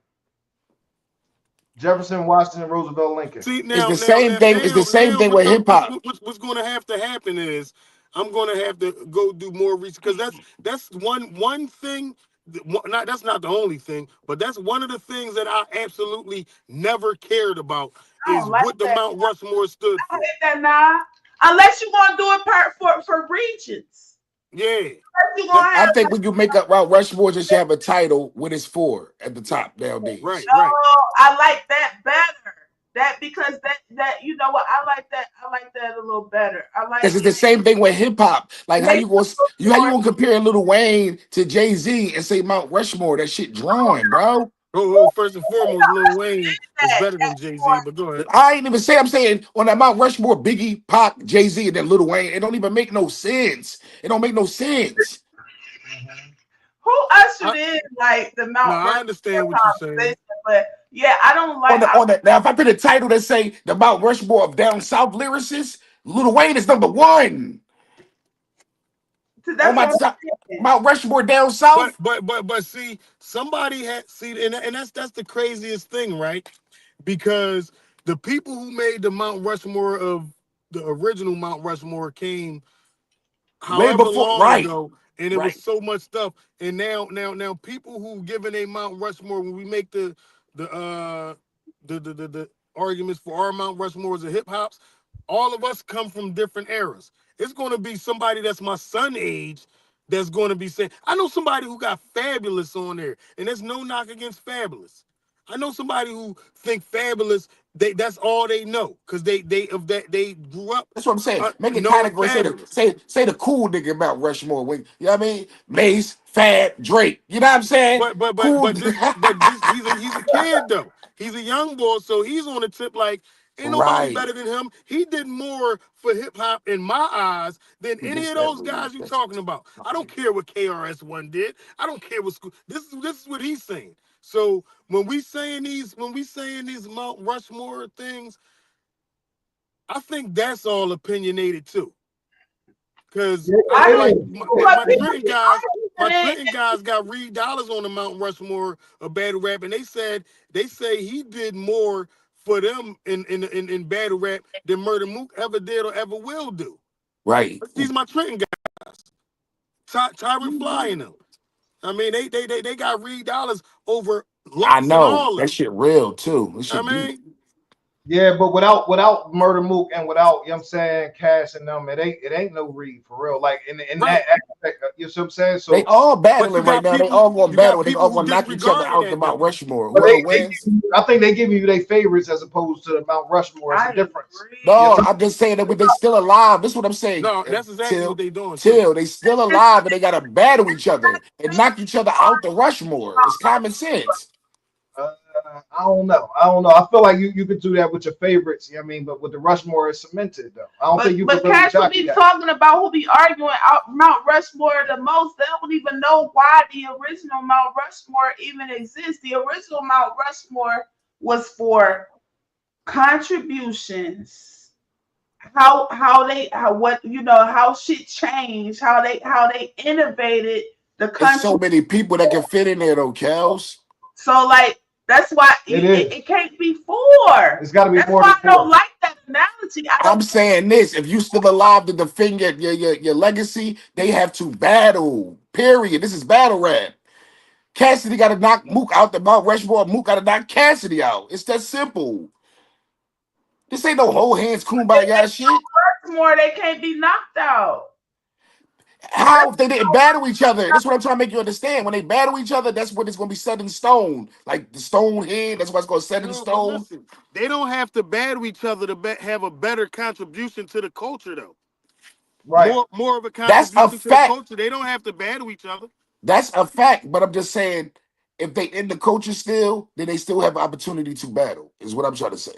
Jefferson, Washington, Roosevelt, Lincoln. See, now, it's the same thing. It's the same thing with hip hop. What's going to have to happen is I'm going to have to go do more research because that's one thing. That's not the only thing, but that's one of the things that I absolutely never cared about is what the Mount Rushmore stood for. I hate that now. Unless you want to do it for regions. Yeah. I think when you make up Mount Rushmore, just have a title what it's for at the top nowadays. Right. I like that better. Because you know what, I like that a little better. I like because it's the same thing with hip hop. Like how you gonna compare Lil Wayne to Jay-Z and say Mount Rushmore? That shit drawing, bro. Oh, first and foremost, Lil Wayne is better than Jay-Z, but go ahead. I ain't even say. I'm saying on that Mount Rushmore, Biggie, Pac, Jay-Z, and then Lil Wayne. It don't even make no sense. It don't make no sense. Who ushered in like the Mount Rushmore? I understand what you're saying, but yeah, I don't like on that. Now, if I put a title that say the Mount Rushmore of down south lyricists, Lil Wayne is number 1. Mount Rushmore down south. But see, somebody had and that's the craziest thing, right? Because the people who made the Mount Rushmore of the original Mount Rushmore came however long ago, and it was so much stuff. And now people who given a Mount Rushmore, when we make the arguments for our Mount Rushmores of hip hops, all of us come from different eras. It's going to be somebody that's my son age that's going to be saying, I know somebody who got Fabulous on there, and there's no knock against Fabulous. I know somebody who think Fabulous, that's all they know because they grew up. That's what I'm saying. Make it category. Say the cool nigga Mount Rushmore. You know what I mean? Mace, Fab, Drake. You know what I'm saying? But he's a kid though. He's a young boy, so he's on the tip like ain't nobody better than him. He did more for hip hop in my eyes than any of those guys you talking about. I don't care what KRS-One did. I don't care what school. This is what he's saying. So when we saying these Mount Rushmore things, I think that's all opinionated too. Because my Trenton guys got Reed Dollars on the Mount Rushmore of battle rap, and they say he did more for them in battle rap than Murder Mook ever did or ever will do. Right. These my Trenton guys. Tyrant flying them. I mean, they got Reed Dollars over Lux. I know and all that shit real too. I mean, Yeah, but without Murder Mook and without, you know what I'm saying, Cash and them, it ain't no Reed for real. Like in that aspect, you know what I'm saying? They So all But you battling right got now. They people, all going to you got battle. They people all who going to knock each other disregarding out the that Mount though. Rushmore. but Whoever wins. I think they giving you their favorites as opposed to the Mount Rushmore. It's a difference. You know No, what I'm just saying that they still alive. This is what I'm saying. No, that's exactly what they doing too. Till they still alive and they gotta battle each other and knock each other out the Rushmore. It's common sense. I don't know. I feel like you could do that with your favorites. You know what I mean? But with the Rushmore, it's cemented though. I don't think you could But really Cash will jockey be that. talking about who be arguing out Mount Rushmore the most. They don't even know why the original Mount Rushmore even exists. The original Mount Rushmore was for contributions. How shit changed, how they innovated the It's country. so many people that can fit in there though, Kels. So like that's why it can't be four. It's got to be That's more why than I don't four. like that analogy. I I'm don't. saying this: if you still alive to defend your legacy, they have to battle. Period. This is battle rap. Cassidy got to knock Mook out the Mount Rushmore. Mook got to knock Cassidy out. It's that simple. This ain't no whole hands kumbaya shit. Rushmore, they can't be knocked out. How if they didn't battle each other? That's what I'm trying to make you understand. When they battle each other, that's when it's gonna be set in stone. Like the stone head, that's what's gonna set in No, but stone. listen, they don't have to battle each other to have a better contribution to the culture though. Right. More of a That's a contribution to the fact. culture. They don't have to battle each other. That's a fact. But I'm just saying, if they in the culture still, then they still have an opportunity to battle. Is what I'm trying to say.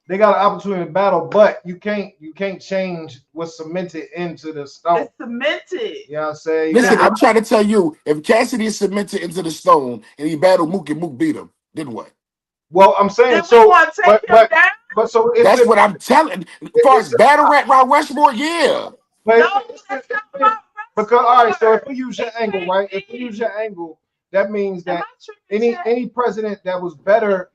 They got an opportunity to battle, but you can't change what's cemented into the stone. It's cemented. You know what I'm saying? Listen, I'm trying to tell you, if Cassidy is cemented into the stone and he battled Mook and Mook beat him, then what? Well, I'm saying Then we so, want to take him down. but so That's what I'm telling. As far as battle rap Mount Rushmore, yeah. No, that's not about because all right, so if we use your angle, right? If we use your angle, that means that any president that was better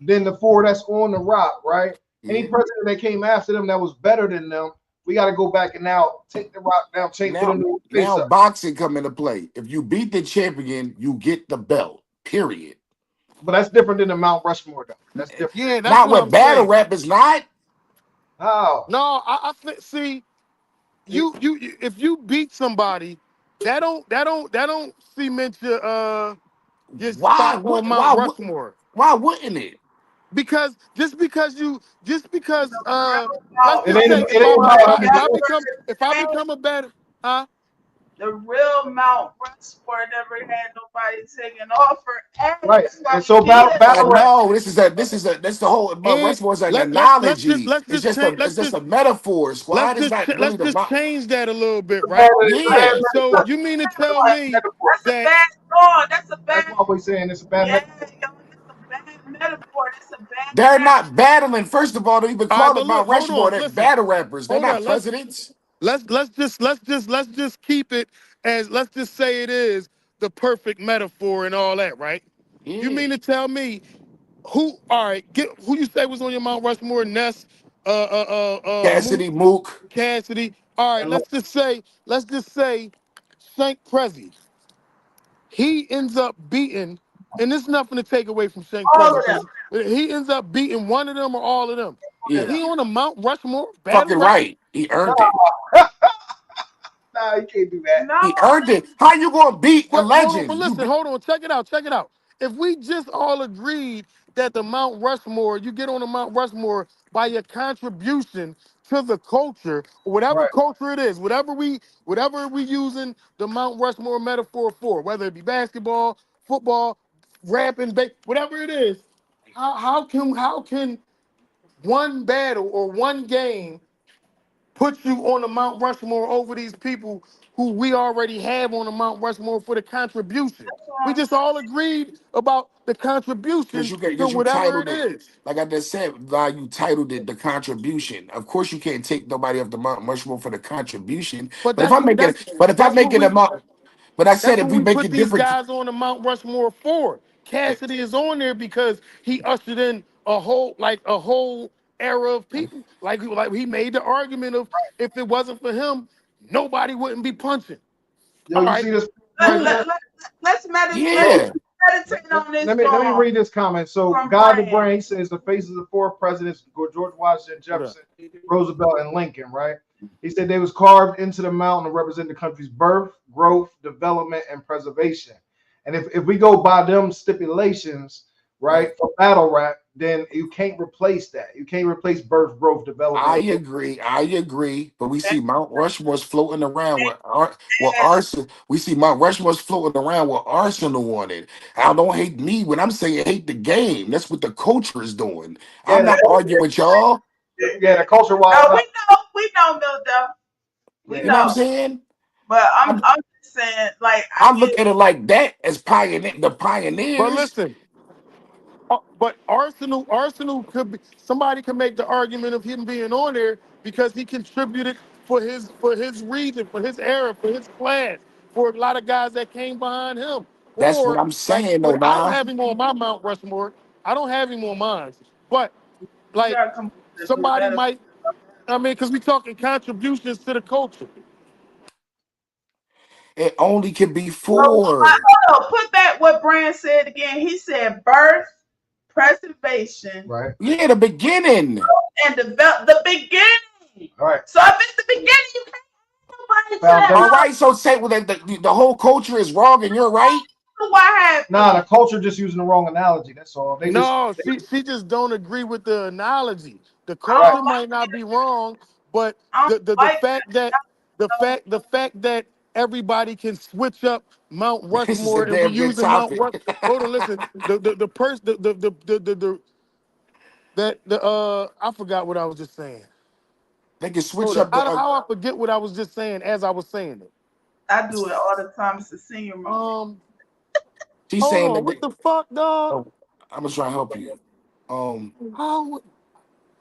than the four that's on the rock, right? Any president that came after them that was better than them, we got to go back and now take the rock down, change put them to face Now up. boxing come into play. If you beat the champion, you get the belt. Period. But that's different than the Mount Rushmore, though. That's different. Yeah, that's Not what what I'm battle saying. rap is not. Oh. No, I think see, you if you beat somebody, that don't cement your Why? spot on Mount Rushmore. Why wouldn't it? Because just because let's It just ain't say if I become a better The real Mount Rushmore never had nobody taking offer. Right. And so battle I rap. know that's the whole Mount and Rushmore is an let's analogy. just change It's just a metaphor. Squad is not really let's the just Mount. change that a little bit, right? Yeah. So you mean to tell me That's a that bad song. That's a bad. That's why we're saying it's a bad metaphor. That's a bad metaphor. That's a bad. They're not battling. First of all, they even all right, call but it look, Mount hold Rushmore. on, They're listen, battle rappers. They're hold not on, presidents. let's just keep it as let's just say it is the perfect metaphor and all that, right? You Yeah. mean to tell me who? All right, get who you say was on your Mount Rushmore? Ness, Mook, Cassidy, Mook. Cassidy. All right, let's just say Shankk Prezzy. He ends up beating, and there's nothing to take away from Shankk All Prezzy of them. because he ends up beating one of them or all of them. Is Yeah. he on a Mount Rushmore battle Fucking rap? right. He earned it. Nah, you can't do that. No. He earned it. How you gonna beat a But hold on, but legend? listen, hold on, check it out, check it out. If we just all agreed that the Mount Rushmore, you get on the Mount Rushmore by your contribution to the culture, whatever Right. culture it is, whatever we using the Mount Rushmore metaphor for, whether it be basketball, football, rapping, whatever it is, how can one battle or one game put you on the Mount Rushmore over these people who we already have on the Mount Rushmore for the contribution? We just all agreed about the contribution to Because you whatever titled it it. is. Like I just said, you titled it the contribution. Of course, you can't take nobody off the Mount Rushmore for the contribution. But But if I'm making, but I said that's if what we we make put it these different, guys on the Mount Rushmore for. Cassidy is on there because he ushered in a whole era of people. Like he made the argument of if it wasn't for him, nobody wouldn't be punching. Yo, All you right, see this right cool. here? Let's meditate. yeah. meditate on this. Let me read this comment. So God the Brain says the faces of 4 presidents: George Washington, Jefferson, Roosevelt, and Lincoln. Right? He said they was carved into the mountain to represent the country's birth, growth, development, and preservation. And if we go by them stipulations, right, for battle rap, then you can't replace that. You can't replace birth, growth, development. I agree. But we see Mount Rushmore's floating around with Arsenal. We see Mount Rushmore's floating around with Arsenal on it. I don't hate me when I'm saying hate the game. That's what the culture is doing. Yeah, I'm not arguing with y'all. Yeah, the culture wise. We know, Milton. We You know what I'm saying? But I'm just saying, like, I look at it like that as the pioneers. But listen, but Arsenal could be, somebody can make the argument of him being on there because he contributed for his region, for his era, for his class, for a lot of guys that came behind him. That's what Or I'm saying, though. I don't Now have him on my Mount Rushmore. I don't have him on mine. But like somebody might, I mean, because we talking contributions to the culture. It only can be 4. Hold on, put back what Brand said again. He said birth, preservation. Right. Yeah, the beginning. And the beginning. All right. So if it's the beginning, you can't go back to All right, so say the whole culture is wrong, and you're right. What happened? Nah, the culture just using the wrong analogy. That's all. She just don't agree with the analogy. The culture might not be wrong, but the fact that everybody can switch up Mount This is a Rushmore and we damn good using Mount topic. Rushmore. Hold on, listen. I forgot what I was just saying. They can switch Hold up on. the. How I forget what I was just saying as I was saying it. I do it all the time. It's a senior moment. She's Hold saying on, that. what the fuck, dog? I'm gonna try to help you. How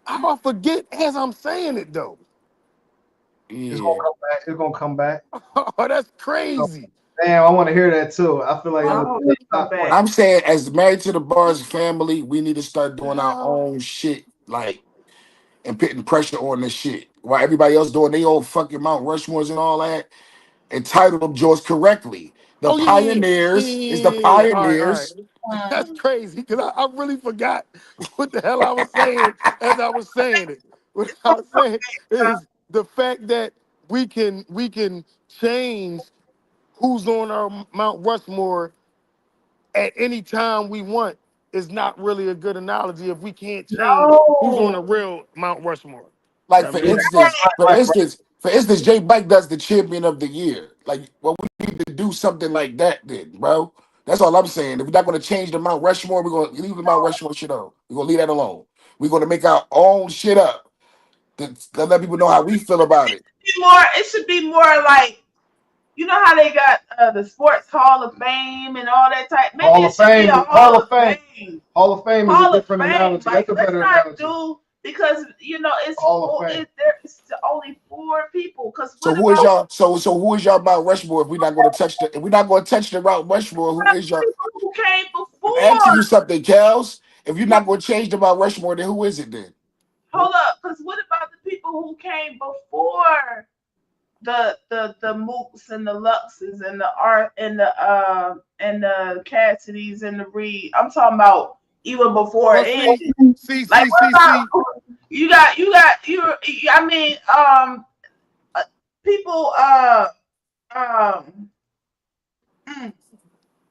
I forget as I'm saying it though? It's Yeah. gonna come back. It's gonna come back. Oh, that's crazy. Damn, I want to hear that too. I feel like I'm saying, as Married to the Bars family, we need to start doing our own shit, like, and putting pressure on this shit. While everybody else doing their own fucking Mount Rushmores and all that, and title them yours correctly. The pioneers is the pioneers. All right. That's crazy because I really forgot what the hell I was saying as I was saying it. What I was saying is the fact that we can change who's on our Mount Rushmore at any time we want is not really a good analogy if we can't change who's on a real Mount Rushmore. Like for instance, Jay Bike does the champion of the year. Like, well, we need to do something like that, then, bro. That's all I'm saying. If we're not gonna change the Mount Rushmore, we're gonna leave the Mount Rushmore shit on. We're gonna leave that alone. We're gonna make our own shit up to let people know how we feel about it. It should be more like, you know how they got the Sports Hall of Fame and all that type. Maybe Hall of Fame. Hall of Fame. Hall of Fame is a different analogy. Like, That's a better analogy. Because it's only 4 people. Because So who is y'all? So who is y'all Mount Rushmore? If we're not gonna touch the Mount Rushmore, who is y'all? Who came before? I'm asking you something, Kels. If you're not gonna change the Mount Rushmore, then who is it then? Hold up, because what about the people who came before the Mooks and the Luxes and the Art and the Cassidys and the Reed? I'm talking about even before it. See. You got I mean, people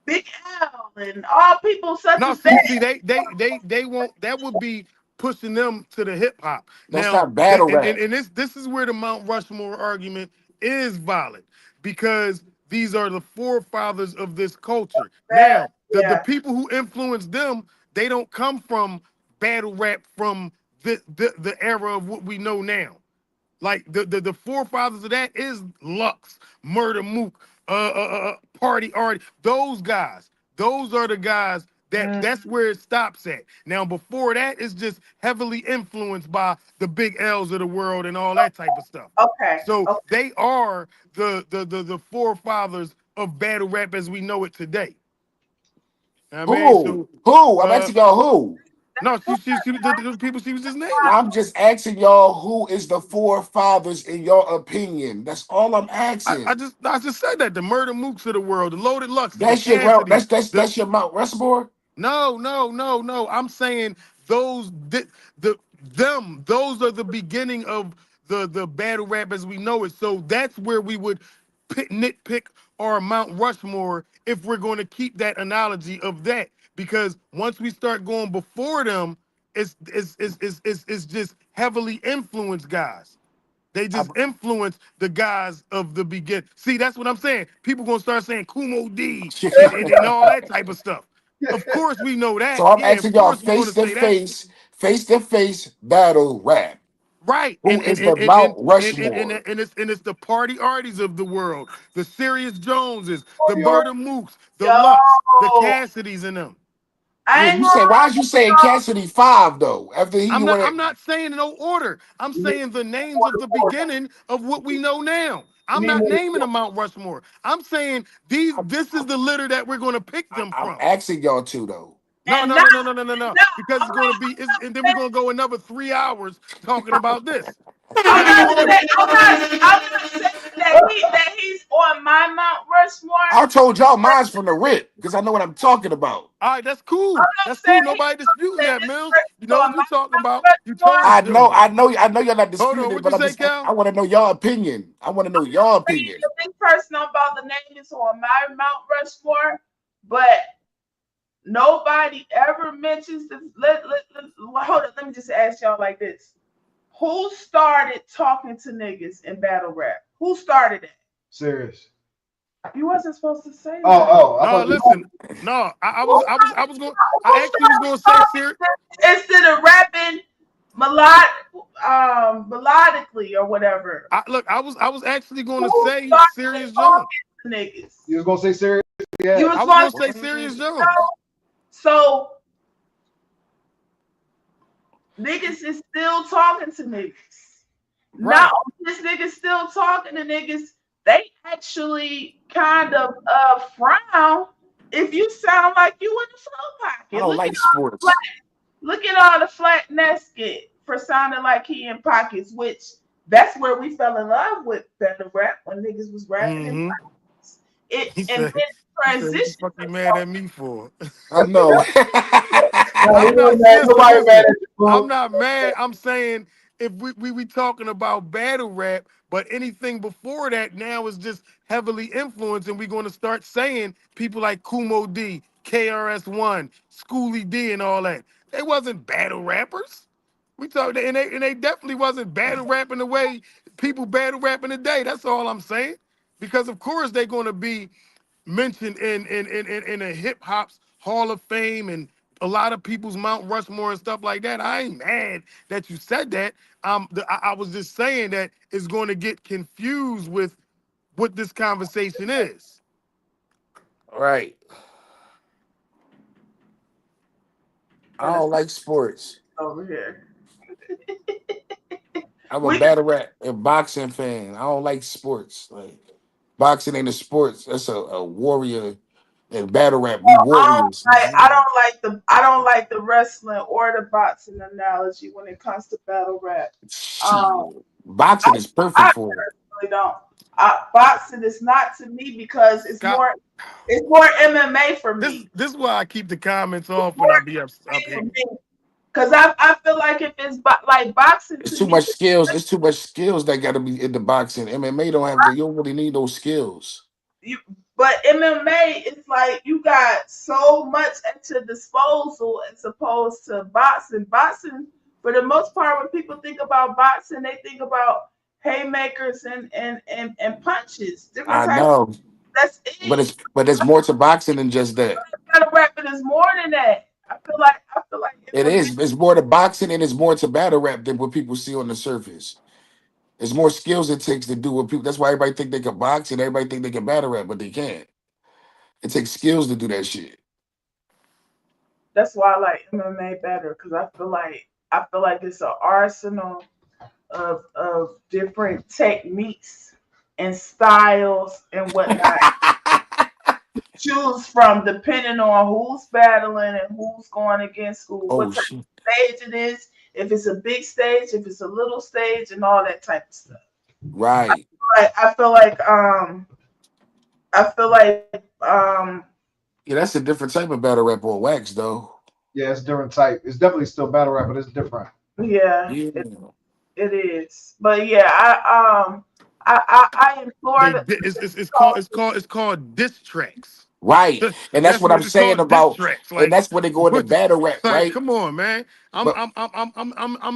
Big L and all people such as that. They won't. That would be pushing them to the hip hop. That's Now, not battle rap. and this is where the Mount Rushmore argument is valid because these are the forefathers of this culture. Now, the people who influenced them, they don't come from battle rap from the era of what we know now. Like the forefathers of that is Lux, Murder Mook, Party Artie. Those guys. Those are the guys that's where it stops at. Now before that, it's just heavily influenced by the Big L's of the world and all that type of stuff. Okay. So they are the forefathers of battle rap as we know it today. Who? I'm asking y'all who. No, the people she was just naming. I'm just asking y'all who is the forefathers in your opinion. That's all I'm I asking. just said that the Murder Mooks of the world, the Loaded Luxes, the That's your route. Cassidys. That's your Mount Rushmore. No. I'm saying those those are the beginning of the battle rap as we know it. So that's where we would nitpick our Mount Rushmore if we're going to keep that analogy of that. Because once we start going before them, it's just heavily influenced guys. They just influence the guys of the beginning. See, that's what I'm saying. People gonna start saying Kumo D and all that type of stuff. Of course we know that. So I'm Yeah, of asking y'all course we're gonna face to say that. face battle rap. Right. Who is the Mount Rushmore? It's the party arties of the world. The Serious Joneses, the Yo, Murder Mooks, the Lux, the Cassidys and them. Yeah, I ain't you gonna say why is you saying lie. Cassidy 5 though? After he went I'm not saying in no order. I'm saying the names of the beginning of what we know now. I'm not naming a Mount Rushmore. I'm saying this is the litter that we're gonna pick them I'm from. asking y'all to though. No, And no, now, no, no, no, no, no, no. now Because it's gonna be and then we're gonna go another 3 hours talking about this. And I'm I not don't wanna saying I'm not saying that he's on my Mount Rushmore. I told y'all mine's from the rip because I know what I'm talking about. all right, that's I'm cool. not That's saying cool. Nobody disputing that that, this Mills. You person's know on what my you're talking about. Mount You told Rushmore. us you don't. I know you're not Hold on, disputing it, what but you say, I Cal? want to know your opinion. I want to know your opinion. The big person I'm about to name is on my Mount Rushmore, but nobody ever mentions this. Hold on, let me just ask y'all like this. Who started talking to niggas in battle rap? Who started it? Serious. You wasn't supposed to say that. I No, thought you. listen. No, I was going. I actually was going to say serious. Instead of rapping melodically or whatever. I was actually going to Who say started Serious Jones. talking to niggas? You was gonna say serious? Yeah. You was I was going going to to say say Serious serious. Jones. So niggas is still talking to niggas. Right. Not only this nigga still talking to niggas, they actually kind of frown if you sound like you in the flow I pocket. don't like sports. Look at all the flat Nesket for sounding like he in pockets, which that's where we fell in love with battle rap when niggas was rapping in Mm-hmm. pockets. It He and said. then He said, "What the transition. fuck you mad at me for?" I know. I'm not. Nobody mad Listen. at you, I'm bro. not mad. I'm saying if we talking about battle rap, but anything before that now is just heavily influenced, and we're going to start saying people like Kumo D, KRS-One, Schoolie D, and all that. They wasn't battle rappers. We talk, and they definitely wasn't battle rapping the way people battle rapping today. That's all I'm saying. Because of course they're going to be mentioned in a hip hop's Hall of Fame and a lot of people's Mount Rushmore and stuff like that. I ain't mad that you said that. I was just saying that it's going to get confused with what this conversation is. Right. I don't like sports. Over here. I'm a We battle rap and boxing fan. I don't like sports. Like boxing ain't a sports. That's a warrior. And battle rap, we warriors. I don't like the wrestling or the boxing analogy when it comes to battle rap. Shit. Um, Boxing is perfect I for it. personally don't. Boxing is not to me because it's Scott, more MMA for me. this is why I keep the comments off when I be up here. Because I feel like if it's like boxing It's to too me, much skills. It's too much skills that got to be in the boxing. MMA don't have the. You don't really need those skills. but MMA it's like you got so much at your disposal as opposed to boxing. Boxing, for the most part, when people think about boxing, they think about haymakers and punches, different I types. know, That's it. but it's more to boxing than just that. Battle rapping is more than that. I feel like It is. It's more to boxing and it's more to battle rap than what people see on the surface. It's more skills it takes to do what people. That's why everybody think they can box and everybody think they can battle rap, but they can't. It takes skills to do that shit. that's why I like MMA better because I feel like it's an arsenal of different techniques and styles and whatnot. Choose from depending on who's battling and who's going against who. Oh What type shit! stage it is, if it's a big stage, if it's a little stage, and all that type of stuff. Right. I feel like I feel like Yeah, that's a different type of battle rap on wax, though. Yeah, it's different type. It's definitely still battle rap, but it's different. yeah, Yeah. it is. But yeah, I implore They the it's called diss tracks. Right. And that's That's what I'm what it's saying called, diss about, tracks. and Like, that's when they go into what? battle rap, Like, right? come on, man. But I'm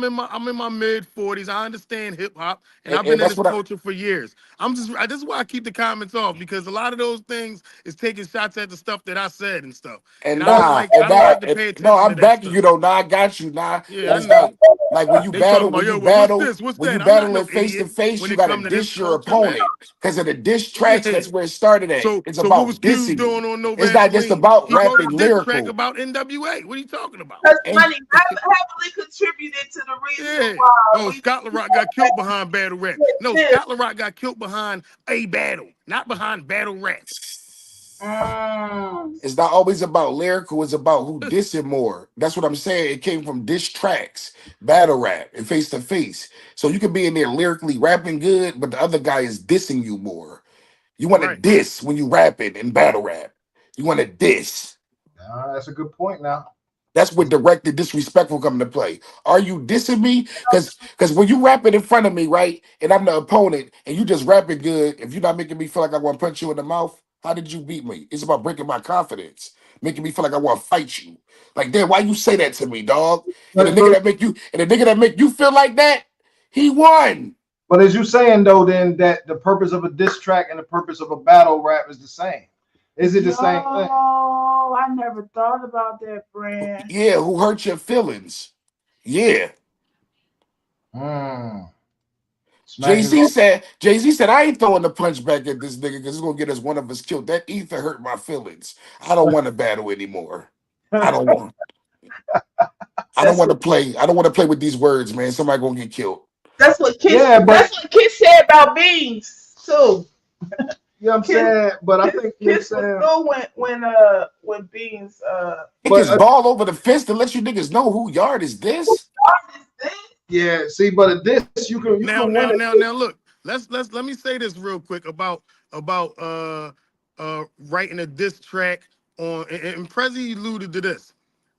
in my mid 40s. I understand hip hop, and I've and been in that's this what I culture for years. This is why I keep the comments off, because a lot of those things is taking shots at the stuff that I said and stuff. And and I don't like to pay no, attention to I'm that backing stuff. you though. Nah, I got you. Nah, Yeah, but I it's know. like when you They talking battle, about, yo, well, what's this? What's when you that? I'm not battle no it face to idiot face, when you it gotta come to this diss your culture, man. opponent. Because of the diss tracks, Yeah. that's where it started at. So It's what was about Q's dissing you. doing on No It's not just Vaseline? about He wrote a rapping diss track lyrical. about NWA. What are you talking about? because And money heavily contributed to the reason Yeah. why Oh, Scott LaRock got killed behind battle rap. No, this. Scott LaRock got killed behind a battle, not behind battle rap. it's not always about lyrical, it's about who dissing more. That's what I'm saying. It came from diss tracks, battle rap, and face to face. So you can be in there lyrically rapping good, but the other guy is dissing you more. You want to Right. diss when you rapping in battle rap. You want to diss. That's a good point now. That's where direct and disrespectful come into play. Are you dissing me? Because when you rapping in front of me, right, and I'm the opponent, and you just rapping good, if you're not making me feel like I want to punch you in the mouth, how did you beat me? It's about breaking my confidence, making me feel like I want to fight you. Like, damn, why you say that to me, dog? And the nigga that make you feel like that, he won. But as you saying though, then that the purpose of a diss track and the purpose of a battle rap is the same. Is it the same thing? Oh, I never thought about that, Brand. Yeah, who hurt your feelings? Yeah. Jay-Z said, I ain't throwing the punch back at this nigga because it's gonna get us one of us killed. That ether hurt my feelings. I don't want to battle anymore. I don't want to play. I don't want to play with these words, man. Somebody gonna get killed. That's what Kiss. That's what Kiss said about Beans too. You know what I'm saying? But I think Kiss was cool when Beans niggas ball over the fence to let you niggas know who yard is this. Yeah, see, but this you can now look. Let me say this real quick about writing a diss track on, and Prezzy alluded to this.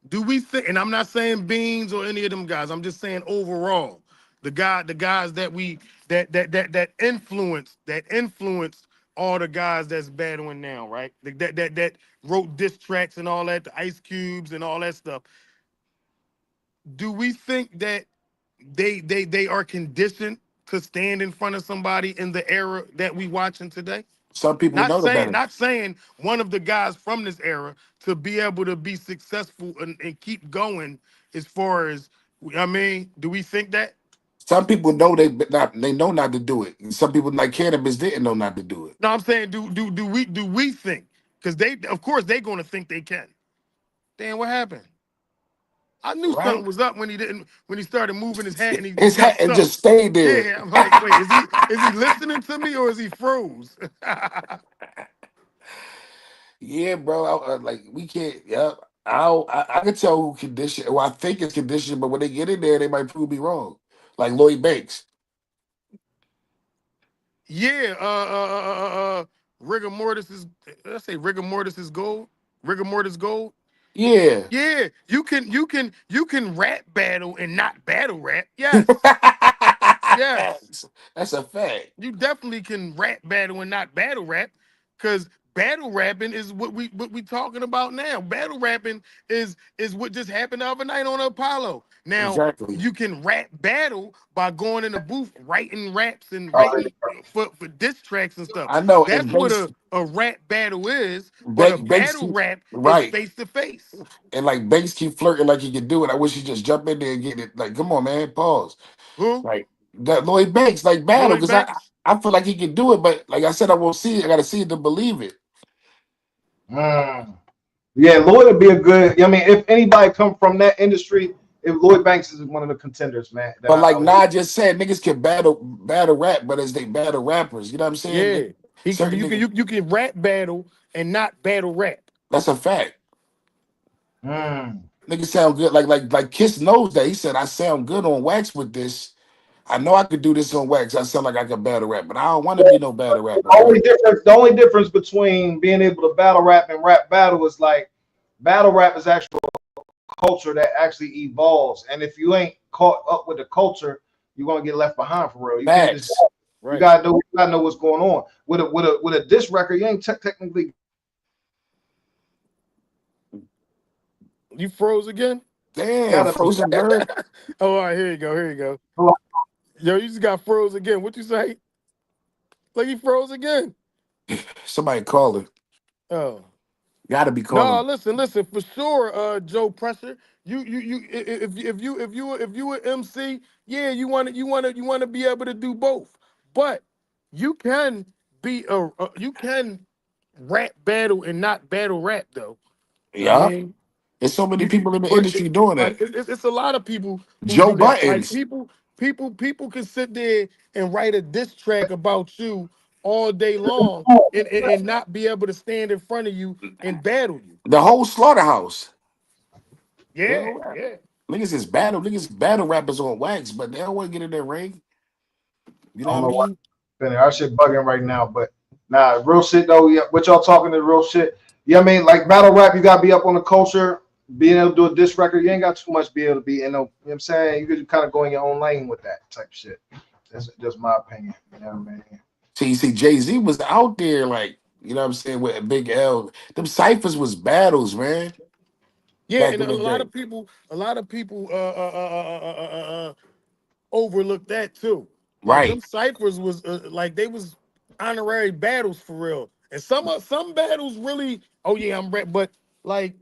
Do we think, and I'm not saying Beans or any of them guys, I'm just saying overall, the guys that influenced all the guys that's battling now, right? That wrote diss tracks and all that, the Ice Cubes and all that stuff. Do we think that they are conditioned to stand in front of somebody in the era that we watching today? Some people know the better. Not saying one of the guys from this era to be able to be successful and keep going as far as, I mean, do we think that? Some people know they know not to do it. And some people like Cannabis didn't know not to do it. No, I'm saying do we think? Because of course they're gonna think they can. Damn, what happened? I knew something was up when he started moving his hat and his hat and just stayed there. Yeah, I'm like, wait, is he listening to me or is he froze? Yeah, bro. Like we can't. Yeah, I can tell who conditioned. Well, I think it's conditioned, but when they get in there, they might prove me wrong. Like Lloyd Banks. Yeah, rigor mortis is. Let's say rigor mortis is gold. Rigor mortis gold. Yeah. Yeah, you can rap battle and not battle rap. Yes. Yes. That's a fact. You definitely can rap battle and not battle rap, because battle rapping is what we talking about now. Battle rapping is what just happened the other night on Apollo. Now Exactly. you can rap battle by going in the booth writing raps and writing for diss tracks and stuff. I know. That's what a rap battle is, but a Banks battle rap right. is face to face. And like Banks keep flirting like he can do it. I wish he just jump in there and get it. Like, come on, man, pause. Who? Like that Lloyd Banks, like battle, because I feel like he can do it, but like I said, I won't see it. I gotta see it to believe it. Yeah, Lloyd would be a good. I mean, if anybody come from that industry, if Lloyd Banks is one of the contenders, man. But like Nah just said, niggas can battle rap, but as they battle rappers, you know what I'm saying? Yeah, you can rap battle and not battle rap. That's a fact. Nigga sound good. Like Kiss knows that. He said, I sound good on wax with this. I know I could do this on wax. I sound like I could battle rap, but I don't want to be no battle rapper, man. The only difference between being able to battle rap and rap battle is like battle rap is actual culture that actually evolves. And if you ain't caught up with the culture, you're gonna get left behind for real. You can't just you gotta know what's going on. With a diss record, you ain't technically. You froze again? Damn, frozen bird. Oh, all right, here you go. Here you go. Yo, you just got froze again. What you say? Like he froze again. Somebody call it. Oh. Gotta be No, calling. listen, for sure, Joe Pressure. If you an MC, yeah, you want to be able to do both. But you can be you can rap battle and not battle rap though. I Yeah. mean, There's so many people in the industry doing that. It's a lot of people who Joe do that. Like Buttons. people can sit there and write a diss track about you all day long and not be able to stand in front of you and battle you. The whole slaughterhouse. Yeah, yeah. Niggas battle rappers on wax, but they don't want to get in their ring. You know I don't what I know what mean? our shit bugging right now, but nah, real shit though. Yeah, what y'all talking to real shit? Yeah, I mean, like battle rap, you gotta be up on the culture, being able to do a diss record. You ain't got too much to be able to be in. You know what I'm saying? You could kind of go in your own lane with that type of shit. That's just my opinion. You know what I mean? See, Jay-Z was out there, like, you know what I'm saying, with a big L. Them ciphers was battles, man. Yeah, Back and in a the lot day. of people, overlook that too. Like them Right. ciphers was like they was honorary battles for real, and some battles really. Oh yeah, I'm ready, but like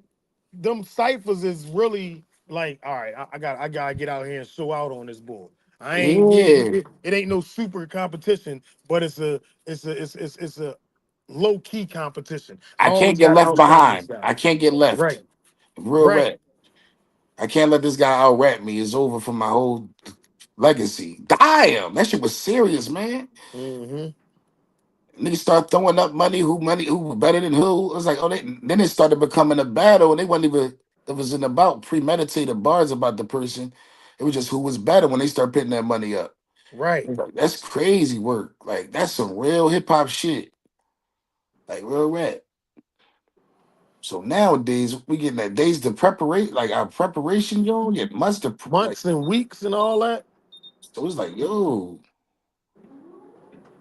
them ciphers is really like, all right, I gotta get out here and show out on this board. I ain't Yeah. it ain't no super competition, but it's a low key competition. I I can't always get gotta left outshine this behind. guy. I can't get left. Right, Real right. rap. I can't let this guy out rap me. It's over for my whole legacy. Damn, that shit was serious, man. Mm-hmm. Niggas start throwing up money, who better than who. It was like, then it started becoming a battle, and they wasn't even, it wasn't about premeditated bars about the person. It was just who was better when they start putting that money up. Right. Like, that's crazy work. Like, that's some real hip hop shit. Like real rap. So nowadays we getting that days to preparation, like our preparation, yo, get months to like. Months and weeks and all that. So it's like, yo,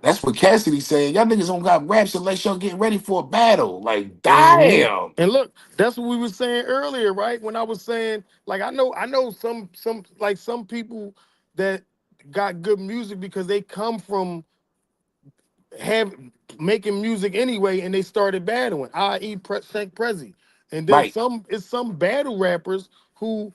that's what Cassidy saying. Y'all niggas don't got raps unless y'all getting ready for a battle. Like, Mhm. damn. And look, that's what we were saying earlier, right? When I was saying, like, I know some people that got good music because they come from have making music anyway, and they started battling, i.e., Shankk Prezzy. And then Right. some battle rappers who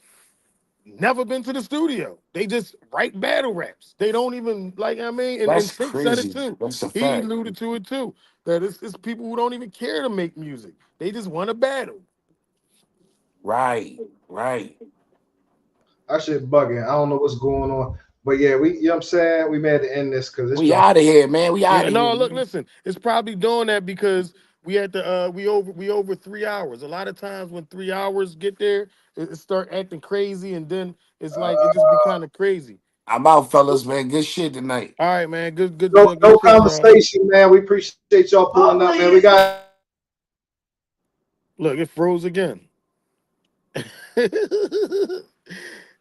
never been to the studio. They just write battle raps. They don't even like. I mean, and That's Sink said it crazy. too. That's a He fact. alluded to it too. That it's people who don't even care to make music. They just want to battle. Right. Right. That shit bugging. I don't know what's going on, but yeah, you know what I'm saying? We made to end this because it's We John. out of here, man. We out Yeah. of here, No. Look. man. Listen. It's probably doing that because we had to. We over 3 hours. A lot of times when 3 hours get there, it start acting crazy, and then it's like it just be kind of crazy. I'm out, fellas, man. Good shit tonight. All right, man. No, Good no shit, y'all. conversation, man. We appreciate y'all pulling up, man. We got. Look, it froze again. All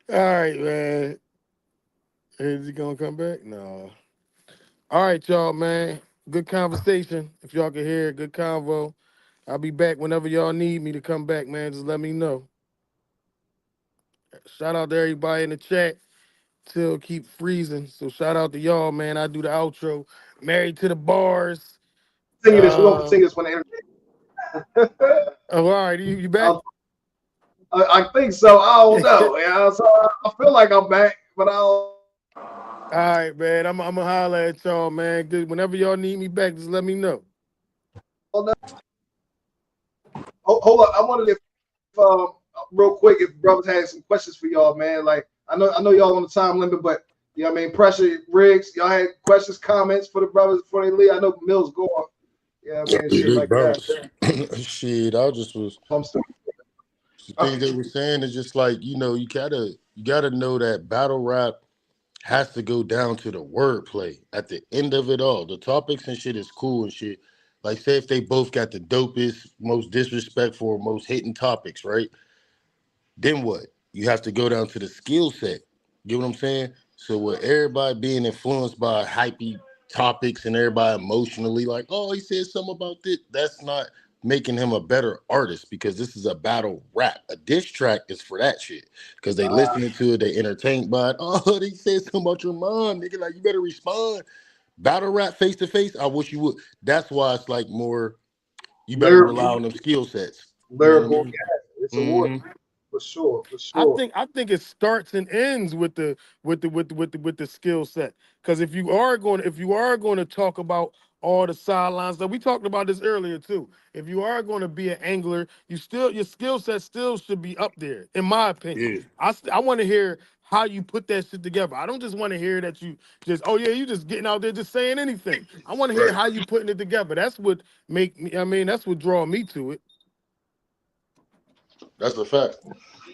right, man. Is he gonna come back? No. All right, y'all, man. Good conversation. If y'all can hear it, good convo. I'll be back whenever y'all need me to come back, man. Just let me know. Shout out to everybody in the chat. Till keep freezing. So shout out to y'all, man. I do the outro. Married to the bars. Continue this. We're gonna continue this when Oh, all right. You back? I think so. I don't know. Yeah, so I feel like I'm back, but I don't. All right, man. I'm gonna holler at y'all, man. Good. Whenever y'all need me back, just let me know. Hold up. I wanted to real quick if brothers had some questions for y'all, man. Like I know y'all on the time limit, but you know what I mean, Pressure, Riggs, y'all had questions, comments for the brothers before they leave. I know Mills going. Yeah, I mean, shit They like that. bounce. Shit, I just was. The things they were saying is just like, you know, you gotta know that battle rap has to go down to the wordplay at the end of it all. The topics and shit is cool and shit. Like, say if they both got the dopest, most disrespectful, most hating topics, right? Then what? You have to go down to the skill set. You get what I'm saying? So with everybody being influenced by hypey topics and everybody emotionally like, oh, he said something about this, that's not making him a better artist because this is a battle rap. A diss track is for that shit. Because they listening to it, they entertained by it. Oh, they said something about your mom, nigga. Like, you better respond. Battle rap face to face, I wish you would. That's why it's like more, you better rely on them skill sets. You know what I Lyrical mean? gas. It's a war for sure, for I sure. think it starts and ends with the skill set. Because if you are going to talk about all the sidelines that we talked about this earlier too, if you are going to be an angler, your skill set still should be up there, in my opinion. Yeah. I want to hear how you put that shit together. I don't just want to hear that you just, oh yeah, you just getting out there just saying anything. I want to hear how you putting it together. That's what make me. I mean, that's what draw me to it. That's a fact.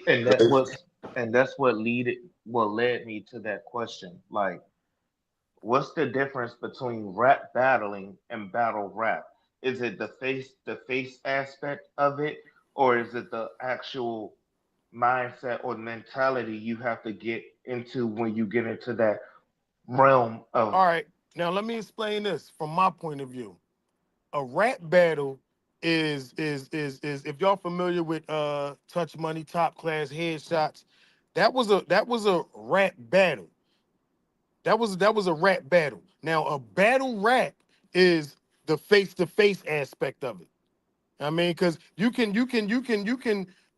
And that's what led me to that question. Like, what's the difference between rap battling and battle rap? Is it the face aspect of it, or is it the actual mindset or mentality you have to get into when you get into that realm of? All right, now let me explain this from my point of view. A rap battle is if y'all familiar with Touch Money, Top Class, Headshots, that was a rap battle. That was a rap battle. Now a battle rap is the face to face aspect of it. I mean, because you can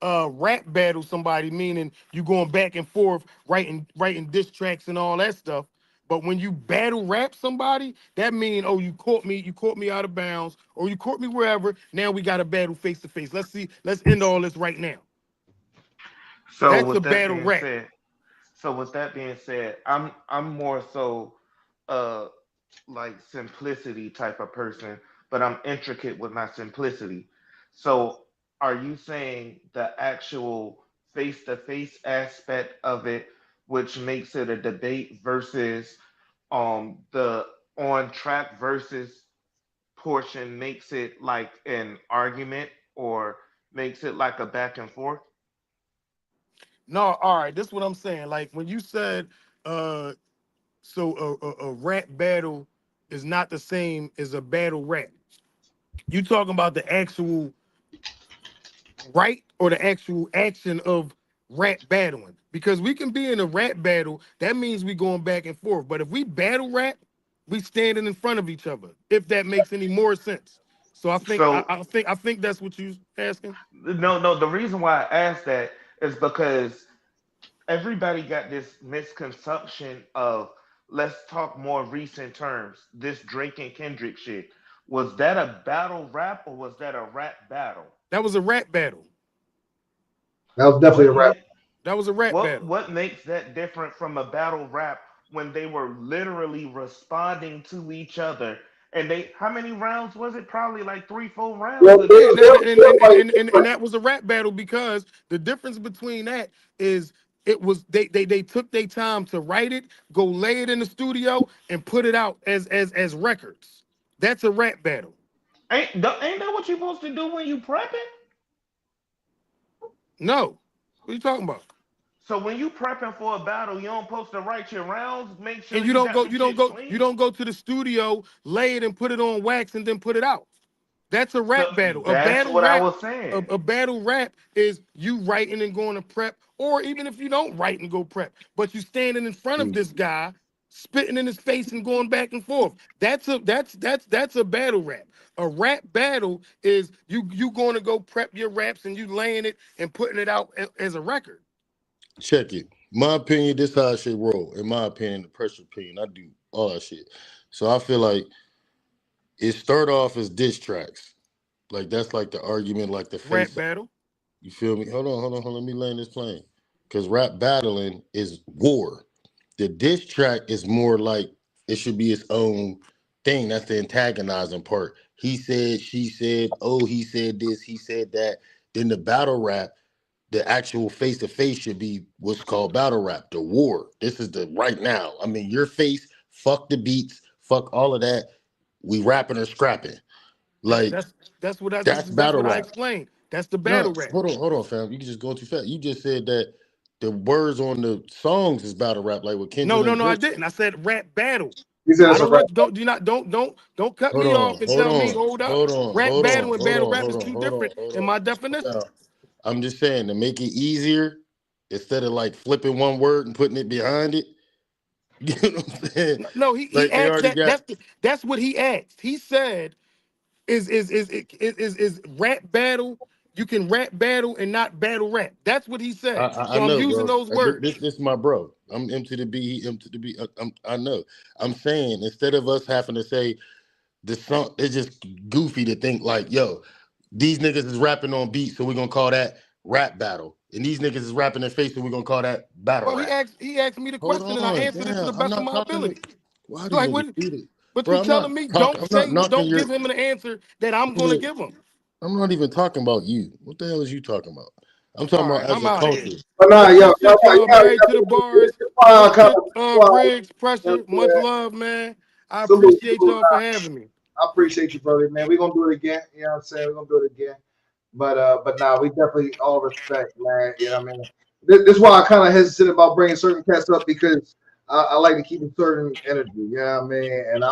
rap battle somebody, meaning you going back and forth, writing diss tracks and all that stuff. But when you battle rap somebody, that means, oh, you caught me out of bounds, or you caught me wherever. Now we got a battle face to face. Let's end all this right now. So That's a with that battle being rap. said, I'm more so uh like simplicity type of person, but I'm intricate with my simplicity. So are you saying the actual face to face aspect of it, which makes it a debate versus the on track versus portion makes it like an argument or makes it like a back and forth? No, all right. This is what I'm saying. Like when you said, so a rap battle is not the same as a battle rap. You talking about the actual right or the actual action of rap battling? Because we can be in a rap battle, that means we going back and forth. But if we battle rap, we standing in front of each other. If that makes any more sense. So I think So I think that's what you asking. no, the reason why I asked that is because everybody got this misconception of, let's talk more recent terms, this Drake and Kendrick shit. Was that a battle rap or was that a rap battle? That was a rap battle. That was definitely a What rap. make That was a rap battle. what makes that different from a battle rap when they were literally responding to each other? And they, how many rounds was it? Probably like 3, 4 rounds of Yeah, that shit. and that was a rap battle because the difference between that is it was they took their time to write it, go lay it in the studio, and put it out as records. That's a rap battle. Ain't that what you supposed to do when you prepping? No, what are you talking about? So when you prepping for a battle, you don't supposed to write your rounds, make sure And you you don't got go, some shit you clean. don't go to the studio, lay it and put it on wax and then put it out. That's a So rap battle. that's what I was saying. A battle rap is you writing and going to prep, or even if you don't write and go prep, but you standing in front of this guy, spitting in his face and going back and forth. That's a battle rap. A rap battle is you going to go prep your raps and you laying it and putting it out as a record. Check it. My opinion, this how I should roll. In my opinion, the pressure opinion, I do all that shit. So I feel like it start off as diss tracks. Like that's like the argument, like the Rap face. battle. You feel me? Hold on. Let me land this plane. Because rap battling is war. The diss track is more like it should be its own thing. That's the antagonizing part. He said, she said, oh, he said this, he said that. Then the battle rap, the actual face-to-face should be what's called battle rap, the war. This is the right now. I mean, your face, fuck the beats, fuck all of that. We rapping or scrapping. Like that's battle what I rap. explained. That's the No, battle rap. hold on, fam. You can just go too fast. You just said that the words on the songs is battle rap, like with Kendrick. No, I didn't. I said rap battle. He said I it's a don't rap. want don't cut Hold me on, off and tell me hold up. hold on, Rap hold battle on, and hold battle on, rap hold is on, two hold on, different hold in on. my definition. Now, I'm just saying to make it easier, instead of like flipping one word and putting it behind it. You know what I'm saying? No, he Like they asked already that. got. That's what he asked. He said, "Is rap battle? You can rap battle and not battle rap." That's what he said. I So I'm know, using bro. those words. This my bro. I'm M to the B, he M to the B. I know. I'm saying instead of us having to say the song, it's just goofy to think like, yo, these niggas is rapping on beat, so we're gonna call that rap battle. And these niggas is rapping in face, so we're gonna call that battle Well, rap. he asked me the Hold question and I on, answered it to damn. the I'm best of not my talking to ability. why do Like, niggas do this? but Bro, you I'm telling not me talking, I'm not knocking don't your give him an answer that I'm gonna yeah, give him. I'm not even talking about you. What the hell is you talking about? I'm talking All about right, as I'm a out of here. culture. But nah, yo, Good shit, y'all. Married to the bars. Good shit, Briggs, Pressure. Much love, man. I Salute, appreciate salute. y'all for having me. I appreciate you, brother, man. We're gonna do it again. You know what I'm saying? We're gonna do it again. But nah, we definitely all respect, man. You know what I mean? This is why I kind of hesitate about bringing certain cats up because I like to keep a certain energy. You know what I mean? And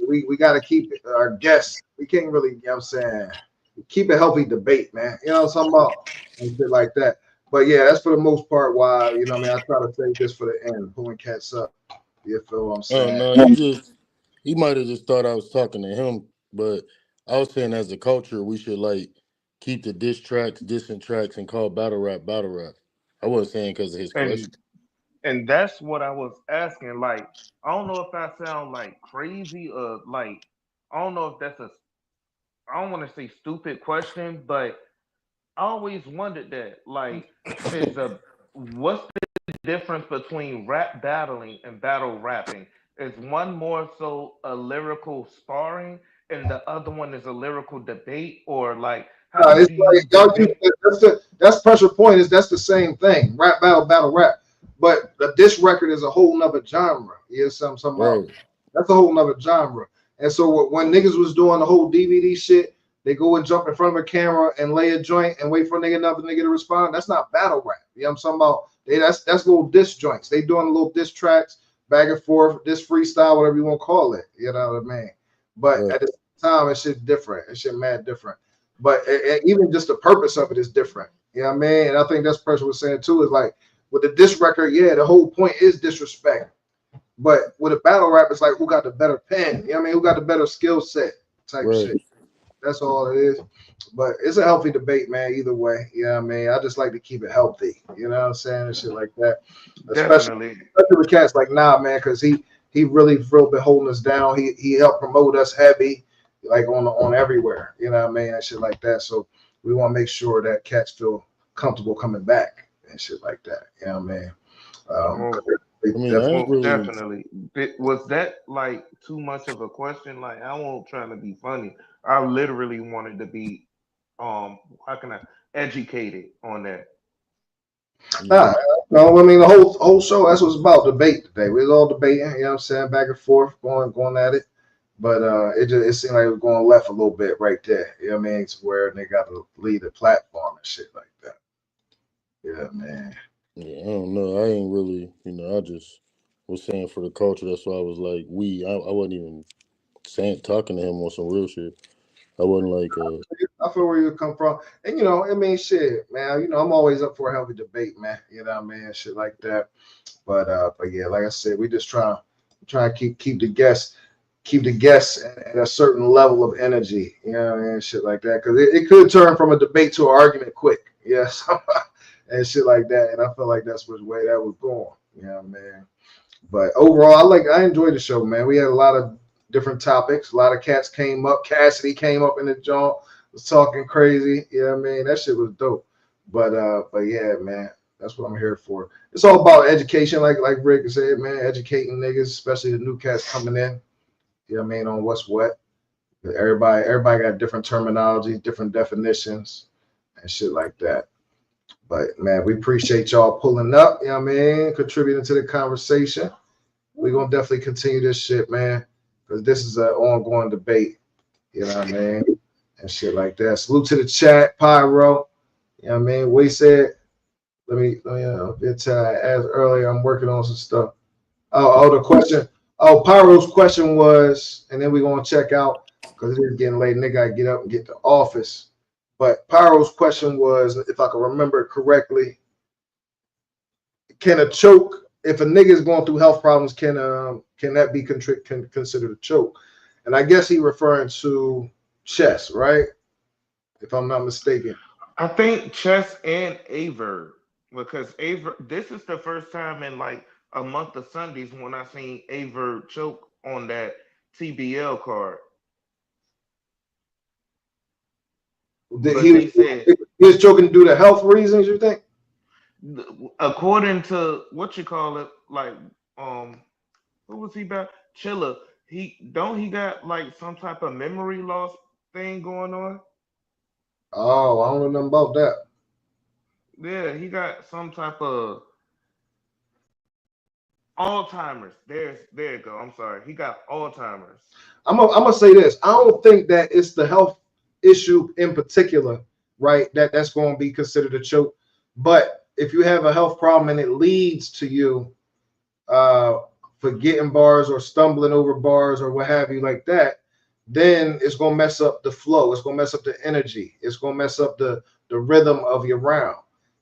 we got to keep our guests. We can't really, you know what I'm saying, keep a healthy debate, man. You know what I'm talking about? And shit like that. But yeah, that's for the most part why, you know what I mean, I try to save this for the end, pulling cats up. You feel what I'm Oh saying? no, he might have just thought I was talking to him, but I was saying as a culture we should like keep the diss tracks, dissing tracks, and call battle rap battle rap. I wasn't saying because of his question. And that's what I was asking. Like, I don't know if I sound like crazy or like I don't know if that's a I don't want to say stupid question, but I always wondered that. Like, what's the difference between rap battling and battle rapping? Is one more so a lyrical sparring and the other one is a lyrical debate, or like how It's do like you y'all use debate? that's pressure point is that's the same thing. Rap battle, battle rap. But this record is a whole nother genre. You know what I'm talking about? Right. That's a whole nother genre. And so when niggas was doing the whole DVD shit, they go and jump in front of a camera and lay a joint and wait for another nigga to respond. That's not battle rap. You know what I'm talking about? That's little diss joints. They doing little diss tracks back and forth, diss freestyle, whatever you want to call it. You know what I mean? But Right. at the same time, it's shit different. It's shit mad different. But even just the purpose of it is different. You know what I mean? And I think that's person was saying too is like with the diss record, yeah, the whole point is disrespect. But with a battle rap, it's like who got the better pen? You know what I mean? Who got the better skill set type Right. shit. That's all it is. But it's a healthy debate, man, either way. You know what I mean? I just like to keep it healthy. You know what I'm saying? And shit like that. Especially Definitely. with cats like nah, man, because he really been holding us down. He helped promote us heavy, like on everywhere. You know what I mean? And shit like that. So we want to make sure that cats feel comfortable coming back and shit like that. You know what I mean? Most, I mean, I ain't most really. definitely. Was that like too much of a question? Like, I won't try to be funny. I literally wanted to be how can I educated on that. Nah, no, I mean the whole show. That's what it's about. Debate today. We was all debating. You know what I'm saying? Back and forth, going at it. But it seemed like it was going left a little bit right there. You know what I mean? To where they got to lead the platform and shit like that. Yeah, man. Yeah, I don't know. I ain't really, I just was saying for the culture. That's why I was like, I wasn't even saying talking to him on some real shit. I wasn't like, I feel where you come from, and I mean, shit, man. I'm always up for a healthy debate, man. You know what I mean? Shit like that. But yeah, like I said, we just try to keep the guests at a certain level of energy, and shit like that. Because it could turn from a debate to an argument quick, yes, and shit like that. And I feel like that's which way that was going, man. But overall, I enjoyed the show, man. We had a lot of different topics. A lot of cats came up. Cassidy came up in the joint, was talking crazy. You know what I mean? That shit was dope. But yeah, man, that's what I'm here for. It's all about education, like Rick said, man, educating niggas, especially the new cats coming in. You know what I mean, on what's what. Everybody got different terminology, different definitions, and shit like that. But man, we appreciate y'all pulling up. You know what I mean? Contributing to the conversation. We're gonna definitely continue this shit, man, because this is an ongoing debate. You know what I mean? And shit like that. Salute to the chat, Pyro. You know what I mean? We said, as earlier, I'm working on some stuff. The question. Oh, Pyro's question was, and then we're gonna check out because it is getting late and they gotta get up and get to office. But Pyro's question was, if I can remember it correctly, can a choke, if a nigga is going through health problems, can that be considered a choke? And I guess he referring to chess, right? If I'm not mistaken. I think chess and Aver, because Aver, this is the first time in like a month of Sundays when I seen Aver choke on that TBL card. He was choking due to health reasons, you think? According to what you call it, like who was he about? Chilla. He got like some type of memory loss thing going on? Oh, I don't know nothing about that. Yeah, he got some type of Alzheimer's. There you go. I'm sorry. He got Alzheimer's. I'm gonna say this. I don't think that it's the health issue in particular, right? That's going to be considered a choke. But if you have a health problem and it leads to you forgetting bars or stumbling over bars or what have you like that, then it's going to mess up the flow. It's going to mess up the energy. It's going to mess up the rhythm of your round.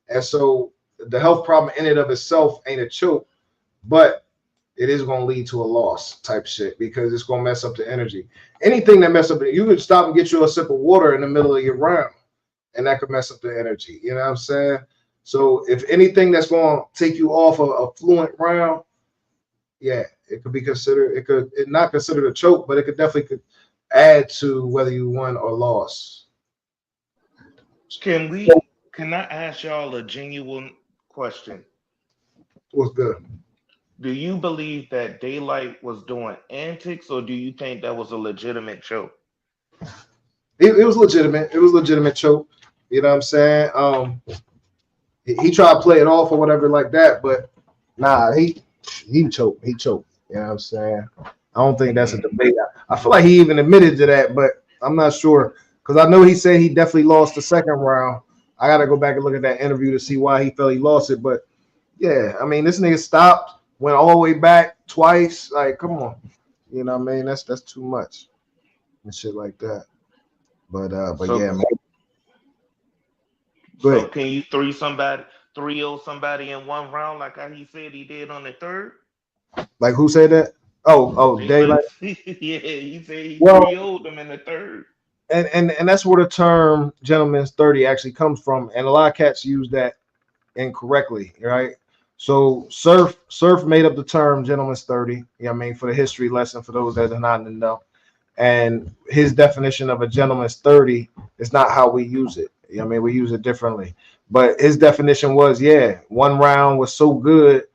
And so the health problem in and of itself ain't a choke, but it is going to lead to a loss type shit because it's going to mess up the energy. Anything that mess up, you could stop and get you a sip of water in the middle of your round, and that could mess up the energy. You know what I'm saying? So if anything that's going to take you off a fluent round, yeah, it could be considered. It not considered a choke, but it could definitely add to whether you won or lost. Can I ask y'all a genuine question? What's good? Do you believe that Daylight was doing antics, or do you think that was a legitimate choke? It was legitimate. It was legitimate choke. You know what I'm saying? He tried to play it off or whatever like that, but nah, he choked. He choked. You know what I'm saying? I don't think that's a debate. I feel like he even admitted to that, but I'm not sure because I know he said he definitely lost the second round. I got to go back and look at that interview to see why he felt he lost it. But yeah, I mean, this nigga stopped, went all the way back twice. Like, come on, you know what I mean? That's too much and shit like that. But yeah, man. So can you 3-0 somebody in one round like how he said he did on the third? Like who said that? Oh, Daylight. Yeah, he said he 3-0'd them in the third. And that's where the term gentleman's 30 actually comes from. And a lot of cats use that incorrectly, right? So Surf made up the term gentleman's 30. You know what I mean? For the history lesson for those that are not in the know. And his definition of a gentleman's 30 is not how we use it. You know what I mean? We use it differently. But his definition was, yeah, one round was so good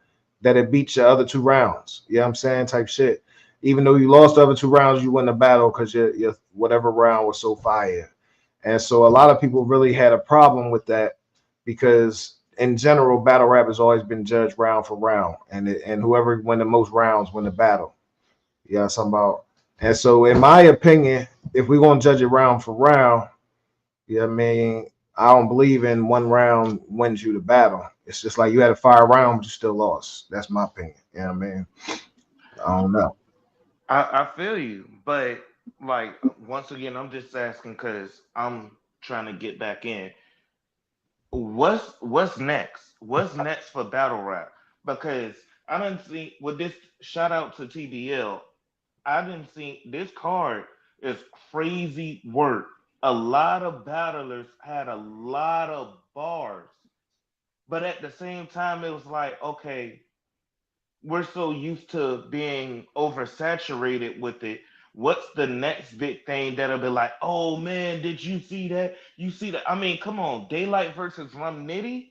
that it beat your other two rounds. You know what I'm saying? Type shit. Even though you lost the other two rounds, you win the battle because your whatever round was so fire. And so a lot of people really had a problem with that because in general, battle rap has always been judged round for round. And whoever win the most rounds win the battle. Yeah, something about. And so in my opinion, if we're gonna judge it round for round, yeah, I mean, I don't believe in one round wins you the battle. It's just like you had a fire round, but you still lost. That's my opinion. You know what I mean? I don't know. I feel you, but like once again, I'm just asking because I'm trying to get back in. What's next? What's next for battle rap? Because I didn't see with this shout out to TBL. I didn't see this card is crazy work. A lot of battlers had a lot of bars, but at the same time, it was like, okay, we're so used to being oversaturated with it. What's the next big thing that'll be like, oh man, did you see that? You see that? I mean, come on, Daylight versus Rum Nitty.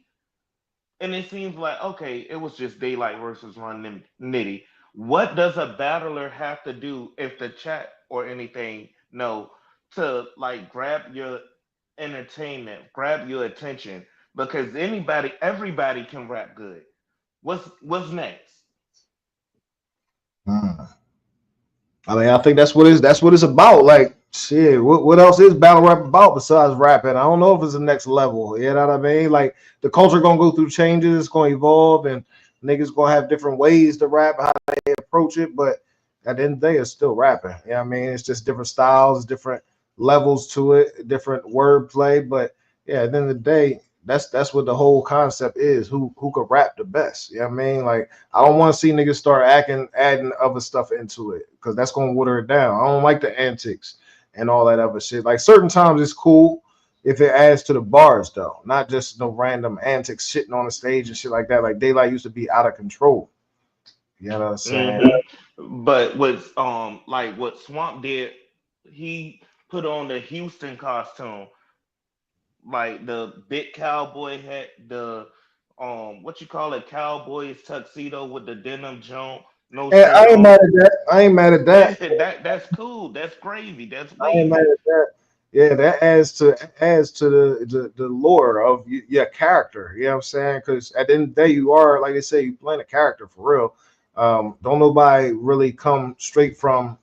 And it seems like, okay, it was just Daylight versus Rum Nitty. What does a battler have to do if the chat or anything know to like grab your entertainment, grab your attention? because everybody can rap good. What's next? I mean, I think that's what it's about. Like, shit, what else is battle rap about besides rapping? I don't know if it's the next level. You know what I mean? Like, the culture gonna go through changes, it's gonna evolve, and niggas gonna have different ways to rap, how they approach it. But at the end of the day, it's still rapping. You know what I mean? It's just different styles, different levels to it, different wordplay. But yeah, at the end of the day, that's what the whole concept is. Who could rap the best? You know what I mean? Like, I don't want to see niggas start adding other stuff into it because that's gonna water it down. I don't like the antics and all that other shit. Like, certain times it's cool if it adds to the bars though, not just no random antics shitting on the stage and shit like that. Like, Daylight used to be out of control. You know what I'm saying? But like what Swamp did, he put on the Houston costume, like the big cowboy hat, the what you call it, cowboy's tuxedo with the denim jump, no And I shirt ain't on. mad at that. I ain't mad at that. Yeah, that's cool. That's gravy. That's I ain't mad wavy. at that. Yeah, that adds to the lore of your character. You know what I'm saying? Because at the end of the day, you are, like they say, you playing a character for real. Don't nobody really come straight from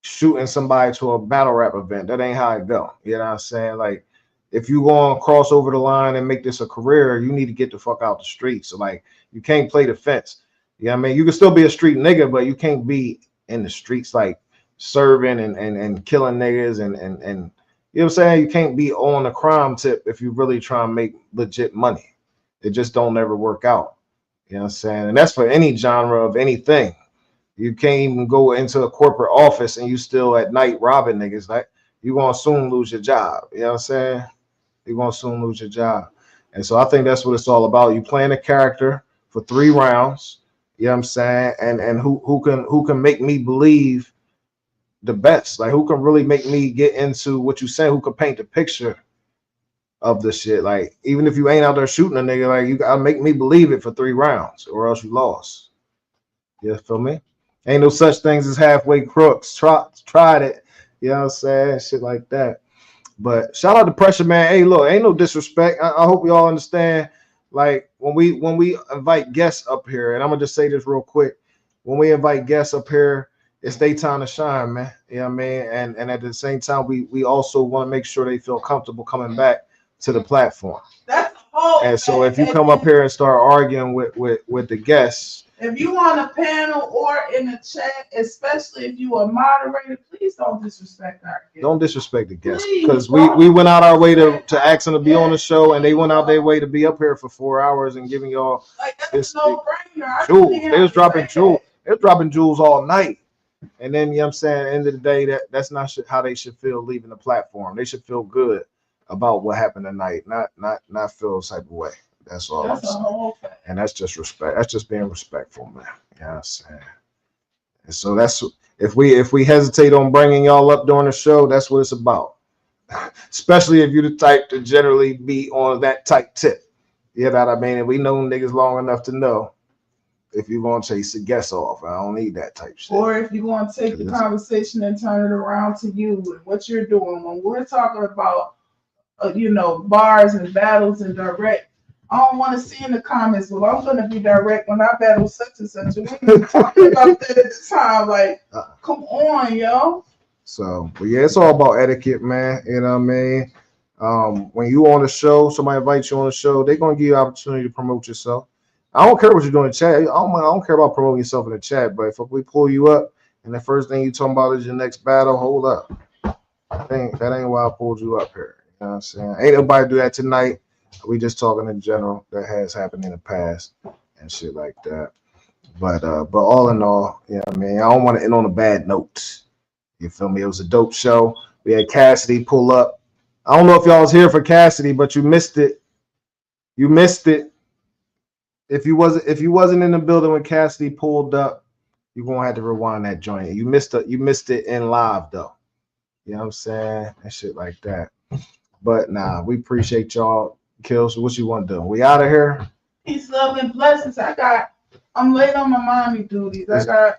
shooting somebody to a battle rap event. That ain't how it go. You know what I'm saying? Like, if you go to cross over the line and make this a career, you need to get the fuck out the streets. So, like, you can't play the fence. You know what I mean? You can still be a street nigga, but you can't be in the streets like serving and killing niggas and you know what I'm saying? You can't be on the crime tip if you really try and make legit money. It just don't ever work out. You know what I'm saying? And that's for any genre of anything. You can't even go into a corporate office and you still at night robbing niggas. Like, you're gonna soon lose your job. You know what I'm saying? You're gonna soon lose your job. And so I think that's what it's all about. You playing a character for 3 rounds. You know what I'm saying? And who can make me believe the best? Like, who can really make me get into what you say? Who can paint the picture of the shit? Like, even if you ain't out there shooting a nigga, like, you gotta make me believe it for 3 rounds, or else you lost. You feel me? Ain't no such things as halfway crooks. Tried it. You know what I'm saying? Shit like that. But shout out to Pressure, man. Hey, look, ain't no disrespect. I hope we all understand. Like, when we invite guests up here, and I'm gonna just say this real quick. When we invite guests up here, it's their time to shine, man. You know what I mean? And at the same time, we also want to make sure they feel comfortable coming back to the platform. That's the whole. And so if you come up here and start arguing with the guests, if you on a panel or in a chat, especially if you are moderator, please don't disrespect our guests. don't disrespect the guests, because we went out our way to ask them to be on the show, and they went out their way to be up here for 4 hours and giving y'all this jewels. They was dropping jewels. They was dropping jewels all night. And then, you know what I'm saying, at the end of the day, that's not how they should feel leaving the platform. They should feel good about what happened tonight, not feel a type of way. That's all I'm saying. And that's just respect. That's just being respectful, man. You know what I'm saying? And so that's, if we hesitate on bringing y'all up during the show, that's what it's about. Especially if you're the type to generally be on that type tip. You know what I mean? And we know niggas long enough to know if you're going to chase the guests off. I don't need that type shit. Or if you want to take the conversation and turn it around to you and what you're doing. When we're talking about, bars and battles and direct, I don't want to see in the comments, well, I'm going to be direct when I battle such and such. We ain't talking about that at the time. Like, come on, yo. So, but yeah, it's all about etiquette, man. You know what I mean? When you on the show, somebody invites you on the show, they're going to give you an opportunity to promote yourself. I don't care what you're doing in the chat. I don't care about promoting yourself in the chat, but if we pull you up and the first thing you talking about is your next battle, hold up. That ain't why I pulled you up here. You know what I'm saying? Ain't nobody do that tonight. We just talking in general that has happened in the past and shit like that. But all in all, you know what I mean? I don't want to end on a bad note. You feel me? It was a dope show. We had Cassidy pull up. I don't know if y'all was here for Cassidy, but you missed it. You missed it. If you wasn't in the building when Cassidy pulled up, you're gonna have to rewind that joint. You missed it in live though. You know what I'm saying? And shit like that. But nah, we appreciate y'all. Kills, what you want to do? We out of here. Peace, love, and blessings. I'm late on my mommy duties.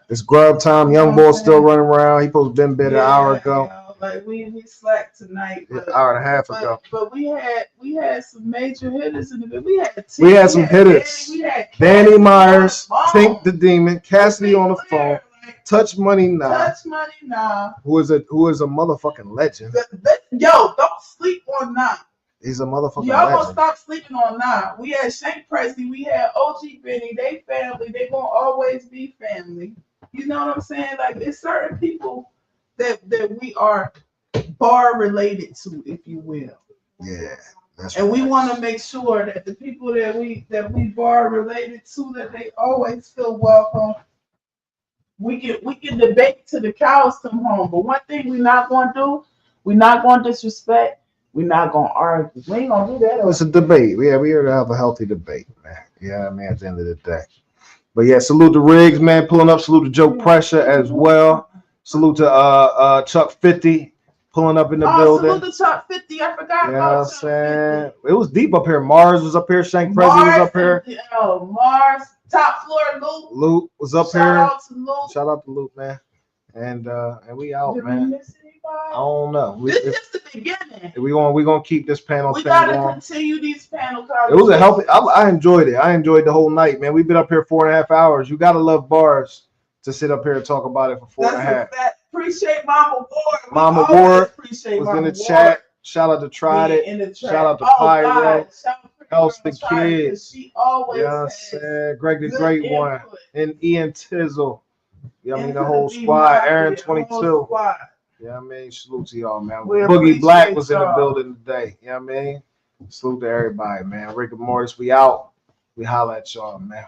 It's grub time. Young boy still running around. He supposed to been bed an hour ago. Like we slacked tonight. But, hour and a half ago. But we had some major hitters in the bit. We had some hitters. Danny Myers, Tink the Demon, Cassidy on the phone, Touch Money Nah. Who is a motherfucking legend. Yo, don't sleep on Nah. He's a motherfucking Y'all legend. gonna stop sleeping on Nah. We had Shankk Prezzy, we had OG Benny, they family, they gonna always be family. You know what I'm saying? Like it's certain people that we are bar related to, if you will. Yeah. And we want to make sure that the people that we bar related to, that they always feel welcome. We can debate till the cows come home, but one thing we're not gonna do, we're not gonna disrespect. We're not gonna argue. We ain't gonna do that. It's a debate. Yeah, we here to have a healthy debate, man. Yeah, I mean, at the end of the day. But yeah, salute to Riggs, man, pulling up. Salute to Joe Pressure as well. Salute to Chuck 50 pulling up in the building. Salute to Chuck 50. I forgot about Chuck 50. It was deep up here. Marz was up here. Shankk Prezzy was up here. Marz, top floor Luke. Luke was up here. Shout out to Luke. Shout out to Luke, man. And we out, man. I don't know. This is the beginning. We gonna keep this panel. We gotta continue these panel conversations. It was a healthy. I enjoyed it. I enjoyed the whole night, man. We've been up here 4.5 hours. You gotta love bars to sit up here and talk about it for 4.5. Appreciate Mama Ward. Mama Ward was in the chat. Shout out to Tried It. Shout out to Pyro. Helps the kid. She always. Yeah, said Greg the Great One and Ian Tizzle. Yeah, I mean the whole squad. Aaron 22. Yeah, I mean, salute to y'all, man. Boogie Black was in the building today. You know what I mean? Salute to everybody, man. Rick and Morris, we out. We holla at y'all, man.